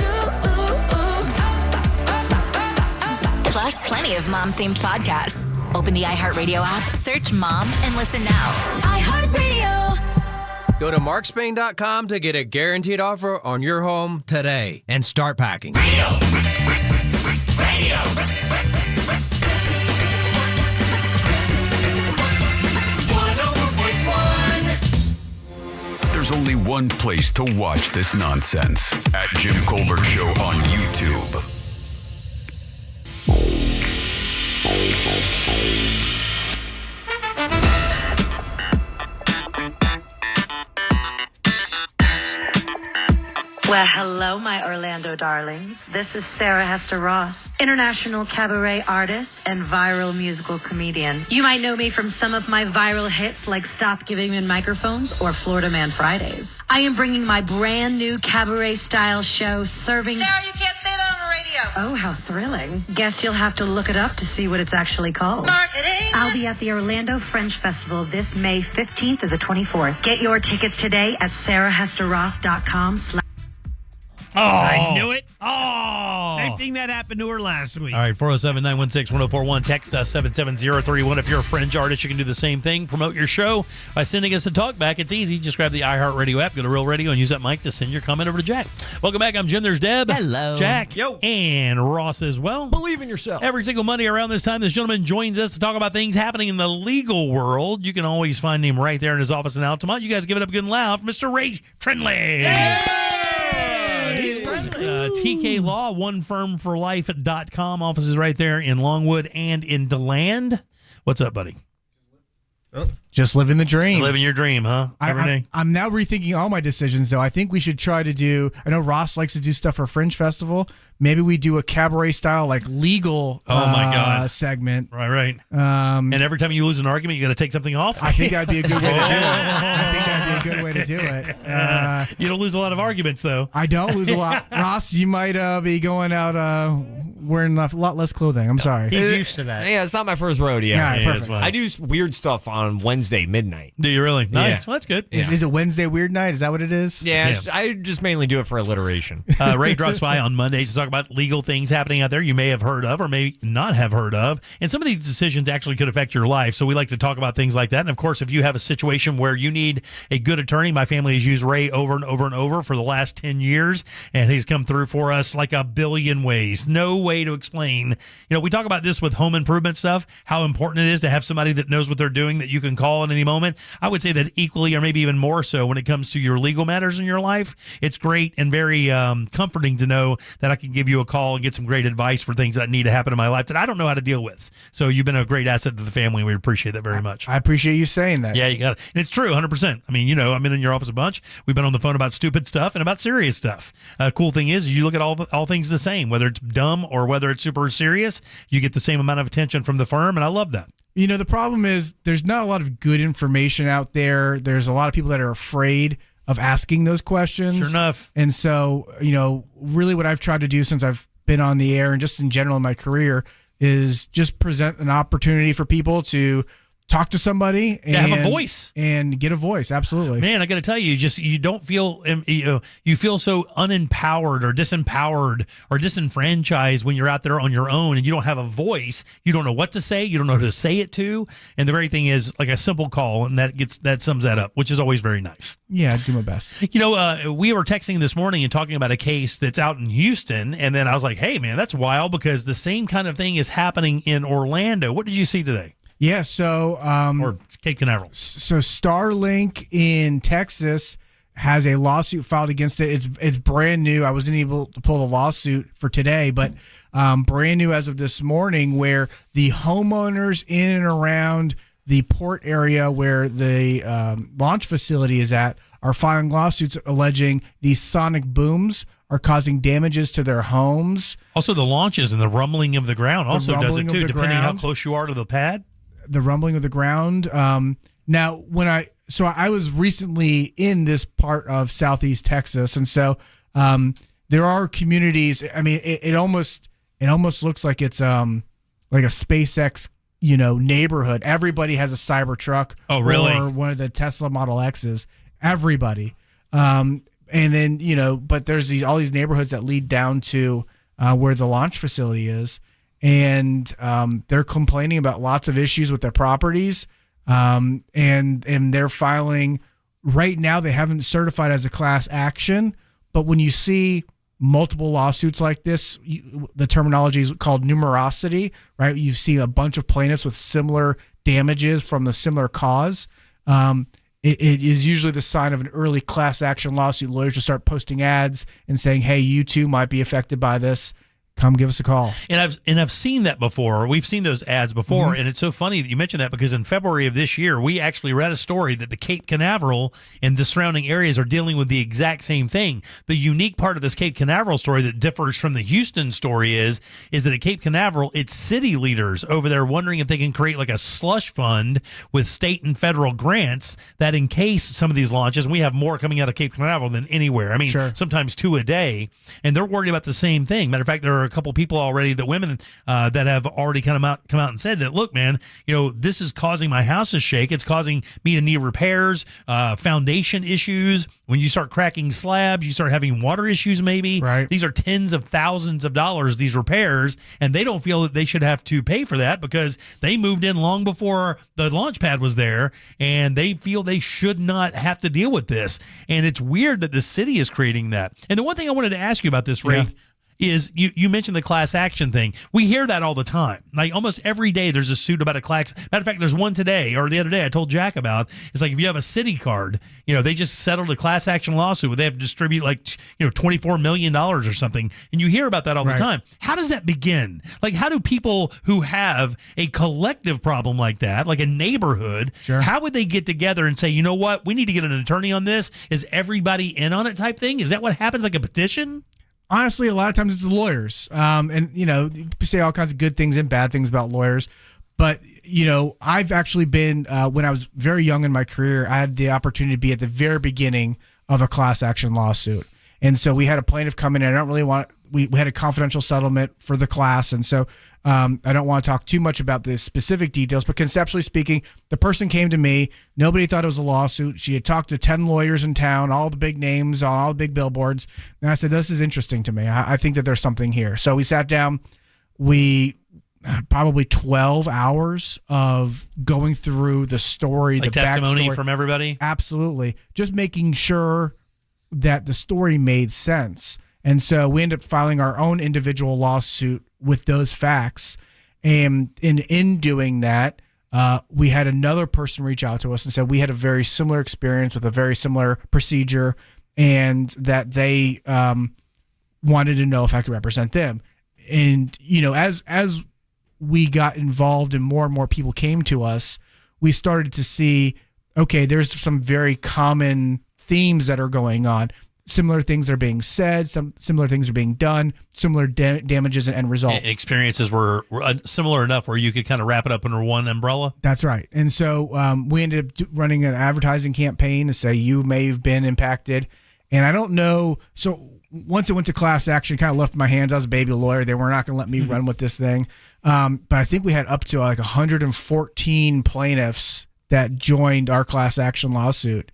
Plus, plenty of mom-themed podcasts. Open the iHeartRadio app, search Mom, and listen now. iHeartRadio. Go to markspain.com to get a guaranteed offer on your home today and start packing. Radio. There's only one place to watch this nonsense. At Jim Colbert Show on YouTube. Well, hello, my Orlando darlings. This is Sarah Hester Ross, international cabaret artist and viral musical comedian. You might know me from some of my viral hits like Stop Giving Me Microphones or Florida Man Fridays. I am bringing my brand new cabaret-style show serving... Sarah, you can't say that on the radio. Oh, how thrilling. Guess you'll have to look it up to see what it's actually called. Marketing. I'll be at the Orlando Fringe Festival this May 15th to the 24th. Get your tickets today at sarahhesterross.com. I knew it. Oh. Same thing that happened to her last week. All right, 407-916-1041. Text us 77031. If you're a fringe artist, you can do the same thing. Promote your show by sending us a talkback. It's easy. Just grab the iHeartRadio app, go to Real Radio, and use that mic to send your comment over to Jack. Welcome back. I'm Jim. There's Deb. Hello. Jack. Yo. And Ross as well. Believe in yourself. Every single Monday around this time, this gentleman joins us to talk about things happening in the legal world. You can always find him right there in his office in Altamont. You guys give it up good and loud for Mr. Ray Trenley. He's TK Law, onefirmforlife.com. Office is right there in Longwood and in DeLand. What's up, buddy? Just living the dream. Living your dream, huh? Every day. I'm now rethinking all my decisions, though. I think we should try to do, I know Ross likes to do stuff for Fringe Festival. Maybe we do a cabaret style, like legal segment. Right. And every time you lose an argument, you got to take something off? I think that'd be a good way to do it. I think that'd be a good way to do it. You don't lose a lot of arguments, though. I don't lose a lot. Ross, you might be going out wearing a lot less clothing. I'm sorry. He's used to that. Yeah, it's not my first rodeo. Yeah, perfect. I do weird stuff on Wednesday midnight. Do you really? Nice. Yeah. Well, that's good. Is it Wednesday Weird Night? Is that what it is? Yeah. I just mainly do it for alliteration. Ray drops by on Mondays to talk about legal things happening out there you may have heard of or may not have heard of. And some of these decisions actually could affect your life. So we like to talk about things like that. And of course, if you have a situation where you need a good attorney, my family has used Ray over and over and over for the last 10 years. And he's come through for us like a billion ways. No way to explain. We talk about this with home improvement stuff, how important it is to have somebody that knows what they're doing that you can call at any moment. I would say that equally or maybe even more so when it comes to your legal matters in your life. It's great and very comforting to know that I can give you a call and get some great advice for things that need to happen in my life that I don't know how to deal with. So you've been a great asset to the family, and we appreciate that very much. I appreciate you saying that. Yeah, you got it. And it's true, 100%. I mean, I've been in your office a bunch. We've been on the phone about stupid stuff and about serious stuff. Cool thing is you look at all things the same, whether it's dumb or whether it's super serious, you get the same amount of attention from the firm, and I love that. The problem is there's not a lot of good information out there. There's a lot of people that are afraid of asking those questions. Sure enough. And so, really what I've tried to do since I've been on the air and just in general in my career is just present an opportunity for people to talk to somebody and have a voice and get a voice. Absolutely, man. I got to tell you, you don't feel you feel so unempowered or disempowered or disenfranchised when you're out there on your own and you don't have a voice. You don't know what to say. You don't know who to say it to. And the great thing is, like a simple call, and that sums that up, which is always very nice. Yeah, I do my best. We were texting this morning and talking about a case that's out in Houston, and then I was like, "Hey, man, that's wild," because the same kind of thing is happening in Orlando. What did you see today? Yeah, so or Cape Canaveral. So Starlink in Texas has a lawsuit filed against it. It's brand new. I wasn't able to pull the lawsuit for today, but brand new as of this morning, where the homeowners in and around the port area where the launch facility is at are filing lawsuits alleging these sonic booms are causing damages to their homes. Also, the launches and the rumbling of the ground also does it too, depending how close you are to the pad. The rumbling of the ground. Now, I was recently in this part of Southeast Texas, and so there are communities. I mean, it almost looks like it's like a SpaceX neighborhood. Everybody has a Cybertruck. Oh, really? Or one of the Tesla Model X's. Everybody. And then but there's all these neighborhoods that lead down to where the launch facility is. And they're complaining about lots of issues with their properties, and they're filing right now. They haven't certified as a class action, but when you see multiple lawsuits like this, the terminology is called numerosity, right? You see a bunch of plaintiffs with similar damages from the similar cause. It is usually the sign of an early class action lawsuit. Lawyers will start posting ads and saying, "Hey, you too might be affected by this. Come give us a call." And I've seen that before. We've seen those ads before, Mm-hmm. and it's so funny that you mentioned that because in February of this year, we actually read a story that the Cape Canaveral and the surrounding areas are dealing with the exact same thing. The unique part of this Cape Canaveral story that differs from the Houston story is that at Cape Canaveral, it's city leaders over there wondering if they can create like a slush fund with state and federal grants that in case some of these launches, and we have more coming out of Cape Canaveral than anywhere. I mean, sometimes 2 a day, and they're worried about the same thing. Matter of fact, there are a couple people already, the women that have already come out and said that, look, man, this is causing my house to shake. It's causing me to need repairs, foundation issues. When you start cracking slabs, you start having water issues maybe. Right. These are tens of thousands of dollars, these repairs, and they don't feel that they should have to pay for that because they moved in long before the launch pad was there, and they feel they should not have to deal with this. And it's weird that the city is creating that. And the one thing I wanted to ask you about this, Ray, is you mentioned the class action thing. We hear that all the time. Like almost every day there's a suit about a class. Matter of fact, there's one today or the other day I told Jack about. It's like if you have a city card, they just settled a class action lawsuit where they have to distribute like, $24 million or something. And you hear about that all the time. How does that begin? Like how do people who have a collective problem like that, like a neighborhood, how would they get together and say, you know what, we need to get an attorney on this? Is everybody in on it type thing? Is that what happens, like a petition? Honestly, a lot of times it's the lawyers. And you say all kinds of good things and bad things about lawyers. But, I've actually been, when I was very young in my career, I had the opportunity to be at the very beginning of a class action lawsuit. And so we had a plaintiff come in, and I don't really want, we had a confidential settlement for the class. And so I don't want to talk too much about the specific details, but conceptually speaking, the person came to me. Nobody thought it was a lawsuit. She had talked to 10 lawyers in town, all the big names on all the big billboards. And I said, this is interesting to me. I think that there's something here. So we sat down. We had probably 12 hours of going through the story, like the testimony backstory. From everybody? Absolutely. Just making sure that the story made sense. And so we ended up filing our own individual lawsuit with those facts. And in doing that, we had another person reach out to us and said we had a very similar experience with a very similar procedure, and that they wanted to know if I could represent them. And, as we got involved and more people came to us, we started to see, okay, there's some very common themes that are going on. Similar things are being said, some similar things are being done, similar damages and end result. And experiences were similar enough where you could kind of wrap it up under one umbrella? That's right. And so we ended up running an advertising campaign to say you may have been impacted. And I don't know. So once it went to class action, kind of left my hands. I was a baby lawyer. They were not going to let me run with this thing. But I think we had up to like 114 plaintiffs that joined our class action lawsuit.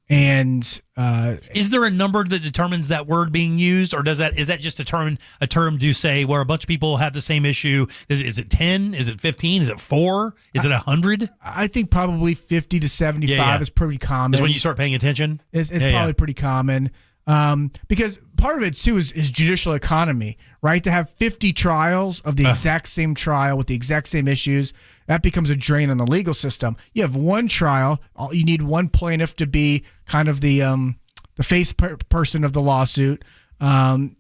Is there a number that determines that word being used, or is that just a term to say where a bunch of people have the same issue? Is it 10? Is it 15? Is it 4? Is it 100? I think probably 50 to 75 is pretty common. Is when you start paying attention? It's probably pretty common. Because part of it too is judicial economy, right? To have 50 trials of the exact same trial with the exact same issues, that becomes a drain on the legal system. You have one trial, you need one plaintiff to be kind of the face person of the lawsuit. In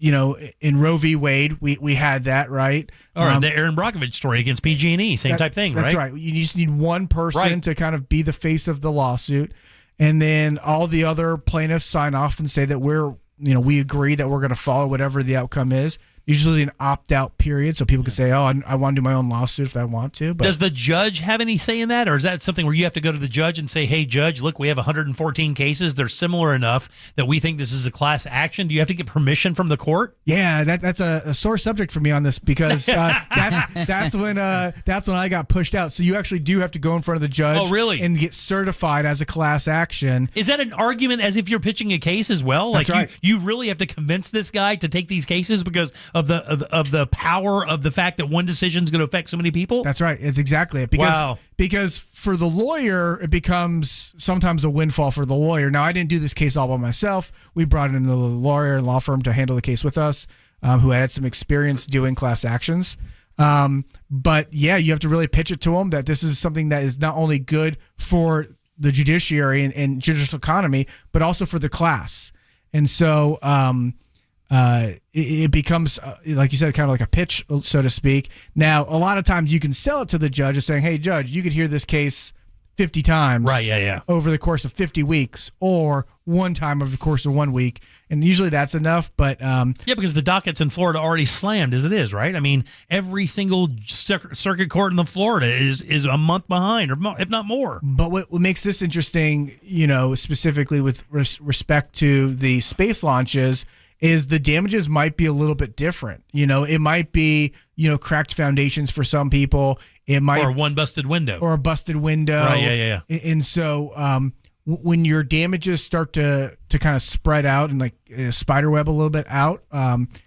Roe v. Wade, we had that, right? Or the Aaron Brockovich story against PG&E, same type thing, right? That's right. You just need one person to kind of be the face of the lawsuit. And then all the other plaintiffs sign off and say that we agree that we're going to follow whatever the outcome is. Usually an opt-out period, so people can say, I want to do my own lawsuit if I want to. But does the judge have any say in that, or is that something where you have to go to the judge and say, hey, judge, look, we have 114 cases. They're similar enough that we think this is a class action. Do you have to get permission from the court? Yeah, that's a sore subject for me on this because that's when I got pushed out. So you actually do have to go in front of the judge. Oh, really? And get certified as a class action. Is that an argument as if you're pitching a case as well? That's right. You really have to convince this guy to take these cases because of the power of the fact that one decision is going to affect so many people? That's right. It's exactly it. Because for the lawyer, it becomes sometimes a windfall for the lawyer. Now, I didn't do this case all by myself. We brought in a lawyer and law firm to handle the case with us, who had some experience doing class actions. But yeah, you have to really pitch it to them that this is something that is not only good for the judiciary and judicial economy, but also for the class. And so, it becomes, like you said, kind of like a pitch, so to speak. Now, a lot of times you can sell it to the judge as saying, hey, judge, you could hear this case 50 times over the course of 50 weeks or one time over the course of 1 week. And usually that's enough. But because the dockets in Florida are already slammed as it is, right? I mean, every single circuit court in Florida is a month behind, or if not more. But what makes this interesting, specifically with respect to the space launches, is the damages might be a little bit different. It might be, cracked foundations for some people. It might, or one busted window. Or a busted window. Right, yeah. And so when your damages start to kind of spread out and like spider web a little bit out,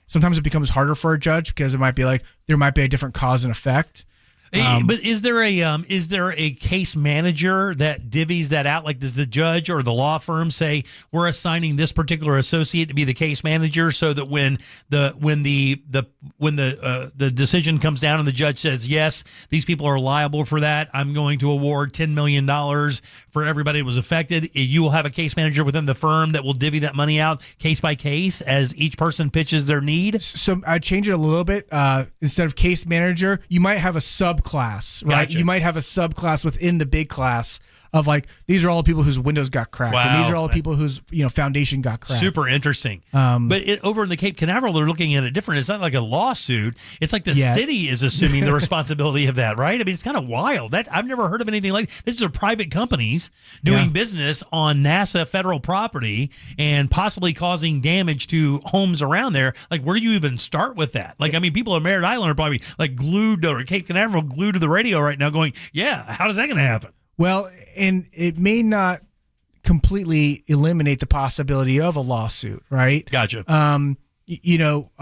sometimes it becomes harder for a judge because it might be like there might be a different cause and effect. But is there a case manager that divvies that out? Like, does the judge or the law firm say we're assigning this particular associate to be the case manager, so that when the decision comes down and the judge says yes, these people are liable for that, I'm going to award $10 million for everybody that was affected. You will have a case manager within the firm that will divvy that money out case by case as each person pitches their need. So I change it a little bit. Instead of case manager, you might have a subclass, right? Gotcha. You might have a subclass within the big class of like, these are all the people whose windows got cracked. Wow. And these are all the people whose foundation got cracked. Super interesting. But over in the Cape Canaveral, they're looking at it different. It's not like a lawsuit. It's like the city is assuming the responsibility of that, right? I mean, it's kind of wild. I've never heard of anything like this. These are private companies doing business on NASA federal property and possibly causing damage to homes around there. Like, where do you even start with that? Like, I mean, people in Merritt Island are probably like glued, or Cape Canaveral glued to the radio right now going, yeah, how is that going to happen? Well, and it may not completely eliminate the possibility of a lawsuit, right? Gotcha. A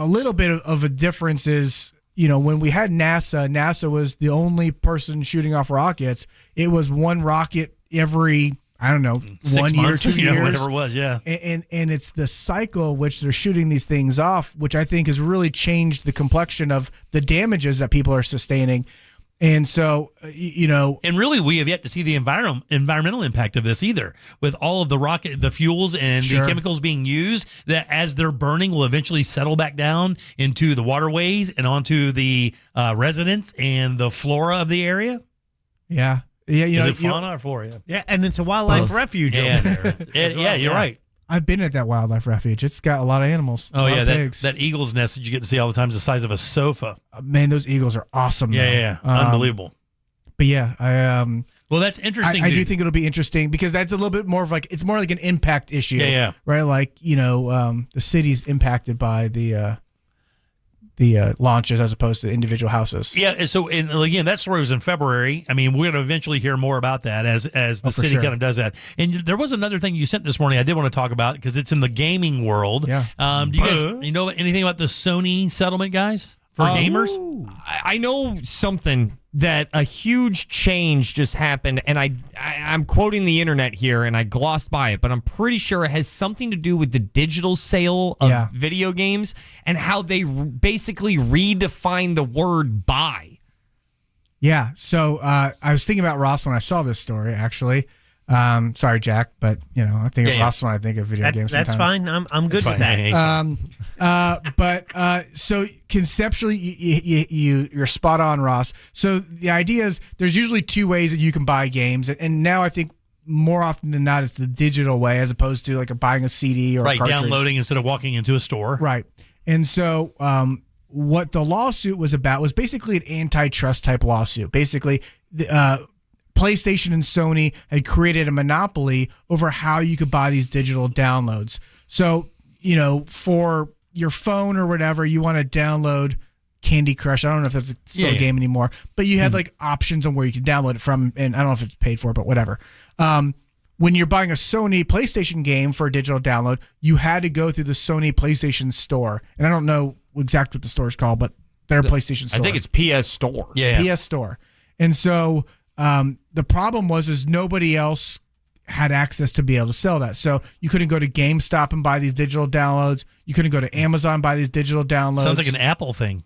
little bit of a difference is, when we had NASA was the only person shooting off rockets. It was one rocket every, I don't know, 6 1 year, months, 2 years. Whatever it was, yeah. And it's the cycle which they're shooting these things off, which I think has really changed the complexion of the damages that people are sustaining. And so, and really, we have yet to see the environmental impact of this either. With all of the fuels and the chemicals being used, that as they're burning will eventually settle back down into the waterways and onto the residents and the flora of the area. Yeah. Is it fauna or flora? Yeah, and it's a wildlife refuge over there. Yeah, you're right. I've been at that wildlife refuge. It's got a lot of animals. Oh, yeah, that eagle's nest that you get to see all the time is the size of a sofa. Man, those eagles are awesome. Yeah, unbelievable. But yeah, well, that's interesting. I do think it'll be interesting because that's a little bit more of it's more like an impact issue. Yeah. Right. Like, the city's impacted by the launches as opposed to individual houses. Yeah. So, and again, that story was in February. I mean, we're going to eventually hear more about that as the city kind of does that. And there was another thing you sent this morning I did want to talk about because it's in the gaming world. Yeah. Do you guys know anything about the Sony settlement, guys? For gamers? I know something that a huge change just happened, and I'm quoting the internet here, and I glossed by it, but I'm pretty sure it has something to do with the digital sale of video games and how they basically redefine the word buy. Yeah, so I was thinking about Ross when I saw this story, actually. Sorry, Jack, but I think of Ross when I think of video games. That's sometimes. fine. I'm good with that. But so conceptually, you're spot on, Ross. So the idea is there's usually two ways that you can buy games, and now I think more often than not it's the digital way as opposed to like buying a CD or a cartridge. Downloading instead of walking into a store. Right, and so what the lawsuit was about was basically an antitrust type lawsuit. Basically, PlayStation and Sony had created a monopoly over how you could buy these digital downloads. So, for your phone or whatever, you want to download Candy Crush. I don't know if that's still a game anymore, but you had like options on where you could download it from, and I don't know if it's paid for, but whatever. When you're buying a Sony PlayStation game for a digital download, you had to go through the Sony PlayStation Store. And I don't know exactly what the store is called, but their PlayStation Store. I think it's PS Store. Yeah. PS Store. And so the problem was nobody else had access to be able to sell that. So you couldn't go to GameStop and buy these digital downloads. You couldn't go to Amazon and buy these digital downloads. Sounds like an Apple thing.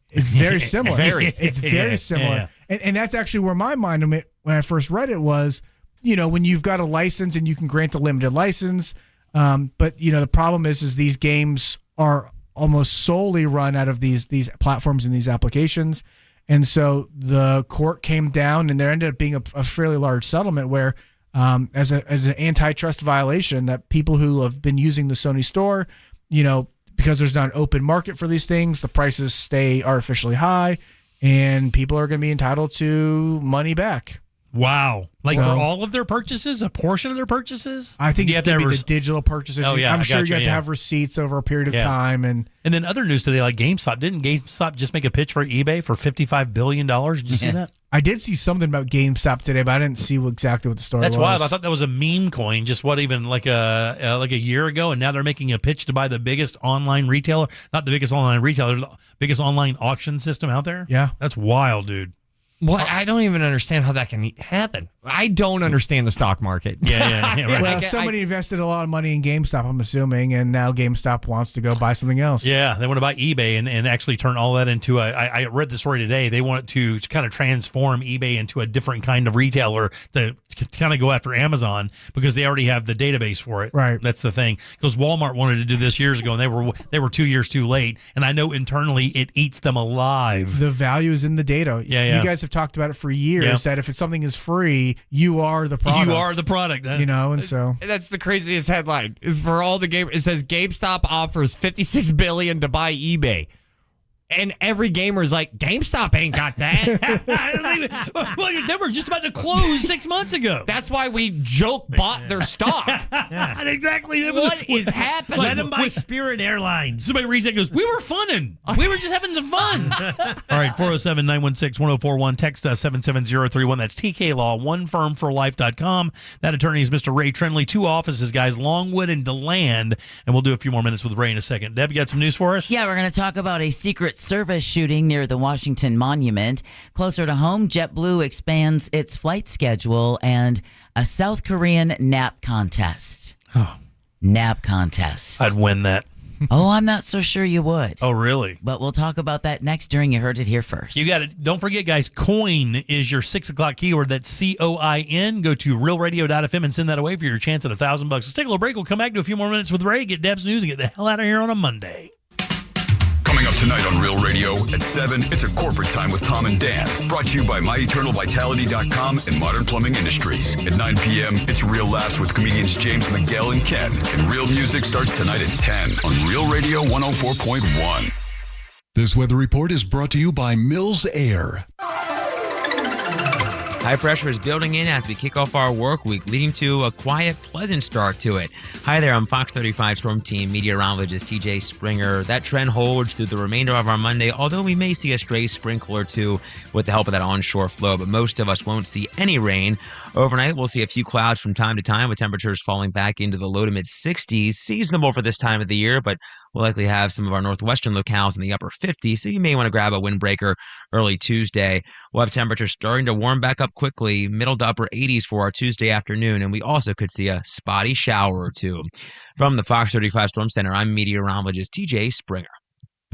It's very similar. It's very Yeah. similar. And that's actually where my mind went when I first read it was, when you've got a license and you can grant a limited license. But, the problem is these games are almost solely run out of these platforms and these applications. And so the court came down, and there ended up being a fairly large settlement where, as an antitrust violation, that people who have been using the Sony store, because there's not an open market for these things, the prices stay artificially high, and people are going to be entitled to money back. Wow. For all of their purchases, a portion of their purchases? I think it's going to be the digital purchases. Oh, yeah, I'm sure you have to yeah. have receipts over a period of time. And then other news today, like GameStop. Didn't GameStop just make a pitch for eBay for $55 billion? Did you see that? I did see something about GameStop today, but I didn't see exactly what the story was. That's wild. I thought that was a meme coin, just like a year ago, and now they're making a pitch to buy the biggest online retailer. Not the biggest online retailer, the biggest online auction system out there. Yeah. That's wild, dude. Well, I don't even understand how that can happen. I don't understand the stock market. Yeah, right. Well, somebody invested a lot of money in GameStop, I'm assuming, and now GameStop wants to go buy something else. Yeah, they want to buy eBay and actually turn all that into I read the story today. They want to kind of transform eBay into a different kind of retailer to kind of go after Amazon because they already have the database for it. Right. That's the thing. Because Walmart wanted to do this years ago, and they were 2 years too late. And I know internally it eats them alive. The value is in the data. Yeah. You guys have talked about it for years that if something is free, you are the product. You are the product. And so that's the craziest headline for all the game. It says GameStop offers $56 billion to buy eBay. And every gamer is like, GameStop ain't got that. They were just about to close 6 months ago. That's why we bought their stock. Exactly. What is happening? Let them buy Spirit Airlines. Somebody reads that and goes, we were funning. We were just having some fun. All right, 407-916-1041. Text us 77031. That's TK Law, onefirmforlife.com. That attorney is Mr. Ray Trenley. 2 offices, guys, Longwood and DeLand. And we'll do a few more minutes with Ray in a second. Deb, you got some news for us? Yeah, we're going to talk about a secret service shooting near the Washington Monument. Closer to home, JetBlue expands its flight schedule and a South Korean nap contest. Nap contest. I'd win that. Oh, I'm not so sure you would. Oh, really? But we'll talk about that next during You Heard It Here First. You got it. Don't forget, guys, coin is your 6 o'clock keyword. That's COIN. Go to realradio.fm and send that away for your chance at $1,000. Let's take a little break. We'll come back to a few more minutes with Ray, get Deb's news, and get the hell out of here on a Monday. Coming up tonight on Real Radio at 7, it's a corporate time with Tom and Dan. Brought to you by MyEternalVitality.com and Modern Plumbing Industries. At 9 p.m., it's Real Laughs with comedians James Miguel and Ken. And Real Music starts tonight at 10 on Real Radio 104.1. This weather report is brought to you by Mills Air. High pressure is building in as we kick off our work week, leading to a quiet, pleasant start to it. Hi there, I'm Fox 35 Storm Team meteorologist TJ Springer. That trend holds through the remainder of our Monday, although we may see a stray sprinkle or two with the help of that onshore flow, but most of us won't see any rain. Overnight, we'll see a few clouds from time to time with temperatures falling back into the low to mid 60s, seasonable for this time of the year, but we'll likely have some of our northwestern locales in the upper 50s, so you may want to grab a windbreaker early Tuesday. We'll have temperatures starting to warm back up quickly, middle to upper 80s for our Tuesday afternoon, and we also could see a spotty shower or two. From the Fox 35 Storm Center, I'm meteorologist TJ Springer.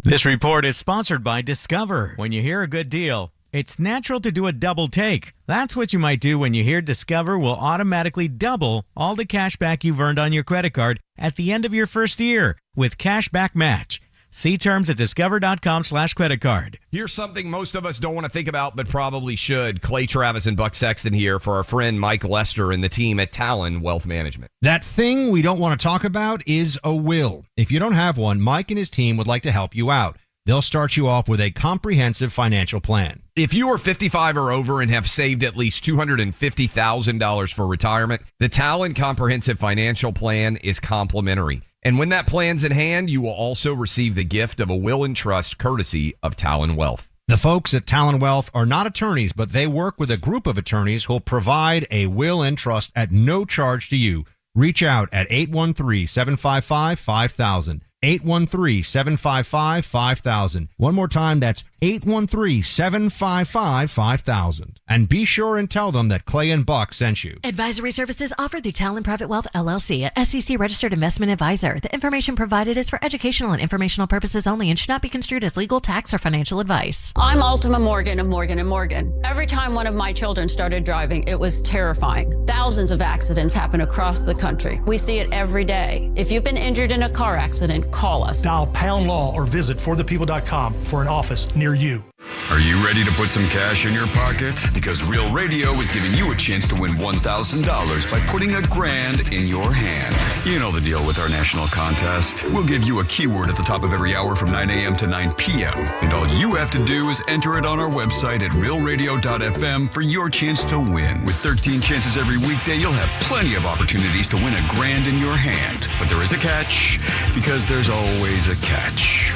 This report is sponsored by Discover. When you hear a good deal, it's natural to do a double take. That's what you might do when you hear Discover will automatically double all the cash back you've earned on your credit card at the end of your first year with Cashback Match. See terms at discover.com/credit card. Here's something most of us don't want to think about, but probably should. Clay Travis and Buck Sexton here for our friend Mike Lester and the team at Talon Wealth Management. That thing we don't want to talk about is a will. If you don't have one, Mike and his team would like to help you out. They'll start you off with a comprehensive financial plan. If you are 55 or over and have saved at least $250,000 for retirement, the Talon Comprehensive Financial Plan is complimentary. And when that plan's in hand, you will also receive the gift of a will and trust courtesy of Talon Wealth. The folks at Talon Wealth are not attorneys, but they work with a group of attorneys who'll provide a will and trust at no charge to you. Reach out at 813-755-5000. 813-755-5000. One more time, that's 813-755-5000. And be sure and tell them that Clay and Buck sent you. Advisory services offered through Talon Private Wealth LLC, a SEC registered investment advisor. The information provided is for educational and informational purposes only and should not be construed as legal, tax, or financial advice. I'm Ultima Morgan of Morgan & Morgan. Every time one of my children started driving, it was terrifying. Thousands of accidents happen across the country. We see it every day. If you've been injured in a car accident, call us. Dial Pound Law or visit forthepeople.com for an office near you. Are you ready to put some cash in your pocket? Because Real Radio is giving you a chance to win $1,000 by putting $1,000 in your hand. You know the deal with our national contest. We'll give you a keyword at the top of every hour from 9 a.m. to 9 p.m. And all you have to do is enter it on our website at realradio.fm for your chance to win. With 13 chances every weekday, you'll have plenty of opportunities to win $1,000 in your hand. But there is a catch, because there's always a catch.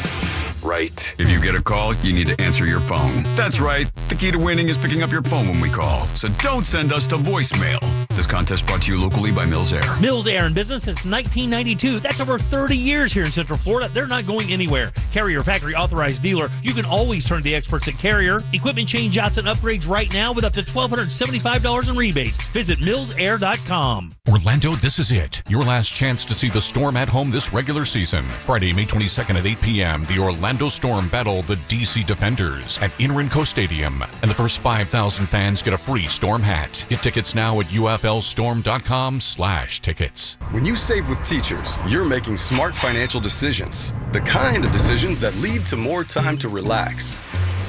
Right. If you get a call, you need to answer your phone. That's right. The key to winning is picking up your phone when we call. So don't send us to voicemail. This contest brought to you locally by Mills Air. Mills Air in business since 1992. That's over 30 years here in Central Florida. They're not going anywhere. Carrier factory authorized dealer. You can always turn to the experts at Carrier. Equipment change-outs and upgrades right now with up to $1,275 in rebates. Visit millsair.com. Orlando, this is it. Your last chance to see the Storm at home this regular season. Friday, May 22nd at 8 p.m., the Orlando Storm battle the DC Defenders at Inrinco Stadium. And the first 5,000 fans get a free Storm hat. Get tickets now at uflstorm.com/tickets. When you save with Teachers, you're making smart financial decisions. The kind of decisions that lead to more time to relax.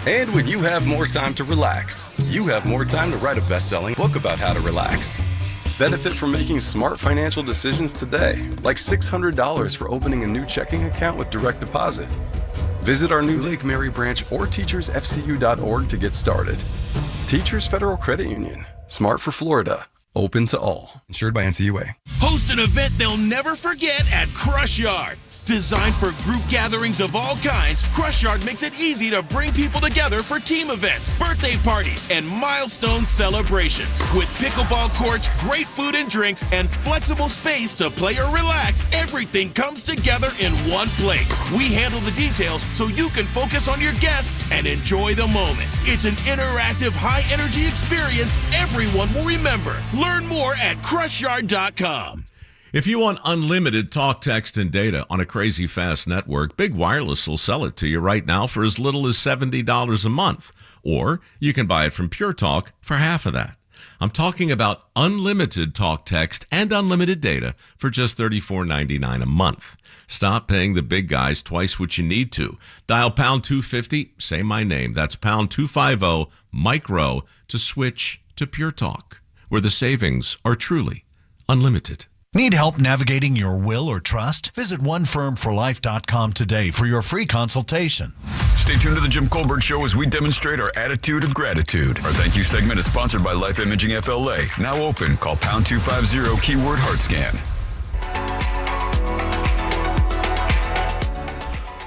And when you have more time to relax, you have more time to write a best-selling book about how to relax. Benefit from making smart financial decisions today, like $600 for opening a new checking account with direct deposit. Visit our new Lake Mary branch or teachersfcu.org to get started. Teachers Federal Credit Union. Smart for Florida. Open to all. Insured by NCUA. Host an event they'll never forget at Crush Yard. Designed for group gatherings of all kinds, Crush Yard makes it easy to bring people together for team events, birthday parties, and milestone celebrations. With pickleball courts, great food and drinks, and flexible space to play or relax, everything comes together in one place. We handle the details so you can focus on your guests and enjoy the moment. It's an interactive, high-energy experience everyone will remember. Learn more at crushyard.com. If you want unlimited talk, text, and data on a crazy fast network, Big Wireless will sell it to you right now for as little as $70 a month. Or you can buy it from Pure Talk for half of that. I'm talking about unlimited talk, text, and unlimited data for just $34.99 a month. Stop paying the big guys twice what you need to. Dial pound 250, say my name. That's pound 250 micro to switch to Pure Talk, where the savings are truly unlimited. Need help navigating your will or trust? Visit onefirmforlife.com today for your free consultation. Stay tuned to the Jim Colbert Show as we demonstrate our attitude of gratitude. Our thank you segment is sponsored by Life Imaging FLA. Now open. Call pound 250 keyword heart scan.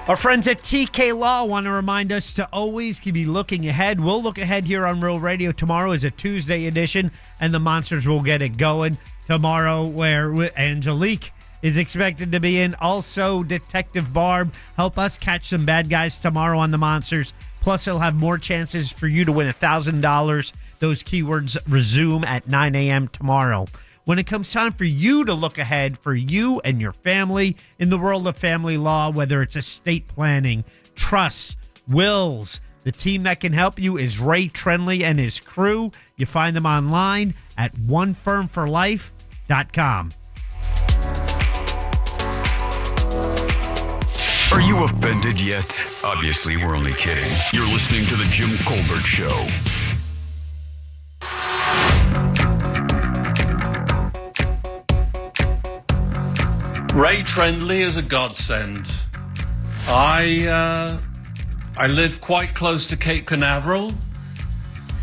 Our friends at TK Law want to remind us to always be looking ahead. We'll look ahead here on Real Radio. Tomorrow is a Tuesday edition, and the Monsters will get it going tomorrow, where Angelique is expected to be in. Also, Detective Barb help us catch some bad guys tomorrow on the Monsters. Plus, he'll have more chances for you to win $1,000. Those keywords resume at 9 a.m. tomorrow. When it comes time for you to look ahead for you and your family in the world of family law, whether it's estate planning, trusts, wills, the team that can help you is Ray Trenley and his crew. You find them online at onefirmforlife.com. Are you offended yet? Obviously, we're only kidding. You're listening to The Jim Colbert Show. Ray Trenley is a godsend. I live quite close to Cape Canaveral,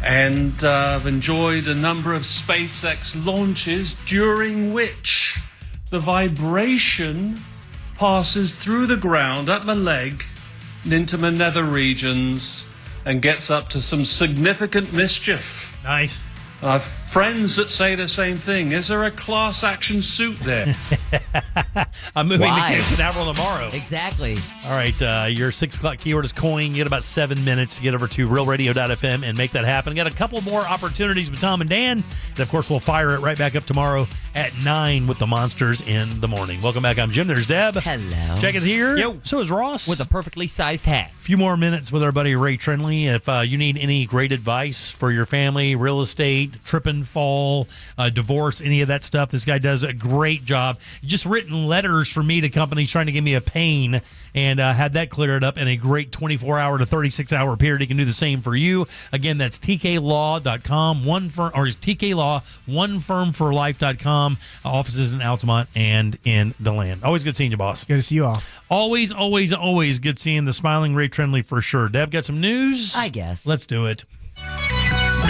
and I've enjoyed a number of SpaceX launches during which the vibration passes through the ground up my leg and into my nether regions and gets up to some significant mischief. Nice. I have friends that say the same thing. Is there a class action suit there? I'm moving Why? to Cape Canaveral tomorrow. Exactly. All right, your 6 o'clock keyword is coin. You get about 7 minutes to get over to realradio.fm and make that happen. Got a couple more opportunities with Tom and Dan. And, of course, we'll fire it right back up tomorrow at 9 with the Monsters in the morning. Welcome back. I'm Jim. There's Deb. Hello. Jack is here. Yo. So is Ross. With a perfectly sized hat. A few more minutes with our buddy Ray Trenley. If you need any great advice for your family, real estate, trip and fall, divorce, any of that stuff, this guy does a great job. Just written letters for me to companies trying to give me a pain, and had that cleared up in a great 24-hour to 36-hour period. He can do the same for you. Again, that's tklaw.com, TKLaw, onefirmforlife.com. Offices in Altamont and in DeLand. Always good seeing you, boss. Good to see you all. Always, always, always good seeing the smiling Ray Trenley for sure. Deb, got some news? I guess. Let's do it.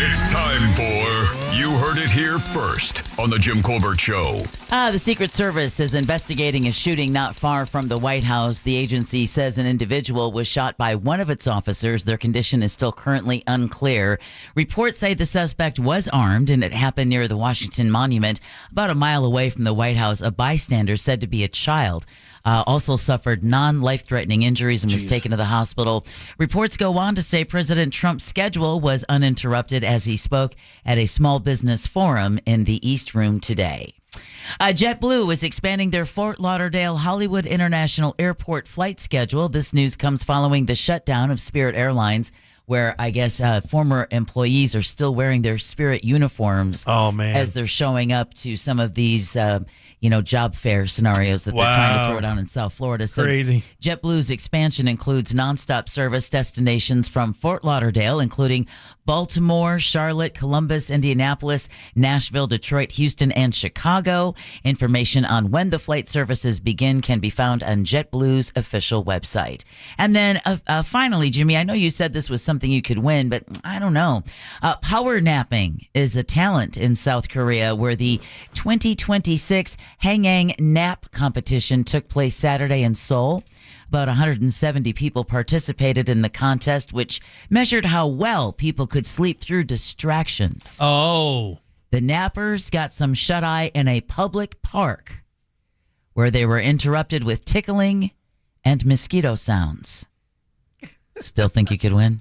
It's time for You Heard It Here First on The Jim Colbert Show. The Secret Service is investigating a shooting not far from the White House. The agency says an individual was shot by one of its officers. Their condition is still currently unclear. Reports say the suspect was armed, and it happened near the Washington Monument, about a mile away from the White House. A bystander, said to be a child, also suffered non-life-threatening injuries and was taken to the hospital. Reports go on to say President Trump's schedule was uninterrupted as he spoke at a small business forum in the East Room today. JetBlue is expanding their Fort Lauderdale Hollywood International Airport flight schedule. This news comes following the shutdown of Spirit Airlines, where I guess former employees are still wearing their Spirit uniforms. Oh, man. As they're showing up to some of these job fair scenarios that they're trying to throw down in South Florida. So Crazy. JetBlue's expansion includes nonstop service destinations from Fort Lauderdale, including Baltimore, Charlotte, Columbus, Indianapolis, Nashville, Detroit, Houston, and Chicago. Information on when the flight services begin can be found on JetBlue's official website. And then finally, Jimmy, I know you said this was something you could win, but I don't know. Power napping is a talent in South Korea, where the 2026 Hangang Nap competition took place Saturday in Seoul. About 170 people participated in the contest, which measured how well people could sleep through distractions. Oh. The nappers got some shut-eye in a public park where they were interrupted with tickling and mosquito sounds. Still think you could win?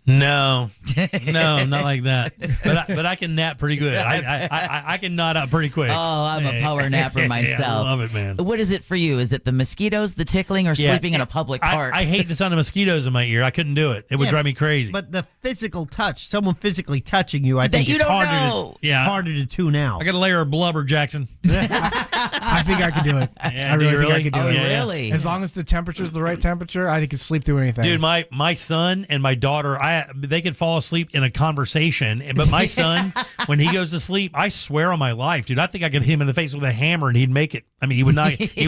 No, not like that. But I can nap pretty good. I can nod out pretty quick. Oh, I'm a power napper myself. I love it, man. What is it for you? Is it the mosquitoes, the tickling, or sleeping in a public park? I hate the sound of mosquitoes in my ear. I couldn't do it. It would drive me crazy. But the physical touch, someone physically touching you, I think you it's don't harder know. harder to tune out. I got a layer of blubber, Jackson. I think I could do it. Yeah, I really do you think I could do Oh, it. really? As long as the temperature's the right temperature, I could sleep through anything. Dude, my son and my daughter, they could fall asleep in a conversation, but my son, when he goes to sleep, I swear on my life, dude, I think I could hit him in the face with a hammer and he'd make it. I mean, he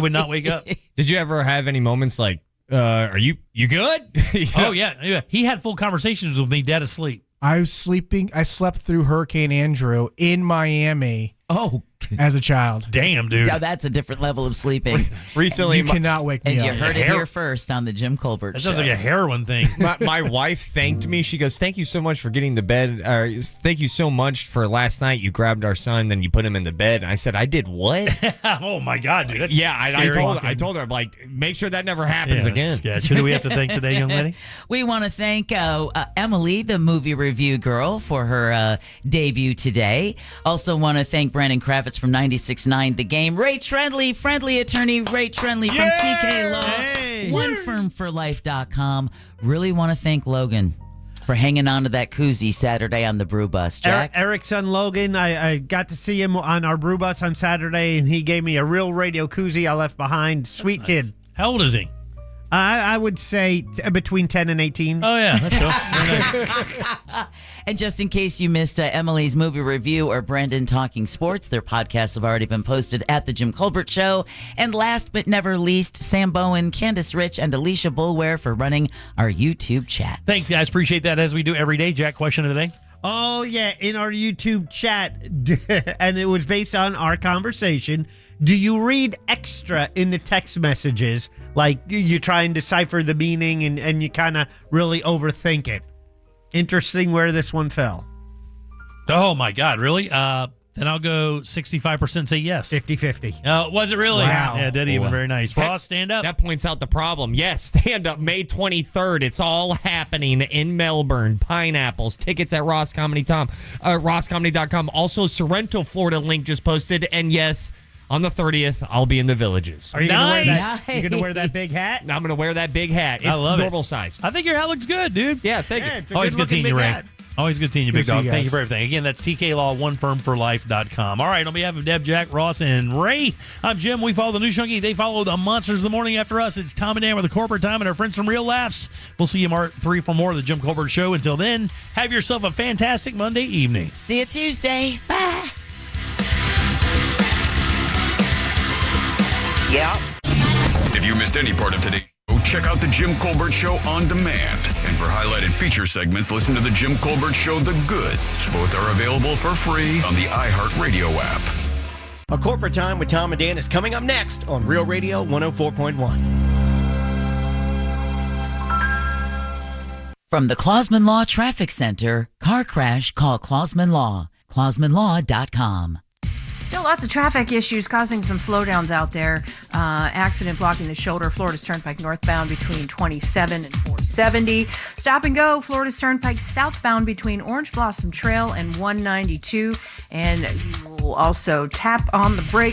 would not wake up. Did you ever have any moments like, are you good? Oh yeah, he had full conversations with me, dead asleep. I was sleeping. I slept through Hurricane Andrew in Miami. Oh, as a child. Damn, dude. Now that's a different level of sleeping. Recently, you cannot wake me And up. you heard it here first on the Jim Colbert That Show. sounds like a heroin thing. my wife thanked me. She goes, "Thank you so much for getting the bed. Thank you so much for last night. You grabbed our son, then you put him in the bed." And I said, "I did what?" Oh my god, dude. That's Yeah, I scary. told her, I'm like, make sure that never happens again. Sketch. Who do we have to thank today, young lady? We want to thank Emily, the movie review girl, for her debut today. Also want to thank Brandon Kravitz from 96.9 The Game. Ray Trenley, friendly attorney Ray Trenley from TK Law. OneFirmForLife.com. Really want to thank Logan for hanging on to that koozie Saturday on the Brew Bus. Jack? Eric's son Logan, I got to see him on our Brew Bus on Saturday, and he gave me a real radio koozie I left behind. Sweet kid. How old is he? I would say between 10 and 18. Oh, yeah. That's cool. And just in case you missed Emily's movie review or Brandon Talking Sports, their podcasts have already been posted at The Jim Colbert Show. And last but never least, Sam Bowen, Candace Rich, and Alicia Bulware for running our YouTube chat. Thanks, guys. Appreciate that as we do every day. Jack, question of the day? Oh, yeah, in our YouTube chat, and it was based on our conversation. Do you read extra in the text messages? Like you try and decipher the meaning and you kind of really overthink it. Interesting where this one fell. Oh, my God. Really? Then I'll go 65% say yes. 50-50. Was it really? Wow. Yeah, did even very nice. Ross, stand up. That points out the problem. Yes, stand up May 23rd. It's all happening in Melbourne. Pineapples. Tickets at rosscomedy.com. Also, Sorrento, Florida link just posted. And yes, on the 30th, I'll be in the Villages. Are you going to wear that? You going to wear that big hat? I'm going to wear that big hat. It's I love normal size. I think your hat looks good, dude. Yeah, thank you. It's a Always good seeing you, Ray. Always good seeing you, big Good to see dog. you Thank guys. you for everything. Again, that's TK Law, OneFirmForLife.com. All right, on behalf of Deb, Jack, Ross, and Ray, I'm Jim. We follow the News Junkie. They follow the Monsters of the Morning after us. It's Tom and Dan with the Corporate Time and our friends from Real Laughs. We'll see you March 3 for more of the Jim Colbert Show. Until then, have yourself a fantastic Monday evening. See you Tuesday. Bye. Yeah. If you missed any part of today's show, check out the Jim Colbert Show on demand. And for highlighted feature segments, listen to the Jim Colbert Show The Goods. Both are available for free on the iHeartRadio app. A Corporate Time with Tom and Dan is coming up next on Real Radio 104.1. From the Clausman Law Traffic Center, car crash, call Clausman Law. ClausmanLaw.com. Still lots of traffic issues causing some slowdowns out there. Accident blocking the shoulder, Florida's Turnpike northbound between 27 and 470. Stop and go, Florida's Turnpike southbound between Orange Blossom Trail and 192. And you will also tap on the brake